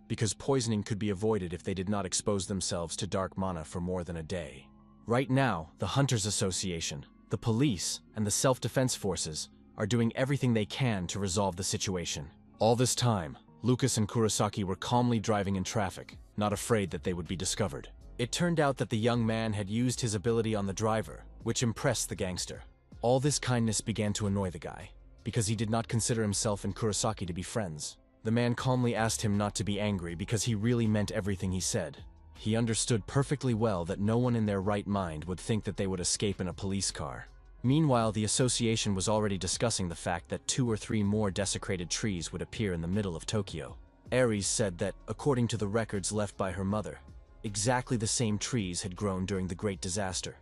because poisoning could be avoided if they did not expose themselves to dark mana for more than a day. Right now, the Hunters Association, the police, and the self-defense forces are doing everything they can to resolve the situation. All this time, Lucas and Kurosaki were calmly driving in traffic, not afraid that they would be discovered. It turned out that the young man had used his ability on the driver, which impressed the gangster. All this kindness began to annoy the guy, because he did not consider himself and Kurosaki to be friends. The man calmly asked him not to be angry because he really meant everything he said. He understood perfectly well that no one in their right mind would think that they would escape in a police car. Meanwhile, the association was already discussing the fact that 2 or 3 more desecrated trees would appear in the middle of Tokyo. Ares said that, according to the records left by her mother, exactly the same trees had grown during the Great Disaster,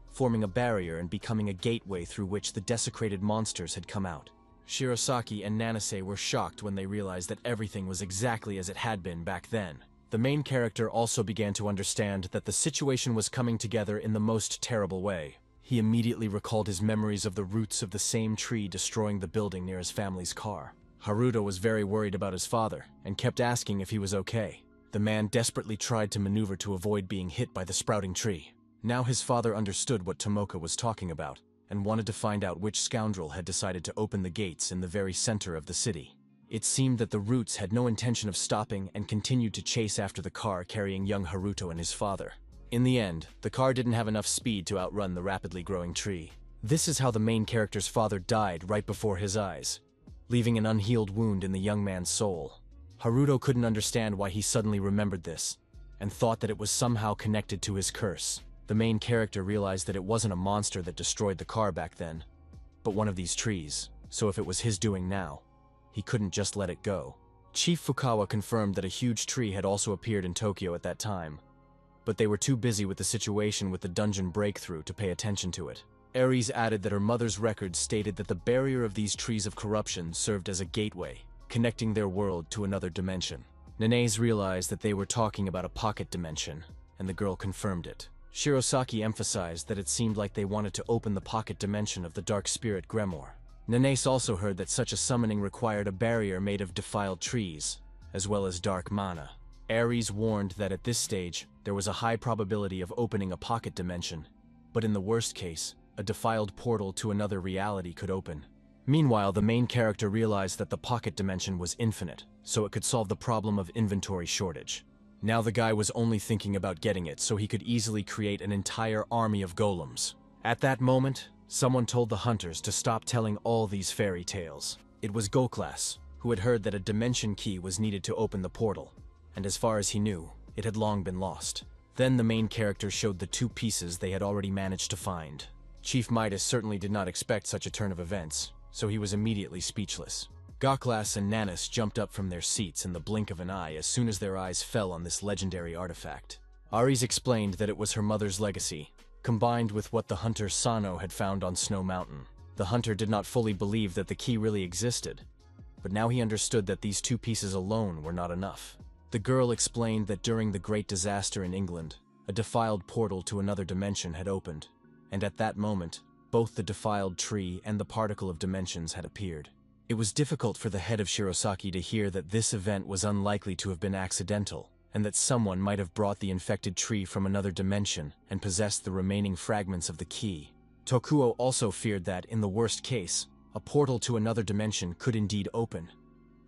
forming a barrier and becoming a gateway through which the desecrated monsters had come out. Shirosaki and Nanase were shocked when they realized that everything was exactly as it had been back then. The main character also began to understand that the situation was coming together in the most terrible way. He immediately recalled his memories of the roots of the same tree destroying the building near his family's car. Haruto was very worried about his father and kept asking if he was okay. The man desperately tried to maneuver to avoid being hit by the sprouting tree. Now his father understood what Tomoka was talking about and wanted to find out which scoundrel had decided to open the gates in the very center of the city. It seemed that the roots had no intention of stopping and continued to chase after the car carrying young Haruto and his father. In the end, the car didn't have enough speed to outrun the rapidly growing tree. This is how the main character's father died right before his eyes, leaving an unhealed wound in the young man's soul. Haruto couldn't understand why he suddenly remembered this, and thought that it was somehow connected to his curse. The main character realized that it wasn't a monster that destroyed the car back then, but one of these trees, so if it was his doing now, he couldn't just let it go. Chief Fukawa confirmed that a huge tree had also appeared in Tokyo at that time, but they were too busy with the situation with the dungeon breakthrough to pay attention to it. Ares added that her mother's records stated that the barrier of these trees of corruption served as a gateway, connecting their world to another dimension. Nanase realized that they were talking about a pocket dimension, and the girl confirmed it. Shirosaki emphasized that it seemed like they wanted to open the pocket dimension of the dark spirit grimoire. Nanase also heard that such a summoning required a barrier made of defiled trees, as well as dark mana. Ares warned that at this stage, there was a high probability of opening a pocket dimension, but in the worst case, a defiled portal to another reality could open. Meanwhile, the main character realized that the pocket dimension was infinite, so it could solve the problem of inventory shortage. Now the guy was only thinking about getting it so he could easily create an entire army of golems. At that moment, someone told the hunters to stop telling all these fairy tales. It was Goklas, who had heard that a dimension key was needed to open the portal, and as far as he knew, it had long been lost. Then the main character showed the 2 pieces they had already managed to find. Chief Midas certainly did not expect such a turn of events, so he was immediately speechless. Goklas and Nanis jumped up from their seats in the blink of an eye as soon as their eyes fell on this legendary artifact. Ares explained that it was her mother's legacy, combined with what the hunter Sano had found on Snow Mountain. The hunter did not fully believe that the key really existed, but now he understood that these 2 pieces alone were not enough. The girl explained that during the Great Disaster in England, a defiled portal to another dimension had opened, and at that moment, both the defiled tree and the particle of dimensions had appeared. It was difficult for the head of Shirosaki to hear that this event was unlikely to have been accidental, and that someone might have brought the infected tree from another dimension and possessed the remaining fragments of the key. Tokuo also feared that, in the worst case, a portal to another dimension could indeed open,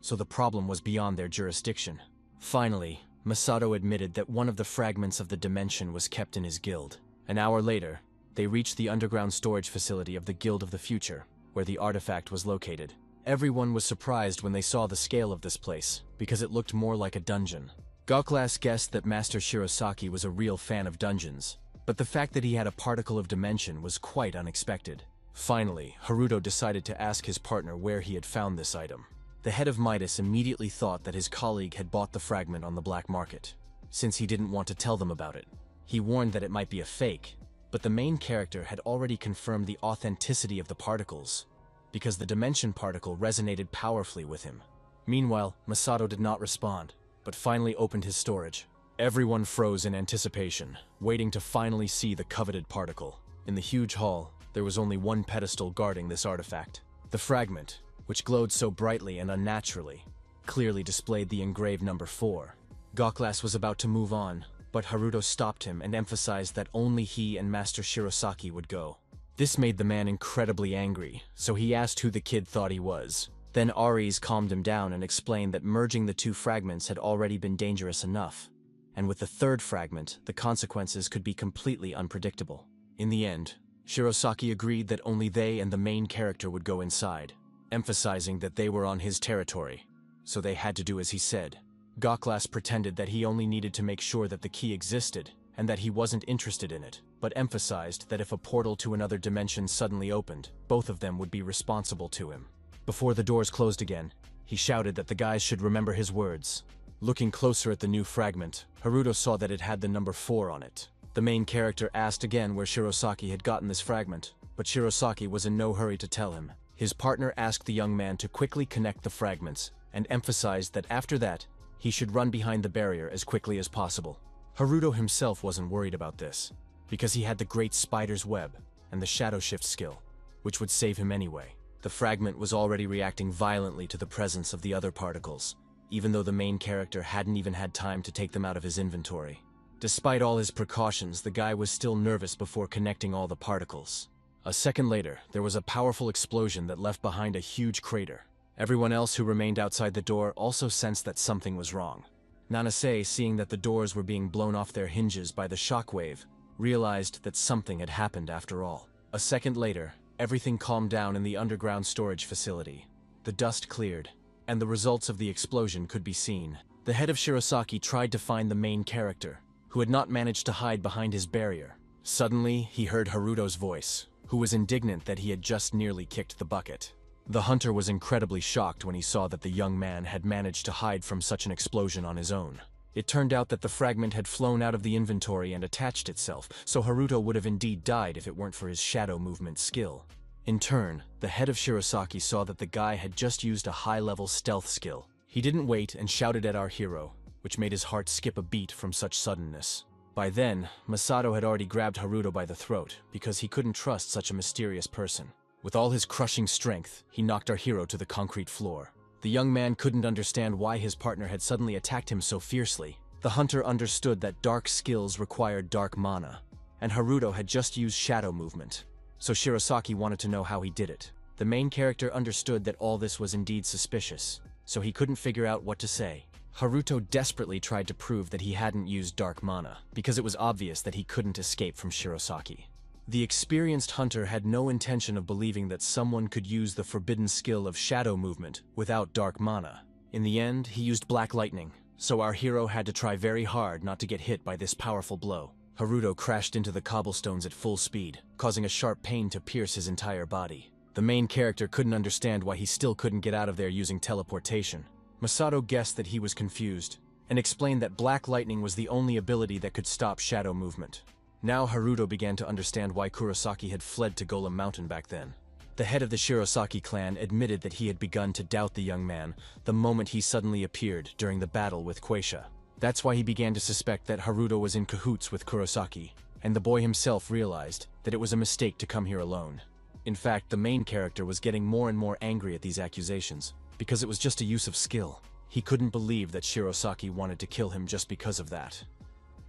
so the problem was beyond their jurisdiction. Finally, Masato admitted that one of the fragments of the dimension was kept in his guild. An hour later, they reached the underground storage facility of the Guild of the Future, where the artifact was located. Everyone was surprised when they saw the scale of this place, because it looked more like a dungeon. Goklas guessed that Master Shirosaki was a real fan of dungeons, but the fact that he had a particle of dimension was quite unexpected. Finally, Haruto decided to ask his partner where he had found this item. The head of Midas immediately thought that his colleague had bought the fragment on the black market, since he didn't want to tell them about it. He warned that it might be a fake, but the main character had already confirmed the authenticity of the particles, because the dimension particle resonated powerfully with him. Meanwhile, Masato did not respond, but finally opened his storage. Everyone froze in anticipation, waiting to finally see the coveted particle. In the huge hall, there was only one pedestal guarding this artifact. The fragment, which glowed so brightly and unnaturally, clearly displayed the engraved number 4. Goklas was about to move on, but Haruto stopped him and emphasized that only he and Master Shirosaki would go. This made the man incredibly angry, so he asked who the kid thought he was. Then Ares calmed him down and explained that merging the two fragments had already been dangerous enough, and with the third fragment, the consequences could be completely unpredictable. In the end, Shirosaki agreed that only they and the main character would go inside, emphasizing that they were on his territory, so they had to do as he said. Goklas pretended that he only needed to make sure that the key existed, and that he wasn't interested in it, but emphasized that if a portal to another dimension suddenly opened, both of them would be responsible to him. Before the doors closed again, he shouted that the guys should remember his words. Looking closer at the new fragment, Haruto saw that it had the number 4 on it. The main character asked again where Shirosaki had gotten this fragment, but Shirosaki was in no hurry to tell him. His partner asked the young man to quickly connect the fragments, and emphasized that after that, he should run behind the barrier as quickly as possible. Haruto himself wasn't worried about this, because he had the great spider's web and the shadow shift skill, which would save him anyway. The fragment was already reacting violently to the presence of the other particles, even though the main character hadn't even had time to take them out of his inventory. Despite all his precautions, the guy was still nervous before connecting all the particles. A second later, there was a powerful explosion that left behind a huge crater. Everyone else who remained outside the door also sensed that something was wrong. Nanase, seeing that the doors were being blown off their hinges by the shockwave, realized that something had happened after all. A second later, everything calmed down in the underground storage facility. The dust cleared, and the results of the explosion could be seen. The head of Shirosaki tried to find the main character, who had not managed to hide behind his barrier. Suddenly, he heard Haruto's voice, who was indignant that he had just nearly kicked the bucket. The hunter was incredibly shocked when he saw that the young man had managed to hide from such an explosion on his own. It turned out that the fragment had flown out of the inventory and attached itself, so Haruto would have indeed died if it weren't for his shadow movement skill. In turn, the head of Shirosaki saw that the guy had just used a high-level stealth skill. He didn't wait and shouted at our hero, which made his heart skip a beat from such suddenness. By then, Masato had already grabbed Haruto by the throat, because he couldn't trust such a mysterious person. With all his crushing strength, he knocked our hero to the concrete floor. The young man couldn't understand why his partner had suddenly attacked him so fiercely. The hunter understood that dark skills required dark mana, and Haruto had just used shadow movement, so Shirosaki wanted to know how he did it. The main character understood that all this was indeed suspicious, so he couldn't figure out what to say. Haruto desperately tried to prove that he hadn't used dark mana, because it was obvious that he couldn't escape from Shirosaki. The experienced hunter had no intention of believing that someone could use the forbidden skill of shadow movement without dark mana. In the end, he used black lightning, so our hero had to try very hard not to get hit by this powerful blow. Haruto crashed into the cobblestones at full speed, causing a sharp pain to pierce his entire body. The main character couldn't understand why he still couldn't get out of there using teleportation. Masato guessed that he was confused, and explained that black lightning was the only ability that could stop shadow movement. Now Haruto began to understand why Kurosaki had fled to Golem Mountain back then. The head of the Shirosaki clan admitted that he had begun to doubt the young man the moment he suddenly appeared during the battle with Quaisha. That's why he began to suspect that Haruto was in cahoots with Kurosaki, and the boy himself realized that it was a mistake to come here alone. In fact, the main character was getting more and more angry at these accusations, because it was just a use of skill. He couldn't believe that Shirosaki wanted to kill him just because of that.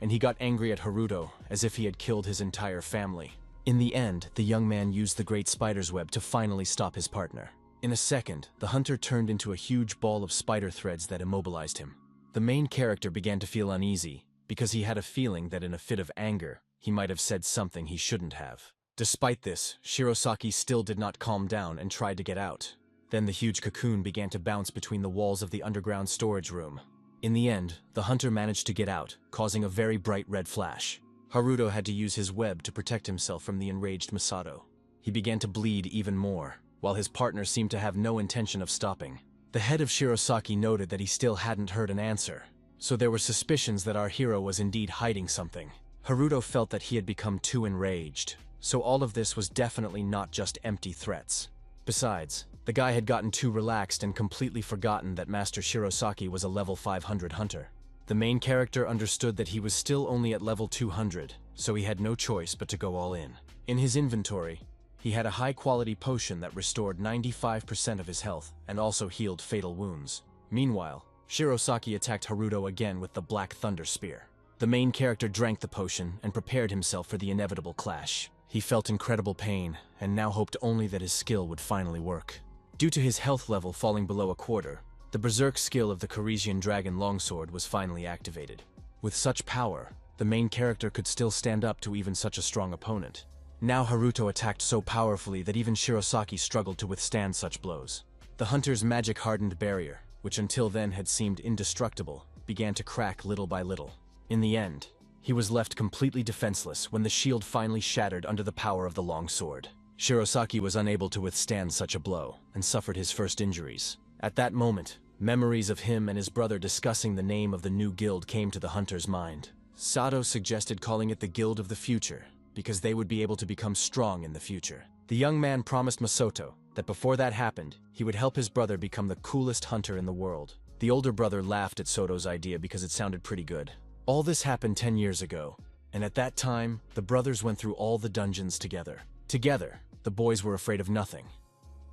And he got angry at Haruto, as if he had killed his entire family. In the end, the young man used the great spider's web to finally stop his partner. In a second, the hunter turned into a huge ball of spider threads that immobilized him. The main character began to feel uneasy, because he had a feeling that in a fit of anger, he might have said something he shouldn't have. Despite this, Shirosaki still did not calm down and tried to get out. Then the huge cocoon began to bounce between the walls of the underground storage room. In the end, the hunter managed to get out, causing a very bright red flash. Haruto had to use his web to protect himself from the enraged Masato. He began to bleed even more, while his partner seemed to have no intention of stopping. The head of Shirosaki noted that he still hadn't heard an answer, so there were suspicions that our hero was indeed hiding something. Haruto felt that he had become too enraged, so all of this was definitely not just empty threats. Besides, the guy had gotten too relaxed and completely forgotten that Master Shirosaki was a level 500 hunter. The main character understood that he was still only at level 200, so he had no choice but to go all in. In his inventory, he had a high-quality potion that restored 95% of his health and also healed fatal wounds. Meanwhile, Shirosaki attacked Haruto again with the Black Thunder Spear. The main character drank the potion and prepared himself for the inevitable clash. He felt incredible pain and now hoped only that his skill would finally work. Due to his health level falling below a quarter, the berserk skill of the Coresian Dragon Longsword was finally activated. With such power, the main character could still stand up to even such a strong opponent. Now Haruto attacked so powerfully that even Shirosaki struggled to withstand such blows. The hunter's magic-hardened barrier, which until then had seemed indestructible, began to crack little by little. In the end, he was left completely defenseless when the shield finally shattered under the power of the longsword. Shirosaki was unable to withstand such a blow and suffered his first injuries. At that moment, memories of him and his brother discussing the name of the new guild came to the hunter's mind. Sato suggested calling it the Guild of the Future, because they would be able to become strong in the future. The young man promised Masato that before that happened, he would help his brother become the coolest hunter in the world. The older brother laughed at Soto's idea because it sounded pretty good. All this happened 10 years ago, and at that time, the brothers went through all the dungeons together. Together, the boys were afraid of nothing,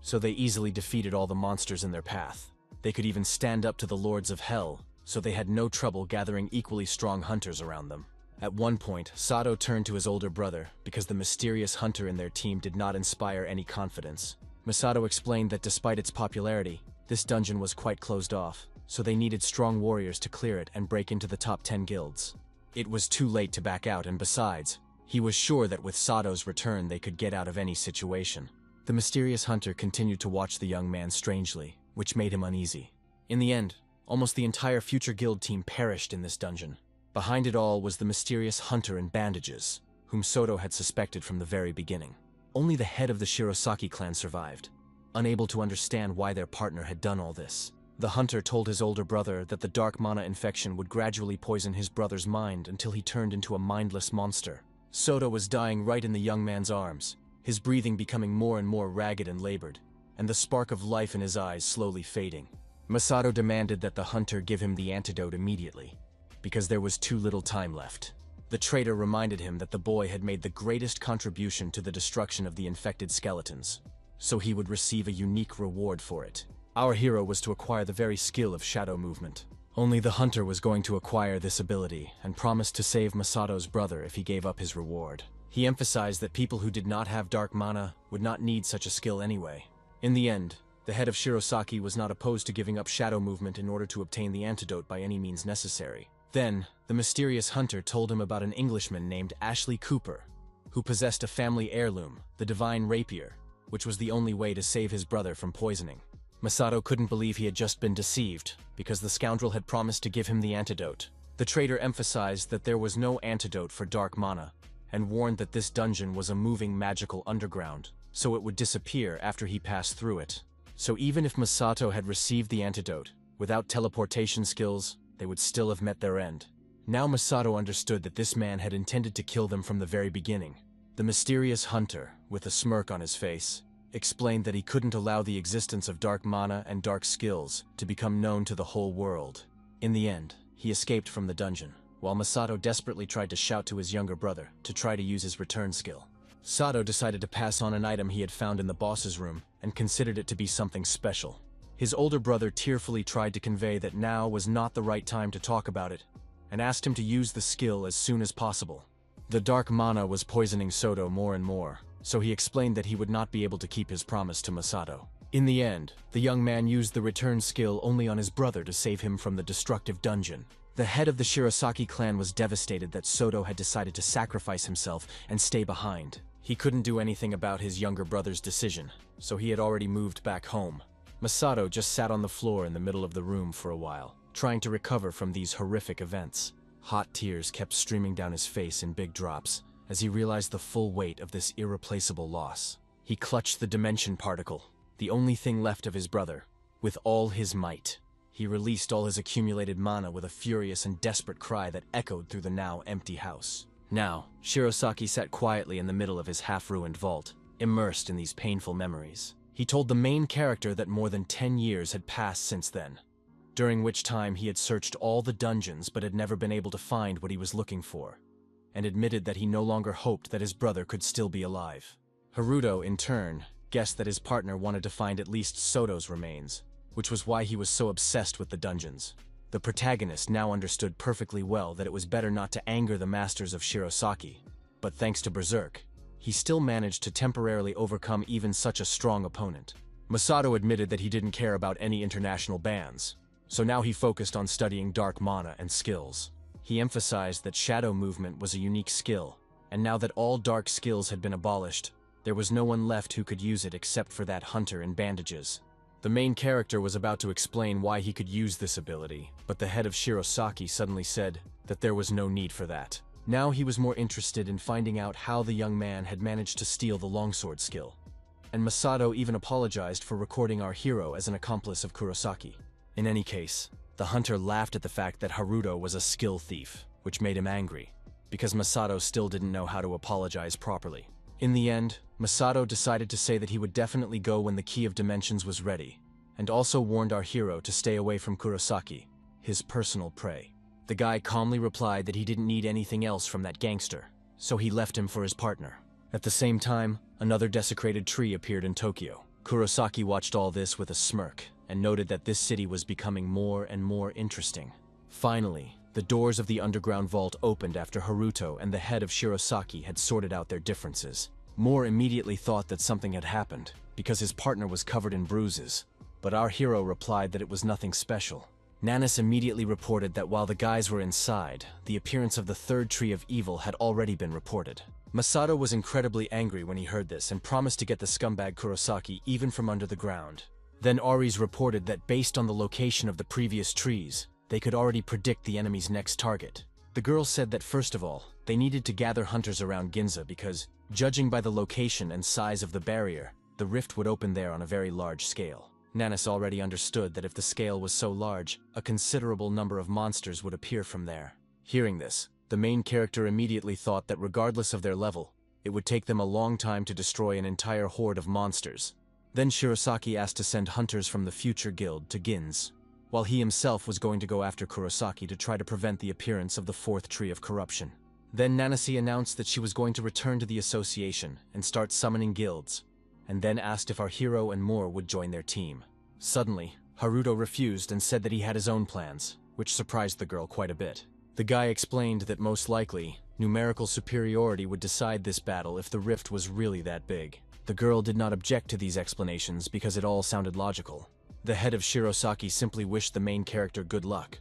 so they easily defeated all the monsters in their path. They could even stand up to the lords of hell, so they had no trouble gathering equally strong hunters around them. At one point, Sato turned to his older brother because the mysterious hunter in their team did not inspire any confidence. Masato explained that despite its popularity, this dungeon was quite closed off, so they needed strong warriors to clear it and break into the top 10 guilds. It was too late to back out, and besides, he was sure that with Sato's return they could get out of any situation. The mysterious hunter continued to watch the young man strangely, which made him uneasy. In the end, almost the entire future guild team perished in this dungeon. Behind it all was the mysterious hunter in bandages, whom Soto had suspected from the very beginning. Only the head of the Shirosaki clan survived, unable to understand why their partner had done all this. The hunter told his older brother that the dark mana infection would gradually poison his brother's mind until he turned into a mindless monster. Soto was dying right in the young man's arms, his breathing becoming more and more ragged and labored, and the spark of life in his eyes slowly fading. Masato demanded that the hunter give him the antidote immediately, because there was too little time left. The traitor reminded him that the boy had made the greatest contribution to the destruction of the infected skeletons, so he would receive a unique reward for it. Our hero was to acquire the very skill of shadow movement. Only the hunter was going to acquire this ability and promised to save Masato's brother if he gave up his reward. He emphasized that people who did not have dark mana would not need such a skill anyway. In the end, the head of Shirosaki was not opposed to giving up shadow movement in order to obtain the antidote by any means necessary. Then, the mysterious hunter told him about an Englishman named Ashley Cooper, who possessed a family heirloom, the divine rapier, which was the only way to save his brother from poisoning. Masato couldn't believe he had just been deceived, because the scoundrel had promised to give him the antidote. The traitor emphasized that there was no antidote for dark mana, and warned that this dungeon was a moving magical underground, so it would disappear after he passed through it. So even if Masato had received the antidote, without teleportation skills, they would still have met their end. Now Masato understood that this man had intended to kill them from the very beginning. The mysterious hunter, with a smirk on his face, explained that he couldn't allow the existence of dark mana and dark skills to become known to the whole world. In the end, he escaped from the dungeon, while Masato desperately tried to shout to his younger brother to try to use his return skill. Sato decided to pass on an item he had found in the boss's room and considered it to be something special. His older brother tearfully tried to convey that now was not the right time to talk about it, and asked him to use the skill as soon as possible. The dark mana was poisoning Soto more and more, so he explained that he would not be able to keep his promise to Masato. In the end, the young man used the return skill only on his brother to save him from the destructive dungeon. The head of the Shirosaki clan was devastated that Soto had decided to sacrifice himself and stay behind. He couldn't do anything about his younger brother's decision, so he had already moved back home. Masato just sat on the floor in the middle of the room for a while, trying to recover from these horrific events. Hot tears kept streaming down his face in big drops as he realized the full weight of this irreplaceable loss. He clutched the dimension particle, the only thing left of his brother, with all his might. He released all his accumulated mana with a furious and desperate cry that echoed through the now empty house. Now, Shirosaki sat quietly in the middle of his half-ruined vault, immersed in these painful memories. He told the main character that more than 10 years had passed since then, during which time he had searched all the dungeons but had never been able to find what he was looking for, and admitted that he no longer hoped that his brother could still be alive. Haruto, in turn, guessed that his partner wanted to find at least Soto's remains, which was why he was so obsessed with the dungeons. The protagonist now understood perfectly well that it was better not to anger the masters of Shirosaki, but thanks to Berserk, he still managed to temporarily overcome even such a strong opponent. Masato admitted that he didn't care about any international bans, so now he focused on studying dark mana and skills. He emphasized that shadow movement was a unique skill, and now that all dark skills had been abolished, there was no one left who could use it except for that hunter in bandages. The main character was about to explain why he could use this ability, but the head of Shirosaki suddenly said that there was no need for that. Now he was more interested in finding out how the young man had managed to steal the longsword skill. And Masato even apologized for recording our hero as an accomplice of Kurosaki. In any case, the hunter laughed at the fact that Haruto was a skill thief, which made him angry, because Masato still didn't know how to apologize properly. In the end, Masato decided to say that he would definitely go when the Key of Dimensions was ready, and also warned our hero to stay away from Kurosaki, his personal prey. The guy calmly replied that he didn't need anything else from that gangster, so he left him for his partner. At the same time, another desecrated tree appeared in Tokyo. Kurosaki watched all this with a smirk, and noted that this city was becoming more and more interesting. Finally, the doors of the underground vault opened after Haruto and the head of Shirosaki had sorted out their differences. Moore immediately thought that something had happened, because his partner was covered in bruises, but our hero replied that it was nothing special. Nanis immediately reported that while the guys were inside, the appearance of the third tree of evil had already been reported. Masato was incredibly angry when he heard this and promised to get the scumbag Kurosaki even from under the ground. Then Aries reported that based on the location of the previous trees, they could already predict the enemy's next target. The girl said that first of all, they needed to gather hunters around Ginza because, judging by the location and size of the barrier, the rift would open there on a very large scale. Nanis already understood that if the scale was so large, a considerable number of monsters would appear from there. Hearing this, the main character immediately thought that regardless of their level, it would take them a long time to destroy an entire horde of monsters. Then Shirosaki asked to send hunters from the future guild to Ginz, while he himself was going to go after Kurosaki to try to prevent the appearance of the fourth tree of corruption. Then Nanasi announced that she was going to return to the association and start summoning guilds, and then asked if our hero and Moore would join their team. Suddenly, Haruto refused and said that he had his own plans, which surprised the girl quite a bit. The guy explained that most likely, numerical superiority would decide this battle if the rift was really that big. The girl did not object to these explanations because it all sounded logical. The head of Shirosaki simply wished the main character good luck,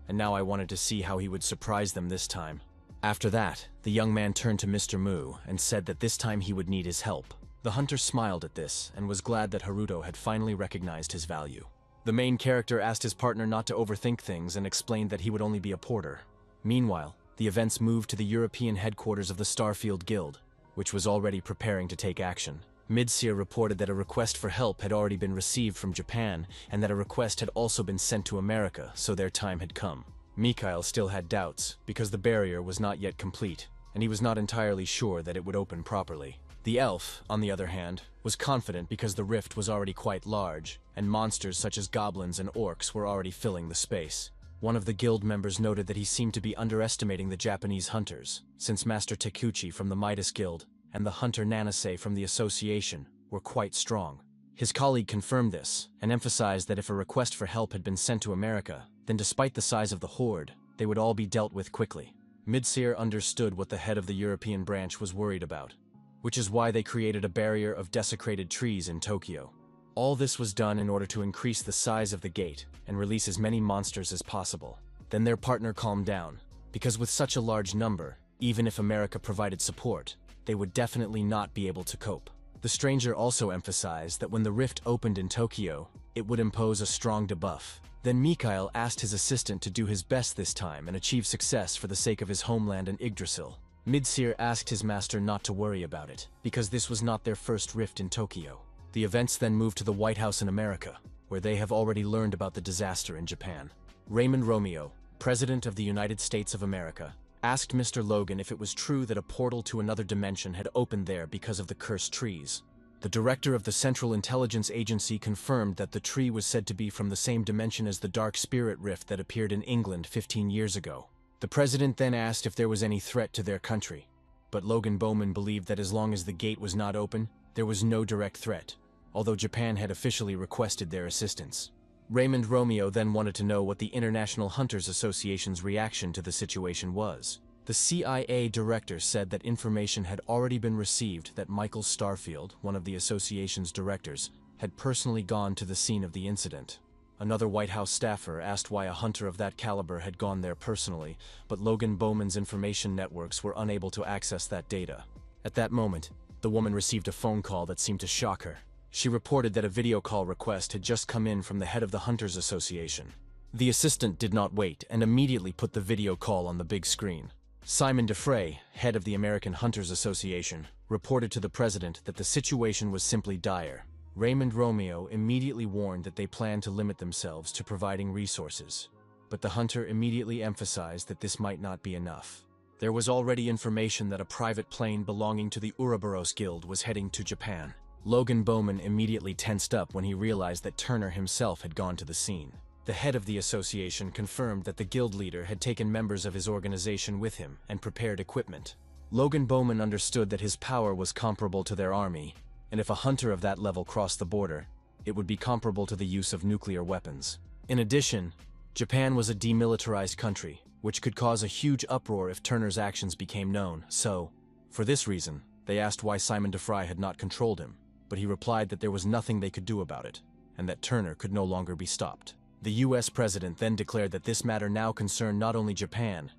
and now I wanted to see how he would surprise them this time. After that, the young man turned to Mr. Mu and said that this time he would need his help. The hunter smiled at this and was glad that Haruto had finally recognized his value. The main character asked his partner not to overthink things and explained that he would only be a porter. Meanwhile, the events moved to the European headquarters of the Starfield Guild, which was already preparing to take action. Midseer reported that a request for help had already been received from Japan and that a request had also been sent to America, so their time had come. Mikhail still had doubts, because the barrier was not yet complete, and he was not entirely sure that it would open properly. The elf, on the other hand, was confident because the rift was already quite large, and monsters such as goblins and orcs were already filling the space. One of the guild members noted that he seemed to be underestimating the Japanese hunters, since Master Takuchi from the Midas Guild and the hunter Nanase from the association were quite strong. His colleague confirmed this, and emphasized that if a request for help had been sent to America, then despite the size of the horde, they would all be dealt with quickly. Midseer understood what the head of the European branch was worried about, which is why they created a barrier of desecrated trees in Tokyo. All this was done in order to increase the size of the gate and release as many monsters as possible. Then their partner calmed down, because with such a large number, even if America provided support, they would definitely not be able to cope. The stranger also emphasized that when the rift opened in Tokyo, it would impose a strong debuff. Then Mikhail asked his assistant to do his best this time and achieve success for the sake of his homeland and Yggdrasil. Midseer asked his master not to worry about it, because this was not their first rift in Tokyo. The events then moved to the White House in America, where they have already learned about the disaster in Japan. Raymond Romeo, President of the United States of America, asked Mr. Logan if it was true that a portal to another dimension had opened there because of the cursed trees. The director of the Central Intelligence Agency confirmed that the tree was said to be from the same dimension as the Dark Spirit Rift that appeared in England 15 years ago. The president then asked if there was any threat to their country, but Logan Bowman believed that as long as the gate was not open, there was no direct threat, although Japan had officially requested their assistance. Raymond Romeo then wanted to know what the International Hunters Association's reaction to the situation was. The CIA director said that information had already been received that Michael Starfield, one of the association's directors, had personally gone to the scene of the incident. Another White House staffer asked why a hunter of that caliber had gone there personally, but Logan Bowman's information networks were unable to access that data. At that moment, the woman received a phone call that seemed to shock her. She reported that a video call request had just come in from the head of the Hunters Association. The assistant did not wait and immediately put the video call on the big screen. Simon DeFrey, head of the American Hunters Association, reported to the president that the situation was simply dire. Raymond Romeo immediately warned that they planned to limit themselves to providing resources, but the hunter immediately emphasized that this might not be enough. There was already information that a private plane belonging to the Ouroboros Guild was heading to Japan. Logan Bowman immediately tensed up when he realized that Turner himself had gone to the scene. The head of the association confirmed that the guild leader had taken members of his organization with him and prepared equipment. Logan Bowman understood that his power was comparable to their army, and if a hunter of that level crossed the border, it would be comparable to the use of nuclear weapons. In addition, Japan was a demilitarized country, which could cause a huge uproar if Turner's actions became known, so, for this reason, they asked why Simon DeFrey had not controlled him, but he replied that there was nothing they could do about it, and that Turner could no longer be stopped. The US president then declared that this matter now concerned not only Japan,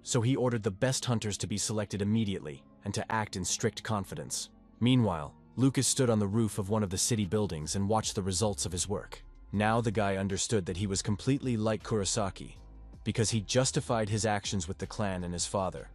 so he ordered the best hunters to be selected immediately and to act in strict confidence. Meanwhile, Lucas stood on the roof of one of the city buildings and watched the results of his work. Now the guy understood that he was completely like Kurosaki, because he justified his actions with the clan and his father,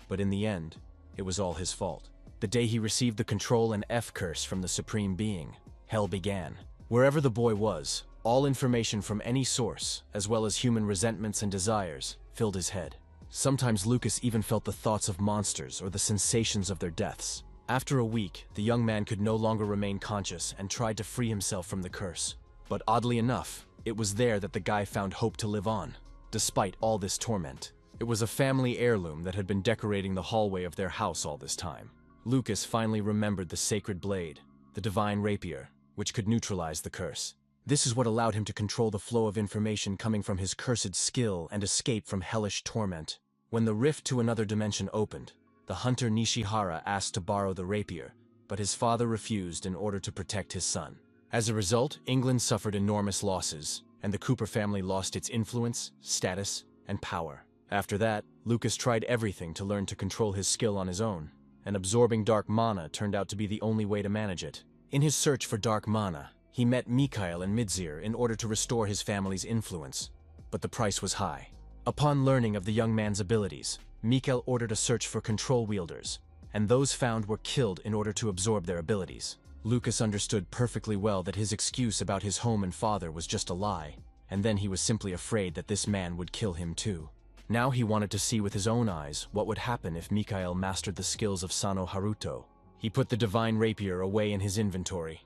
but in the end, it was all his fault. The day he received the control and F curse from the Supreme Being, hell began. Wherever the boy was, all information from any source, as well as human resentments and desires, filled his head. Sometimes Lucas even felt the thoughts of monsters or the sensations of their deaths. After a week, the young man could no longer remain conscious and tried to free himself from the curse. But oddly enough, it was there that the guy found hope to live on, despite all this torment. It was a family heirloom that had been decorating the hallway of their house all this time. Lucas finally remembered the sacred blade, the divine rapier, which could neutralize the curse. This is what allowed him to control the flow of information coming from his cursed skill and escape from hellish torment. When the rift to another dimension opened, the hunter Nishihara asked to borrow the rapier, but his father refused in order to protect his son. As a result, England suffered enormous losses, and the Cooper family lost its influence, status, and power. After that, Lucas tried everything to learn to control his skill on his own, and absorbing dark mana turned out to be the only way to manage it. In his search for dark mana, he met Mikhail and Midseer in order to restore his family's influence, but the price was high. Upon learning of the young man's abilities, Mikhail ordered a search for control wielders, and those found were killed in order to absorb their abilities. Lucas understood perfectly well that his excuse about his home and father was just a lie, and then he was simply afraid that this man would kill him too. Now he wanted to see with his own eyes what would happen if Mikhail mastered the skills of Sano Haruto. He put the divine rapier away in his inventory,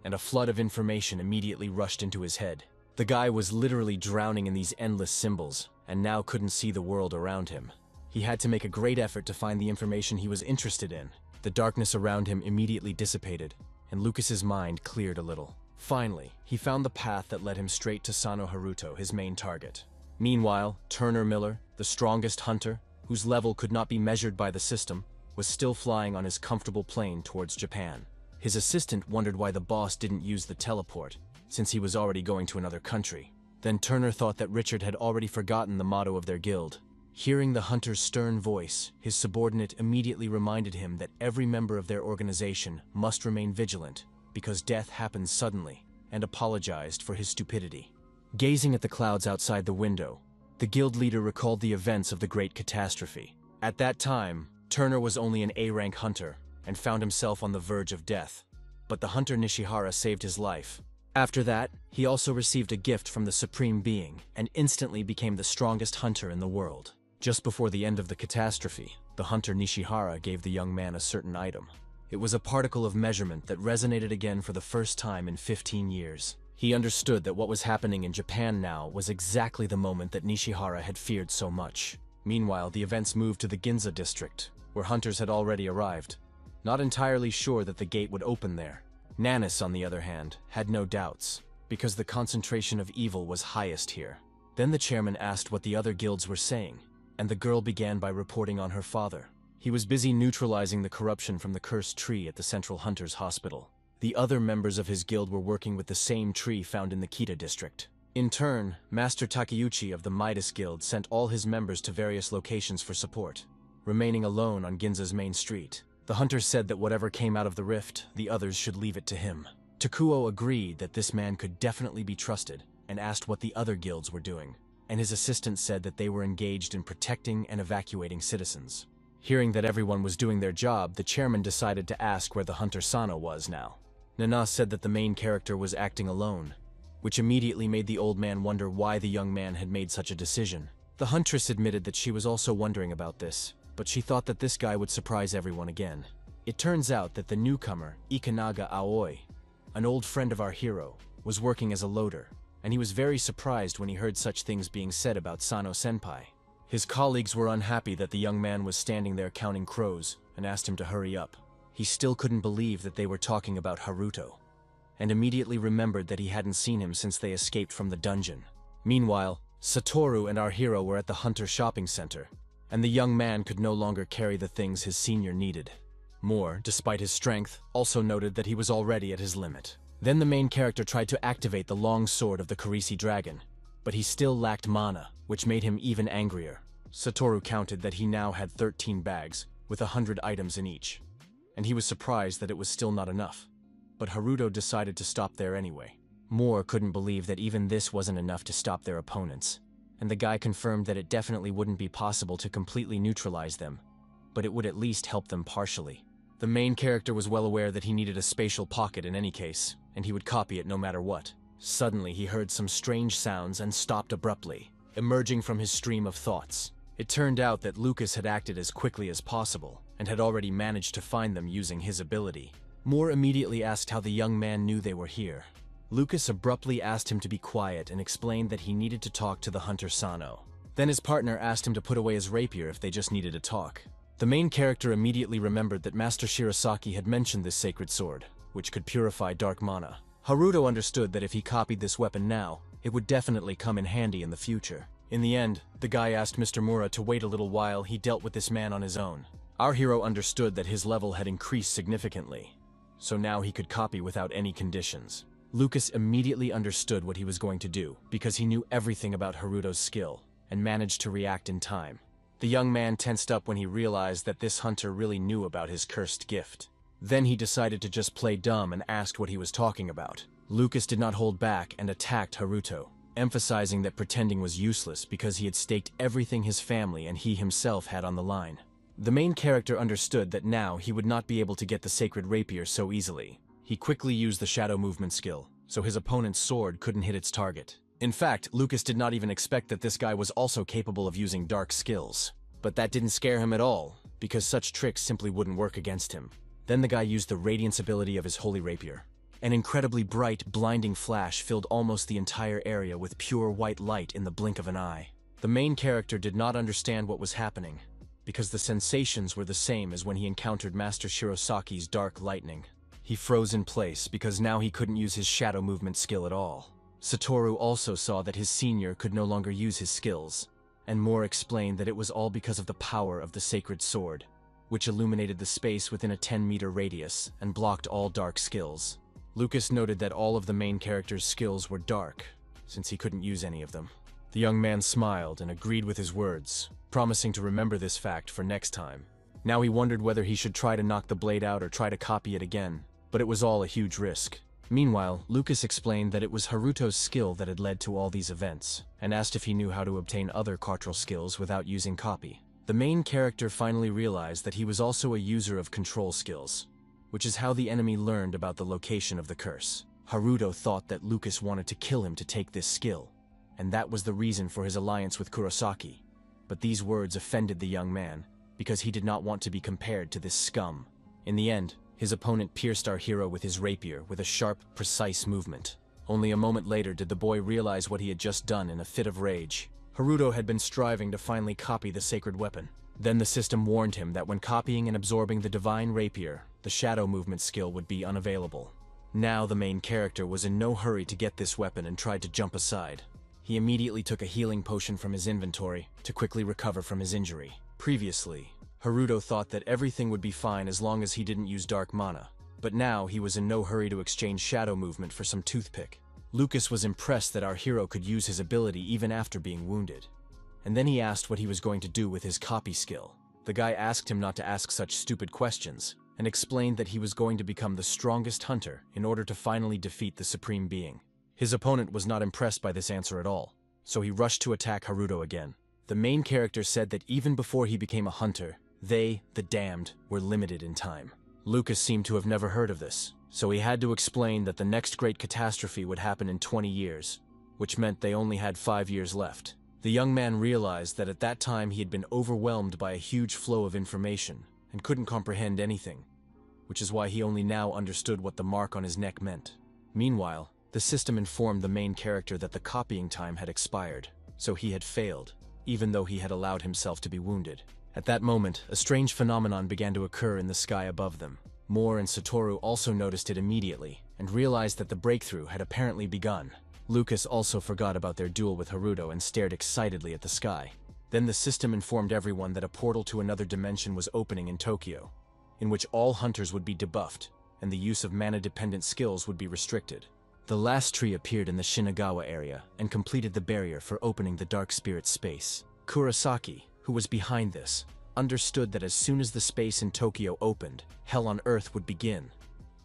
and a flood of information immediately rushed into his head. The guy was literally drowning in these endless symbols, and now couldn't see the world around him. He had to make a great effort to find the information he was interested in. The darkness around him immediately dissipated, and Lucas's mind cleared a little. Finally, he found the path that led him straight to Sano Haruto, his main target. Meanwhile, Turner Miller, the strongest hunter, whose level could not be measured by the system, was still flying on his comfortable plane towards Japan. His assistant wondered why the boss didn't use the teleport, since he was already going to another country. Then Turner thought that Richard had already forgotten the motto of their guild. Hearing the hunter's stern voice, his subordinate immediately reminded him that every member of their organization must remain vigilant, because death happens suddenly, and apologized for his stupidity. Gazing at the clouds outside the window, the guild leader recalled the events of the Great Catastrophe. At that time, Turner was only an A-rank hunter, and found himself on the verge of death. But the hunter Nishihara saved his life. After that, he also received a gift from the Supreme Being, and instantly became the strongest hunter in the world. Just before the end of the catastrophe, the hunter Nishihara gave the young man a certain item. It was a particle of measurement that resonated again for the first time in 15 years. He understood that what was happening in Japan now was exactly the moment that Nishihara had feared so much. Meanwhile, the events moved to the Ginza district, where hunters had already arrived. Not entirely sure that the gate would open there. Nanis, on the other hand, had no doubts, because the concentration of evil was highest here. Then the chairman asked what the other guilds were saying, and the girl began by reporting on her father. He was busy neutralizing the corruption from the cursed tree at the Central Hunters Hospital. The other members of his guild were working with the same tree found in the Kita district. In turn, Master Takeuchi of the Midas Guild sent all his members to various locations for support, remaining alone on Ginza's main street. The hunter said that whatever came out of the rift, the others should leave it to him. Takuo agreed that this man could definitely be trusted, and asked what the other guilds were doing, and his assistant said that they were engaged in protecting and evacuating citizens. Hearing that everyone was doing their job, the chairman decided to ask where the hunter Sano was now. Nana said that the main character was acting alone, which immediately made the old man wonder why the young man had made such a decision. The huntress admitted that she was also wondering about this, but she thought that this guy would surprise everyone again. It turns out that the newcomer, Ikanaga Aoi, an old friend of our hero, was working as a loader, and he was very surprised when he heard such things being said about Sano-senpai. His colleagues were unhappy that the young man was standing there counting crows, and asked him to hurry up. He still couldn't believe that they were talking about Haruto, and immediately remembered that he hadn't seen him since they escaped from the dungeon. Meanwhile, Satoru and our hero were at the Hunter shopping center, and the young man could no longer carry the things his senior needed. Moore, despite his strength, also noted that he was already at his limit. Then the main character tried to activate the long sword of the Karisi dragon, but he still lacked mana, which made him even angrier. Satoru counted that he now had 13 bags, with 100 items in each, and he was surprised that it was still not enough. But Haruto decided to stop there anyway. Moore couldn't believe that even this wasn't enough to stop their opponents, and the guy confirmed that it definitely wouldn't be possible to completely neutralize them, but it would at least help them partially. The main character was well aware that he needed a spatial pocket in any case, and he would copy it no matter what. Suddenly he heard some strange sounds and stopped abruptly, emerging from his stream of thoughts. It turned out that Lucas had acted as quickly as possible, and had already managed to find them using his ability. Moore immediately asked how the young man knew they were here. Lucas abruptly asked him to be quiet and explained that he needed to talk to the hunter Sano. Then his partner asked him to put away his rapier if they just needed to talk. The main character immediately remembered that Master Shirasaki had mentioned this sacred sword, which could purify dark mana. Haruto understood that if he copied this weapon now, it would definitely come in handy in the future. In the end, the guy asked Mr. Mura to wait a little while he dealt with this man on his own. Our hero understood that his level had increased significantly, so now he could copy without any conditions. Lucas immediately understood what he was going to do, because he knew everything about Haruto's skill, and managed to react in time. The young man tensed up when he realized that this hunter really knew about his cursed gift. Then he decided to just play dumb and asked what he was talking about. Lucas did not hold back and attacked Haruto, emphasizing that pretending was useless because he had staked everything his family and he himself had on the line. The main character understood that now he would not be able to get the sacred rapier so easily. He quickly used the shadow movement skill, so his opponent's sword couldn't hit its target. In fact, Lucas did not even expect that this guy was also capable of using dark skills. But that didn't scare him at all, because such tricks simply wouldn't work against him. Then the guy used the radiance ability of his holy rapier. An incredibly bright, blinding flash filled almost the entire area with pure white light in the blink of an eye. The main character did not understand what was happening, because the sensations were the same as when he encountered Master Shirasaki's dark lightning. He froze in place because now he couldn't use his shadow movement skill at all. Satoru also saw that his senior could no longer use his skills, and more explained that it was all because of the power of the sacred sword, which illuminated the space within a 10-meter radius and blocked all dark skills. Lucas noted that all of the main character's skills were dark, since he couldn't use any of them. The young man smiled and agreed with his words, promising to remember this fact for next time. Now he wondered whether he should try to knock the blade out or try to copy it again, but it was all a huge risk. Meanwhile, Lucas explained that it was Haruto's skill that had led to all these events, and asked if he knew how to obtain other cultural skills without using copy. The main character finally realized that he was also a user of control skills, which is how the enemy learned about the location of the curse. Haruto thought that Lucas wanted to kill him to take this skill, and that was the reason for his alliance with Kurosaki. But these words offended the young man, because he did not want to be compared to this scum. In the end, his opponent pierced our hero with his rapier with a sharp, precise movement. Only a moment later did the boy realize what he had just done in a fit of rage. Haruto had been striving to finally copy the sacred weapon. Then the system warned him that when copying and absorbing the divine rapier, the shadow movement skill would be unavailable. Now the main character was in no hurry to get this weapon and tried to jump aside. He immediately took a healing potion from his inventory to quickly recover from his injury. Previously, Haruto thought that everything would be fine as long as he didn't use dark mana, but now he was in no hurry to exchange shadow movement for some toothpick. Lucas was impressed that our hero could use his ability even after being wounded. And then he asked what he was going to do with his copy skill. The guy asked him not to ask such stupid questions, and explained that he was going to become the strongest hunter in order to finally defeat the Supreme Being. His opponent was not impressed by this answer at all, so he rushed to attack Haruto again. The main character said that even before he became a hunter, they, the damned, were limited in time. Lucas seemed to have never heard of this, so he had to explain that the next great catastrophe would happen in 20 years, which meant they only had 5 years left. The young man realized that at that time he had been overwhelmed by a huge flow of information and couldn't comprehend anything, which is why he only now understood what the mark on his neck meant. Meanwhile, the system informed the main character that the copying time had expired, so he had failed, even though he had allowed himself to be wounded. At that moment, a strange phenomenon began to occur in the sky above them. Mor and Satoru also noticed it immediately, and realized that the breakthrough had apparently begun. Lucas also forgot about their duel with Haruto and stared excitedly at the sky. Then the system informed everyone that a portal to another dimension was opening in Tokyo, in which all hunters would be debuffed, and the use of mana-dependent skills would be restricted. The last tree appeared in the Shinagawa area and completed the barrier for opening the Dark Spirit space. Kurosaki, who was behind this, understood that as soon as the space in Tokyo opened, Hell on Earth would begin.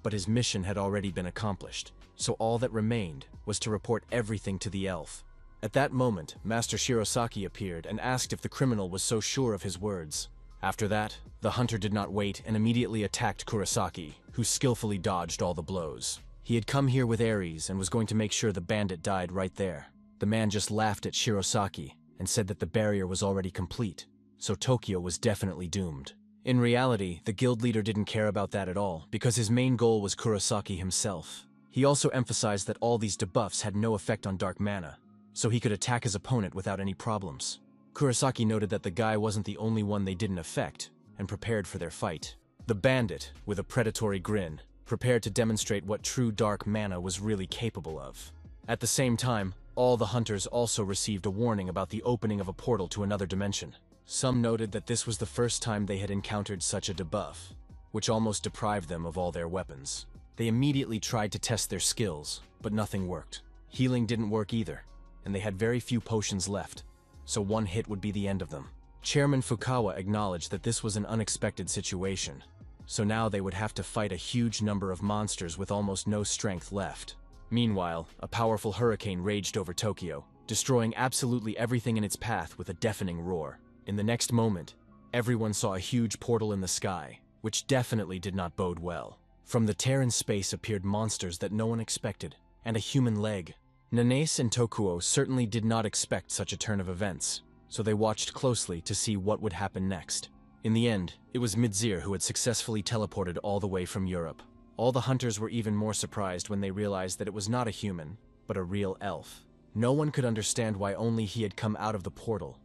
But his mission had already been accomplished, so all that remained was to report everything to the elf. At that moment, Master Shirosaki appeared and asked if the criminal was so sure of his words. After that, the hunter did not wait and immediately attacked Kurosaki, who skillfully dodged all the blows. He had come here with Ares and was going to make sure the bandit died right there. The man just laughed at Shirosaki and said that the barrier was already complete, so Tokyo was definitely doomed. In reality, the guild leader didn't care about that at all, because his main goal was Kurosaki himself. He also emphasized that all these debuffs had no effect on dark mana, so he could attack his opponent without any problems. Kurosaki noted that the guy wasn't the only one they didn't affect, and prepared for their fight. The bandit, with a predatory grin, prepared to demonstrate what true dark mana was really capable of. At the same time, all the hunters also received a warning about the opening of a portal to another dimension. Some noted that this was the first time they had encountered such a debuff, which almost deprived them of all their weapons. They immediately tried to test their skills, but nothing worked. Healing didn't work either, and they had very few potions left, so one hit would be the end of them. Chairman Fukawa acknowledged that this was an unexpected situation, so now they would have to fight a huge number of monsters with almost no strength left. Meanwhile, a powerful hurricane raged over Tokyo, destroying absolutely everything in its path with a deafening roar. In the next moment, everyone saw a huge portal in the sky, which definitely did not bode well. From the tear in space appeared monsters that no one expected, and a human leg. Nanase and Tokuo certainly did not expect such a turn of events, so they watched closely to see what would happen next. In the end, it was Midzir who had successfully teleported all the way from Europe. All the hunters were even more surprised when they realized that it was not a human, but a real elf. No one could understand why only he had come out of the portal,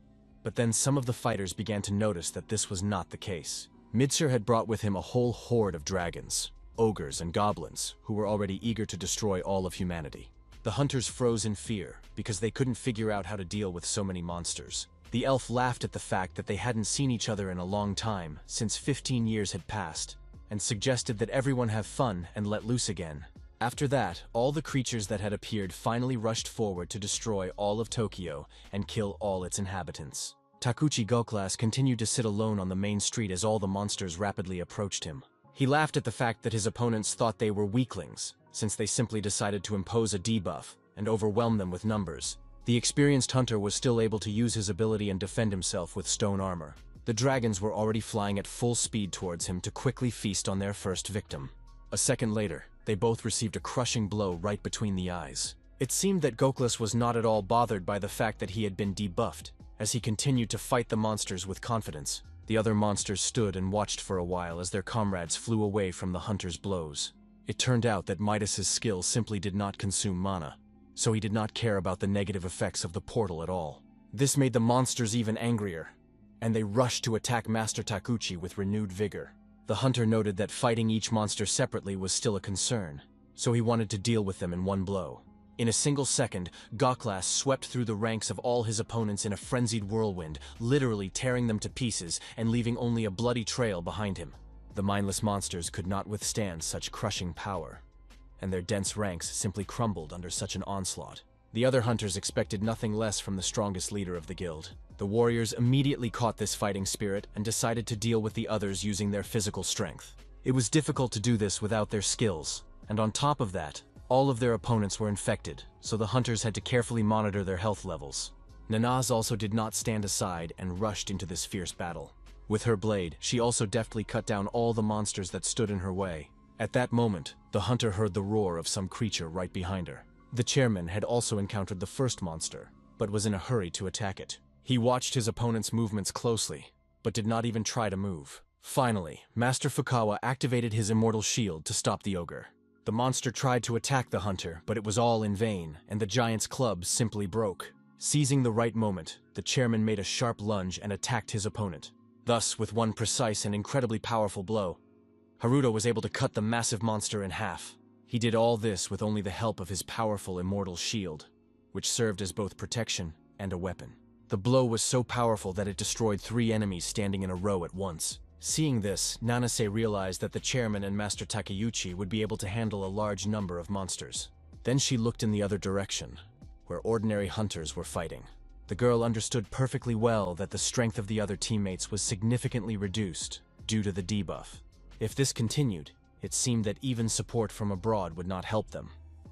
but then some of the fighters began to notice that this was not the case. Midzir had brought with him a whole horde of dragons, ogres, and goblins who were already eager to destroy all of humanity. The hunters froze in fear because they couldn't figure out how to deal with so many monsters. The elf laughed at the fact that they hadn't seen each other in a long time, since 15 years had passed, and suggested that everyone have fun and let loose again. After that, all the creatures that had appeared finally rushed forward to destroy all of Tokyo and kill all its inhabitants. Takuchi Goklas continued to sit alone on the main street as all the monsters rapidly approached him. He laughed at the fact that his opponents thought they were weaklings, since they simply decided to impose a debuff and overwhelm them with numbers. The experienced hunter was still able to use his ability and defend himself with stone armor. The dragons were already flying at full speed towards him to quickly feast on their first victim. A second later, they both received a crushing blow right between the eyes. It seemed that Goklas was not at all bothered by the fact that he had been debuffed, as he continued to fight the monsters with confidence. The other monsters stood and watched for a while as their comrades flew away from the hunter's blows. It turned out that Midas's skill simply did not consume mana, so he did not care about the negative effects of the portal at all. This made the monsters even angrier, and they rushed to attack Master Takuchi with renewed vigor. The hunter noted that fighting each monster separately was still a concern, so he wanted to deal with them in one blow. In a single second, Goklas swept through the ranks of all his opponents in a frenzied whirlwind, literally tearing them to pieces and leaving only a bloody trail behind him. The mindless monsters could not withstand such crushing power, and their dense ranks simply crumbled under such an onslaught. The other hunters expected nothing less from the strongest leader of the guild. The warriors immediately caught this fighting spirit and decided to deal with the others using their physical strength. It was difficult to do this without their skills, and on top of that, all of their opponents were infected, so the hunters had to carefully monitor their health levels. Nanaz also did not stand aside and rushed into this fierce battle. With her blade, she also deftly cut down all the monsters that stood in her way. At that moment, the hunter heard the roar of some creature right behind her. The chairman had also encountered the first monster, but was in a hurry to attack it. He watched his opponent's movements closely, but did not even try to move. Finally, Master Fukawa activated his immortal shield to stop the ogre. The monster tried to attack the hunter, but it was all in vain, and the giant's club simply broke. Seizing the right moment, the chairman made a sharp lunge and attacked his opponent. Thus, with one precise and incredibly powerful blow, Haruto was able to cut the massive monster in half. He did all this with only the help of his powerful immortal shield, which served as both protection and a weapon. The blow was so powerful that it destroyed 3 enemies standing in a row at once. Seeing this, Nanase realized that the chairman and Master Takeuchi would be able to handle a large number of monsters. Then she looked in the other direction, where ordinary hunters were fighting. The girl understood perfectly well that the strength of the other teammates was significantly reduced due to the debuff. If this continued, it seemed that even support from abroad would not help them,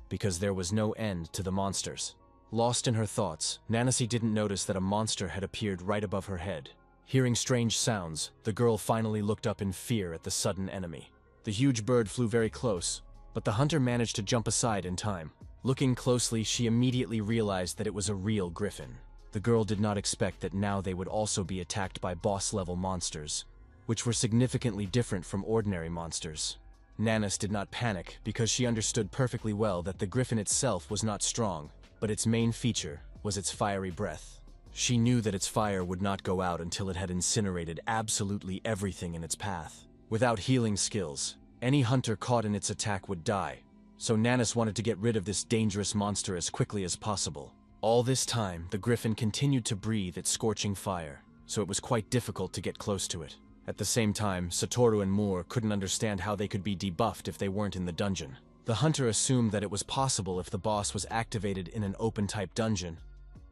because there was no end to the monsters. Lost in her thoughts, Nanase didn't notice that a monster had appeared right above her head. Hearing strange sounds, the girl finally looked up in fear at the sudden enemy. The huge bird flew very close, but the hunter managed to jump aside in time. Looking closely, she immediately realized that it was a real griffin. The girl did not expect that now they would also be attacked by boss-level monsters, which were significantly different from ordinary monsters. Nanis did not panic because she understood perfectly well that the griffin itself was not strong, but its main feature was its fiery breath. She knew that its fire would not go out until it had incinerated absolutely everything in its path. Without healing skills, any hunter caught in its attack would die, so Nanis wanted to get rid of this dangerous monster as quickly as possible. All this time, the griffin continued to breathe its scorching fire, so it was quite difficult to get close to it. At the same time, Satoru and Moore couldn't understand how they could be debuffed if they weren't in the dungeon. The hunter assumed that it was possible if the boss was activated in an open-type dungeon,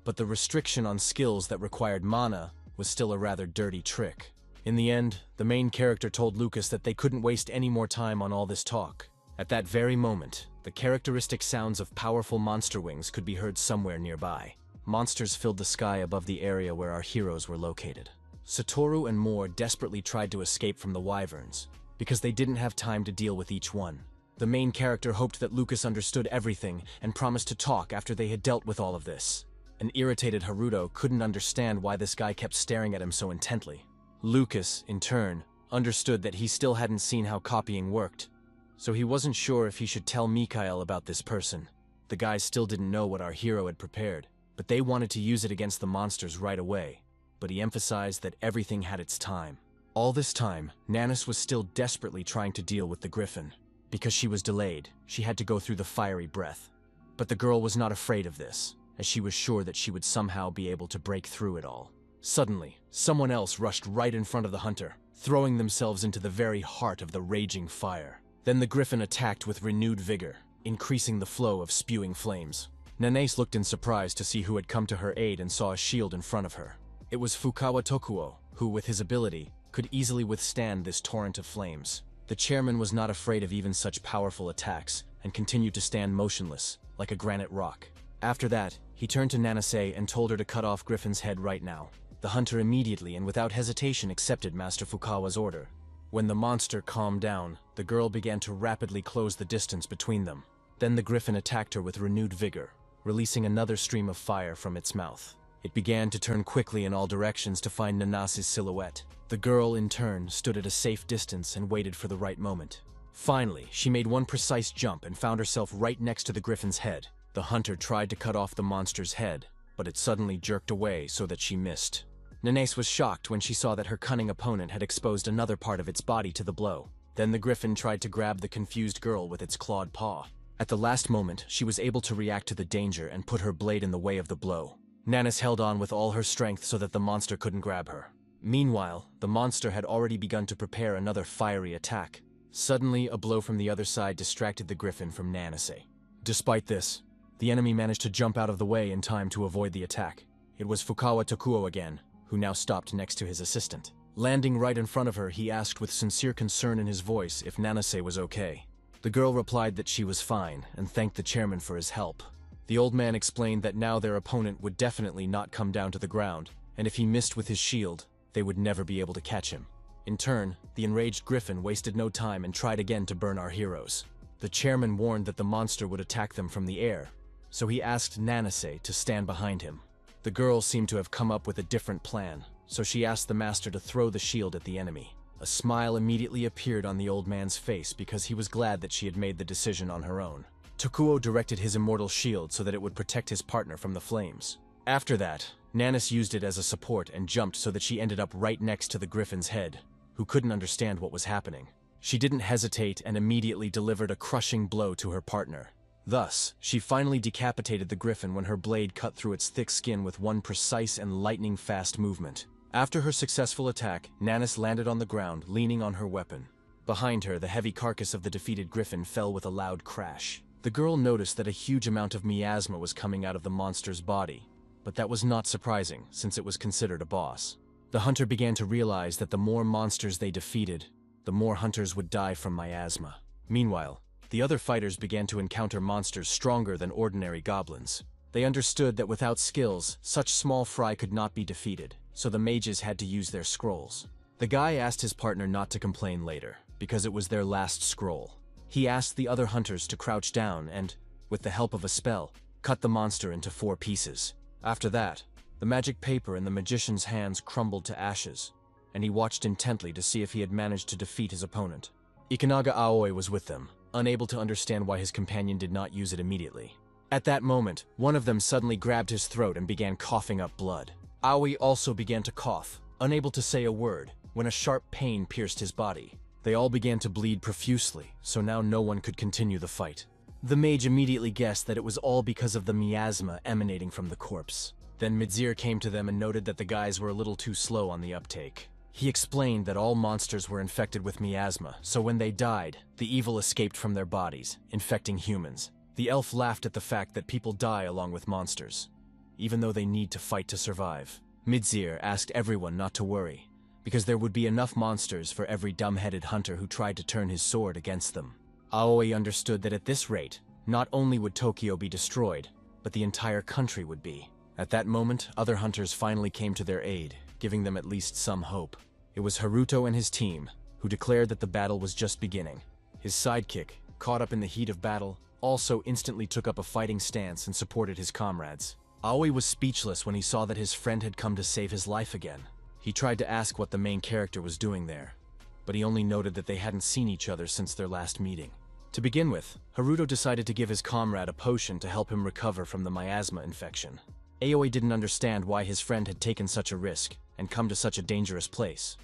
but the restriction on skills that required mana was still a rather dirty trick. In the end, the main character told Lucas that they couldn't waste any more time on all this talk. At that very moment, the characteristic sounds of powerful monster wings could be heard somewhere nearby. Monsters filled the sky above the area where our heroes were located. Satoru and Moore desperately tried to escape from the wyverns, because they didn't have time to deal with each one. The main character hoped that Lucas understood everything and promised to talk after they had dealt with all of this. An irritated Haruto couldn't understand why this guy kept staring at him so intently. Lucas, in turn, understood that he still hadn't seen how copying worked, so he wasn't sure if he should tell Mikhail about this person. The guys still didn't know what our hero had prepared, but they wanted to use it against the monsters right away. But he emphasized that everything had its time. All this time, Nanis was still desperately trying to deal with the griffin. Because she was delayed, she had to go through the fiery breath. But the girl was not afraid of this, as she was sure that she would somehow be able to break through it all. Suddenly, someone else rushed right in front of the hunter, throwing themselves into the very heart of the raging fire. Then the griffin attacked with renewed vigor, increasing the flow of spewing flames. Nanase looked in surprise to see who had come to her aid and saw a shield in front of her. It was Fukawa Tokuo, who, with his ability, could easily withstand this torrent of flames. The chairman was not afraid of even such powerful attacks and continued to stand motionless, like a granite rock. After that, he turned to Nanase and told her to cut off Griffin's head right now. The hunter immediately and without hesitation accepted Master Fukawa's order. When the monster calmed down, the girl began to rapidly close the distance between them. Then the griffin attacked her with renewed vigor, releasing another stream of fire from its mouth. It began to turn quickly in all directions to find Nanase's silhouette. The girl, in turn, stood at a safe distance and waited for the right moment. Finally, she made one precise jump and found herself right next to the griffin's head. The hunter tried to cut off the monster's head, but it suddenly jerked away so that she missed. Nanase was shocked when she saw that her cunning opponent had exposed another part of its body to the blow. Then the griffin tried to grab the confused girl with its clawed paw. At the last moment, she was able to react to the danger and put her blade in the way of the blow. Nanase held on with all her strength so that the monster couldn't grab her. Meanwhile, the monster had already begun to prepare another fiery attack. Suddenly, a blow from the other side distracted the griffin from Nanase. Despite this, the enemy managed to jump out of the way in time to avoid the attack. It was Fukawa Tokuo again, who now stopped next to his assistant. Landing right in front of her, he asked with sincere concern in his voice if Nanase was okay. The girl replied that she was fine and thanked the chairman for his help. The old man explained that now their opponent would definitely not come down to the ground, and if he missed with his shield, they would never be able to catch him. In turn, the enraged griffin wasted no time and tried again to burn our heroes. The chairman warned that the monster would attack them from the air, so he asked Nanase to stand behind him. The girl seemed to have come up with a different plan, so she asked the master to throw the shield at the enemy. A smile immediately appeared on the old man's face because he was glad that she had made the decision on her own. Tokuo directed his immortal shield so that it would protect his partner from the flames. After that, Nanase used it as a support and jumped so that she ended up right next to the griffin's head, who couldn't understand what was happening. She didn't hesitate and immediately delivered a crushing blow to her partner. Thus, she finally decapitated the griffin when her blade cut through its thick skin with one precise and lightning-fast movement. After her successful attack, Nanase landed on the ground, leaning on her weapon. Behind her, the heavy carcass of the defeated griffin fell with a loud crash. The girl noticed that a huge amount of miasma was coming out of the monster's body, but that was not surprising since it was considered a boss. The hunter began to realize that the more monsters they defeated, the more hunters would die from miasma. Meanwhile, the other fighters began to encounter monsters stronger than ordinary goblins. They understood that without skills, such small fry could not be defeated, so the mages had to use their scrolls. The guy asked his partner not to complain later, because it was their last scroll. He asked the other hunters to crouch down and, with the help of a spell, cut the monster into 4 pieces. After that, the magic paper in the magician's hands crumbled to ashes, and he watched intently to see if he had managed to defeat his opponent. Ikanaga Aoi was with them, unable to understand why his companion did not use it immediately. At that moment, one of them suddenly grabbed his throat and began coughing up blood. Aoi also began to cough, unable to say a word, when a sharp pain pierced his body. They all began to bleed profusely, so now no one could continue the fight. The mage immediately guessed that it was all because of the miasma emanating from the corpse. Then Midzir came to them and noted that the guys were a little too slow on the uptake. He explained that all monsters were infected with miasma, so when they died, the evil escaped from their bodies, infecting humans. The elf laughed at the fact that people die along with monsters, even though they need to fight to survive. Midzir asked everyone not to worry, because there would be enough monsters for every dumb-headed hunter who tried to turn his sword against them. Aoi understood that at this rate, not only would Tokyo be destroyed, but the entire country would be. At that moment, other hunters finally came to their aid, giving them at least some hope. It was Haruto and his team, who declared that the battle was just beginning. His sidekick, caught up in the heat of battle, also instantly took up a fighting stance and supported his comrades. Aoi was speechless when he saw that his friend had come to save his life again. He tried to ask what the main character was doing there, but he only noted that they hadn't seen each other since their last meeting. To begin with, Haruto decided to give his comrade a potion to help him recover from the miasma infection. Aoi didn't understand why his friend had taken such a risk and come to such a dangerous place,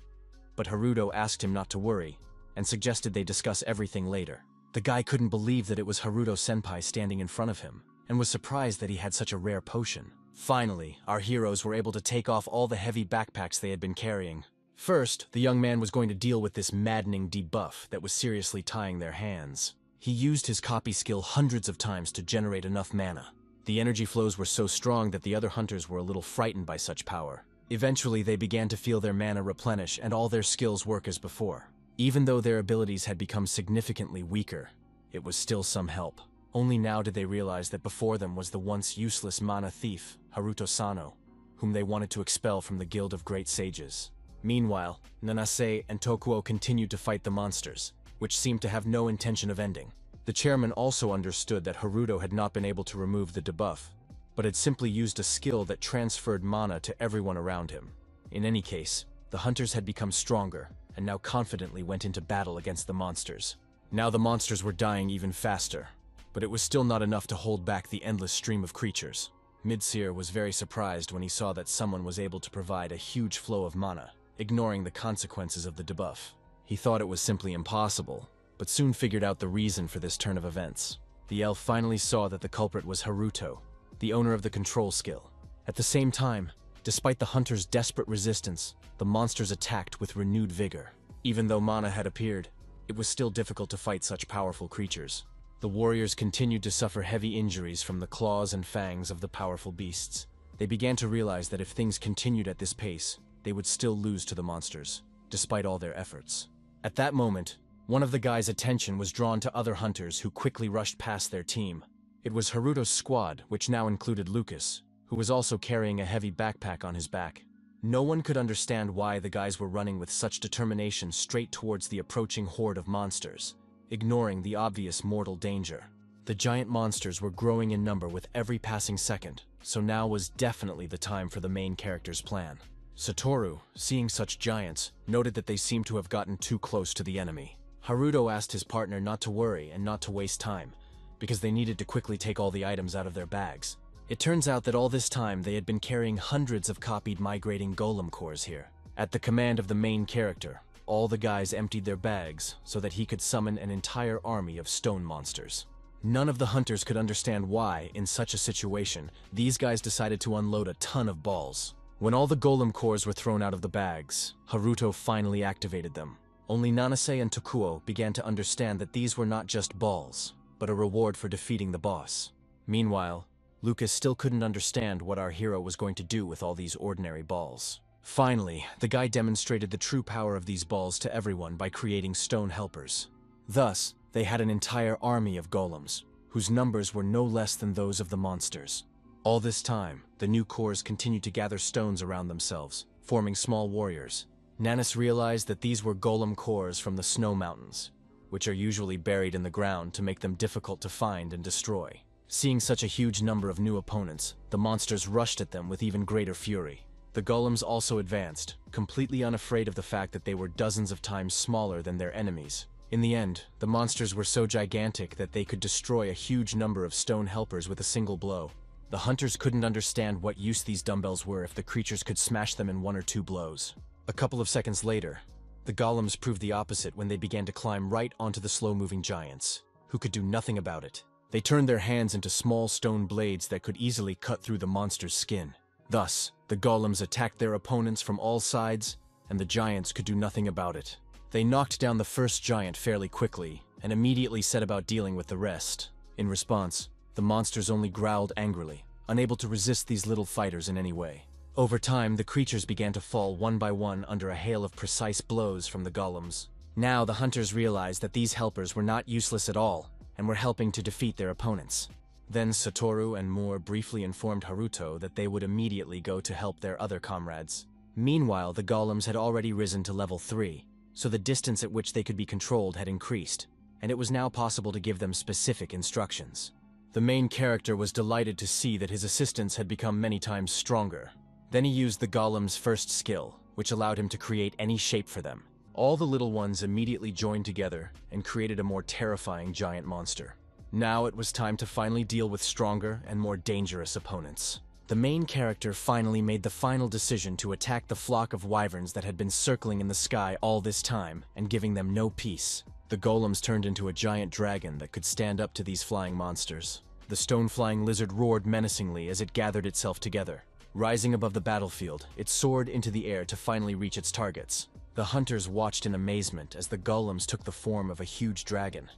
but Haruto asked him not to worry and suggested they discuss everything later. The guy couldn't believe that it was Haruto-senpai standing in front of him, and was surprised that he had such a rare potion. Finally, our heroes were able to take off all the heavy backpacks they had been carrying. First, the young man was going to deal with this maddening debuff that was seriously tying their hands. He used his copy skill hundreds of times to generate enough mana. The energy flows were so strong that the other hunters were a little frightened by such power. Eventually, they began to feel their mana replenish and all their skills work as before. Even though their abilities had become significantly weaker, it was still some help. Only now did they realize that before them was the once useless mana thief, Haruto Sano, whom they wanted to expel from the Guild of Great Sages. Meanwhile, Nanase and Tokuo continued to fight the monsters, which seemed to have no intention of ending. The chairman also understood that Haruto had not been able to remove the debuff, but had simply used a skill that transferred mana to everyone around him. In any case, the hunters had become stronger, and now confidently went into battle against the monsters. Now the monsters were dying even faster, but it was still not enough to hold back the endless stream of creatures. Midseer was very surprised when he saw that someone was able to provide a huge flow of mana, ignoring the consequences of the debuff. He thought it was simply impossible, but soon figured out the reason for this turn of events. The elf finally saw that the culprit was Haruto, the owner of the control skill. At the same time, despite the hunters' desperate resistance, the monsters attacked with renewed vigor. Even though mana had appeared, it was still difficult to fight such powerful creatures. The warriors continued to suffer heavy injuries from the claws and fangs of the powerful beasts. They began to realize that if things continued at this pace, they would still lose to the monsters, despite all their efforts. At that moment, one of the guys' attention was drawn to other hunters who quickly rushed past their team. It was Haruto's squad, which now included Lucas, who was also carrying a heavy backpack on his back. No one could understand why the guys were running with such determination straight towards the approaching horde of monsters, ignoring the obvious mortal danger. The giant monsters were growing in number with every passing second, so now was definitely the time for the main character's plan. Satoru, seeing such giants, noted that they seemed to have gotten too close to the enemy. Haruto asked his partner not to worry and not to waste time, because they needed to quickly take all the items out of their bags. It turns out that all this time they had been carrying hundreds of copied migrating golem cores here. At the command of the main character, all the guys emptied their bags so that he could summon an entire army of stone monsters. None of the hunters could understand why, in such a situation, these guys decided to unload a ton of balls. When all the golem cores were thrown out of the bags, Haruto finally activated them. Only Nanase and Tokuo began to understand that these were not just balls, but a reward for defeating the boss. Meanwhile, Lucas still couldn't understand what our hero was going to do with all these ordinary balls. Finally, the guy demonstrated the true power of these balls to everyone by creating stone helpers. Thus, they had an entire army of golems, whose numbers were no less than those of the monsters. All this time, the new cores continued to gather stones around themselves, forming small warriors. Nanis realized that these were golem cores from the snow mountains, which are usually buried in the ground to make them difficult to find and destroy. Seeing such a huge number of new opponents, the monsters rushed at them with even greater fury. The golems also advanced, completely unafraid of the fact that they were dozens of times smaller than their enemies. In the end, the monsters were so gigantic that they could destroy a huge number of stone helpers with a single blow. The hunters couldn't understand what use these dumbbells were if the creatures could smash them in 1 or 2 blows. A couple of seconds later, the golems proved the opposite when they began to climb right onto the slow-moving giants, who could do nothing about it. They turned their hands into small stone blades that could easily cut through the monster's skin. Thus, the golems attacked their opponents from all sides, and the giants could do nothing about it. They knocked down the first giant fairly quickly, and immediately set about dealing with the rest. In response, the monsters only growled angrily, unable to resist these little fighters in any way. Over time, the creatures began to fall one by one under a hail of precise blows from the golems. Now the hunters realized that these helpers were not useless at all, and were helping to defeat their opponents. Then Satoru and Moore briefly informed Haruto that they would immediately go to help their other comrades. Meanwhile, the golems had already risen to level 3, so the distance at which they could be controlled had increased, and it was now possible to give them specific instructions. The main character was delighted to see that his assistants had become many times stronger. Then he used the golem's first skill, which allowed him to create any shape for them. All the little ones immediately joined together and created a more terrifying giant monster. Now it was time to finally deal with stronger and more dangerous opponents. The main character finally made the final decision to attack the flock of wyverns that had been circling in the sky all this time and giving them no peace. The golems turned into a giant dragon that could stand up to these flying monsters. The stone-flying lizard roared menacingly as it gathered itself together. Rising above the battlefield, it soared into the air to finally reach its targets. The hunters watched in amazement as the golems took the form of a huge dragon,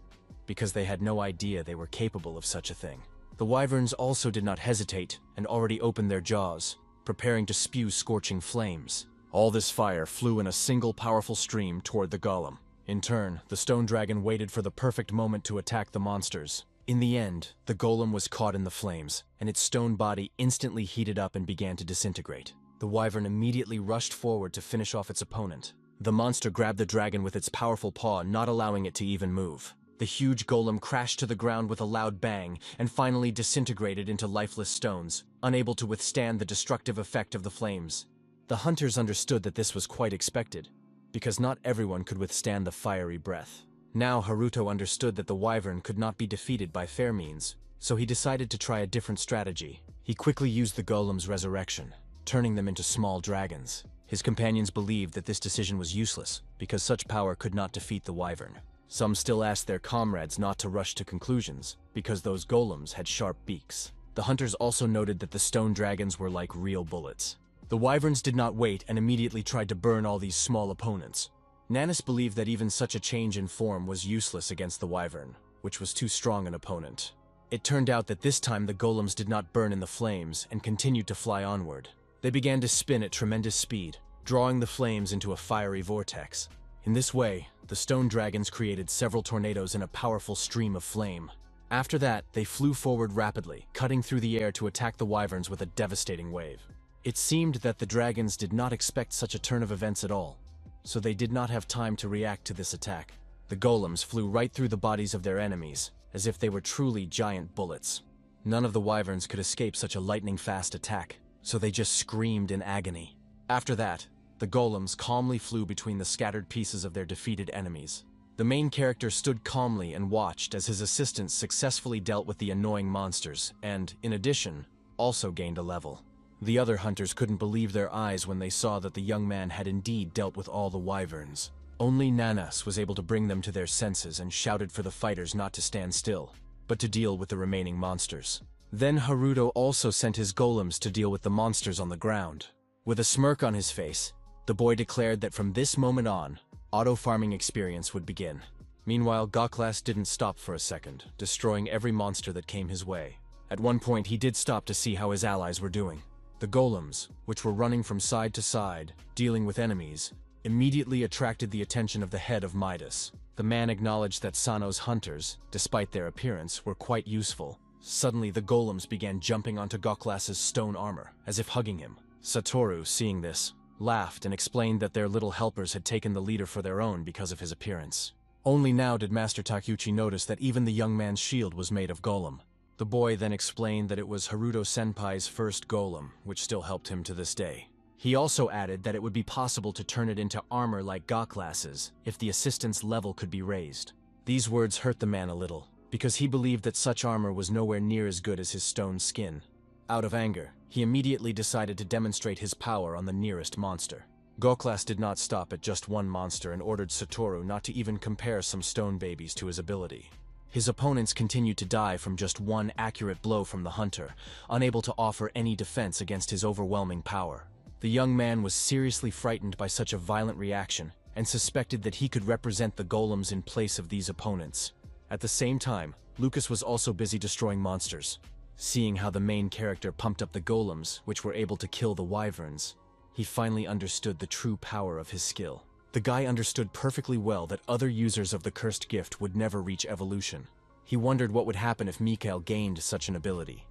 because they had no idea they were capable of such a thing. The wyverns also did not hesitate and already opened their jaws, preparing to spew scorching flames. All this fire flew in a single powerful stream toward the golem. In turn, the stone dragon waited for the perfect moment to attack the monsters. In the end, the golem was caught in the flames, and its stone body instantly heated up and began to disintegrate. The wyvern immediately rushed forward to finish off its opponent. The monster grabbed the dragon with its powerful paw, not allowing it to even move. The huge golem crashed to the ground with a loud bang and finally disintegrated into lifeless stones, unable to withstand the destructive effect of the flames. The hunters understood that this was quite expected, because not everyone could withstand the fiery breath. Now Haruto understood that the wyvern could not be defeated by fair means, so he decided to try a different strategy. He quickly used the golem's resurrection, turning them into small dragons. His companions believed that this decision was useless, because such power could not defeat the wyvern. Some still asked their comrades not to rush to conclusions, because those golems had sharp beaks. The hunters also noted that the stone dragons were like real bullets. The wyverns did not wait and immediately tried to burn all these small opponents. Nanis believed that even such a change in form was useless against the wyvern, which was too strong an opponent. It turned out that this time the golems did not burn in the flames and continued to fly onward. They began to spin at tremendous speed, drawing the flames into a fiery vortex. In this way, the stone dragons created several tornadoes in a powerful stream of flame. After that, they flew forward rapidly, cutting through the air to attack the wyverns with a devastating wave. It seemed that the dragons did not expect such a turn of events at all, so they did not have time to react to this attack. The golems flew right through the bodies of their enemies, as if they were truly giant bullets. None of the wyverns could escape such a lightning-fast attack, so they just screamed in agony. After that, the golems calmly flew between the scattered pieces of their defeated enemies. The main character stood calmly and watched as his assistants successfully dealt with the annoying monsters and, in addition, also gained a level. The other hunters couldn't believe their eyes when they saw that the young man had indeed dealt with all the wyverns. Only Nanas was able to bring them to their senses and shouted for the fighters not to stand still, but to deal with the remaining monsters. Then Haruto also sent his golems to deal with the monsters on the ground. With a smirk on his face, the boy declared that from this moment on, auto-farming experience would begin. Meanwhile, Goklas didn't stop for a second, destroying every monster that came his way. At one point, he did stop to see how his allies were doing. The golems, which were running from side to side, dealing with enemies, immediately attracted the attention of the head of Midas. The man acknowledged that Sano's hunters, despite their appearance, were quite useful. Suddenly, the golems began jumping onto Goklas's stone armor, as if hugging him. Satoru, seeing this, laughed and explained that their little helpers had taken the leader for their own because of his appearance. Only now did Master Takeuchi notice that even the young man's shield was made of golem. The boy then explained that it was Haruto-senpai's first golem, which still helped him to this day. He also added that it would be possible to turn it into armor like Goklas's if the assistant's level could be raised. These words hurt the man a little, because he believed that such armor was nowhere near as good as his stone skin. Out of anger, he immediately decided to demonstrate his power on the nearest monster. Goklas did not stop at just one monster and ordered Satoru not to even compare some stone babies to his ability. His opponents continued to die from just one accurate blow from the hunter, unable to offer any defense against his overwhelming power. The young man was seriously frightened by such a violent reaction and suspected that he could represent the golems in place of these opponents. At the same time, Lucas was also busy destroying monsters. Seeing how the main character pumped up the golems, which were able to kill the wyverns, he finally understood the true power of his skill. The guy understood perfectly well that other users of the cursed gift would never reach evolution. He wondered what would happen if Mikhail gained such an ability.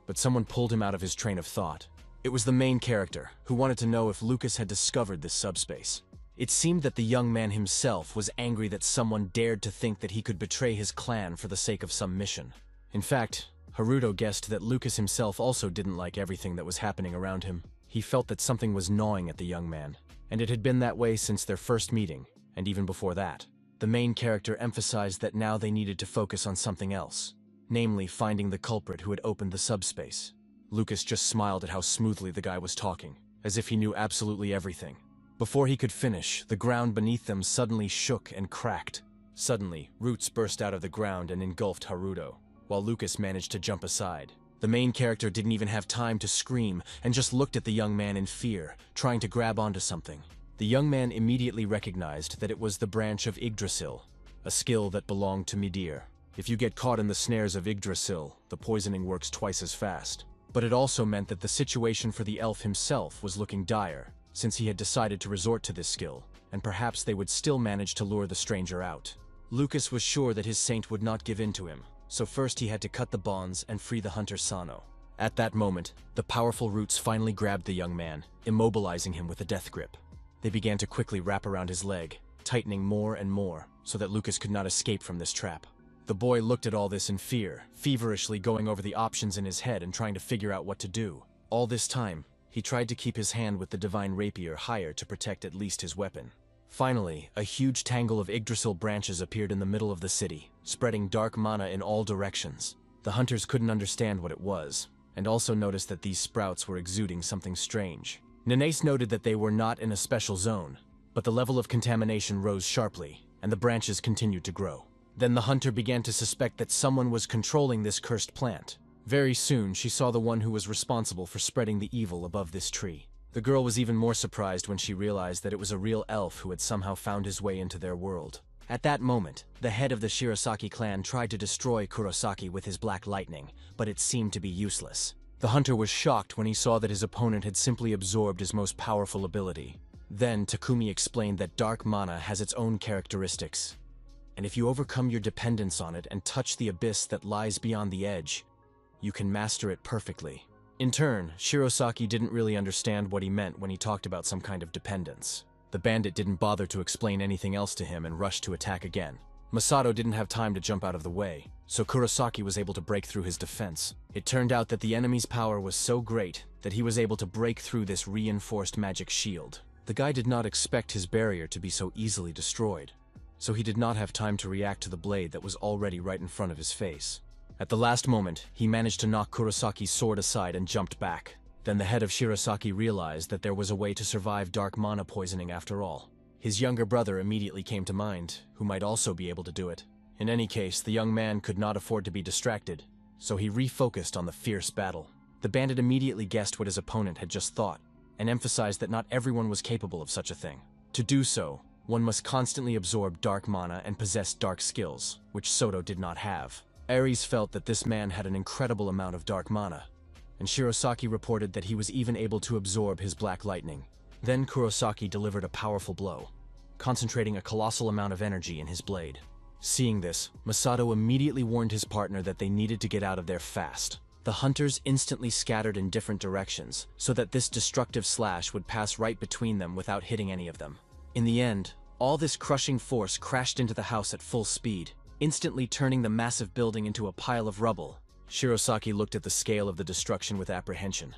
But someone pulled him out of his train of thought. It was the main character, who wanted to know if Lucas had discovered this subspace. It seemed that the young man himself was angry that someone dared to think that he could betray his clan for the sake of some mission. In fact, Haruto guessed that Lucas himself also didn't like everything that was happening around him. He felt that something was gnawing at the young man, and it had been that way since their first meeting, and even before that. The main character emphasized that now they needed to focus on something else, namely finding the culprit who had opened the subspace. Lucas just smiled at how smoothly the guy was talking, as if he knew absolutely everything. Before he could finish, the ground beneath them suddenly shook and cracked. Suddenly, roots burst out of the ground and engulfed Haruto. while Lucas managed to jump aside. The main character didn't even have time to scream and just looked at the young man in fear, trying to grab onto something. The young man immediately recognized that it was the branch of Yggdrasil, a skill that belonged to Midir. If you get caught in the snares of Yggdrasil, the poisoning works twice as fast. But it also meant that the situation for the elf himself was looking dire, since he had decided to resort to this skill, and perhaps they would still manage to lure the stranger out. Lucas was sure that his saint would not give in to him, so first he had to cut the bonds and free the hunter Sano. At that moment, the powerful roots finally grabbed the young man, immobilizing him with a death grip. They began to quickly wrap around his leg, tightening more and more, so that Lucas could not escape from this trap. The boy looked at all this in fear, feverishly going over the options in his head and trying to figure out what to do. All this time, he tried to keep his hand with the divine rapier higher to protect at least his weapon. Finally, a huge tangle of Yggdrasil branches appeared in the middle of the city, spreading dark mana in all directions. The hunters couldn't understand what it was, and also noticed that these sprouts were exuding something strange. Nanace noted that they were not in a special zone, but the level of contamination rose sharply, and the branches continued to grow. Then the hunter began to suspect that someone was controlling this cursed plant. Very soon, she saw the one who was responsible for spreading the evil above this tree. The girl was even more surprised when she realized that it was a real elf who had somehow found his way into their world. At that moment, the head of the Shirasaki clan tried to destroy Kurosaki with his black lightning, but it seemed to be useless. The hunter was shocked when he saw that his opponent had simply absorbed his most powerful ability. Then Takumi explained that dark mana has its own characteristics, and if you overcome your dependence on it and touch the abyss that lies beyond the edge, you can master it perfectly. In turn, Shirosaki didn't really understand what he meant when he talked about some kind of dependence. The bandit didn't bother to explain anything else to him and rushed to attack again. Masato didn't have time to jump out of the way, so Kurosaki was able to break through his defense. It turned out that the enemy's power was so great that he was able to break through this reinforced magic shield. The guy did not expect his barrier to be so easily destroyed, so he did not have time to react to the blade that was already right in front of his face. At the last moment, he managed to knock Kurosaki's sword aside and jumped back. Then the head of Shirasaki realized that there was a way to survive dark mana poisoning after all. His younger brother immediately came to mind, who might also be able to do it. In any case, the young man could not afford to be distracted, so he refocused on the fierce battle. The bandit immediately guessed what his opponent had just thought, and emphasized that not everyone was capable of such a thing. To do so, one must constantly absorb dark mana and possess dark skills, which Soto did not have. Ares felt that this man had an incredible amount of dark mana, and Shirosaki reported that he was even able to absorb his black lightning. Then Kurosaki delivered a powerful blow, concentrating a colossal amount of energy in his blade. Seeing this, Masato immediately warned his partner that they needed to get out of there fast. The hunters instantly scattered in different directions, so that this destructive slash would pass right between them without hitting any of them. In the end, all this crushing force crashed into the house at full speed, instantly turning the massive building into a pile of rubble. Shirosaki looked at the scale of the destruction with apprehension,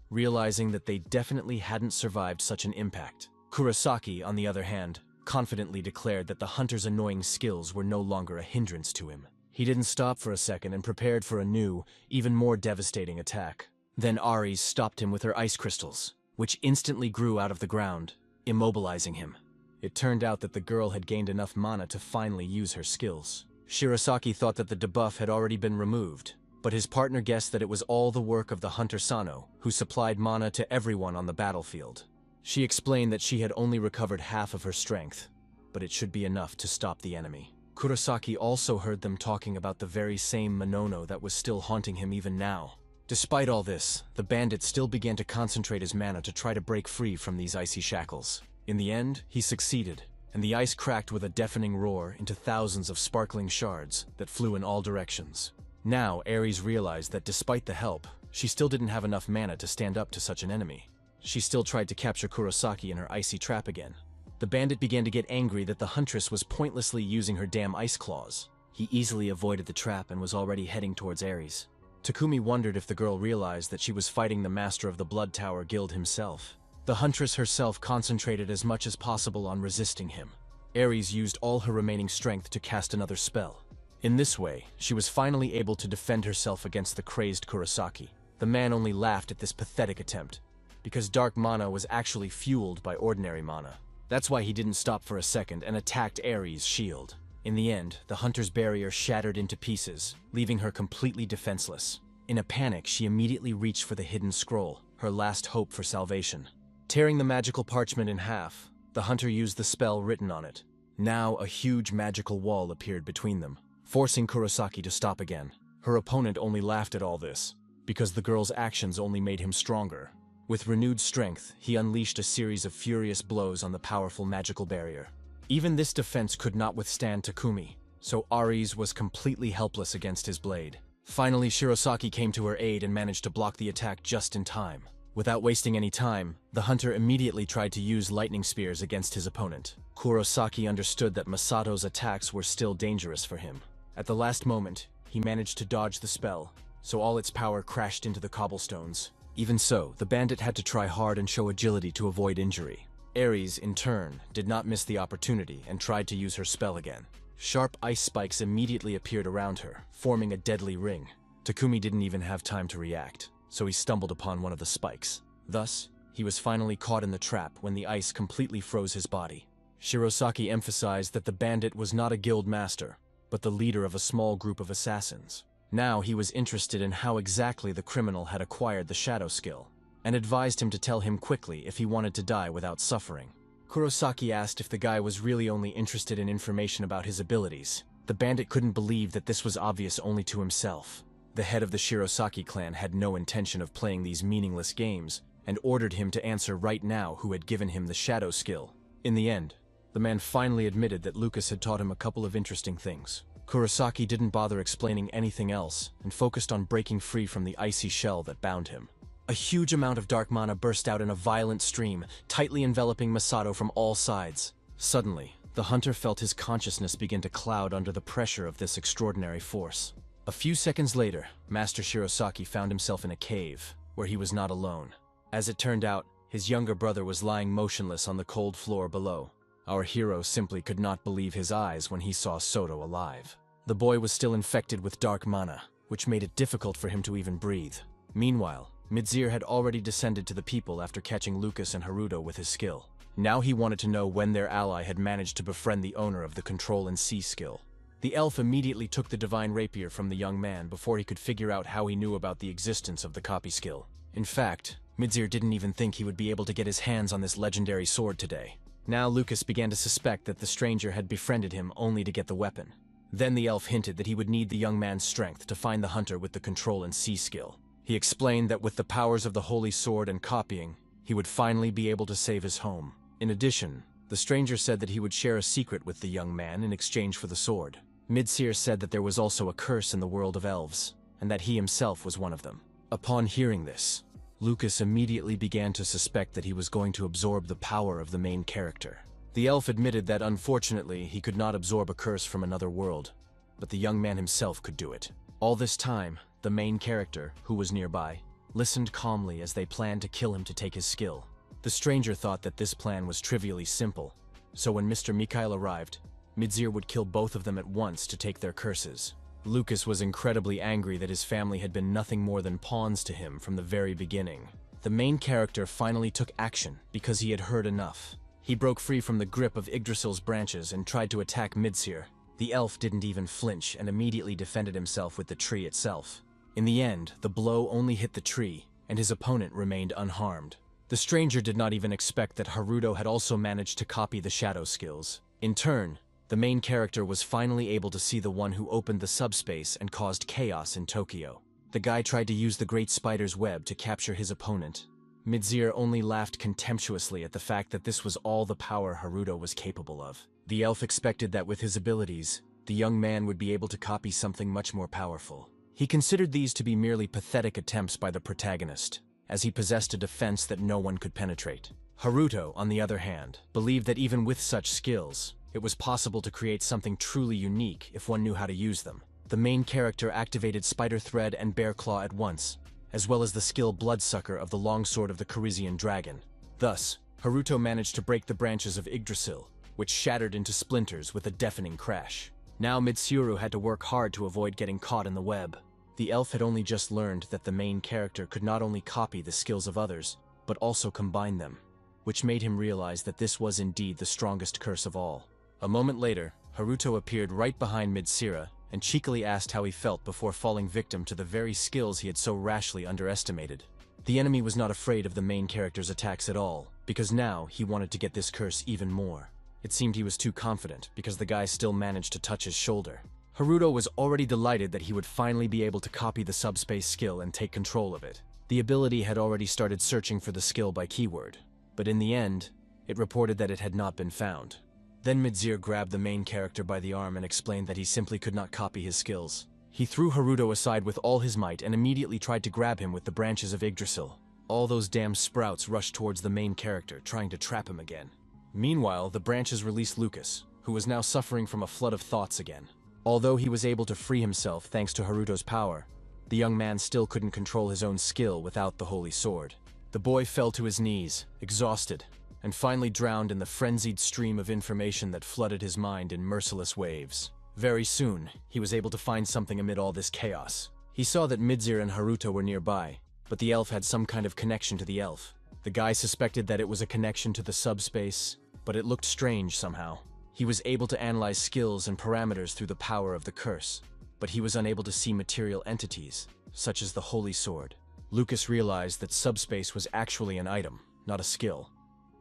realizing that they definitely hadn't survived such an impact. Kurosaki, on the other hand, confidently declared that the hunter's annoying skills were no longer a hindrance to him. He didn't stop for a second and prepared for a new, even more devastating attack. Then Ares stopped him with her ice crystals, which instantly grew out of the ground, immobilizing him. It turned out that the girl had gained enough mana to finally use her skills. Shirosaki thought that the debuff had already been removed, but his partner guessed that it was all the work of the hunter Sano, who supplied mana to everyone on the battlefield. She explained that she had only recovered half of her strength, but it should be enough to stop the enemy. Kurosaki also heard them talking about the very same Monono that was still haunting him even now. Despite all this, the bandit still began to concentrate his mana to try to break free from these icy shackles. In the end, he succeeded, and the ice cracked with a deafening roar into thousands of sparkling shards that flew in all directions. Now, Ares realized that despite the help, she still didn't have enough mana to stand up to such an enemy. She still tried to capture Kurosaki in her icy trap again. The bandit began to get angry that the huntress was pointlessly using her damn ice claws. He easily avoided the trap and was already heading towards Ares. Takumi wondered if the girl realized that she was fighting the master of the Blood Tower Guild himself. The huntress herself concentrated as much as possible on resisting him. Ares used all her remaining strength to cast another spell. In this way, she was finally able to defend herself against the crazed Kurosaki. The man only laughed at this pathetic attempt, because dark mana was actually fueled by ordinary mana. That's why he didn't stop for a second and attacked Ares' shield. In the end, the hunter's barrier shattered into pieces, leaving her completely defenseless. In a panic, she immediately reached for the hidden scroll, her last hope for salvation. Tearing the magical parchment in half, the hunter used the spell written on it. Now a huge magical wall appeared between them, forcing Kurosaki to stop again. Her opponent only laughed at all this, because the girl's actions only made him stronger. With renewed strength, he unleashed a series of furious blows on the powerful magical barrier. Even this defense could not withstand Takumi, so Ares was completely helpless against his blade. Finally, Shirosaki came to her aid and managed to block the attack just in time. Without wasting any time, the hunter immediately tried to use lightning spears against his opponent. Kurosaki understood that Masato's attacks were still dangerous for him. At the last moment, he managed to dodge the spell, so all its power crashed into the cobblestones. Even so, the bandit had to try hard and show agility to avoid injury. Ares, in turn, did not miss the opportunity and tried to use her spell again. Sharp ice spikes immediately appeared around her, forming a deadly ring. Takumi didn't even have time to react, so he stumbled upon one of the spikes. Thus, he was finally caught in the trap when the ice completely froze his body. Shirosaki emphasized that the bandit was not a guild master, but the leader of a small group of assassins. Now he was interested in how exactly the criminal had acquired the shadow skill, and advised him to tell him quickly if he wanted to die without suffering. Kurosaki asked if the guy was really only interested in information about his abilities. The bandit couldn't believe that this was obvious only to himself. The head of the Shirosaki clan had no intention of playing these meaningless games, and ordered him to answer right now who had given him the shadow skill. In the end, the man finally admitted that Lucas had taught him a couple of interesting things. Kurosaki didn't bother explaining anything else, and focused on breaking free from the icy shell that bound him. A huge amount of dark mana burst out in a violent stream, tightly enveloping Masato from all sides. Suddenly, the hunter felt his consciousness begin to cloud under the pressure of this extraordinary force. A few seconds later, Master Shirosaki found himself in a cave, where he was not alone. As it turned out, his younger brother was lying motionless on the cold floor below. Our hero simply could not believe his eyes when he saw Soto alive. The boy was still infected with dark mana, which made it difficult for him to even breathe. Meanwhile, Mizir had already descended to the people after catching Lucas and Haruto with his skill. Now he wanted to know when their ally had managed to befriend the owner of the Control and See skill. The elf immediately took the divine rapier from the young man before he could figure out how he knew about the existence of the copy skill. In fact, Mizir didn't even think he would be able to get his hands on this legendary sword today. Now Lucas began to suspect that the stranger had befriended him only to get the weapon. Then the elf hinted that he would need the young man's strength to find the hunter with the Control and See skill. He explained that with the powers of the Holy Sword and copying, he would finally be able to save his home. In addition, the stranger said that he would share a secret with the young man in exchange for the sword. Mizir said that there was also a curse in the world of elves, and that he himself was one of them. Upon hearing this, Lucas immediately began to suspect that he was going to absorb the power of the main character. The elf admitted that unfortunately he could not absorb a curse from another world, but the young man himself could do it. All this time, the main character, who was nearby, listened calmly as they planned to kill him to take his skill. The stranger thought that this plan was trivially simple, so when Mr. Mikhail arrived, Mizir would kill both of them at once to take their curses. Lucas was incredibly angry that his family had been nothing more than pawns to him from the very beginning. The main character finally took action because he had heard enough. He broke free from the grip of Yggdrasil's branches and tried to attack Mizir. The elf didn't even flinch and immediately defended himself with the tree itself. In the end, the blow only hit the tree, and his opponent remained unharmed. The stranger did not even expect that Haruto had also managed to copy the shadow skills. In turn, the main character was finally able to see the one who opened the subspace and caused chaos in Tokyo. The guy tried to use the Great Spider's web to capture his opponent. Mizir only laughed contemptuously at the fact that this was all the power Haruto was capable of. The elf expected that with his abilities, the young man would be able to copy something much more powerful. He considered these to be merely pathetic attempts by the protagonist, as he possessed a defense that no one could penetrate. Haruto, on the other hand, believed that even with such skills, it was possible to create something truly unique if one knew how to use them. The main character activated Spider Thread and Bear Claw at once, as well as the skill Bloodsucker of the longsword of the Carizian dragon. Thus, Haruto managed to break the branches of Yggdrasil, which shattered into splinters with a deafening crash. Now Mitsuru had to work hard to avoid getting caught in the web. The elf had only just learned that the main character could not only copy the skills of others, but also combine them, which made him realize that this was indeed the strongest curse of all. A moment later, Haruto appeared right behind Mitsira and cheekily asked how he felt before falling victim to the very skills he had so rashly underestimated. The enemy was not afraid of the main character's attacks at all, because now he wanted to get this curse even more. It seemed he was too confident, because the guy still managed to touch his shoulder. Haruto was already delighted that he would finally be able to copy the subspace skill and take control of it. The ability had already started searching for the skill by keyword, but in the end, it reported that it had not been found. Then Mitsir grabbed the main character by the arm and explained that he simply could not copy his skills. He threw Haruto aside with all his might and immediately tried to grab him with the branches of Yggdrasil. All those damn sprouts rushed towards the main character, trying to trap him again. Meanwhile, the branches released Lucas, who was now suffering from a flood of thoughts again. Although he was able to free himself thanks to Haruto's power, the young man still couldn't control his own skill without the holy sword. The boy fell to his knees, exhausted, and finally drowned in the frenzied stream of information that flooded his mind in merciless waves. Very soon, he was able to find something amid all this chaos. He saw that Mitsir and Haruto were nearby, but the elf had some kind of connection to the elf. The guy suspected that it was a connection to the subspace, but it looked strange somehow. He was able to analyze skills and parameters through the power of the curse, but he was unable to see material entities, such as the holy sword. Lucas realized that subspace was actually an item, not a skill,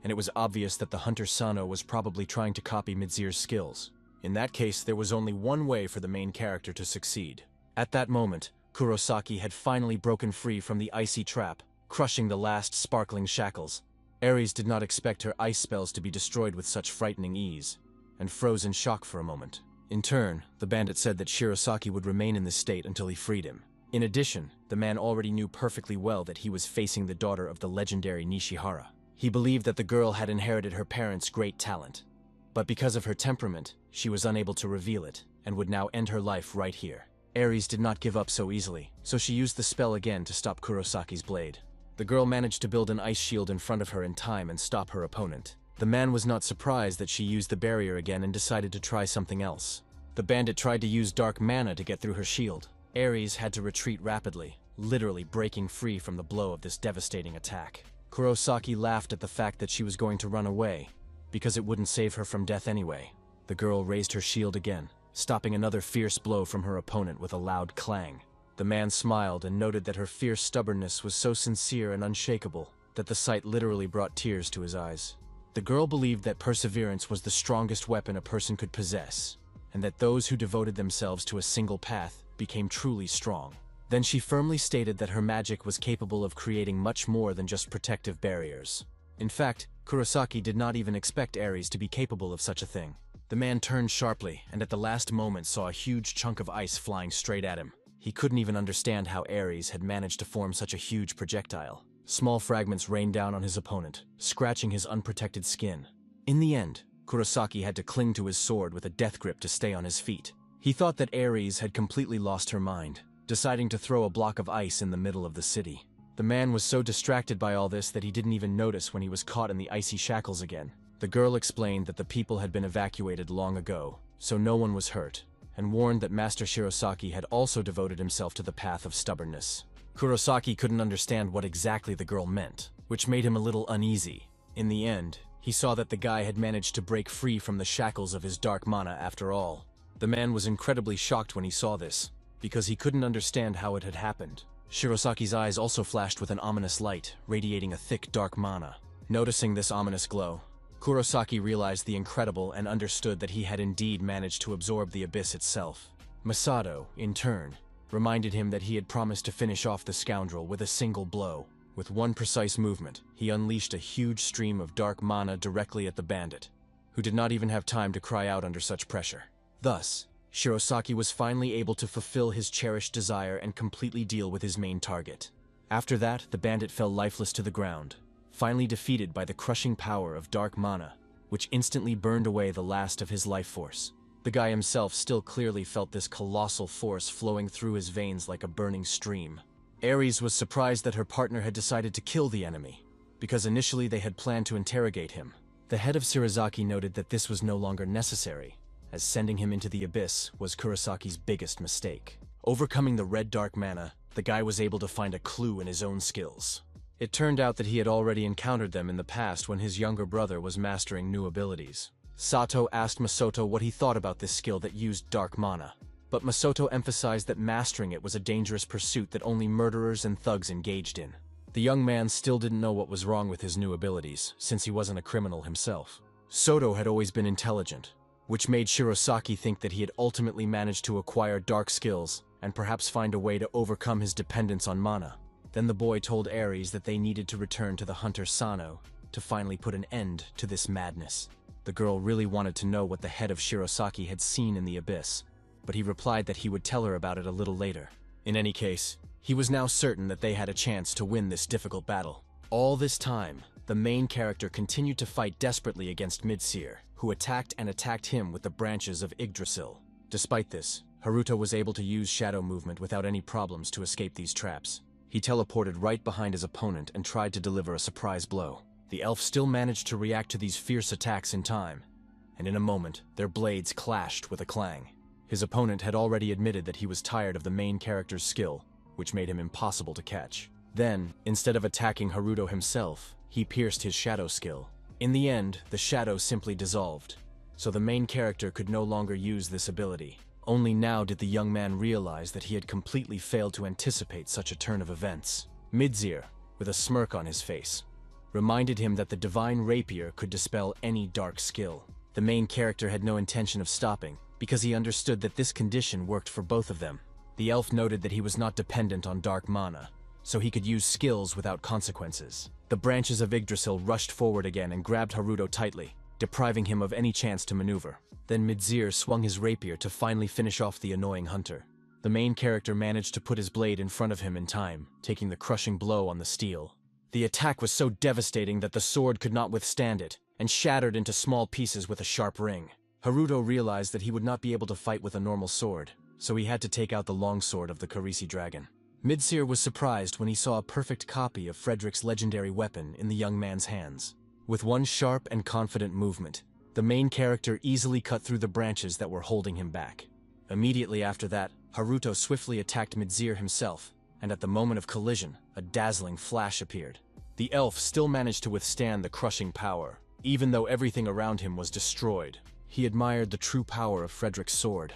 and it was obvious that the hunter Sano was probably trying to copy Mitsir's skills. In that case, there was only one way for the main character to succeed. At that moment, Kurosaki had finally broken free from the icy trap, crushing the last sparkling shackles. Ares did not expect her ice spells to be destroyed with such frightening ease, and froze in shock for a moment. In turn, the bandit said that Shirosaki would remain in this state until he freed him. In addition, the man already knew perfectly well that he was facing the daughter of the legendary Nishihara. He believed that the girl had inherited her parents' great talent, but because of her temperament, she was unable to reveal it, and would now end her life right here. Ares did not give up so easily, so she used the spell again to stop Kurosaki's blade. The girl managed to build an ice shield in front of her in time and stop her opponent. The man was not surprised that she used the barrier again and decided to try something else. The bandit tried to use dark mana to get through her shield. Ares had to retreat rapidly, literally breaking free from the blow of this devastating attack. Kurosaki laughed at the fact that she was going to run away, because it wouldn't save her from death anyway. The girl raised her shield again, stopping another fierce blow from her opponent with a loud clang. The man smiled and noted that her fierce stubbornness was so sincere and unshakable that the sight literally brought tears to his eyes. The girl believed that perseverance was the strongest weapon a person could possess, and that those who devoted themselves to a single path became truly strong. Then she firmly stated that her magic was capable of creating much more than just protective barriers. In fact, Kurosaki did not even expect Ares to be capable of such a thing. The man turned sharply and at the last moment saw a huge chunk of ice flying straight at him. He couldn't even understand how Ares had managed to form such a huge projectile. Small fragments rained down on his opponent, scratching his unprotected skin. In the end, Kurosaki had to cling to his sword with a death grip to stay on his feet. He thought that Ares had completely lost her mind, deciding to throw a block of ice in the middle of the city. The man was so distracted by all this that he didn't even notice when he was caught in the icy shackles again. The girl explained that the people had been evacuated long ago, so no one was hurt, and warned that Master Shirosaki had also devoted himself to the path of stubbornness. Kurosaki couldn't understand what exactly the girl meant, which made him a little uneasy. In the end, he saw that the guy had managed to break free from the shackles of his dark mana after all. The man was incredibly shocked when he saw this, because he couldn't understand how it had happened. Shirosaki's eyes also flashed with an ominous light, radiating a thick dark mana. Noticing this ominous glow, Kurosaki realized the incredible and understood that he had indeed managed to absorb the abyss itself. Masato, in turn, reminded him that he had promised to finish off the scoundrel with a single blow. With one precise movement, he unleashed a huge stream of dark mana directly at the bandit, who did not even have time to cry out under such pressure. Thus, Shirosaki was finally able to fulfill his cherished desire and completely deal with his main target. After that, the bandit fell lifeless to the ground, finally defeated by the crushing power of dark mana, which instantly burned away the last of his life force. The guy himself still clearly felt this colossal force flowing through his veins like a burning stream. Ares was surprised that her partner had decided to kill the enemy, because initially they had planned to interrogate him. The head of Shirazaki noted that this was no longer necessary, as sending him into the abyss was Kurosaki's biggest mistake. Overcoming the red dark mana, the guy was able to find a clue in his own skills. It turned out that he had already encountered them in the past when his younger brother was mastering new abilities. Sato asked Masato what he thought about this skill that used dark mana, but Masato emphasized that mastering it was a dangerous pursuit that only murderers and thugs engaged in. The young man still didn't know what was wrong with his new abilities, since he wasn't a criminal himself. Soto had always been intelligent, which made Shirosaki think that he had ultimately managed to acquire dark skills and perhaps find a way to overcome his dependence on mana. Then the boy told Ares that they needed to return to the hunter Sano to finally put an end to this madness. The girl really wanted to know what the head of Shirosaki had seen in the abyss, but he replied that he would tell her about it a little later. In any case, he was now certain that they had a chance to win this difficult battle. All this time, the main character continued to fight desperately against Midseer, who attacked him with the branches of Yggdrasil. Despite this, Haruto was able to use shadow movement without any problems to escape these traps. He teleported right behind his opponent and tried to deliver a surprise blow. The elf still managed to react to these fierce attacks in time, and in a moment, their blades clashed with a clang. His opponent had already admitted that he was tired of the main character's skill, which made him impossible to catch. Then, instead of attacking Haruto himself, he pierced his shadow skill. In the end, the shadow simply dissolved, so the main character could no longer use this ability. Only now did the young man realize that he had completely failed to anticipate such a turn of events. Midseer, with a smirk on his face, reminded him that the divine rapier could dispel any dark skill. The main character had no intention of stopping, because he understood that this condition worked for both of them. The elf noted that he was not dependent on dark mana, so he could use skills without consequences. The branches of Yggdrasil rushed forward again and grabbed Haruto tightly, depriving him of any chance to maneuver. Then Midseer swung his rapier to finally finish off the annoying hunter. The main character managed to put his blade in front of him in time, taking the crushing blow on the steel. The attack was so devastating that the sword could not withstand it, and shattered into small pieces with a sharp ring. Haruto realized that he would not be able to fight with a normal sword, so he had to take out the longsword of the Karisi dragon. Midseer was surprised when he saw a perfect copy of Frederick's legendary weapon in the young man's hands. With one sharp and confident movement, the main character easily cut through the branches that were holding him back. Immediately after that, Haruto swiftly attacked Midseer himself, and at the moment of collision, a dazzling flash appeared. The elf still managed to withstand the crushing power, even though everything around him was destroyed. He admired the true power of Frederick's sword,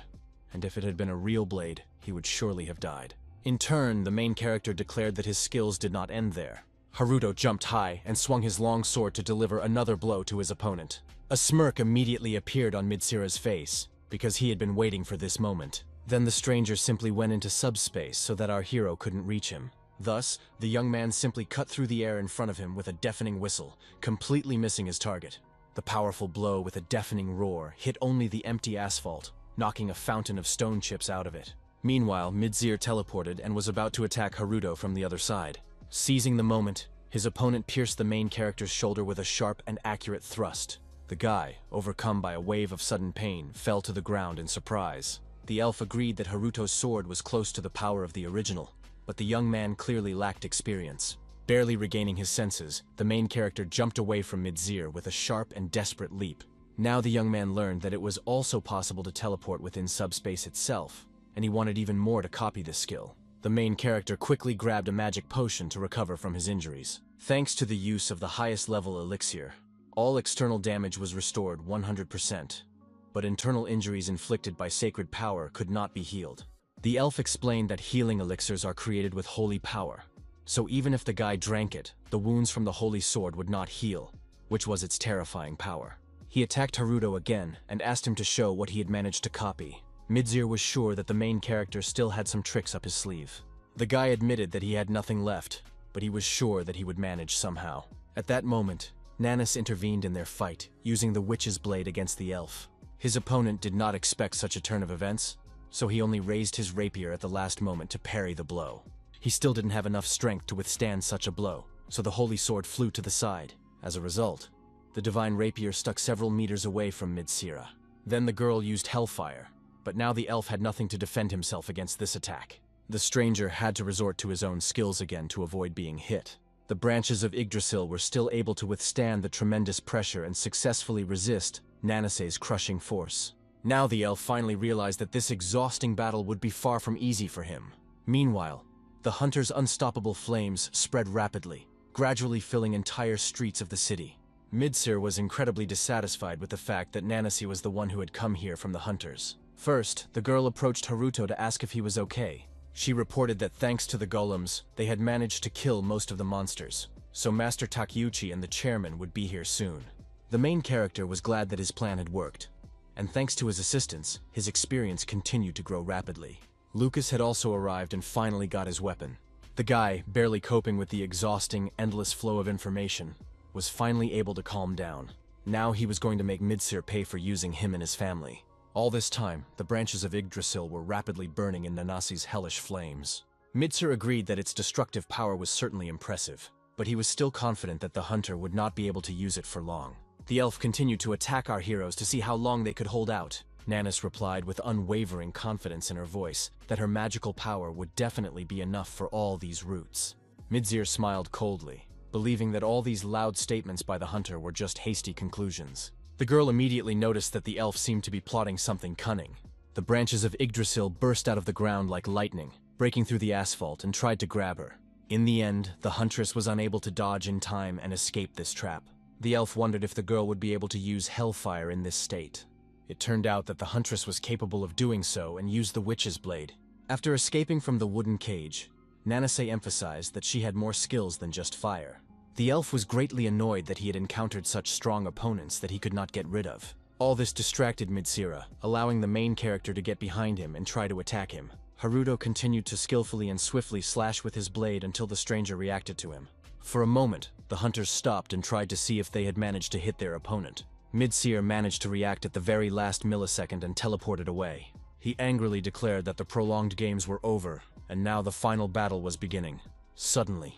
and if it had been a real blade, he would surely have died. In turn, the main character declared that his skills did not end there. Haruto jumped high and swung his long sword to deliver another blow to his opponent. A smirk immediately appeared on Midseer's face, because he had been waiting for this moment. Then the stranger simply went into subspace so that our hero couldn't reach him. Thus, the young man simply cut through the air in front of him with a deafening whistle, completely missing his target. The powerful blow with a deafening roar hit only the empty asphalt, knocking a fountain of stone chips out of it. Meanwhile, Midseer teleported and was about to attack Haruto from the other side. Seizing the moment, his opponent pierced the main character's shoulder with a sharp and accurate thrust. The guy, overcome by a wave of sudden pain, fell to the ground in surprise. The elf agreed that Haruto's sword was close to the power of the original, but the young man clearly lacked experience. Barely regaining his senses, the main character jumped away from Midseer with a sharp and desperate leap. Now the young man learned that it was also possible to teleport within subspace itself, and he wanted even more to copy this skill. The main character quickly grabbed a magic potion to recover from his injuries. Thanks to the use of the highest level elixir, all external damage was restored 100%, but internal injuries inflicted by sacred power could not be healed. The elf explained that healing elixirs are created with holy power, so even if the guy drank it, the wounds from the holy sword would not heal, which was its terrifying power. He attacked Haruto again and asked him to show what he had managed to copy. Midseer was sure that the main character still had some tricks up his sleeve. The guy admitted that he had nothing left, but he was sure that he would manage somehow. At that moment, Nanis intervened in their fight, using the witch's blade against the elf. His opponent did not expect such a turn of events, so he only raised his rapier at the last moment to parry the blow. He still didn't have enough strength to withstand such a blow, so the holy sword flew to the side. As a result, the divine rapier stuck several meters away from Midseer. Then the girl used hellfire, but now the elf had nothing to defend himself against this attack. The stranger had to resort to his own skills again to avoid being hit. The branches of Yggdrasil were still able to withstand the tremendous pressure and successfully resist Nanis's crushing force. Now the elf finally realized that this exhausting battle would be far from easy for him. Meanwhile, the hunter's unstoppable flames spread rapidly, gradually filling entire streets of the city. Midsir was incredibly dissatisfied with the fact that Nancy was the one who had come here from the hunters. First, the girl approached Haruto to ask if he was okay. She reported that thanks to the golems, they had managed to kill most of the monsters, so Master Takeuchi and the chairman would be here soon. The main character was glad that his plan had worked, and thanks to his assistance, his experience continued to grow rapidly. Lucas had also arrived and finally got his weapon. The guy, barely coping with the exhausting, endless flow of information, was finally able to calm down. Now he was going to make Midsir pay for using him and his family. All this time, the branches of Yggdrasil were rapidly burning in Nanasi's hellish flames. Midsir agreed that its destructive power was certainly impressive, but he was still confident that the hunter would not be able to use it for long. The elf continued to attack our heroes to see how long they could hold out. Nanis replied with unwavering confidence in her voice that her magical power would definitely be enough for all these roots. Midsir smiled coldly, believing that all these loud statements by the hunter were just hasty conclusions. The girl immediately noticed that the elf seemed to be plotting something cunning. The branches of Yggdrasil burst out of the ground like lightning, breaking through the asphalt, and tried to grab her. In the end, the huntress was unable to dodge in time and escape this trap. The elf wondered if the girl would be able to use hellfire in this state. It turned out that the huntress was capable of doing so and used the witch's blade. After escaping from the wooden cage, Nanase emphasized that she had more skills than just fire. The elf was greatly annoyed that he had encountered such strong opponents that he could not get rid of. All this distracted Midsir, allowing the main character to get behind him and try to attack him. Haruto continued to skillfully and swiftly slash with his blade until the stranger reacted to him. For a moment, the hunters stopped and tried to see if they had managed to hit their opponent. Midsir managed to react at the very last millisecond and teleported away. He angrily declared that the prolonged games were over, and now the final battle was beginning. Suddenly,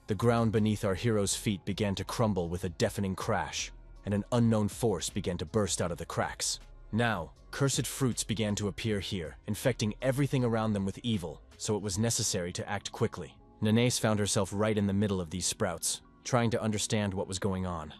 the ground beneath our heroes' feet began to crumble with a deafening crash, and an unknown force began to burst out of the cracks. Now, cursed fruits began to appear here, infecting everything around them with evil, so it was necessary to act quickly. Nanase found herself right in the middle of these sprouts, trying to understand what was going on.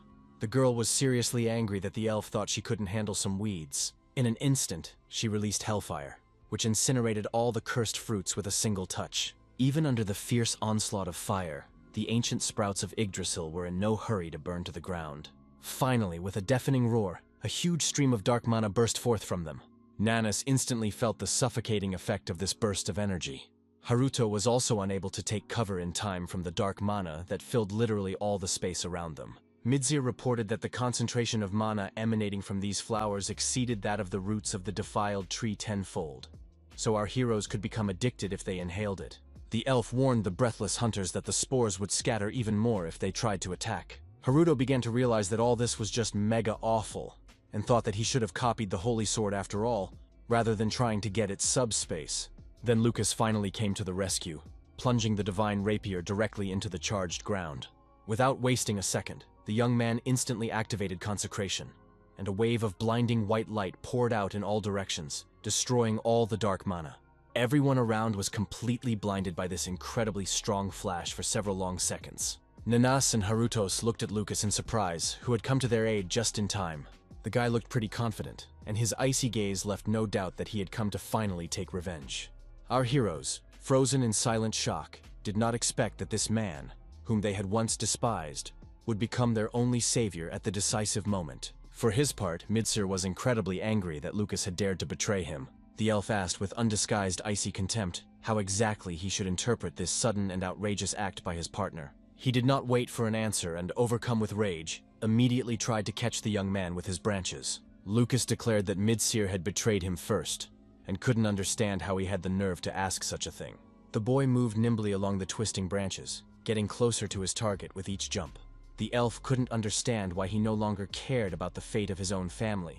The girl was seriously angry that the elf thought she couldn't handle some weeds. In an instant, she released hellfire, which incinerated all the cursed fruits with a single touch. Even under the fierce onslaught of fire, the ancient sprouts of Yggdrasil were in no hurry to burn to the ground. Finally, with a deafening roar, a huge stream of dark mana burst forth from them. Nanis instantly felt the suffocating effect of this burst of energy. Haruto was also unable to take cover in time from the dark mana that filled literally all the space around them. Midsir reported that the concentration of mana emanating from these flowers exceeded that of the roots of the defiled tree tenfold, so our heroes could become addicted if they inhaled it. The elf warned the breathless hunters that the spores would scatter even more if they tried to attack. Haruto began to realize that all this was just mega awful, and thought that he should have copied the holy sword after all, rather than trying to get its subspace. Then Lucas finally came to the rescue, plunging the divine rapier directly into the charged ground. Without wasting a second, the young man instantly activated consecration, and a wave of blinding white light poured out in all directions, destroying all the dark mana. Everyone around was completely blinded by this incredibly strong flash for several long seconds. Nanas and Harutos looked at Lucas in surprise, who had come to their aid just in time. The guy looked pretty confident, and his icy gaze left no doubt that he had come to finally take revenge. Our heroes, frozen in silent shock, did not expect that this man, whom they had once despised, would become their only savior at the decisive moment. For his part, Midsir was incredibly angry that Lucas had dared to betray him. The elf asked with undisguised icy contempt how exactly he should interpret this sudden and outrageous act by his partner. He did not wait for an answer and, overcome with rage, immediately tried to catch the young man with his branches. Lucas declared that Midsir had betrayed him first, and couldn't understand how he had the nerve to ask such a thing. The boy moved nimbly along the twisting branches, getting closer to his target with each jump. The elf couldn't understand why he no longer cared about the fate of his own family,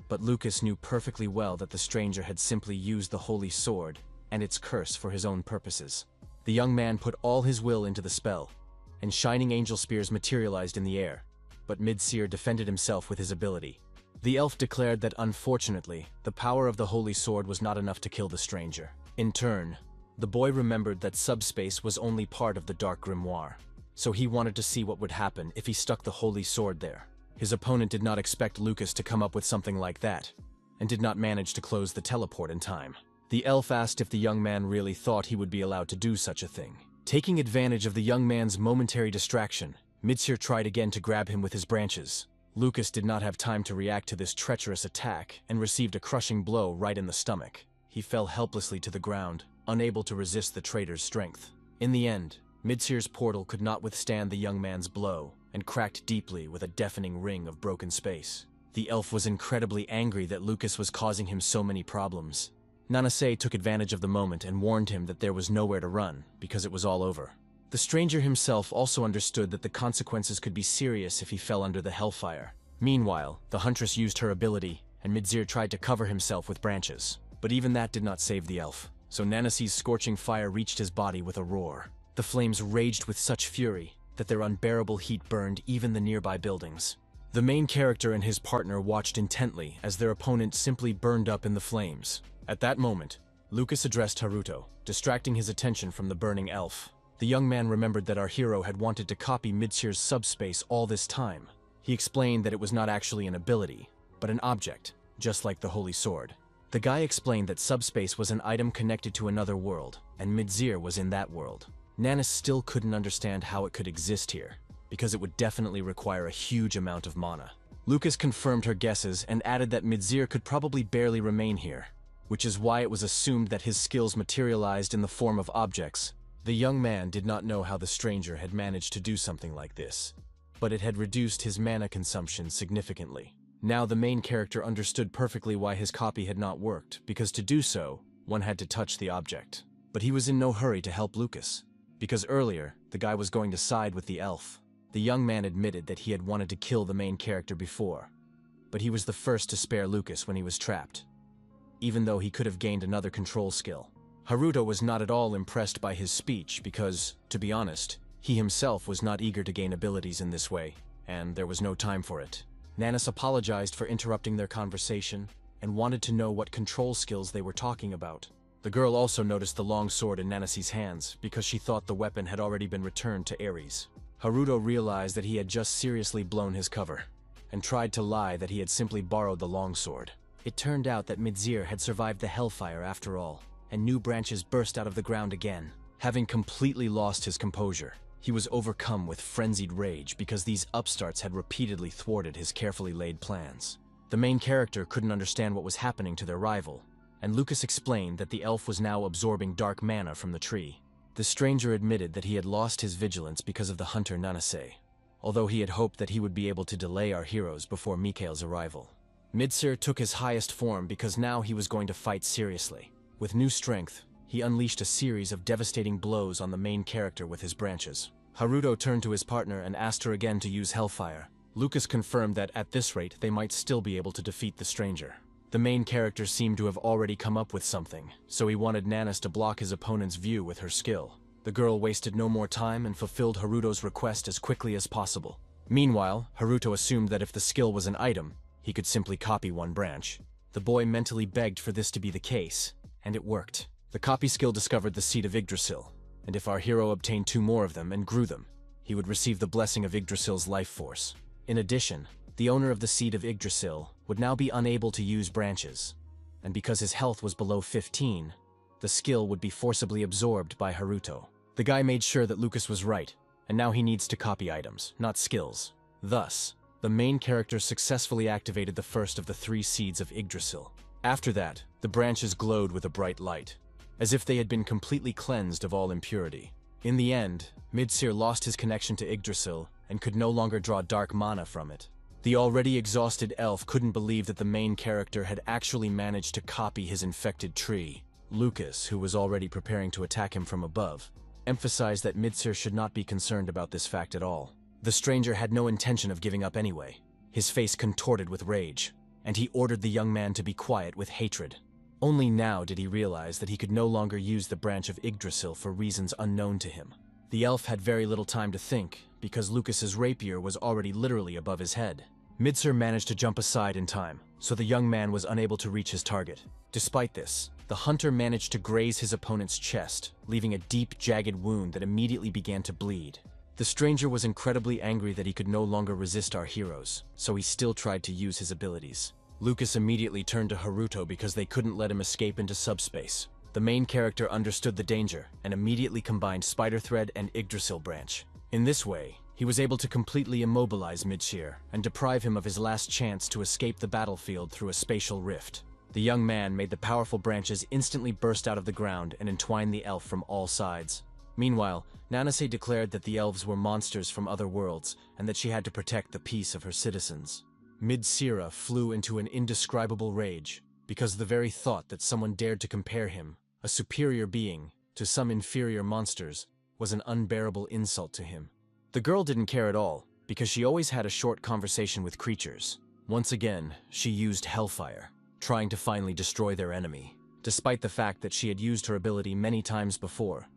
but Lucas knew perfectly well that the stranger had simply used the holy sword and its curse for his own purposes. The young man put all his will into the spell, and shining angel spears materialized in the air, but Midsir defended himself with his ability. The elf declared that unfortunately, the power of the holy sword was not enough to kill the stranger. In turn, the boy remembered that subspace was only part of the dark grimoire, so he wanted to see what would happen if he stuck the holy sword there. His opponent did not expect Lucas to come up with something like that, and did not manage to close the teleport in time. The elf asked if the young man really thought he would be allowed to do such a thing. Taking advantage of the young man's momentary distraction, Mitsir tried again to grab him with his branches. Lucas did not have time to react to this treacherous attack and received a crushing blow right in the stomach. He fell helplessly to the ground, unable to resist the traitor's strength. In the end, Mitsir's portal could not withstand the young man's blow and cracked deeply with a deafening ring of broken space. The elf was incredibly angry that Lucas was causing him so many problems. Nanase took advantage of the moment and warned him that there was nowhere to run because it was all over. The stranger himself also understood that the consequences could be serious if he fell under the hellfire. Meanwhile, the huntress used her ability, and Mitsir tried to cover himself with branches. But even that did not save the elf, so Nanase's scorching fire reached his body with a roar. The flames raged with such fury that their unbearable heat burned even the nearby buildings. The main character and his partner watched intently as their opponent simply burned up in the flames. At that moment, Lucas addressed Haruto, distracting his attention from the burning elf. The young man remembered that our hero had wanted to copy Mitsir's subspace all this time. He explained that it was not actually an ability, but an object, just like the Holy Sword. The guy explained that subspace was an item connected to another world, and Mitsir was in that world. Nanas still couldn't understand how it could exist here, because it would definitely require a huge amount of mana. Lucas confirmed her guesses and added that Mitsir could probably barely remain here, which is why it was assumed that his skills materialized in the form of objects. The young man did not know how the stranger had managed to do something like this, but it had reduced his mana consumption significantly. Now the main character understood perfectly why his copy had not worked, because to do so, one had to touch the object. But he was in no hurry to help Lucas, because earlier, the guy was going to side with the elf. The young man admitted that he had wanted to kill the main character before, but he was the first to spare Lucas when he was trapped, even though he could have gained another control skill. Haruto was not at all impressed by his speech because, to be honest, he himself was not eager to gain abilities in this way, and there was no time for it. Nanas apologized for interrupting their conversation and wanted to know what control skills they were talking about. The girl also noticed the long sword in Nanasi's hands because she thought the weapon had already been returned to Ares. Haruto realized that he had just seriously blown his cover and tried to lie that he had simply borrowed the longsword. It turned out that Mitsir had survived the hellfire after all, and new branches burst out of the ground again. Having completely lost his composure, he was overcome with frenzied rage because these upstarts had repeatedly thwarted his carefully laid plans. The main character couldn't understand what was happening to their rival, and Lucas explained that the elf was now absorbing dark mana from the tree. The stranger admitted that he had lost his vigilance because of the hunter Nanase, although he had hoped that he would be able to delay our heroes before Mikhail's arrival. Mitsir took his highest form because now he was going to fight seriously. With new strength, he unleashed a series of devastating blows on the main character with his branches. Haruto turned to his partner and asked her again to use Hellfire. Lucas confirmed that at this rate they might still be able to defeat the stranger. The main character seemed to have already come up with something, so he wanted Nanas to block his opponent's view with her skill. The girl wasted no more time and fulfilled Haruto's request as quickly as possible. Meanwhile, Haruto assumed that if the skill was an item, he could simply copy one branch. The boy mentally begged for this to be the case, and it worked. The copy skill discovered the seed of Yggdrasil, and if our hero obtained 2 more of them and grew them, he would receive the blessing of Yggdrasil's life force. In addition, the owner of the seed of Yggdrasil would now be unable to use branches, and because his health was below 15, the skill would be forcibly absorbed by Haruto. The guy made sure that Lucas was right, and now he needs to copy items, not skills. Thus, the main character successfully activated the first of the 3 seeds of Yggdrasil. After that, the branches glowed with a bright light, as if they had been completely cleansed of all impurity. In the end, Mitsir lost his connection to Yggdrasil and could no longer draw dark mana from it. The already exhausted elf couldn't believe that the main character had actually managed to copy his infected tree. Lucas, who was already preparing to attack him from above, emphasized that Mitsir should not be concerned about this fact at all. The stranger had no intention of giving up anyway. His face contorted with rage, and he ordered the young man to be quiet with hatred. Only now did he realize that he could no longer use the branch of Yggdrasil for reasons unknown to him. The elf had very little time to think, because Lucas's rapier was already literally above his head. Mitsir managed to jump aside in time, so the young man was unable to reach his target. Despite this, the hunter managed to graze his opponent's chest, leaving a deep, jagged wound that immediately began to bleed. The stranger was incredibly angry that he could no longer resist our heroes, so he still tried to use his abilities. Lucas immediately turned to Haruto because they couldn't let him escape into subspace. The main character understood the danger and immediately combined Spider Thread and Yggdrasil Branch. In this way, He was able to completely immobilize Midshir and deprive him of his last chance to escape the battlefield through a spatial rift. The young man made the powerful branches instantly burst out of the ground and entwine the elf from all sides. Meanwhile, Nanase declared that the elves were monsters from other worlds and that she had to protect the peace of her citizens. Midshira flew into an indescribable rage, because the very thought that someone dared to compare him, a superior being, to some inferior monsters, was an unbearable insult to him. The girl didn't care at all, because she always had a short conversation with creatures. Once again, she used Hellfire, trying to finally destroy their enemy. Despite the fact that she had used her ability many times before,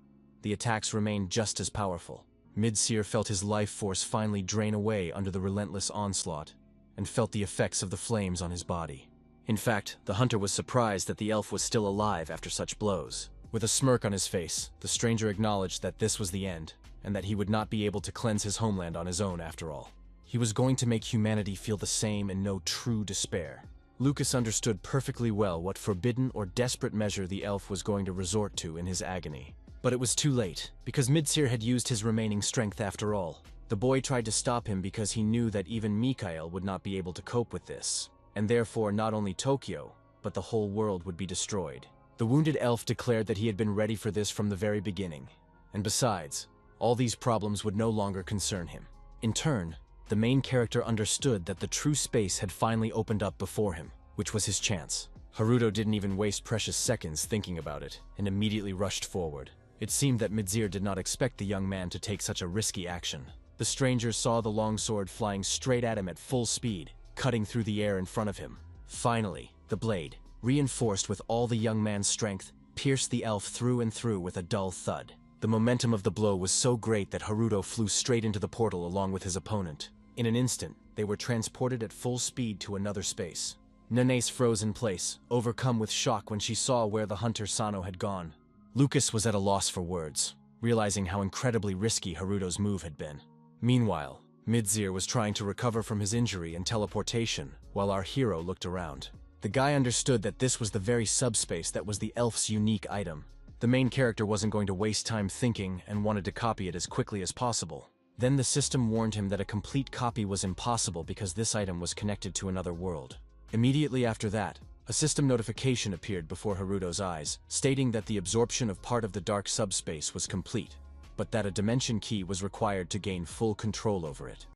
the attacks remained just as powerful. Midshir felt his life force finally drain away under the relentless onslaught, and felt the effects of the flames on his body. In fact, the hunter was surprised that the elf was still alive after such blows. With a smirk on his face, the stranger acknowledged that this was the end, and that he would not be able to cleanse his homeland on his own after all. He was going to make humanity feel the same and know true despair. Lucas understood perfectly well what forbidden or desperate measure the elf was going to resort to in his agony. But it was too late, because Midshir had used his remaining strength after all. The boy tried to stop him because he knew that even Mikael would not be able to cope with this, and therefore not only Tokyo, but the whole world would be destroyed. The wounded elf declared that he had been ready for this from the very beginning, and besides, all these problems would no longer concern him. In turn, the main character understood that the true space had finally opened up before him, which was his chance. Haruto didn't even waste precious seconds thinking about it, and immediately rushed forward. It seemed that Midshir did not expect the young man to take such a risky action. The stranger saw the longsword flying straight at him at full speed, cutting through the air in front of him. Finally, the blade, reinforced with all the young man's strength, pierced the elf through and through with a dull thud. The momentum of the blow was so great that Haruto flew straight into the portal along with his opponent. In an instant, they were transported at full speed to another space. Nanase froze in place, overcome with shock when she saw where the hunter Sano had gone. Lucas was at a loss for words, realizing how incredibly risky Haruto's move had been. Meanwhile, Midshir was trying to recover from his injury and teleportation, while our hero looked around. The guy understood that this was the very subspace that was the elf's unique item. The main character wasn't going to waste time thinking and wanted to copy it as quickly as possible. Then the system warned him that a complete copy was impossible because this item was connected to another world. Immediately after that, a system notification appeared before Haruto's eyes, stating that the absorption of part of the dark subspace was complete, but that a dimension key was required to gain full control over it.